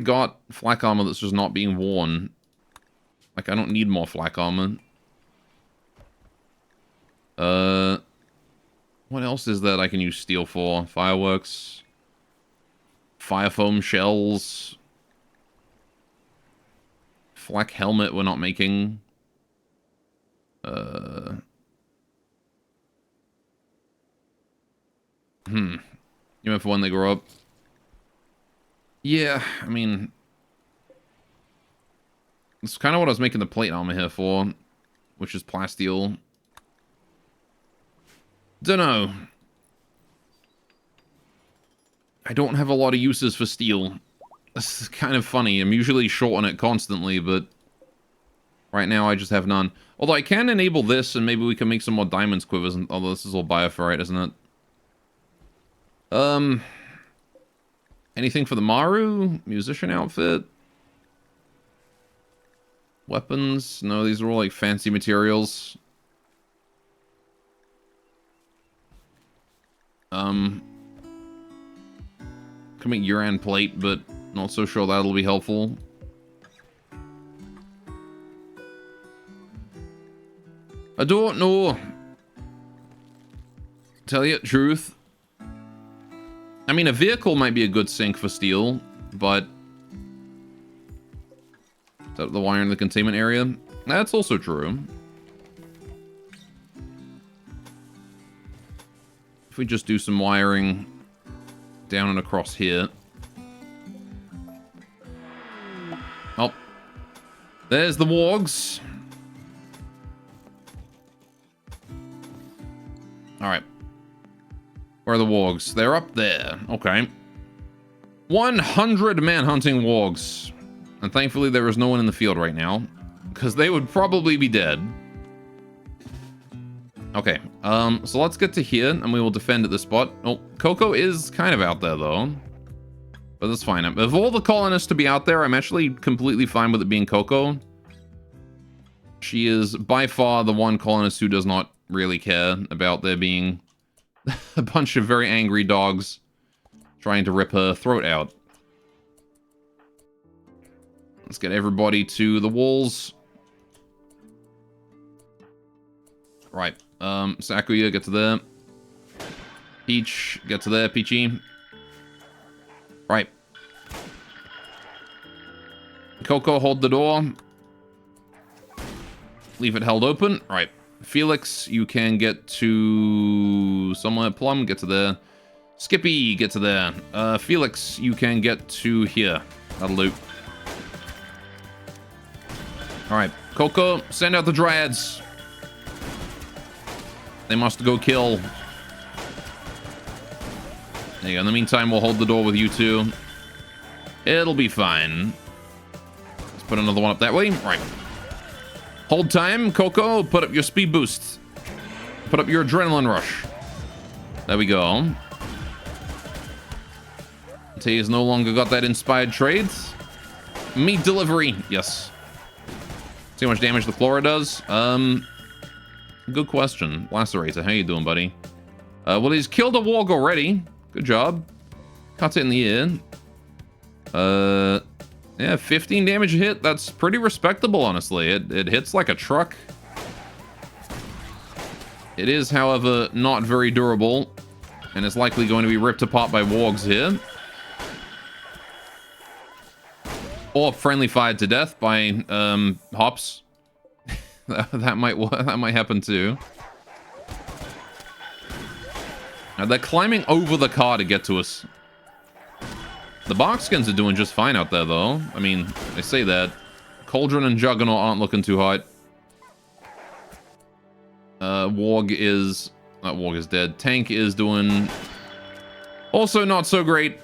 got flak armor that's just not being worn. Like, I don't need more flak armor. What else is that I can use steel for? Fireworks. Fire foam shells. Flak helmet we're not making. You meant for when they grow up? Yeah, I mean... It's kind of what I was making the plate armor here for. Which is plasteel. Dunno. I don't have a lot of uses for steel. This is kind of funny. I'm usually short on it constantly, but... Right now I just have none. Although I can enable this, and maybe we can make some more diamonds quivers. Although this is all bioferrite, isn't it? Anything for the Maru? Musician outfit? Weapons? No, these are all like fancy materials. Can make Yuran plate, but not so sure that'll be helpful. I don't know. Tell you the truth. I mean, a vehicle might be a good sink for steel, but... Is that the wire in the containment area? That's also true. If we just do some wiring down and across here. Oh. There's the wargs. Alright. Where are the wargs? They're up there. Okay. 100 man-hunting wargs. And thankfully there is no one in the field right now. Because they would probably be dead. Okay. So let's get to here, and we will defend at this spot. Oh, Coco is kind of out there, though. But that's fine. Of all the colonists to be out there, I'm actually completely fine with it being Coco. She is by far the one colonist who does not really care about there being a bunch of very angry dogs trying to rip her throat out. Let's get everybody to the walls. Right. Sakuya, get to there. Peach, get to there, Peachy. Right. Coco, hold the door. Leave it held open. Right. Felix, you can get to somewhere. Plum, get to there. Skippy, get to there. Felix, you can get to here. That'll do. Alright. Coco, send out the dryads. They must go kill. There you go. In the meantime, we'll hold the door with you two. It'll be fine. Let's put another one up that way. Right. Hold time, Coco. Put up your speed boost. Put up your adrenaline rush. There we go. Tay has no longer got that inspired trade. Meat delivery. Yes. See how much damage the Flora does? Good question. Lacerator, how you doing, buddy? Well, he's killed a warg already. Good job. Cuts it in the ear. Yeah, 15 damage a hit. That's pretty respectable, honestly. It hits like a truck. It is, however, not very durable. And it's likely going to be ripped apart by wargs here. Or friendly fired to death by hops. that might happen too. Now, they're climbing over the car to get to us. The Barkskins are doing just fine out there, though. I mean, I say that. Cauldron and Juggernaut aren't looking too hot. Warg is... That Warg is dead. Tank is doing... Also not so great.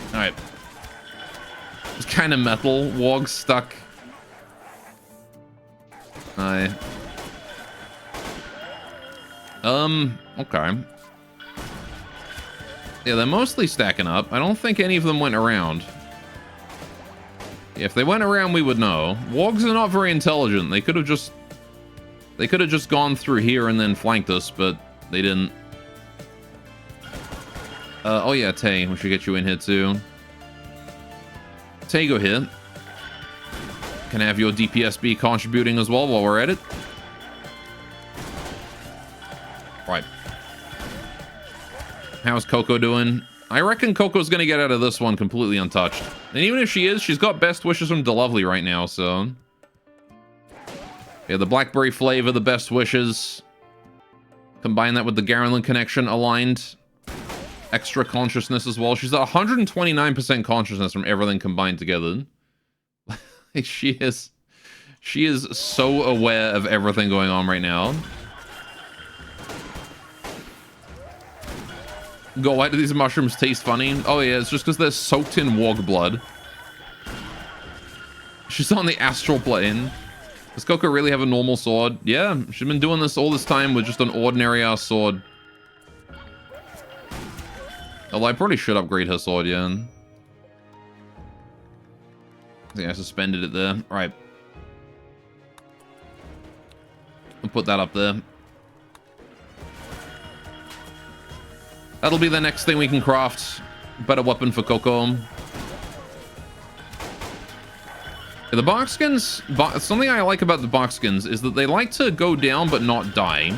Alright. It's kind of metal. Warg stuck. Okay. Yeah, they're mostly stacking up. I don't think any of them went around. If they went around, we would know. Wargs are not very intelligent. They could have just gone through here and then flanked us, but they didn't. Oh yeah, Tay, we should get you in here too. Tay, go here. Can have your DPS be contributing as well while we're at it. Right. How's Coco doing? I reckon Coco's gonna get out of this one completely untouched. And even if she is, she's got best wishes from DeLovely right now, so... Yeah, the Blackberry flavor, the best wishes. Combine that with the Garland connection aligned. Extra consciousness as well. She's at 129% consciousness from everything combined together. She is so aware of everything going on right now. Go, why do these mushrooms taste funny? Oh yeah, it's just because they're soaked in warg blood. She's on the astral plane. Does Coco really have a normal sword? Yeah, she's been doing this all this time with just an ordinary ass sword. Although I probably should upgrade her sword, yeah. I think I suspended it there. Alright. I'll put that up there. That'll be the next thing we can craft. Better weapon for Coco. Yeah, the box skins, something I like about the box skins is that they like to go down but not die.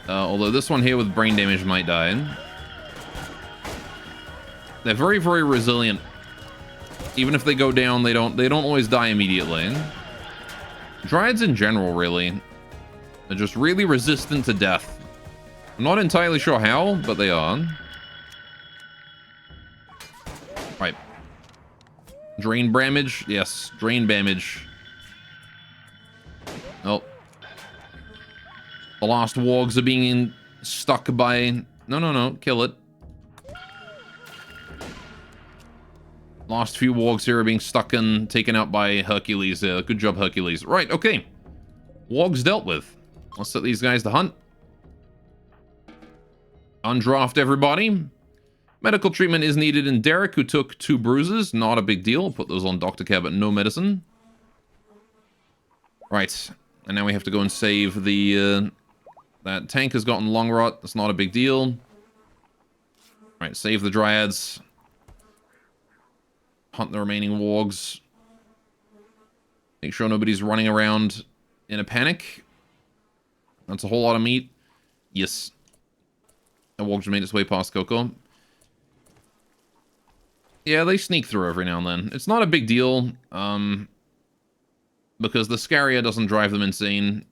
Although this one here with brain damage might die. They're very, very resilient. Even if they go down, they don't always die immediately. Dryads in general, really. They're just really resistant to death. I'm not entirely sure how, but they are. Right. Drain damage? Yes, drain damage. Oh. The last wargs are being stuck by... No, kill it. Last few wargs here are being stuck and taken out by Hercules. Good job, Hercules. Right, okay. Wargs dealt with. Let's set these guys to hunt. Undraft everybody. Medical treatment is needed in Derek, who took 2 bruises. Not a big deal. Put those on Dr. Care, but no medicine. Right. And now we have to go and save the... that tank has gotten long rot. That's not a big deal. Right, save the Dryads. Hunt the remaining wargs. Make sure nobody's running around in a panic. That's a whole lot of meat. Yes. The wargs made its way past Coco. Yeah, they sneak through every now and then. It's not a big deal, because the Scaria doesn't drive them insane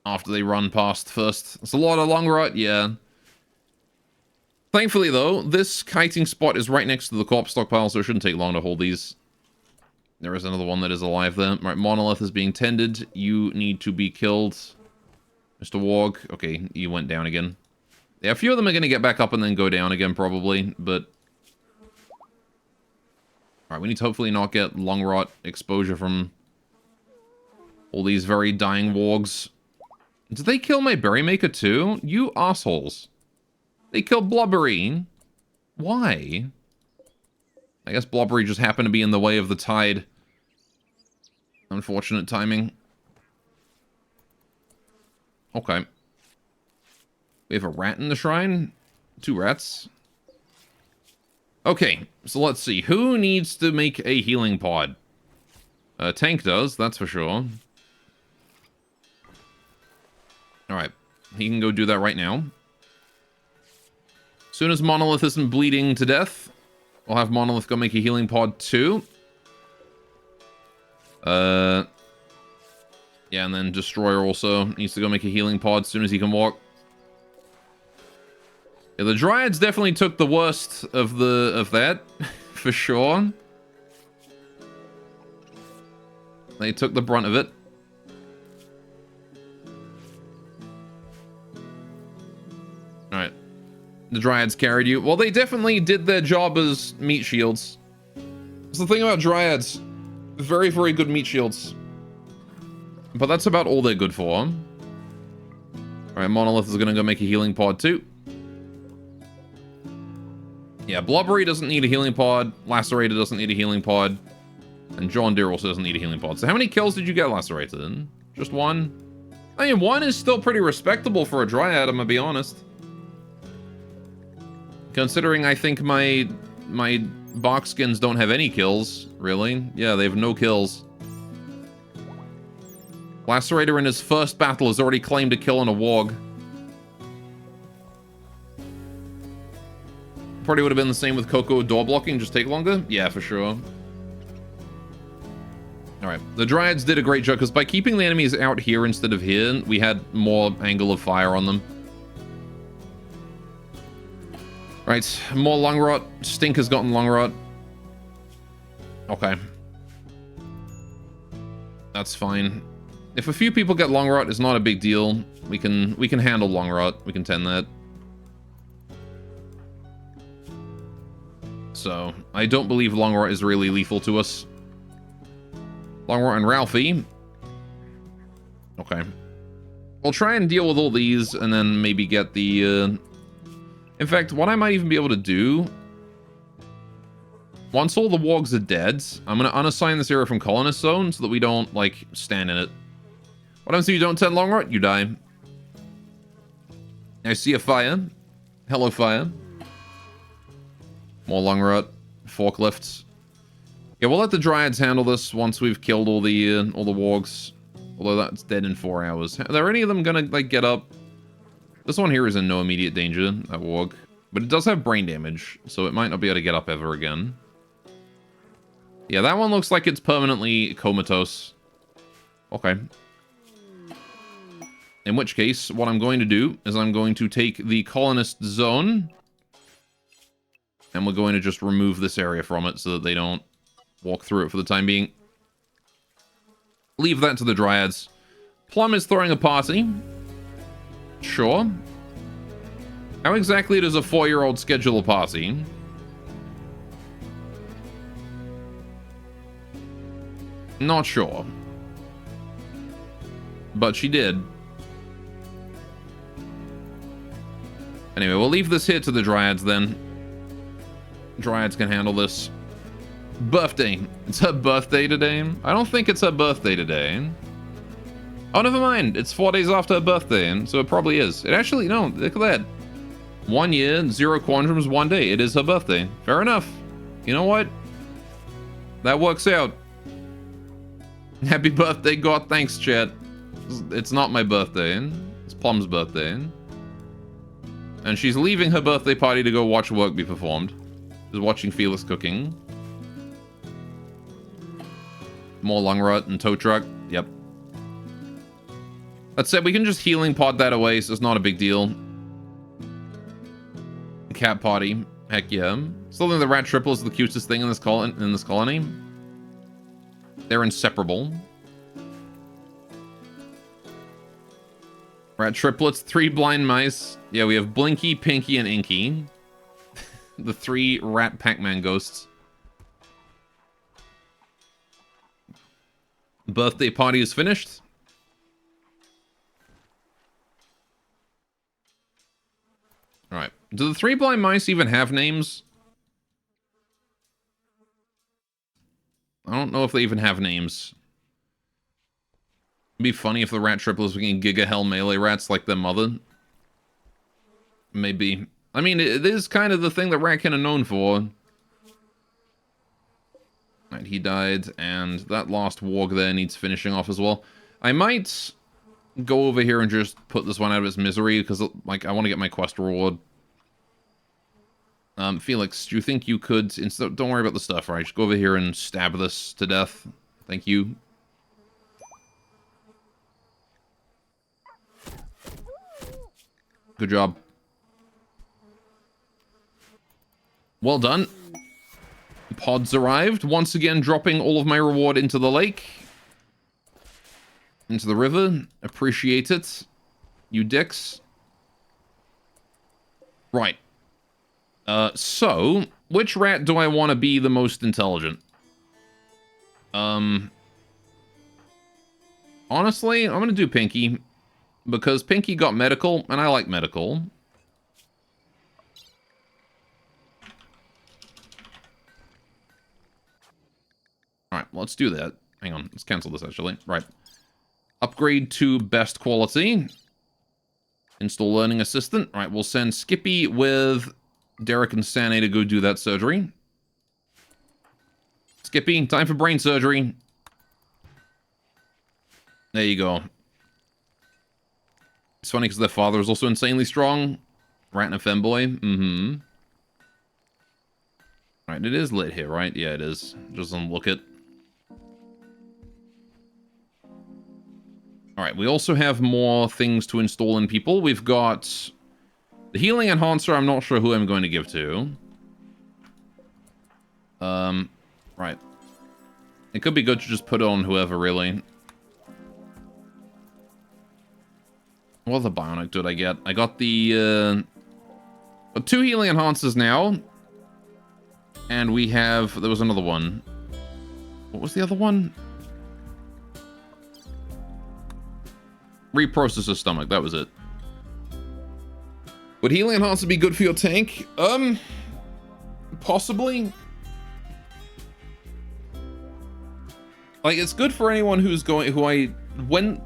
after they run past first. It's a lot of long rot, yeah. Thankfully, though, this kiting spot is right next to the corpse stockpile, so it shouldn't take long to hold these. There is another one that is alive there. Right, Monolith is being tended. You need to be killed. Mr. Warg. Okay, you went down again. Yeah, a few of them are going to get back up and then go down again, probably, but... Alright, we need to hopefully not get long rot exposure from all these very dying wargs. Did they kill my Berrymaker too? You assholes. They killed Blubbery. Why? I guess Blubbery just happened to be in the way of the tide. Unfortunate timing. Okay. We have a rat in the shrine? 2 rats. Okay, so let's see. Who needs to make a healing pod? Tank does, that's for sure. Alright, he can go do that right now. As soon as Monolith isn't bleeding to death, we'll have Monolith go make a healing pod too. Yeah, and then Destroyer also needs to go make a healing pod as soon as he can walk. Yeah, the Dryads definitely took the worst of that, for sure. They took the brunt of it. Alright. The Dryads carried you. Well, they definitely did their job as meat shields. That's the thing about Dryads. Very, very good meat shields. But that's about all they're good for. Alright, Monolith is gonna go make a healing pod too. Yeah, Blubbery doesn't need a healing pod. Lacerator doesn't need a healing pod. And John Deere also doesn't need a healing pod. So how many kills did you get Lacerated in? Just 1? I mean, 1 is still pretty respectable for a Dryad, I'm gonna be honest. Considering I think my box skins don't have any kills, really. Yeah, they have no kills. Lacerator in his first battle has already claimed a kill on a warg. Probably would have been the same with Coco door blocking, just take longer? Yeah, for sure. Alright, the Dryads did a great job, because by keeping the enemies out here instead of here, we had more angle of fire on them. Right, more long rot. Stink has gotten long rot. Okay. That's fine. If a few people get long rot, it's not a big deal. We can handle long rot. We can tend that. So, I don't believe long rot is really lethal to us. Long rot and Ralphie. Okay. We'll try and deal with all these, and then maybe get the... In fact, what I might even be able to do... Once all the wargs are dead, I'm going to unassign this area from colonist zone so that we don't, like, stand in it. What happens if you don't tend long rot? You die. I see a fire. Hello, fire. More long rot. Forklifts. Yeah, we'll let the dryads handle this once we've killed all the wargs. Although that's dead in 4 hours. Are there any of them gonna, like, get up? This one here is in no immediate danger, that warg. But it does have brain damage, so it might not be able to get up ever again. Yeah, that one looks like it's permanently comatose. Okay. In which case, what I'm going to do is I'm going to take the colonist zone. And we're going to just remove this area from it so that they don't walk through it for the time being. Leave that to the dryads. Plum is throwing a party. Sure. How exactly does a 4-year-old schedule a party? Not sure. But she did. Anyway, we'll leave this here to the dryads then. Dryads can handle this. Birthday. It's her birthday today? I don't think it's her birthday today. Oh, never mind. It's 4 days after her birthday, so it probably is. It actually, no, look at that. 1 year, 0 quantrums, 1 day. It is her birthday. Fair enough. You know what? That works out. Happy birthday, God. Thanks, chat. It's not my birthday. It's Plum's birthday. And she's leaving her birthday party to go watch work be performed. She's watching Felix cooking. More lung rot and tow truck. Yep. That said, we can just healing pod that away, so it's not a big deal. Cat party. Heck yeah. Still think the rat triples are the cutest thing in this colony. They're inseparable. Rat triplets, 3 blind mice. Yeah, we have Blinky, Pinky, and Inky. The 3 rat Pac-Man ghosts. Birthday party is finished. Alright. Do the 3 blind mice even have names? I don't know if they even have names. It'd be funny if the rat triplets became Giga Hell melee rats like their mother. Maybe. I mean, it is kind of the thing that Ratkin are known for. Right, he died, and that last warg there needs finishing off as well. I might go over here and just put this one out of its misery, because, like, I want to get my quest reward. Felix, do you think you could, don't worry about the stuff, right? Just go over here and stab this to death. Thank you. Good job. Well done. Pods arrived, once again dropping all of my reward into the lake. Into the river. Appreciate it. You dicks. Right. So, which rat do I want to be the most intelligent? Honestly, I'm going to do Pinky. Because Pinky got medical, and I like medical. Alright, let's do that. Hang on, let's cancel this actually. Right. Upgrade to best quality. Install learning assistant. Alright, we'll send Skippy with Derek and Sane to go do that surgery. Skippy, time for brain surgery. There you go. It's funny because their father is also insanely strong. Rat and a femboy. Mm-hmm. Alright, it is lit here, right? Yeah, it is. Just doesn't look it. Alright, we also have more things to install in people. We've got the healing enhancer. I'm not sure who I'm going to give to. Right. It could be good to just put on whoever, really. What other bionic did I get? I got the, 2 healing enhancers now. And we have, there was another one. What was the other one? Reprocess his stomach, that was it. Would healing enhancer be good for your tank? Possibly. Like, it's good for anyone who's going,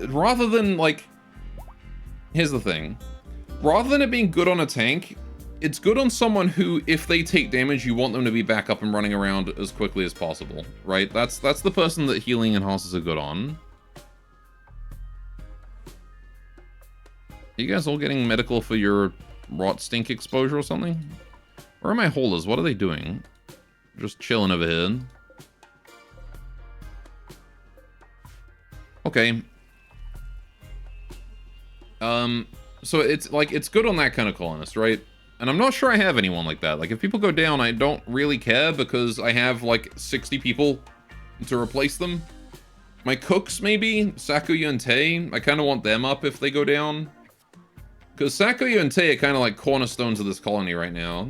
rather than, like, here's the thing. Rather than it being good on a tank, it's good on someone who, if they take damage, you want them to be back up and running around as quickly as possible, right? That's the person that healing enhancers are good on. Are you guys all getting medical for your rot stink exposure or something? Where are my holders? What are they doing? Just chilling over here. Okay. So it's like, it's good on that kind of colonist, right? And I'm not sure I have anyone like that. Like, if people go down, I don't really care because I have like 60 people to replace them. My cooks, maybe? Sakuya and Tei. I kind of want them up if they go down. Because Sakuya and Tei are kind of like cornerstones of this colony right now.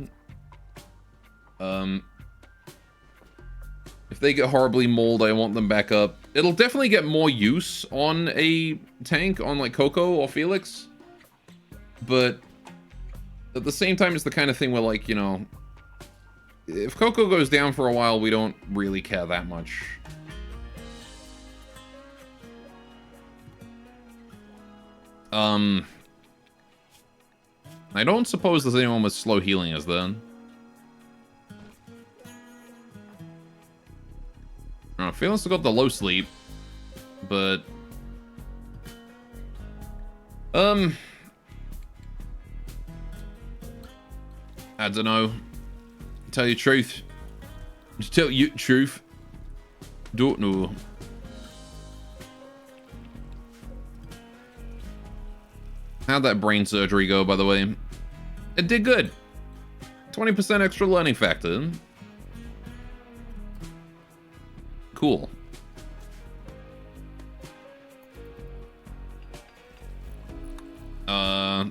If they get horribly mauled, I want them back up. It'll definitely get more use on a tank, on like Coco or Felix. But at the same time, it's the kind of thing where, like, you know, if Coco goes down for a while, we don't really care that much. I don't suppose there's anyone with slow healing, is there? Felix has got the low sleep, but I don't know. Tell you the truth. Just tell you the truth. Don't know. How'd that brain surgery go, by the way? It did good. 20% extra learning factor. Cool.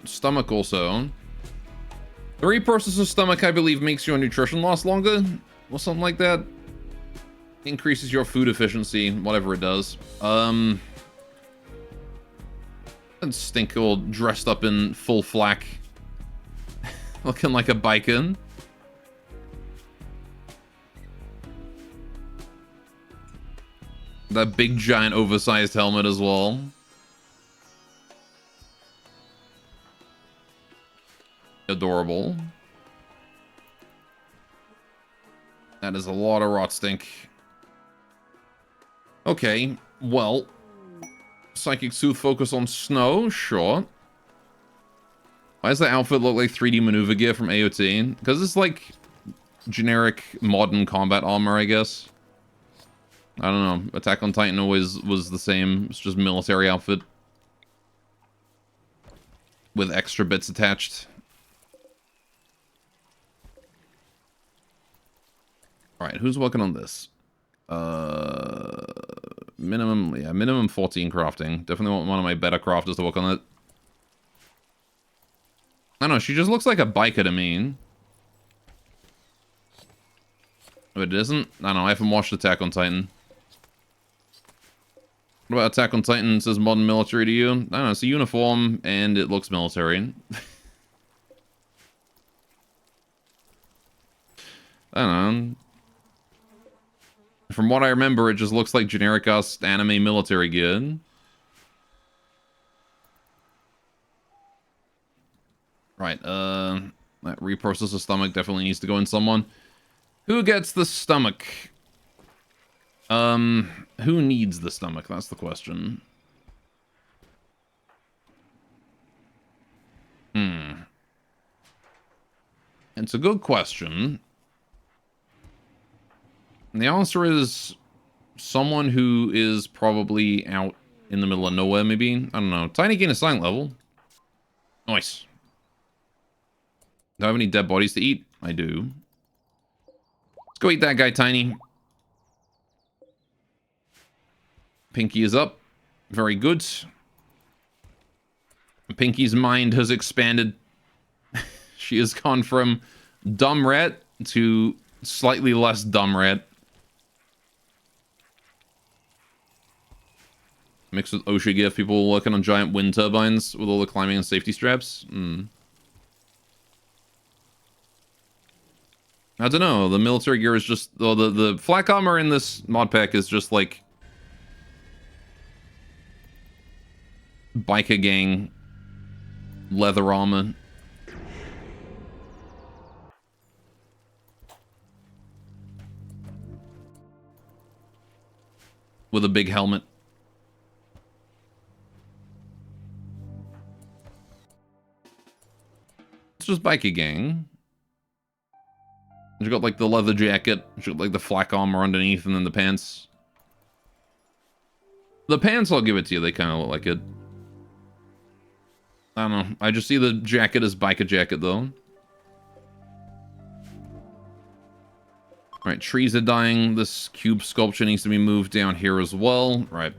Stomach also. The reprocessor stomach, I believe, makes your nutrition last longer, or something like that. Increases your food efficiency, whatever it does. And Stink all dressed up in full flak, looking like a biker. That big giant oversized helmet as well. Adorable. That is a lot of rot stink. Okay, well. Psychic Sooth focus on snow, sure. Why does the outfit look like 3D maneuver gear from AOT? Because it's like generic modern combat armor, I guess. I don't know. Attack on Titan always was the same. It's just military outfit. With extra bits attached. Alright, who's working on this? Minimum 14 crafting. Definitely want one of my better crafters to work on it. I don't know, she just looks like a biker to me. But it isn't? I don't know, I haven't watched Attack on Titan. What about Attack on Titan says modern military to you? I don't know, it's a uniform and it looks military. I don't know. From what I remember, it just looks like generic-ass anime military gear. Right, that reprocessor stomach definitely needs to go in someone. Who gets the stomach? Who needs the stomach? That's the question. It's a good question. And the answer is someone who is probably out in the middle of nowhere, maybe. I don't know. Tiny gain a silent level. Nice. Do I have any dead bodies to eat? I do. Let's go eat that guy, Tiny. Pinky is up. Very good. Pinky's mind has expanded. She has gone from dumb rat to slightly less dumb rat. Mixed with OSHA gear, people working on giant wind turbines with all the climbing and safety straps. I don't know. The military gear is just... Well, the flak armor in this mod pack is just like... biker gang leather armor. With a big helmet. It's just biker gang. You got like the leather jacket, you got like the flak armor underneath, and then the pants. The pants, I'll give it to you, they kind of look like it. I don't know, I just see the jacket as biker jacket though. Alright, trees are dying. This cube sculpture needs to be moved down here as well. Right.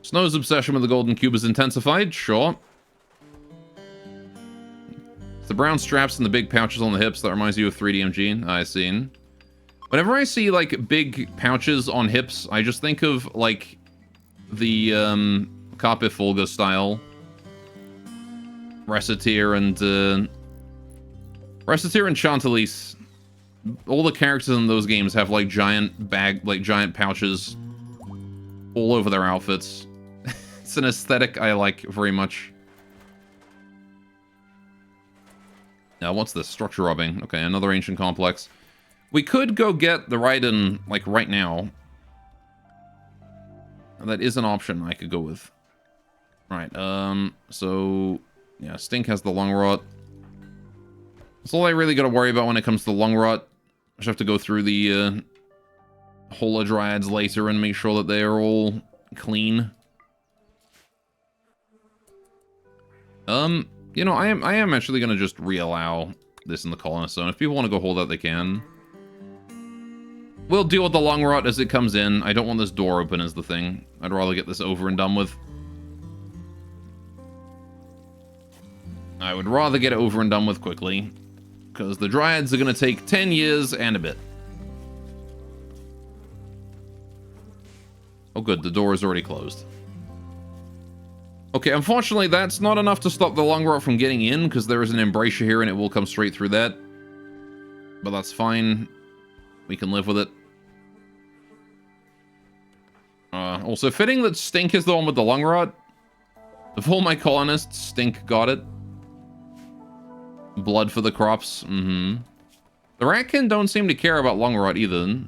Snow's obsession with the golden cube is intensified, sure. The brown straps and the big pouches on the hips, that reminds you of 3DMG, I seen. Whenever I see, like, big pouches on hips, I just think of, like, the, Carpe Fulga style. Reciteer and Chantalise. All the characters in those games have, like, giant pouches all over their outfits. It's an aesthetic I like very much. Now, what's this? Structure robbing. Okay, another ancient complex. We could go get the Raiden, like, right now. That is an option I could go with. Right, so... Yeah, Stink has the long rot. That's all I really gotta worry about when it comes to the long rot. I just have to go through the, Holodryads later and make sure that they are all clean. You know, I am actually gonna just reallow this in the colonist zone. If people want to go hold out, they can. We'll deal with the long rot as it comes in. I don't want this door open as the thing. I'd rather get this over and done with. I would rather get it over and done with quickly. Because the Dryads are going to take 10 years and a bit. Oh good, the door is already closed. Okay, unfortunately that's not enough to stop the long rot from getting in, because there is an embrasure here and it will come straight through that. But that's fine. We can live with it. Also, fitting that Stink is the one with the long rot. Of all my colonists, Stink got it. Blood for the crops. The Ratkin don't seem to care about long rot either.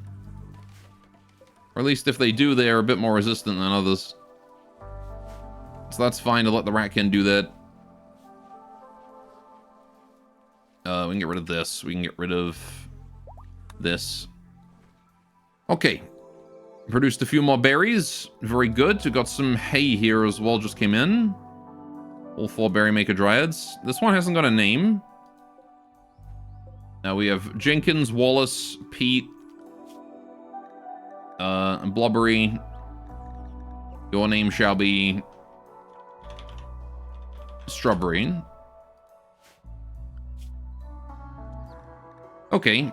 Or at least if they do, they are a bit more resistant than others. So that's fine to let the Ratkin do that. We can get rid of this. We can get rid of this. Okay. Produced a few more berries. Very good. We got some hay here as well, just came in. All 4 berry maker dryads. This one hasn't got a name. Now we have Jenkins, Wallace, Pete, and Blubbery. Your name shall be Strawberry. Okay.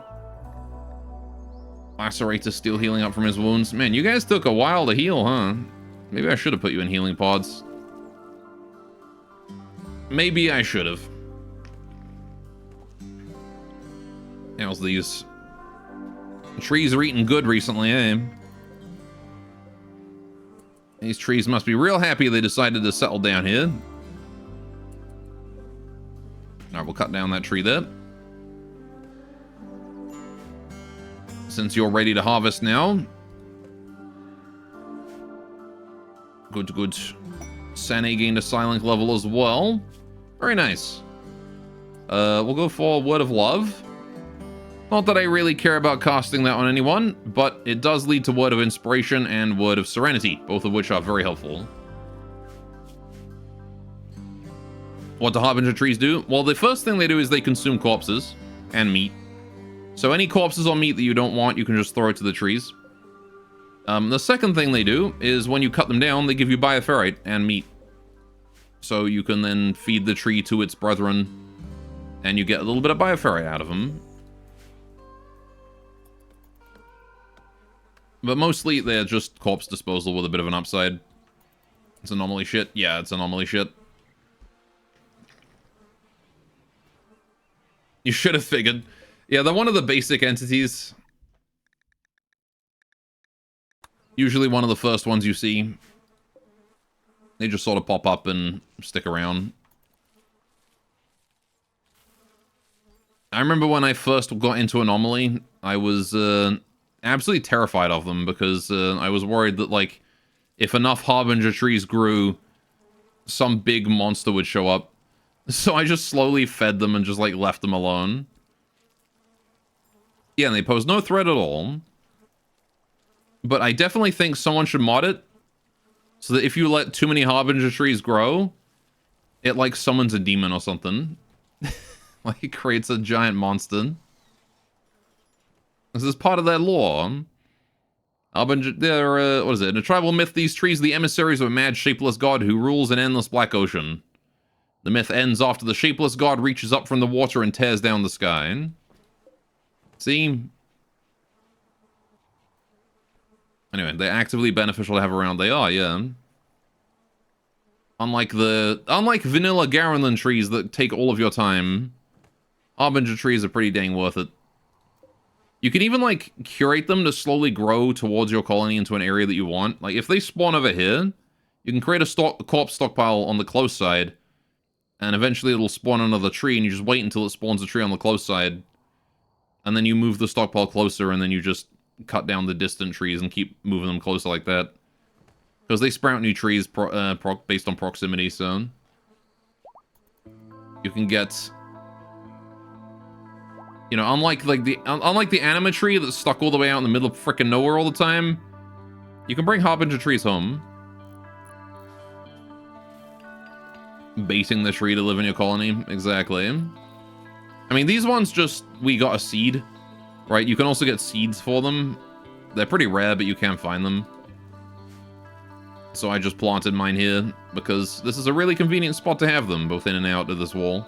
Lacerator still healing up from his wounds. Man, you guys took a while to heal, huh? Maybe I should have put you in healing pods. Maybe I should have. How's these? Trees are eating good recently, eh? These trees must be real happy they decided to settle down here. Alright, we'll cut down that tree there. Since you're ready to harvest now. Good, good. Sane gained a silent level as well. Very nice. We'll go for Word of Love. Not that I really care about casting that on anyone, but it does lead to Word of Inspiration and Word of Serenity, both of which are very helpful. What do Harbinger trees do? Well, the first thing they do is they consume corpses and meat. So any corpses or meat that you don't want, you can just throw it to the trees. The second thing they do is when you cut them down, they give you bioferrite and meat. So you can then feed the tree to its brethren, and you get a little bit of bioferrite out of them. But mostly they're just corpse disposal with a bit of an upside. It's anomaly shit. Yeah, it's anomaly shit. You should have figured. Yeah, they're one of the basic entities. Usually one of the first ones you see. They just sort of pop up and stick around. I remember when I first got into Anomaly, I was absolutely terrified of them because I was worried that, like, if enough Harbinger trees grew, some big monster would show up. So I just slowly fed them and just, like, left them alone. Yeah, and they pose no threat at all. But I definitely think someone should mod it so that if you let too many Harbinger trees grow, it, like, summons a demon or something. Like, it creates a giant monster. This is part of their lore. Harbinger, they're, what is it? In a tribal myth, these trees are the emissaries of a mad, shapeless god who rules an endless black ocean. The myth ends after the shapeless god reaches up from the water and tears down the sky. See? Anyway, they're actively beneficial to have around. They are, yeah. Unlike vanilla Garandland trees that take all of your time, Harbinger trees are pretty dang worth it. You can even, like, curate them to slowly grow towards your colony into an area that you want. Like, if they spawn over here, you can create a corpse stockpile on the close side, and eventually it'll spawn another tree, and you just wait until it spawns a tree on the close side, and then you move the stockpile closer, and then you just cut down the distant trees and keep moving them closer like that. Because they sprout new trees based on proximity, so you can get, you know, unlike the anima tree that's stuck all the way out in the middle of frickin' nowhere all the time, you can bring Harbinger trees home. Baiting the tree to live in your colony, exactly. I mean, these ones we got a seed, right? You can also get seeds for them. They're pretty rare, but you can find them. So I just planted mine here, because this is a really convenient spot to have them, both in and out of this wall.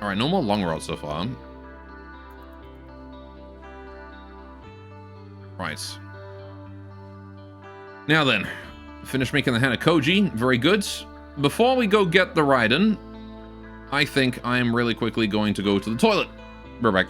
Alright, no more long rod so far. Right. Now then, finish making the Hanakoji. Very good. Before we go get the Raiden, I think I'm really quickly going to go to the toilet. We're back.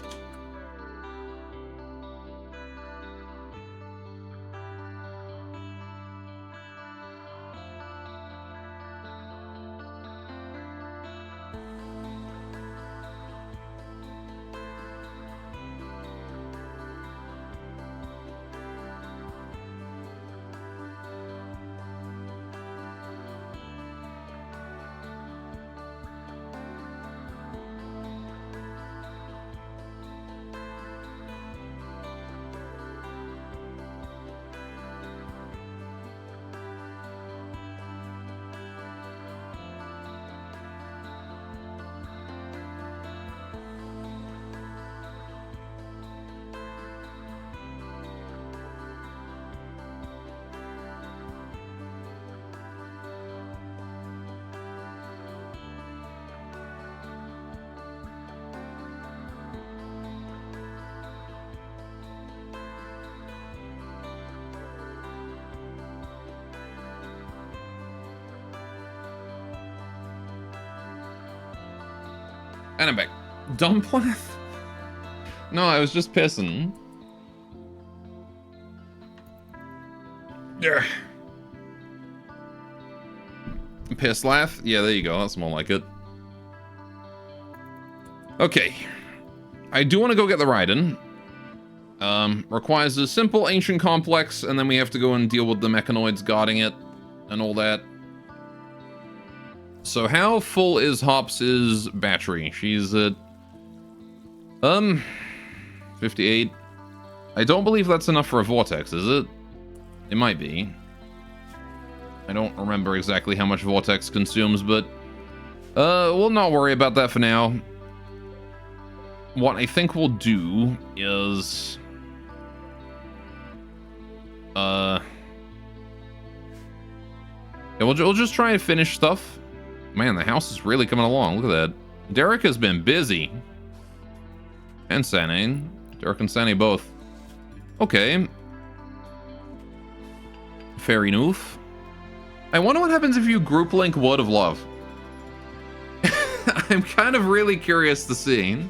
And I'm back. Dumplath? No, I was just pissing. Yeah. Pisslath? Yeah, there you go. That's more like it. Okay. I do want to go get the Raiden. Requires a simple ancient complex, and then we have to go and deal with the mechanoids guarding it and all that. So how full is Hops' battery? She's at 58. I don't believe that's enough for a vortex, is it? It might be. I don't remember exactly how much vortex consumes, but we'll not worry about that for now. What I think we'll do is yeah, we'll just try and finish stuff. Man, the house is really coming along. Look at that. Derek has been busy. And Sane. Derek and Sane both. Okay. Fair enough. I wonder what happens if you group link Word of Love. I'm kind of really curious to see.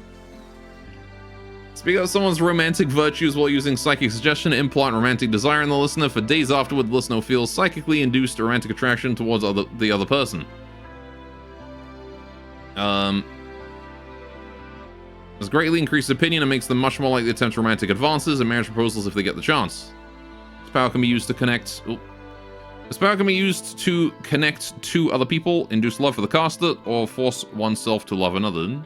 Speak of someone's romantic virtues while using psychic suggestion to implant romantic desire in the listener. For days afterward, the listener feels psychically induced romantic attraction towards the other person. Has greatly increased opinion and makes them much more likely to attempt romantic advances and marriage proposals if they get the chance. This power can be used to connect... This power can be used to connect to other people, induce love for the caster, or force oneself to love another.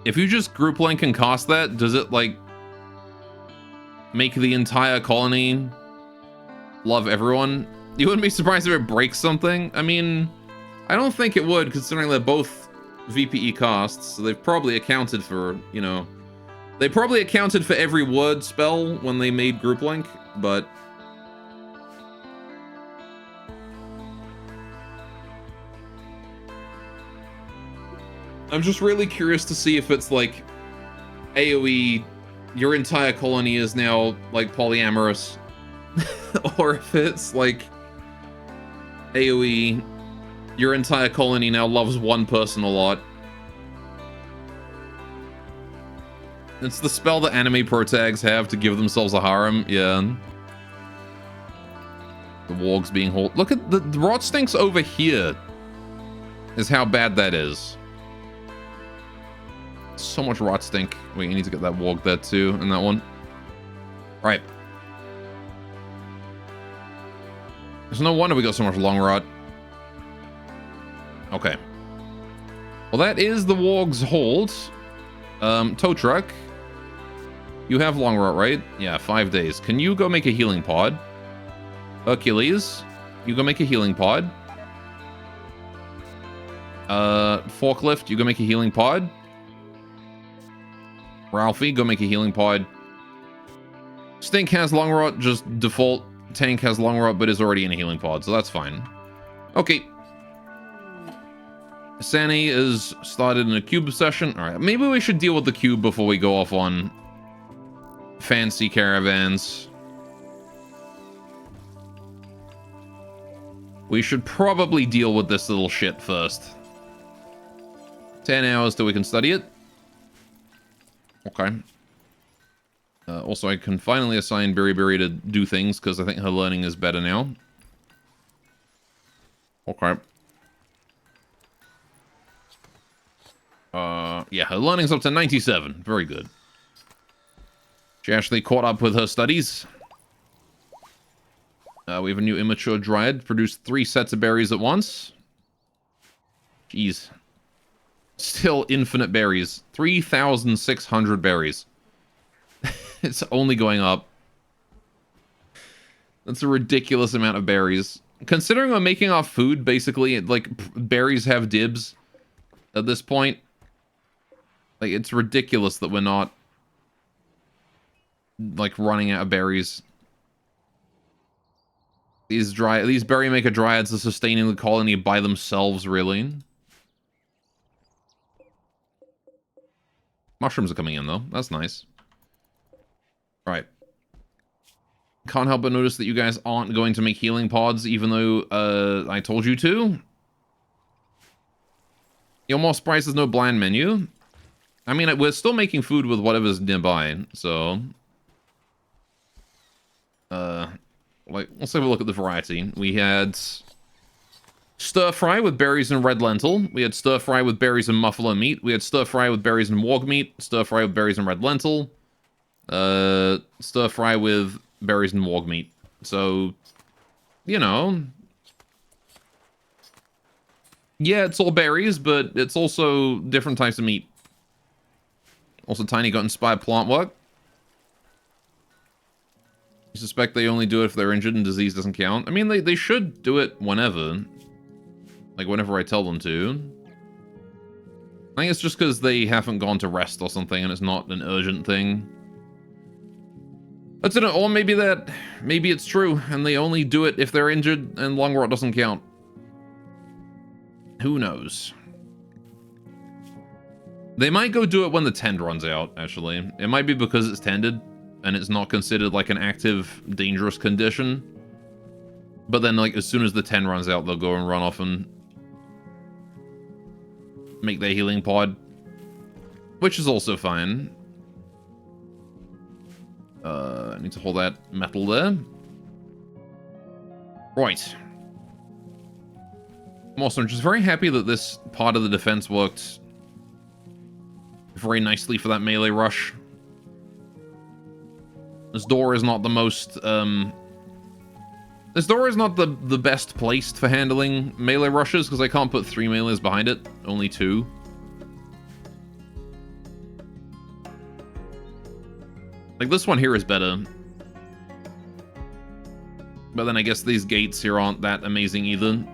If you just group link and cast that, does it, like, make the entire colony love everyone? You wouldn't be surprised if it breaks something? I mean, I don't think it would, considering they're both VPE casts, so they've probably accounted for, you know... They probably accounted for every word spell when they made group link, but... I'm just really curious to see if it's like AoE, your entire colony is now like polyamorous, or if it's like AoE, your entire colony now loves one person a lot. It's the spell that anime protags have to give themselves a harem, yeah. The wargs being hauled. Look at the rot stinks over here, is how bad that is. So much rot stink. Wait, you need to get that warg there too, and that one. Right. There's no wonder we got so much long rot. Okay. Well, that is the warg's hold. Tow truck. You have long rot, right? Yeah, 5 days. Can you go make a healing pod? Hercules, you go make a healing pod. Forklift, you go make a healing pod. Ralphie, go make a healing pod. Stink has long rot, just default. Tank has long rot, but is already in a healing pod, so that's fine. Okay. Sani is started in a cube session. Alright, maybe we should deal with the cube before we go off on fancy caravans. We should probably deal with this little shit first. 10 hours till we can study it. Okay. Also, I can finally assign Berry to do things, because I think her learning is better now. Okay. Yeah, her learning's up to 97. Very good. She actually caught up with her studies. We have a new immature dryad. Produced 3 sets of berries at once. Jeez. Still infinite berries. 3,600 berries. It's only going up. That's a ridiculous amount of berries. Considering we're making our food, basically, like, berries have dibs at this point. Like, it's ridiculous that we're not, like, running out of berries. These berry maker dryads are sustaining the colony by themselves, really. Mushrooms are coming in, though. That's nice. Alright. Can't help but notice that you guys aren't going to make healing pods, even though I told you to. Your Moss Price has no blind menu. I mean, we're still making food with whatever's nearby, so... like, let's have a look at the variety. We had stir fry with berries and red lentil. We had stir fry with berries and muffalo meat. We had stir fry with berries and warg meat. Stir fry with berries and red lentil. Stir fry with berries and warg meat. So, you know... Yeah, it's all berries, but it's also different types of meat. Also, Tiny got inspired plant work. I suspect they only do it if they're injured and disease doesn't count. I mean, they should do it whenever. Like, whenever I tell them to. I think it's just because they haven't gone to rest or something and it's not an urgent thing. That's it. Or maybe it's true and they only do it if they're injured and long rot doesn't count. Who knows? They might go do it when the tend runs out, actually. It might be because it's tended, and it's not considered like an active, dangerous condition. But then, like, as soon as the 10 runs out, they'll go and run off and make their healing pod. Which is also fine. I need to hold that metal there. Right. Awesome. I'm just very happy that this part of the defense worked very nicely for that melee rush. This door is not the most, this door is not the best placed for handling melee rushes, because I can't put 3 melees behind it, only 2. Like, this one here is better. But then I guess these gates here aren't that amazing either.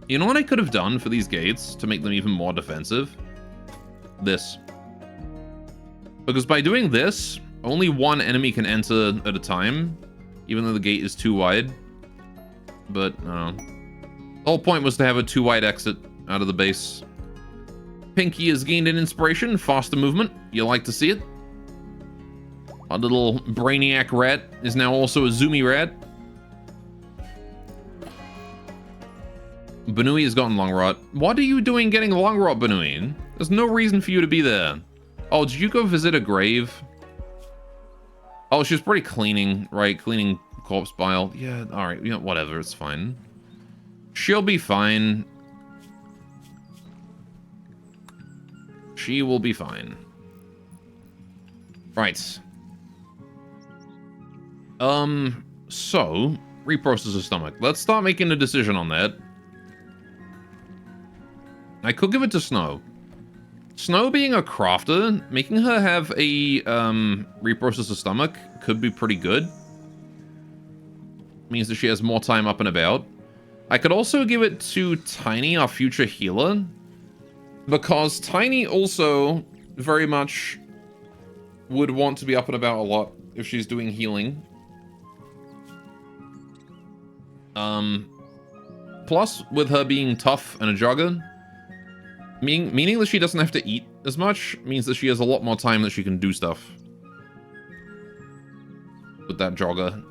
You know what I could have done for these gates to make them even more defensive? This. Because by doing this, only one enemy can enter at a time, even though the gate is too wide. But, I don't know. The whole point was to have a too wide exit out of the base. Pinky has gained an inspiration, faster movement. You like to see it. Our little brainiac rat is now also a zoomy rat. Banui has gotten long rot. What are you doing getting long rot, Banui? There's no reason for you to be there. Oh, did you go visit a grave? Oh, she was probably cleaning, right? Cleaning corpse bile. Yeah, alright, you know, whatever, it's fine. She'll be fine. She will be fine. Right. So, reprocess her stomach. Let's start making a decision on that. I could give it to Snow. Snow being a crafter, making her have a reprocess her stomach could be pretty good. Means that she has more time up and about. I could also give it to Tiny, our future healer. Because Tiny also very much would want to be up and about a lot if she's doing healing. Plus, with her being tough and a jogger, meaning that she doesn't have to eat as much, means that she has a lot more time that she can do stuff. With that jogger.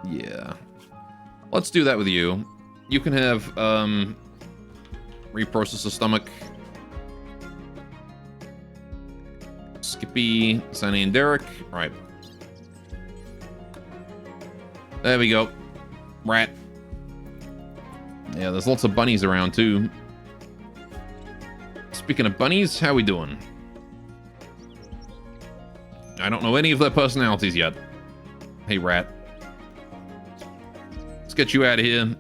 Yeah. Let's do that with you. You can have, reprocess the stomach. Skippy, Sunny, and Derek. Right. There we go. Rat. Yeah, there's lots of bunnies around, too. Speaking of bunnies, how we doing? I don't know any of their personalities yet. Hey, rat. Let's get you out of here.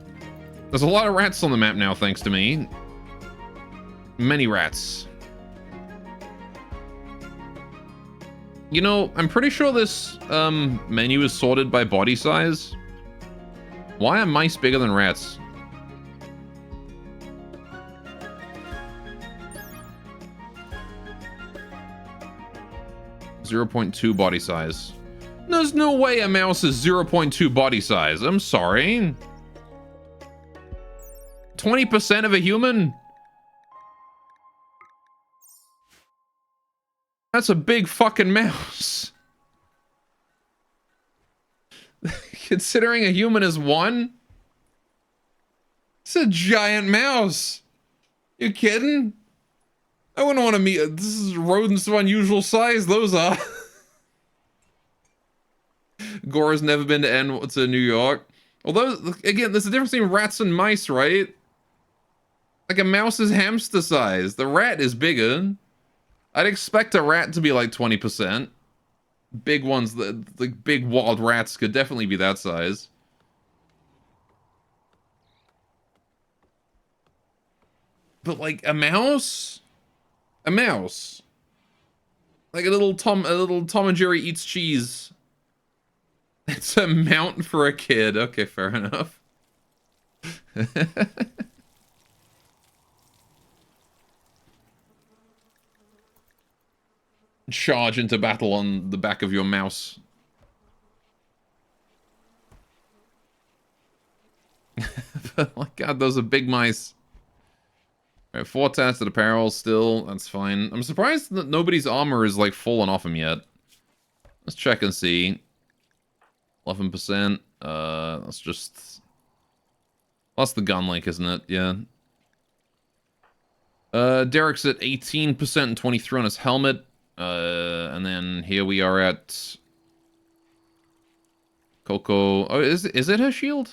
There's a lot of rats on the map now, thanks to me. Many rats. You know, I'm pretty sure this menu is sorted by body size. Why are mice bigger than rats? .2 body size. There's no way a mouse is 0.2 body size. I'm sorry. 20% of a human? That's a big fucking mouse. Considering a human is 1? It's a giant mouse. You kidding? I wouldn't want to meet... This is rodents of unusual size, those are. Gora's never been to New York. Although, again, there's a difference between rats and mice, right? Like, a mouse is hamster size. The rat is bigger. I'd expect a rat to be like 20%. Big ones, like big wild rats could definitely be that size. But like a mouse? A mouse. Like a little Tom and Jerry eats cheese. It's a mount for a kid. Okay, fair enough. Charge into battle on the back of your mouse. Oh my god, those are big mice. All right, 4 tested apparel still. That's fine. I'm surprised that nobody's armor is like fallen off him yet. Let's check and see. 11%. That's just... That's the gun link, isn't it? Yeah. Derek's at 18% and 23 on his helmet. And then here we are at... Coco... Oh, is it her shield?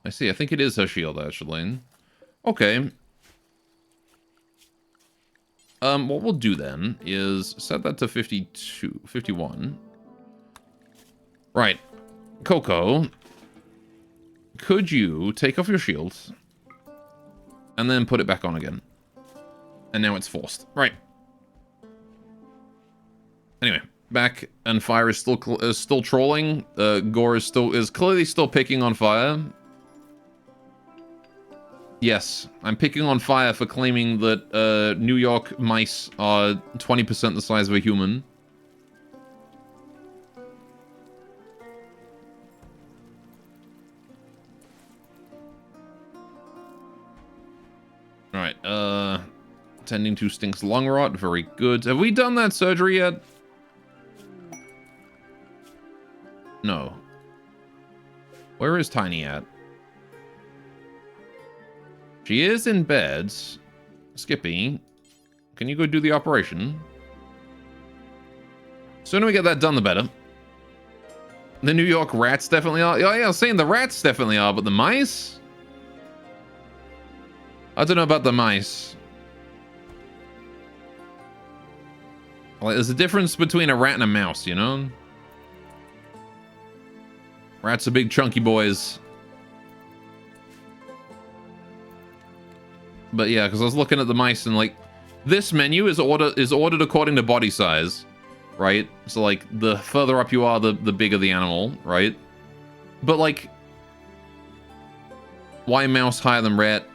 I see. I think it is her shield, actually. Okay. What we'll do then is set that to 52, 51. Right. Coco, could you take off your shield and then put it back on again? And now it's forced. Right. Anyway, back and fire is still trolling. Gore is clearly still picking on fire. Yes, I'm picking on fire for claiming that New York mice are 20% the size of a human. Alright, tending to Stink's lung rot, very good. Have we done that surgery yet? No. Where is Tiny at? She is in bed. Skippy, can you go do the operation? Sooner we get that done, the better. The New York rats definitely are. Oh, yeah, I was saying the rats definitely are, but the mice? I don't know about the mice. Like, there's a difference between a rat and a mouse, you know? Rats are big chunky boys. But yeah, because I was looking at the mice and like, this menu is ordered according to body size, right? So like, the further up you are, the bigger the animal, right? But like, why mouse higher than rat?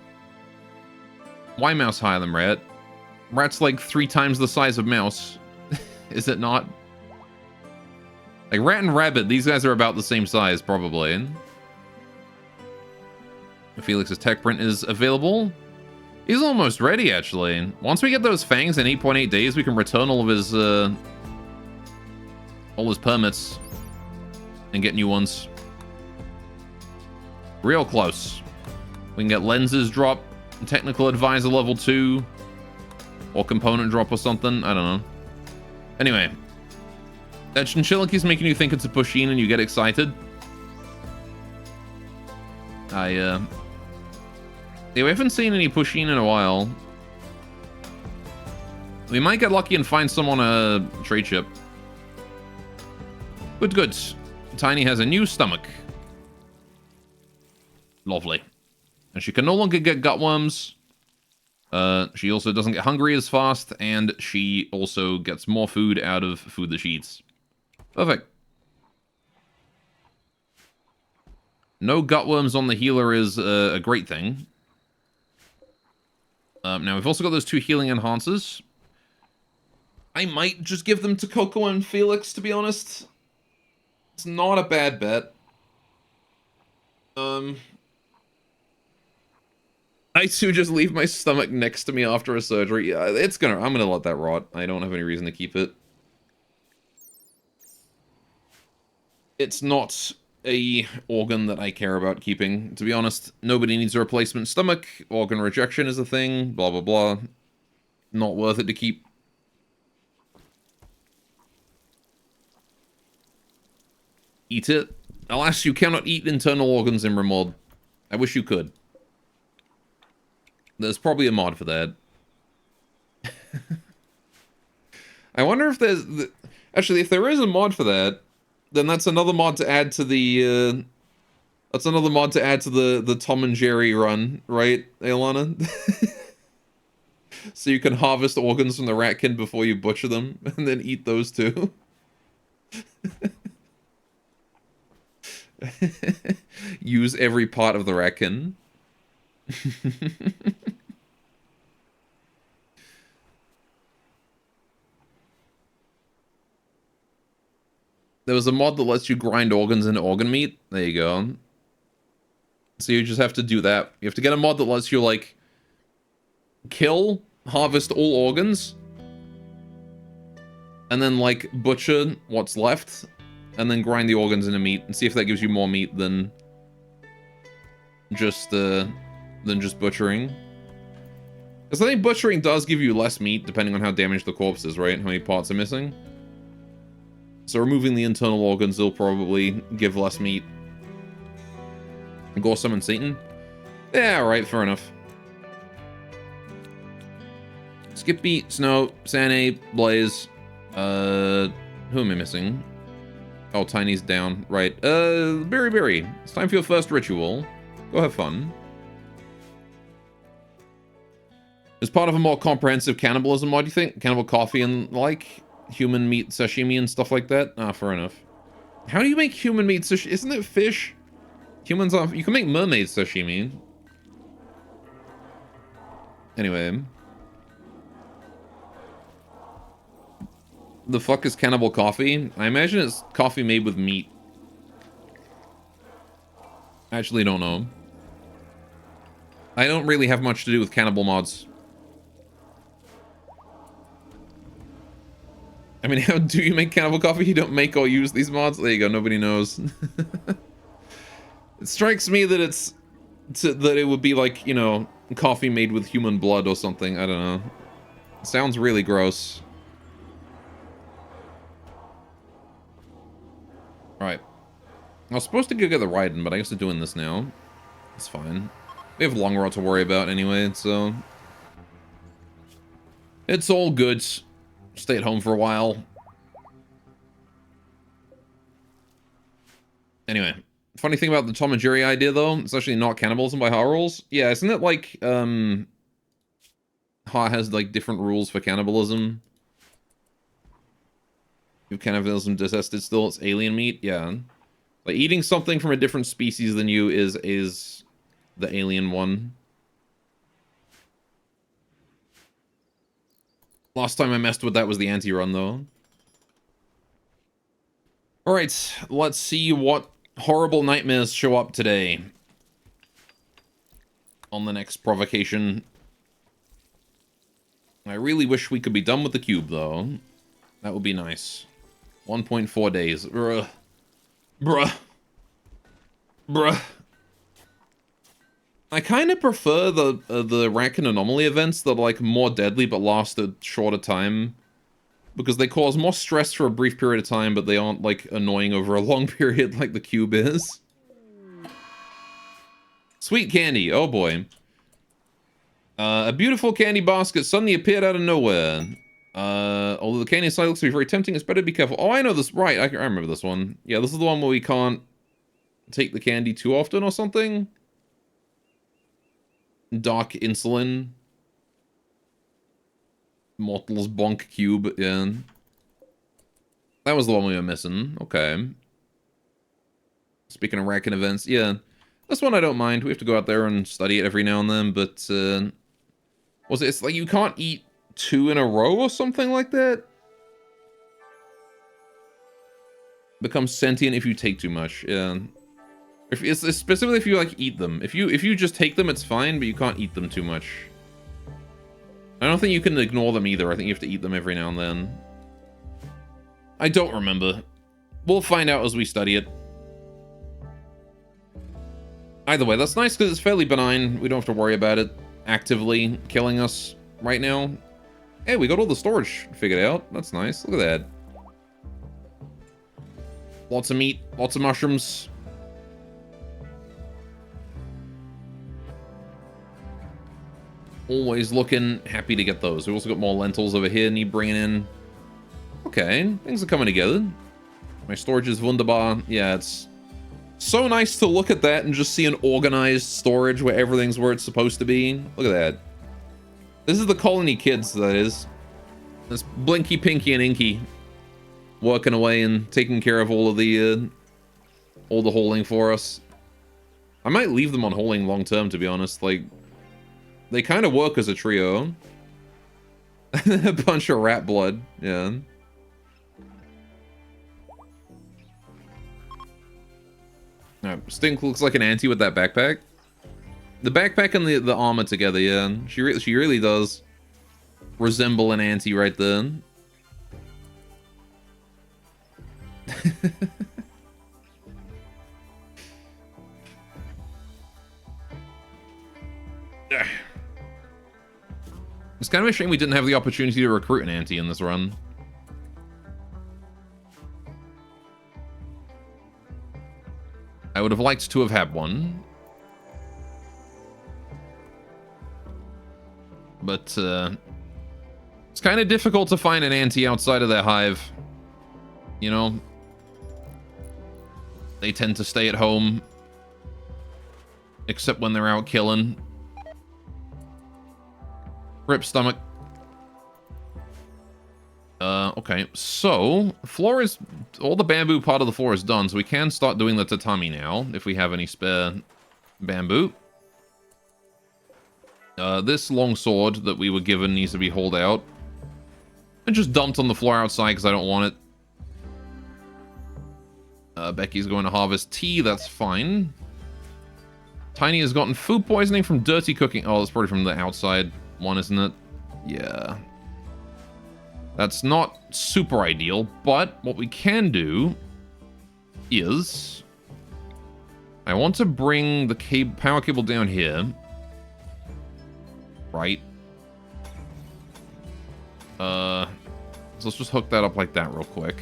Why mouse higher than rat? Rat's like 3 times the size of mouse, is it not? Like rat and rabbit, these guys are about the same size, probably. Felix's tech print is available. He's almost ready, actually. Once we get those fangs in 8.8 days, we can return all his permits and get new ones. Real close. We can get lenses drop, technical advisor level 2, or component drop or something. I don't know. Anyway, that chinchilla keeps making you think it's a Pusheen and you get excited. Yeah, we haven't seen any Pusheen in a while. We might get lucky and find some on a trade ship. Good, good. Tiny has a new stomach. Lovely. And she can no longer get gutworms. She also doesn't get hungry as fast, and she also gets more food out of food that she eats. Perfect. No gutworms on the healer is a great thing. Now, we've also got those 2 healing enhancers. I might just give them to Coco and Felix, to be honest. It's not a bad bet. I too just leave my stomach next to me after a surgery. Yeah, I'm gonna let that rot. I don't have any reason to keep it. It's not a organ that I care about keeping, to be honest. Nobody needs a replacement stomach. Organ rejection is a thing. Blah, blah, blah. Not worth it to keep. Eat it. Alas, you cannot eat internal organs in Rimworld. I wish you could. There's probably a mod for that. I wonder if there's... Actually, if there is a mod for that, then that's another mod to add to the, that's another mod to add to the Tom and Jerry run, right, Aelana? So you can harvest organs from the ratkin before you butcher them, and then eat those too. Use every part of the ratkin. There was a mod that lets you grind organs into organ meat. There you go. So you just have to do that. You have to get a mod that lets you, like, kill, harvest all organs, and then, like, butcher what's left, and then grind the organs into meat, and see if that gives you more meat than just butchering. Because I think butchering does give you less meat, depending on how damaged the corpse is, right? How many parts are missing. So removing the internal organs will probably give less meat. Go summon Satan? Yeah, right, fair enough. Skippy, Snow, Sane, Blaze. Who am I missing? Oh, Tiny's down. Right. Berry. It's time for your first ritual. Go have fun. As part of a more comprehensive cannibalism mod, do you think? Cannibal coffee and, like, human meat sashimi and stuff like that? Ah, fair enough. How do you make human meat sashimi? Isn't it fish? Humans are... You can make mermaid sashimi. Anyway. The fuck is cannibal coffee? I imagine it's coffee made with meat. I actually don't know. I don't really have much to do with cannibal mods. I mean, how do you make cannibal coffee? You don't make or use these mods? There you go, nobody knows. It strikes me that that it would be like, you know, coffee made with human blood or something. I don't know. It sounds really gross. Alright. I was supposed to go get the Raiden, but I guess I'm doing this now. It's fine. We have long road to worry about anyway, so... It's all good. Stay at home for a while. Anyway. Funny thing about the Tom and Jerry idea, though, it's actually not cannibalism by Heart rules. Yeah, isn't it like, Heart has, like, different rules for cannibalism? If cannibalism detested still, it's alien meat? Yeah. Like, eating something from a different species than you is the alien one. Last time I messed with that was the anti-run, though. Alright, let's see what horrible nightmares show up today. On the next provocation. I really wish we could be done with the cube, though. That would be nice. 1.4 days. Bruh. I kind of prefer the Rack and Anomaly events that are, like, more deadly but last a shorter time. Because they cause more stress for a brief period of time, but they aren't, like, annoying over a long period like the cube is. Sweet candy. Oh, boy. A beautiful candy basket suddenly appeared out of nowhere. Although the candy inside looks to be very tempting, it's better to be careful. Oh, I know this. Right, I remember this one. Yeah, this is the one where we can't take the candy too often or something. Dark insulin. Mortal's bonk cube, yeah. That was the one we were missing. Okay. Speaking of Racken events, yeah. This one I don't mind. We have to go out there and study it every now and then, but, was it? It's like you can't eat 2 in a row or something like that? Becomes sentient if you take too much, yeah. If it's specifically if you, like, eat them. If you just take them, it's fine, but you can't eat them too much. I don't think you can ignore them either. I think you have to eat them every now and then. I don't remember. We'll find out as we study it. Either way, that's nice because it's fairly benign. We don't have to worry about it actively killing us right now. Hey, we got all the storage figured out. That's nice. Look at that. Lots of meat. Lots of mushrooms. Always looking happy to get those. We also got more lentils over here need bringing in. Okay, things are coming together. My storage is wunderbar. Yeah, it's so nice to look at that and just see an organized storage where everything's where it's supposed to be. Look at that. This is the Colony Kids, that is. It's Blinky, Pinky, and Inky working away and taking care of all the holding for us. I might leave them on holding long term, to be honest. Like, they kind of work as a trio. A bunch of rat blood, yeah. Stink looks like an auntie with that backpack. The backpack and the armor together, yeah. She really does resemble an auntie right there. It's kind of a shame we didn't have the opportunity to recruit an auntie in this run. I would have liked to have had one. But, it's kind of difficult to find an auntie outside of their hive. You know? They tend to stay at home. Except when they're out killing. Rip stomach. Okay, so floor is all the bamboo part of the floor is done, so we can start doing the tatami now if we have any spare bamboo. This long sword that we were given needs to be hauled out and just dumped on the floor outside because I don't want it. Becky's going to harvest tea. That's fine. Tiny has gotten food poisoning from dirty cooking. Oh, that's probably from the outside one, isn't it? Yeah. That's not super ideal, but what we can do is I want to bring the power cable down here. Right. So let's just hook that up like that real quick.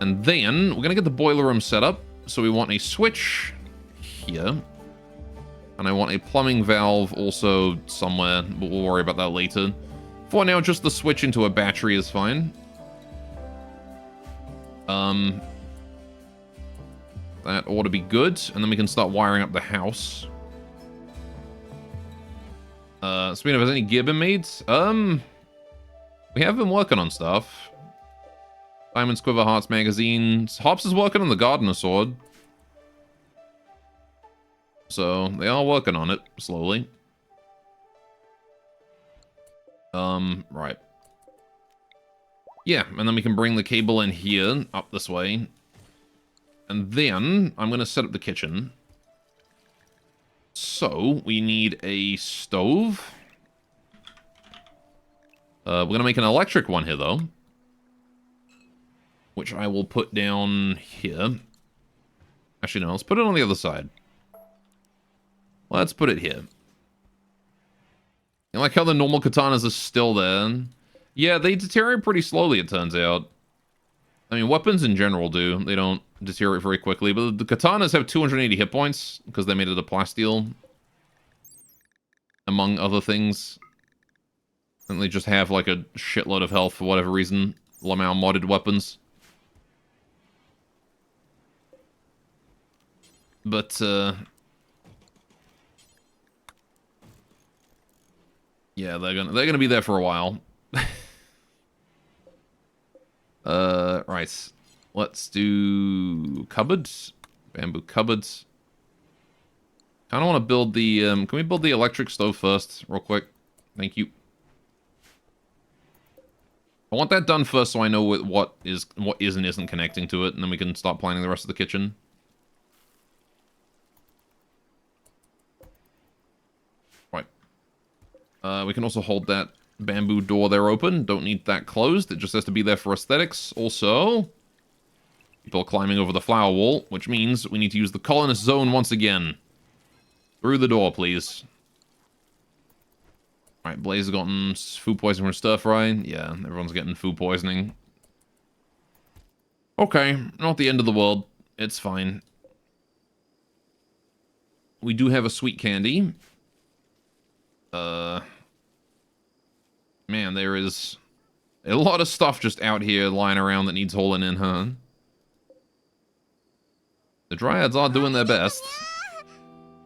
And then we're going to get the boiler room set up. So we want a switch here. And I want a plumbing valve also somewhere, but we'll worry about that later. For now, just the switch into a battery is fine. That ought to be good. And then we can start wiring up the house. Speaking of, has any gear been made? We have been working on stuff. Diamond Squiver Hearts magazine. Hops is working on the Gardener Sword. So, they are working on it, slowly. Right. Yeah, and then we can bring the cable in here, up this way. And then, I'm going to set up the kitchen. So, we need a stove. We're going to make an electric one here, though. Which I will put down here. Actually, no, let's put it on the other side. Let's put it here. I like how the normal katanas are still there. Yeah, they deteriorate pretty slowly, it turns out. I mean, weapons in general do. They don't deteriorate very quickly, but the katanas have 280 hit points because they made it a plasteel. Among other things. And they just have like a shitload of health for whatever reason. Lamau modded weapons. But, yeah, they're gonna be there for a while. Right. Let's do cupboards. Bamboo cupboards. Kinda wanna build the, can we build the electric stove first, real quick? Thank you. I want that done first so I know what is and isn't connecting to it, and then we can start planning the rest of the kitchen. Right. We can also hold that bamboo door there open. Don't need that closed. It just has to be there for aesthetics. Also, people are climbing over the flower wall, which means we need to use the colonist zone once again. Through the door, please. Alright, Blaze has gotten food poisoning from stir fry. Yeah, everyone's getting food poisoning. Okay, not the end of the world. It's fine. We do have a sweet candy. Man, there is a lot of stuff just out here lying around that needs hauling in, huh? The Dryads are doing their best.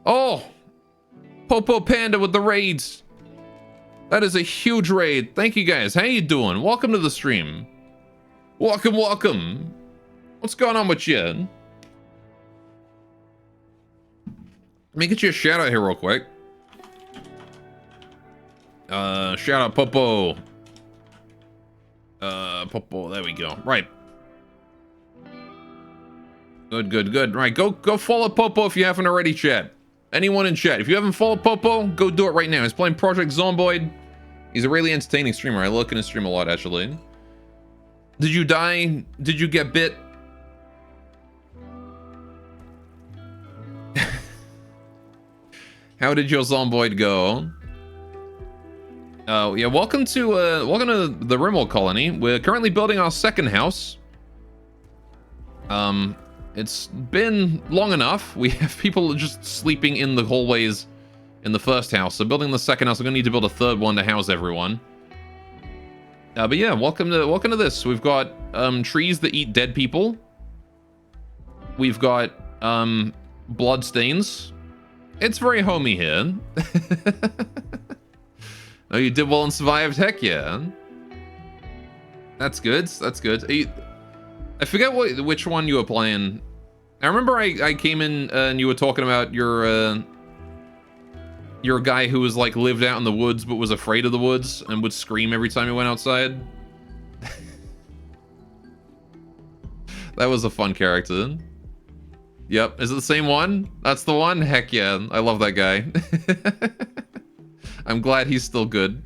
Oh! Popo Panda with the raids! That is a huge raid. Thank you guys. How you doing? Welcome to the stream. Welcome, welcome. What's going on with you? Let me get you a shout out here real quick. Shout out Popo. Popo, there we go. Right. Good, good, good. Right, go follow Popo if you haven't already, chat. Anyone in chat, if you haven't followed Popo, go do it right now. He's playing Project Zomboid. He's a really entertaining streamer. I look at his stream a lot, actually. Did you die? Did you get bit? How did your Zomboid go? Oh, yeah, welcome to the Rimworld colony. We're currently building our second house. It's been long enough. We have people just sleeping in the hallways in the first house. So building the second house, we're gonna need to build a third one to house everyone. But yeah, welcome to this. We've got trees that eat dead people. We've got blood stains. It's very homey here. Oh, you did well and survived. Heck yeah. That's good. That's good. I forget which one you were playing. I remember I came in and you were talking about your guy who was like lived out in the woods but was afraid of the woods and would scream every time he went outside. That was a fun character. Yep, is it the same one? That's the one? Heck yeah, I love that guy. I'm glad he's still good.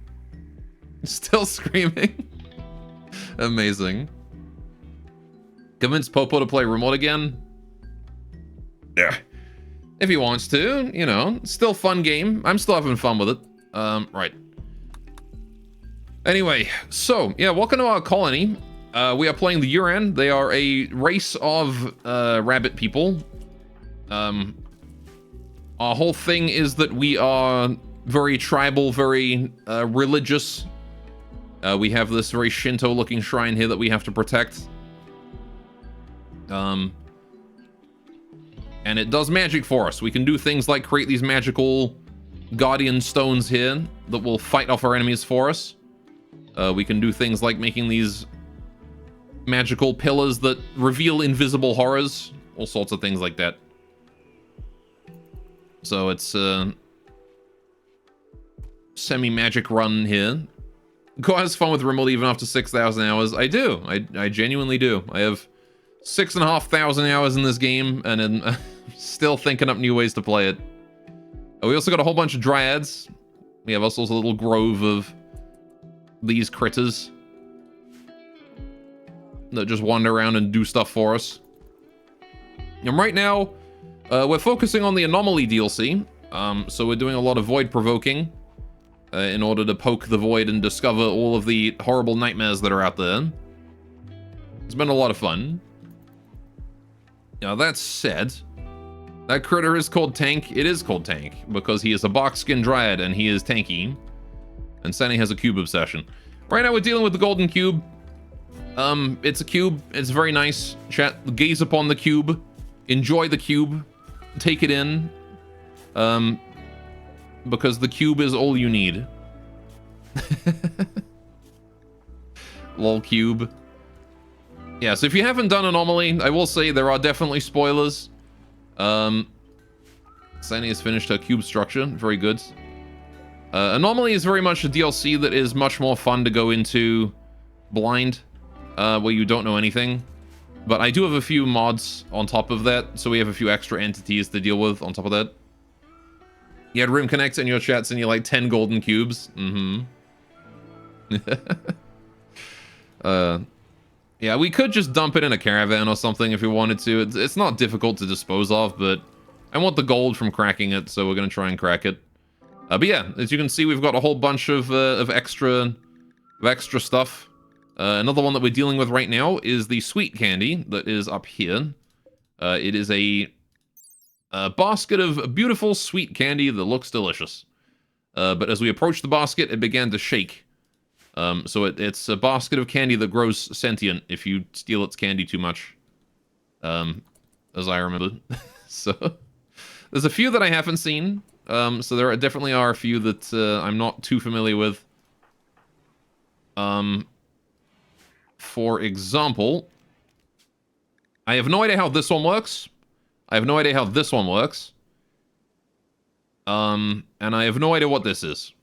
Still screaming. Amazing. Convince Popo to play Rimworld again? Yeah. If he wants to, you know, still fun game. I'm still having fun with it. Right. Anyway, so, yeah, welcome to our colony. We are playing the Yuran. They are a race of rabbit people. Our whole thing is that we are very tribal, very religious. We have this very Shinto-looking shrine here that we have to protect. And it does magic for us. We can do things like create these magical guardian stones here that will fight off our enemies for us. We can do things like making these magical pillars that reveal invisible horrors. All sorts of things like that. So it's a semi-magic run here. Go has fun with Rimworld even after 6,000 hours. I do. I genuinely do. I have 6,500 hours in this game, and I'm still thinking up new ways to play it. We also got a whole bunch of dryads. We have also a little grove of these critters that just wander around and do stuff for us. And right now, we're focusing on the Anomaly DLC. So we're doing a lot of void provoking in order to poke the void and discover all of the horrible nightmares that are out there. It's been a lot of fun. Now that said, that critter is called Tank. It is called Tank because he is a box-skin dryad and he is tanky. And Sunny has a cube obsession. Right now we're dealing with the golden cube. It's a cube. It's very nice. Chat, gaze upon the cube. Enjoy the cube. Take it in. Because the cube is all you need. Lol cube. Yeah, so if you haven't done Anomaly, I will say there are definitely spoilers. Sunny has finished her cube structure. Very good. Anomaly is very much a DLC that is much more fun to go into blind, where you don't know anything. But I do have a few mods on top of that, so we have a few extra entities to deal with on top of that. You had Rim Connect in your chats and you like 10 golden cubes. Yeah, we could just dump it in a caravan or something if we wanted to. It's not difficult to dispose of, but I want the gold from cracking it, so we're going to try and crack it. But yeah, as you can see, we've got a whole bunch of extra stuff. Another one that we're dealing with right now is the sweet candy that is up here. It is a basket of beautiful sweet candy that looks delicious. But as we approached the basket, it began to shake. So it's a basket of candy that grows sentient if you steal its candy too much. As I remember. So there's a few that I haven't seen. So there definitely are a few that I'm not too familiar with. For example, I have no idea how this one works. I have no idea how this one works. And I have no idea what this is.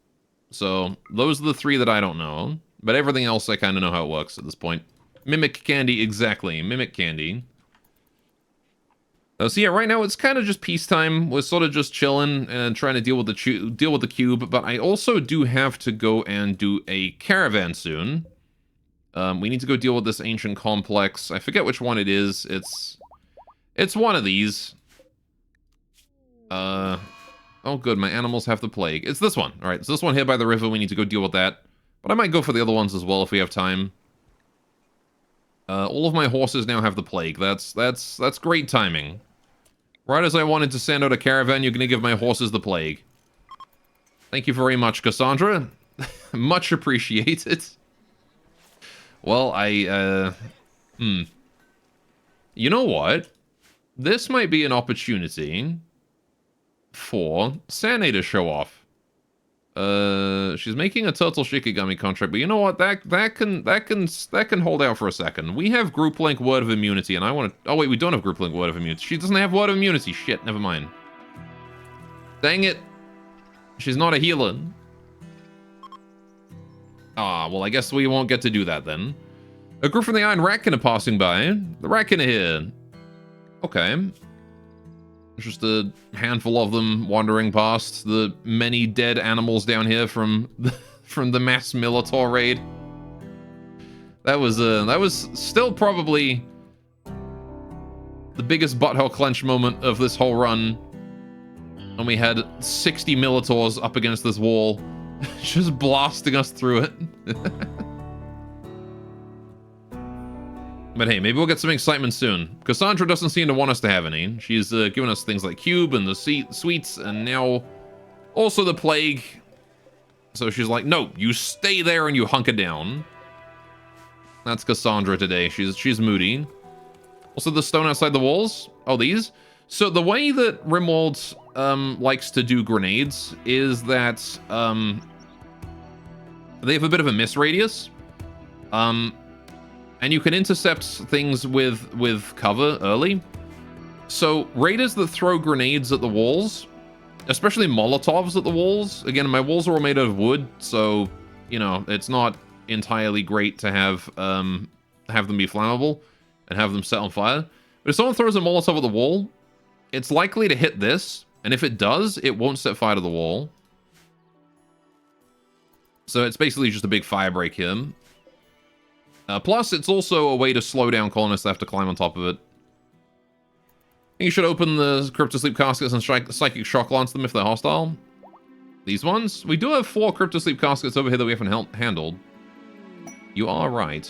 So those are the three that I don't know. But everything else I kind of know how it works at this point. Mimic candy, exactly. Mimic candy. So yeah, right now it's kind of just peacetime. We're sort of just chilling and trying to deal with the cube. But I also do have to go and do a caravan soon. We need to go deal with this ancient complex. I forget which one it is. It's one of these. Oh good, my animals have the plague. It's this one. All right, it's this one here by the river. We need to go deal with that. But I might go for the other ones as well if we have time. All of my horses now have the plague. That's great timing. Right as I wanted to send out a caravan, you're going to give my horses the plague. Thank you very much, Cassandra. Much appreciated. Well, You know what? This might be an opportunity for Sane to show off. She's making a turtle shikigami contract, but you know what? That can hold out for a second. We have group link word of immunity, and I want to. Oh wait, we don't have group link word of immunity. She doesn't have word of immunity. Shit, never mind. Dang it. She's not a healer. Ah, well, I guess we won't get to do that then. A group from the Iron Ratkin are passing by. The Ratkin are here. Okay. Just a handful of them wandering past the many dead animals down here from the mass Militor raid. That was still probably the biggest butthole clench moment of this whole run. And we had 60 Militors up against this wall, just blasting us through it. But hey, maybe we'll get some excitement soon. Cassandra doesn't seem to want us to have any. She's given us things like Cube and the sweets, and now also the plague. So she's like, no, you stay there and you hunker down. That's Cassandra today. She's moody. Also the stone outside the walls. Oh, these? So the way that Rimworld likes to do grenades is that they have a bit of a miss radius. And you can intercept things with cover early. So raiders that throw grenades at the walls, especially Molotovs at the walls. Again, my walls are all made out of wood, so you know it's not entirely great to have them be flammable and have them set on fire. But if someone throws a Molotov at the wall, it's likely to hit this, and if it does, it won't set fire to the wall. So it's basically just a big fire break here. Plus, it's also a way to slow down colonists that have to climb on top of it. You should open the Cryptosleep caskets and Psychic Shock Lance them if they're hostile. These ones? We do have 4 Cryptosleep caskets over here that we haven't handled. You are right.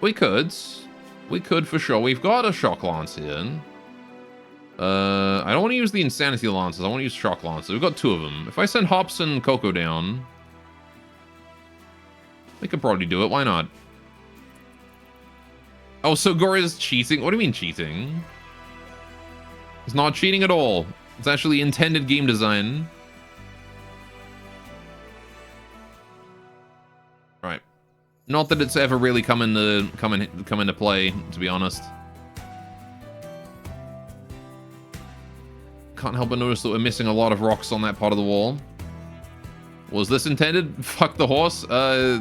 We could for sure. We've got a Shock Lance here. I don't want to use the Insanity Lances. I want to use Shock Lances. We've got 2 of them. If I send Hops and Coco down... we could probably do it. Why not? Oh, so Gora's cheating? What do you mean cheating? It's not cheating at all. It's actually intended game design. Right. Not that it's ever really come into play, to be honest. Can't help but notice that we're missing a lot of rocks on that part of the wall. Was this intended? Fuck the horse? I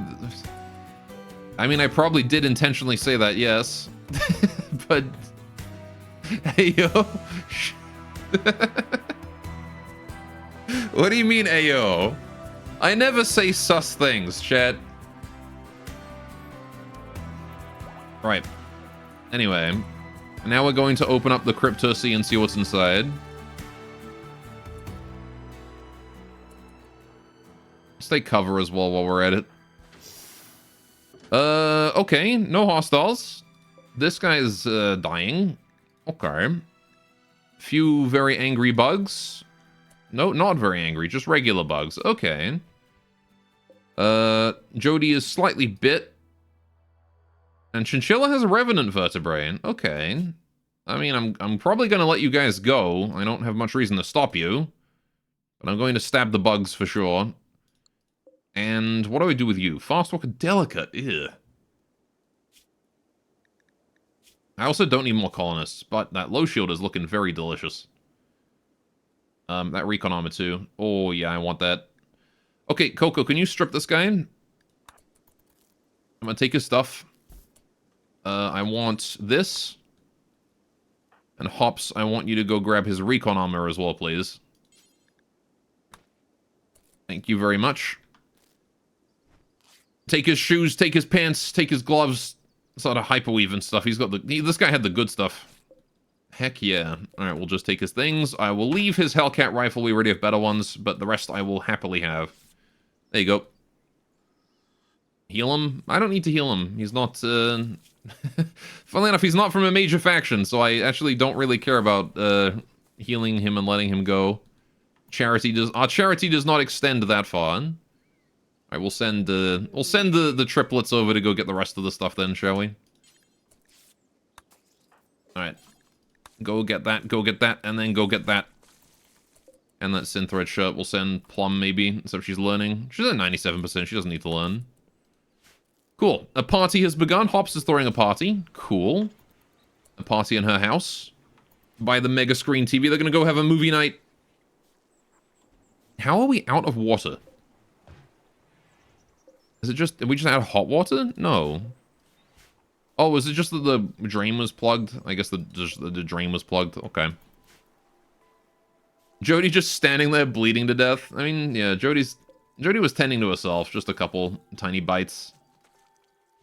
mean, I probably did intentionally say that, yes. But... hey, yo. What do you mean, ayo? I never say sus things, chat. Right. Anyway. Now we're going to open up the Cryptosi and see what's inside. Take cover as well while we're at it. Okay. No hostiles. This guy is dying. Okay. Few very angry bugs. No, not very angry. Just regular bugs. Okay. Jody is slightly bit. And Chinchilla has a revenant vertebrae. Okay. I mean, I'm probably going to let you guys go. I don't have much reason to stop you. But I'm going to stab the bugs for sure. And what do I do with you? Fast Walker Delicate. Ew. I also don't need more colonists, but that low shield is looking very delicious. That recon armor too. Oh yeah, I want that. Okay, Coco, can you strip this guy? I'm gonna take his stuff. I want this. And Hops, I want you to go grab his recon armor as well, please. Thank you very much. Take his shoes, take his pants, take his gloves. Sort of hyperweave and stuff. He's got the... this guy had the good stuff. Heck yeah. Alright, we'll just take his things. I will leave his Hellcat rifle. We already have better ones, but the rest I will happily have. There you go. Heal him? I don't need to heal him. He's not... Funnily enough, he's not from a major faction, so I actually don't really care about healing him and letting him go. Charity does... Our charity does not extend that far. Alright, we'll send the triplets over to go get the rest of the stuff then, shall we? Alright. Go get that, and then go get that. And that Synthread shirt we'll send Plum, maybe, so she's learning. She's at 97%, she doesn't need to learn. Cool. A party has begun. Hops is throwing a party. Cool. A party in her house. By the mega screen TV. They're gonna go have a movie night. How are we out of water? Is it just... Are we just out of hot water? No. Oh, is it just that the drain was plugged? I guess the drain was plugged. Okay. Jody just standing there bleeding to death. I mean, yeah, Jody was tending to herself. Just a couple tiny bites.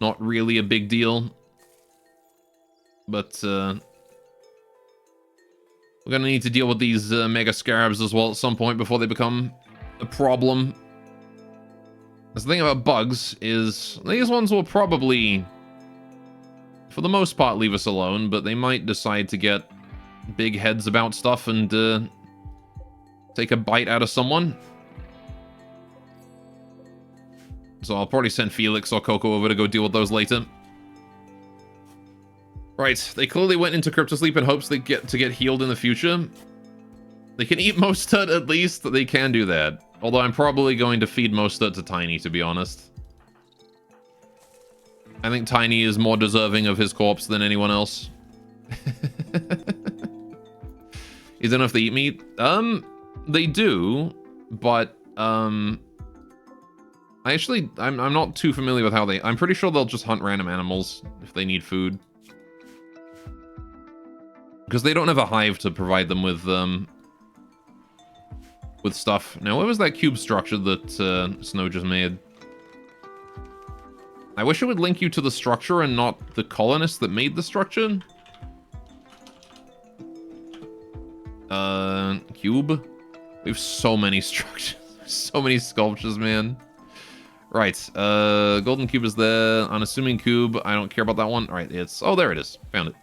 Not really a big deal. But, we're gonna need to deal with these mega scarabs as well at some point before they become a problem. The thing about bugs is these ones will probably, for the most part, leave us alone, but they might decide to get big heads about stuff and take a bite out of someone. So I'll probably send Felix or Coco over to go deal with those later. Right, they clearly went into cryptosleep in hopes they get healed in the future. They can eat Mostert at least, they can do that. Although I'm probably going to feed Mostert to Tiny, to be honest. I think Tiny is more deserving of his corpse than anyone else. You don't know if they eat meat? They do, but, I'm not too familiar with how they... I'm pretty sure they'll just hunt random animals if they need food. Because they don't have a hive to provide them with stuff. Now, what was that cube structure that Snow just made? I wish it would link you to the structure and not the colonists that made the structure. Cube? We have so many structures. So many sculptures, man. Right, golden cube is there. Unassuming cube, I don't care about that one. All right, it's... Oh, there it is. Found it.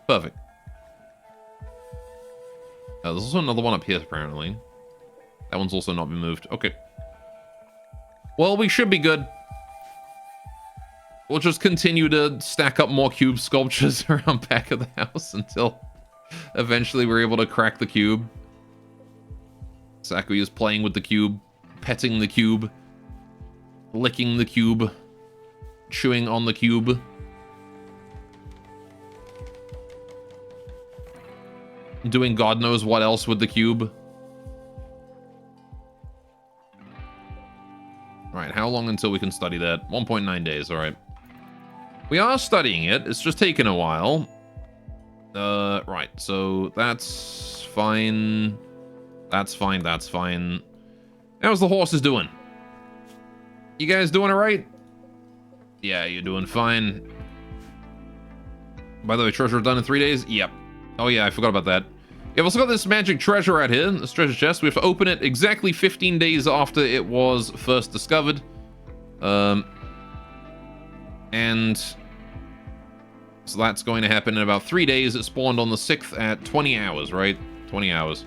Perfect. There's also another one up here, apparently. That one's also not been moved. Okay. Well, we should be good. We'll just continue to stack up more cube sculptures around back of the house until eventually we're able to crack the cube. Sakui is playing with the cube, petting the cube, licking the cube, chewing on the cube. Doing God knows what else with the cube. Alright, how long until we can study that? 1.9 days, alright. We are studying it, it's just taken a while. Right, so that's fine. That's fine, that's fine. How's the horses doing? You guys doing alright? Yeah, you're doing fine. By the way, treasure done in 3 days? Yep. Oh yeah, I forgot about that. We've also got this magic treasure right here, this treasure chest. We have to open it exactly 15 days after it was first discovered. And so that's going to happen in about 3 days. It spawned on the 6th at 20 hours, right? 20 hours.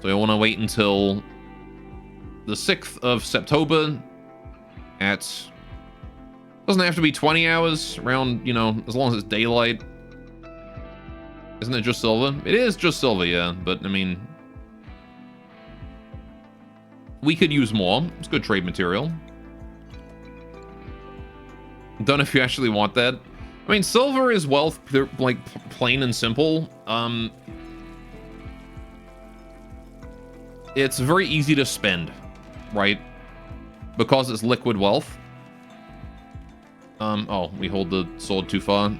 So I want to wait until the 6th of September at... Doesn't have to be 20 hours, around, you know, as long as it's daylight. Isn't it just silver? It is just silver, yeah, but, I mean... We could use more. It's good trade material. Don't know if you actually want that. I mean, silver is wealth, like, plain and simple. It's very easy to spend, right? Because it's liquid wealth. Oh, we hold the sword too far.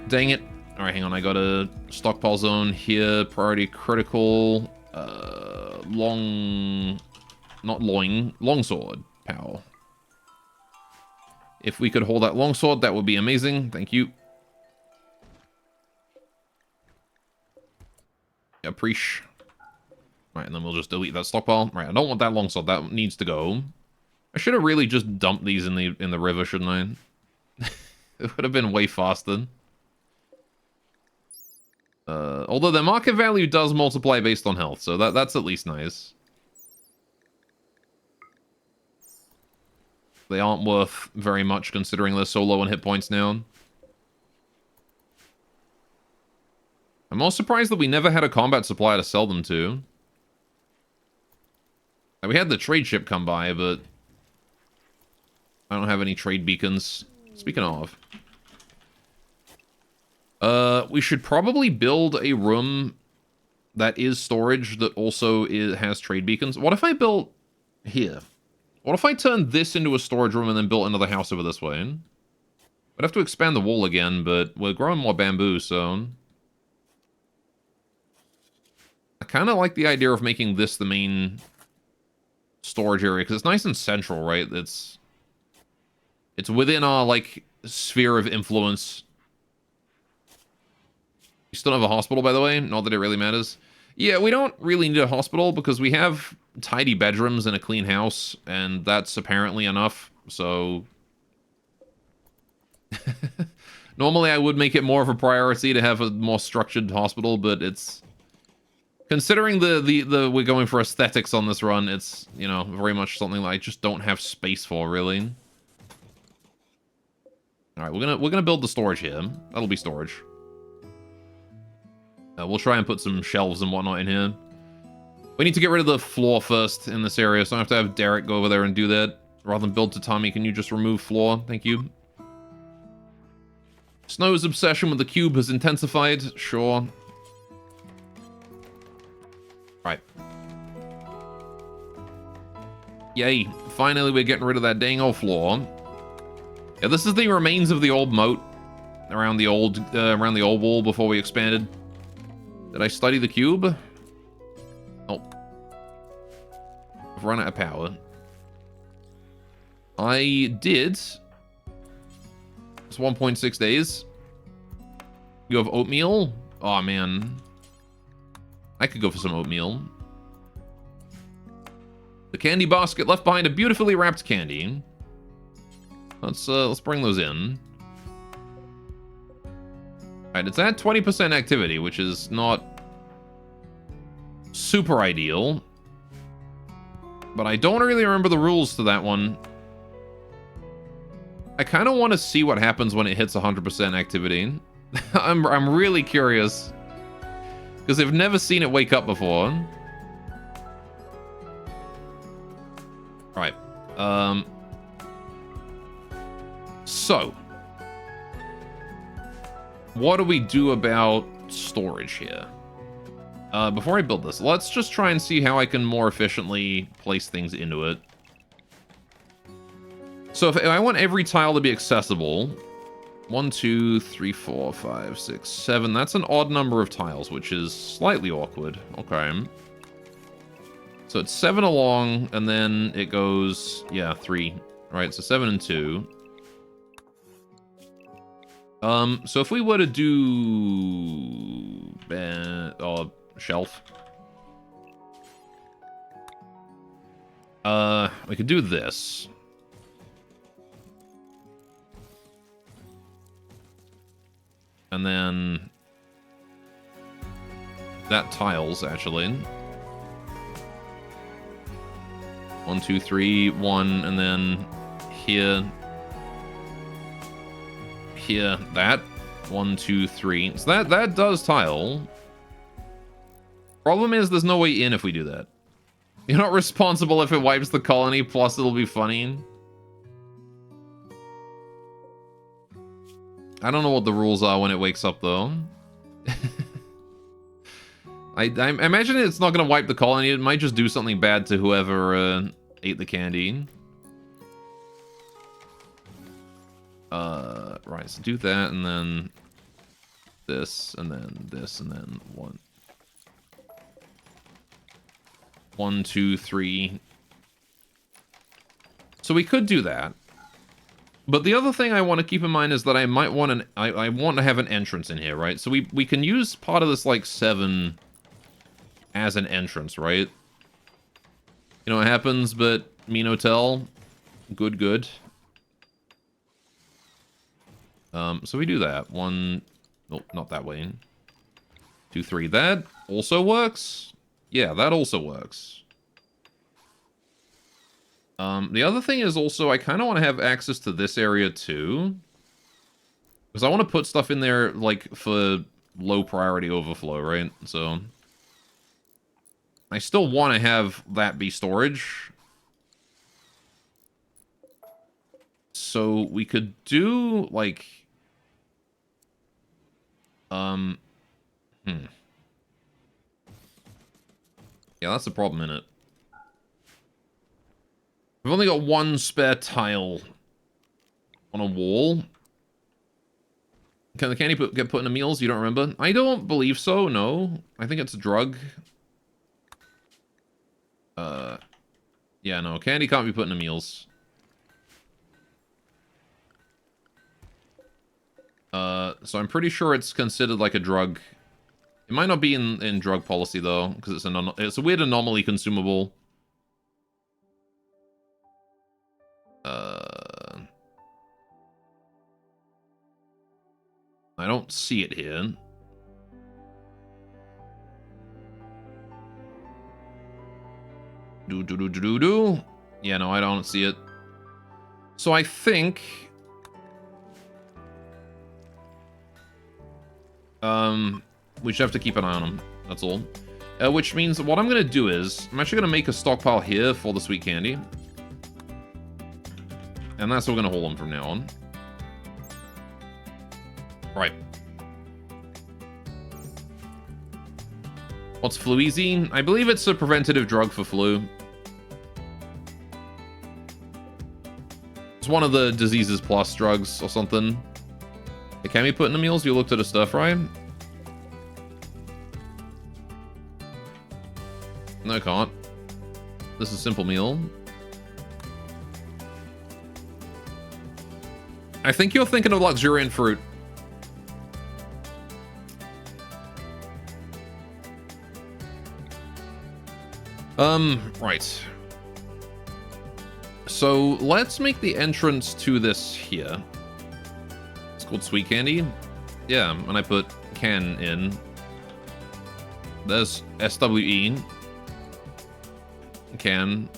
Dang it. Alright, hang on. I got a stockpile zone here. Priority critical. Longsword power. If we could hold that longsword, that would be amazing. Thank you. Appreciate. Right, and then we'll just delete that stockpile. Right, I don't want that longsword. That needs to go. I should have really just dumped these in the river, shouldn't I? It would have been way faster. Although their market value does multiply based on health, so that's at least nice. They aren't worth very much considering they're so low on hit points now. I'm also surprised that we never had a combat supplier to sell them to. Like, we had the trade ship come by, but I don't have any trade beacons. Speaking of, we should probably build a room that is storage that also has trade beacons. What if I built here? What if I turned this into a storage room and then built another house over this way? I'd have to expand the wall again, but we're growing more bamboo, so... I kind of like the idea of making this the main storage area, because it's nice and central, right? It's within our, like, sphere of influence. You still have a hospital, by the way? Not that it really matters. Yeah, we don't really need a hospital because we have tidy bedrooms and a clean house, and that's apparently enough, so... Normally I would make it more of a priority to have a more structured hospital, but it's... Considering the we're going for aesthetics on this run, it's, you know, very much something that I just don't have space for, really. Alright, we're gonna build the storage here. That'll be storage. We'll try and put some shelves and whatnot in here. We need to get rid of the floor first in this area, so I have to have Derek go over there and do that. Rather than build tatami, can you just remove floor? Thank you. Snow's obsession with the cube has intensified. Sure. Right. Yay. Finally, we're getting rid of that dang old floor. Yeah, this is the remains of the old moat around the old wall before we expanded. Did I study the cube? Oh. I've run out of power. I did. It's 1.6 days. You have oatmeal? Oh, man. I could go for some oatmeal. The candy basket left behind a beautifully wrapped candy. Let's bring those in. Alright, it's at 20% activity, which is not super ideal. But I don't really remember the rules to that one. I kind of want to see what happens when it hits 100% activity. I'm really curious. Because I've never seen it wake up before. Right. So. What do we do about storage here? Before I build this, let's just try and see how I can more efficiently place things into it. So if I want every tile to be accessible, 1, 2, 3, 4, 5, 6, 7. That's an odd number of tiles, which is slightly awkward. Okay. So it's 7 along, and then it goes, yeah, 3. Right, so 7 and 2. So if we were to do shelf. We could do this. And then that tiles, actually. 1, 2, 3, 1, and then here. Here, that. 1, 2, 3. So that does tile. Problem is, there's no way in if we do that. You're not responsible if it wipes the colony, plus it'll be funny. I don't know what the rules are when it wakes up, though. I imagine it's not going to wipe the colony. It might just do something bad to whoever ate the candy. Right, so do that, and then this, and then this, and then one. 1, 2, 3. So we could do that. But the other thing I want to keep in mind is that I might want I want to have an entrance in here, right? So we can use part of this, like, 7 as an entrance, right? You know what happens, but me no tell. Good, good. So we do that. 1... Nope, not that way. 2, 3. That also works? Yeah, that also works. The other thing is also I kind of want to have access to this area too. Because I want to put stuff in there, like, for low priority overflow, right? So I still want to have that be storage. So we could do, like... Yeah, that's the problem in it. We've only got 1 spare tile on a wall. Can the candy get put into meals? You don't remember? I don't believe so, no. I think it's a drug. Yeah, no, candy can't be put into meals. So I'm pretty sure it's considered like a drug. It might not be in drug policy, though, because it's a weird anomaly consumable. I don't see it here. Do. Yeah, no, I don't see it. So I think... we should have to keep an eye on them. That's all. Which means what I'm going to do is... I'm actually going to make a stockpile here for the sweet candy. And that's what we're going to hold them from now on. Right. What's Flueezy? I believe it's a preventative drug for flu. It's one of the diseases plus drugs or something. It can be put in the meals. You looked at the stir fry? No, it can't. This is a simple meal. I think you're thinking of luxuriant fruit. Right. So let's make the entrance to this here. It's called sweet candy. Yeah, and I put can in. There's SWE. Can.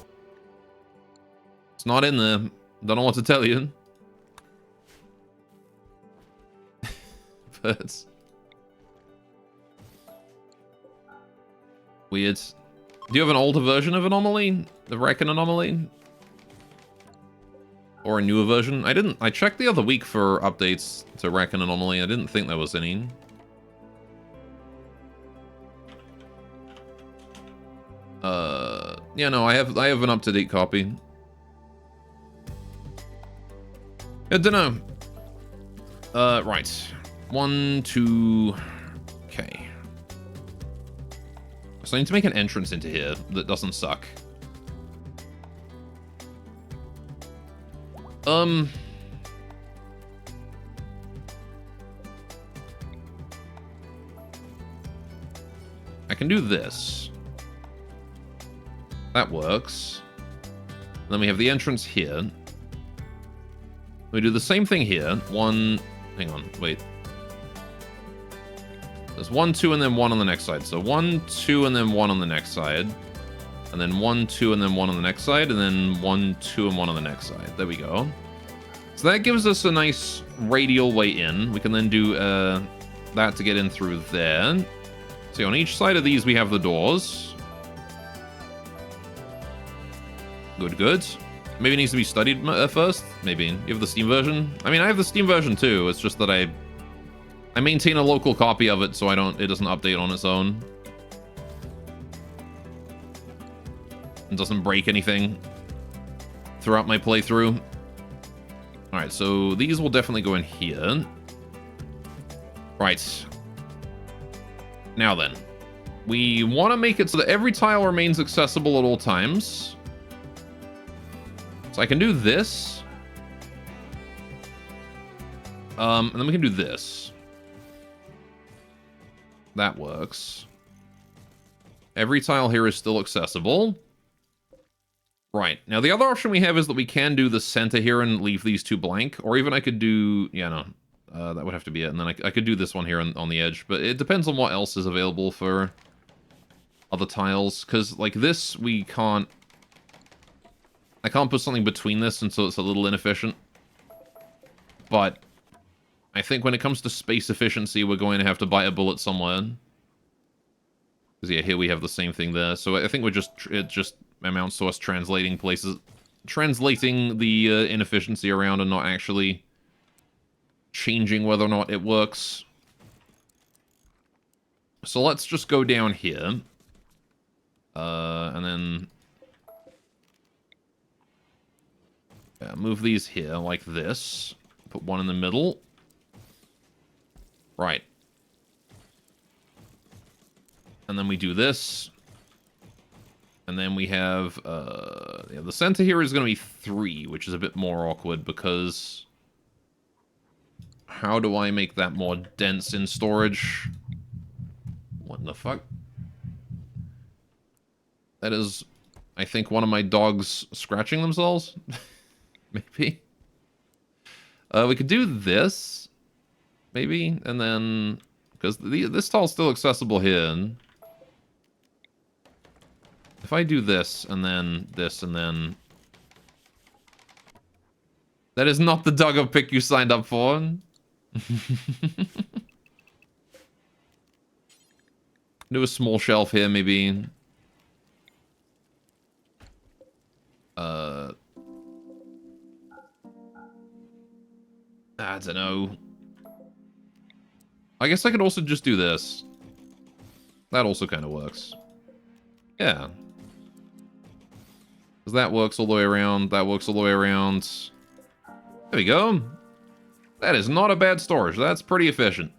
It's not in there. Don't know what to tell you. But weird. Do you have an older version of Anomaly? The Reckon Anomaly? Or a newer version? I checked the other week for updates to Reckon Anomaly. I didn't think there was any. Yeah, no, I have an up-to-date copy. I don't know. Right. 1, 2... Okay. So I need to make an entrance into here that doesn't suck. I can do this. That works. And then we have the entrance here. We do the same thing here. 1... Hang on, wait. There's 1, 2, and then 1 on the next side. So 1, 2, and then 1 on the next side. And then 1, 2, and then 1 on the next side. And then 1, 2, and 1 on the next side. There we go. So that gives us a nice radial way in. We can then do that to get in through there. See, on each side of these, we have the doors. Good, good. Maybe it needs to be studied first. Maybe. You have the Steam version? I mean, I have the Steam version too. It's just that I maintain a local copy of it so it doesn't update on its own. It doesn't break anything throughout my playthrough. Alright, so these will definitely go in here. Right. Now then, we want to make it so that every tile remains accessible at all times. So I can do this. And then we can do this. That works. Every tile here is still accessible. Right. Now, the other option we have is that we can do the center here and leave these two blank. Or even I could do... Yeah, no. That would have to be it. And then I could do this one here on the edge. But it depends on what else is available for other tiles. Because, like, this, we can't... I can't put something between this, and so it's a little inefficient. But I think when it comes to space efficiency, we're going to have to bite a bullet somewhere. Because, yeah, here we have the same thing there. So I think it just amounts to us translating the inefficiency around and not actually changing whether or not it works. So let's just go down here. And then... move these here like this. Put one in the middle. Right. And then we do this. And then we have... yeah, the center here is going to be 3, which is a bit more awkward because... How do I make that more dense in storage? What the fuck? That is, I think, one of my dogs scratching themselves. Maybe. We could do this. Maybe. And then... Because this tile's still accessible here. If I do this, and then this, and then... That is not the doggo pick you signed up for. Do a small shelf here, maybe. I don't know. I guess I could also just do this. That also kind of works. Yeah. Because that works all the way around. That works all the way around. There we go. That is not a bad storage. That's pretty efficient.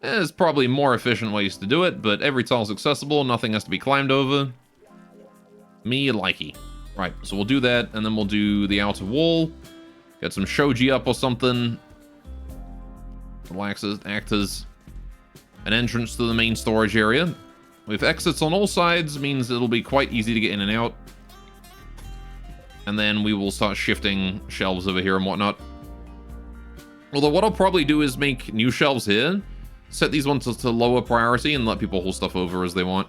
There's probably more efficient ways to do it, but every tile's accessible. Nothing has to be climbed over. Me likey. Right, so we'll do that, and then we'll do the outer wall. Get some shoji up or something. Act as an entrance to the main storage area. With exits on all sides, means it'll be quite easy to get in and out. And then we will start shifting shelves over here and whatnot. Although what I'll probably do is make new shelves here. Set these ones to lower priority and let people hold stuff over as they want.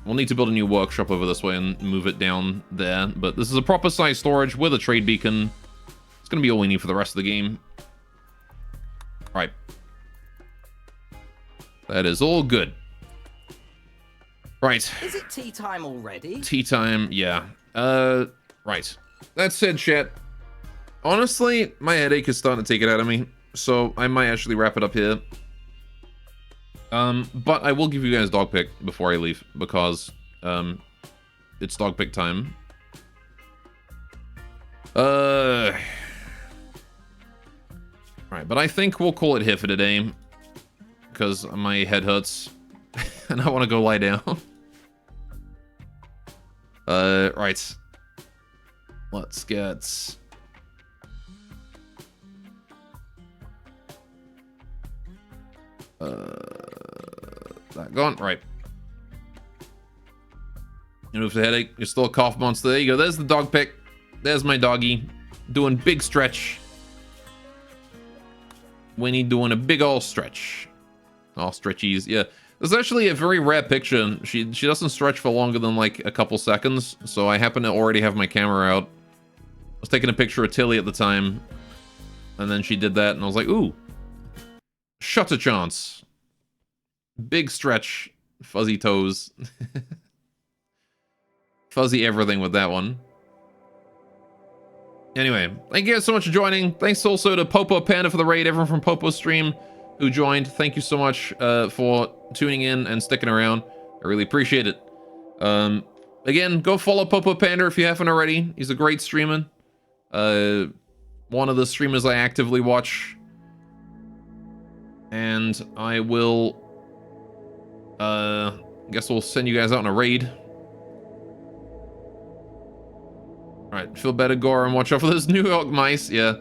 We'll need to build a new workshop over this way and move it down there. But this is a proper size storage with a trade beacon. It's going to be all we need for the rest of the game. Right. That is all good. Right. Is it tea time already? Tea time, yeah. Right. That said, chat. Honestly, my headache is starting to take it out of me. So I might actually wrap it up here. But I will give you guys dog pick before I leave. Because, it's dog pick time. Right, but I think we'll call it here for today. Because my head hurts. And I want to go lie down. Right. Let's get... that gone. Right. You know, for the headache, you're still a cough monster. There you go. There's the dog pick. There's my doggy. Doing big stretch. Winnie doing a big ol' stretch. Oh, stretchies. Yeah. This is actually a very rare picture. She doesn't stretch for longer than like a couple seconds. So I happen to already have my camera out. I was taking a picture of Tilly at the time. And then she did that. And I was like, ooh. Shut a chance. Big stretch. Fuzzy toes. Fuzzy everything with that one. Anyway, thank you guys so much for joining. Thanks also to Popo Panda for the raid. Everyone from Popo's stream who joined. Thank you so much for tuning in and sticking around. I really appreciate it. Again, go follow Popo Panda if you haven't already. He's a great streamer. One of the streamers I actively watch. And I will Guess we'll send you guys out on a raid. Alright, feel better, Gore, and watch out for those New York mice. Yeah,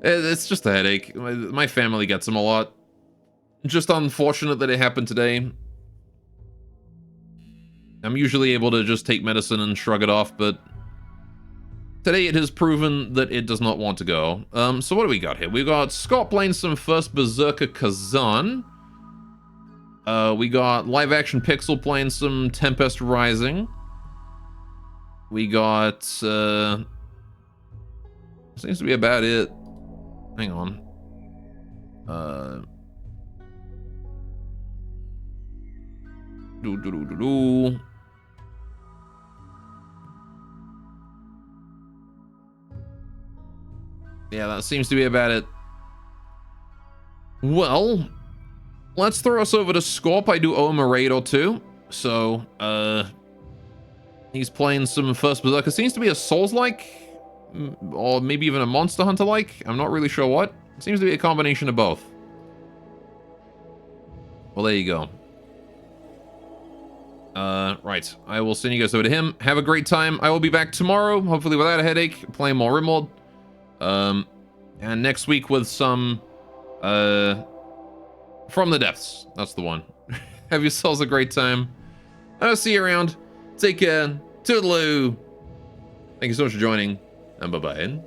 it's just a headache. My family gets them a lot. Just unfortunate that it happened today. I'm usually able to just take medicine and shrug it off, but today it has proven that it does not want to go. So what do we got here? We got Scott playing some First Berserker Kazan. We got Live Action Pixel playing some Tempest Rising. We got, seems to be about it. Hang on. Yeah, that seems to be about it. Well, let's throw us over to Scorp. I do owe him a raid or two. So, he's playing some First Berserker. Seems to be a Souls-like, or maybe even a Monster Hunter-like. I'm not really sure what. It seems to be a combination of both. Well, there you go. Right. I will send you guys over to him. Have a great time. I will be back tomorrow, hopefully without a headache, playing more Rimworld. And next week with some, From the Depths. That's the one. Have yourselves a great time. I'll see you around. Take care. Toodaloo. Thank you so much for joining. And bye-bye.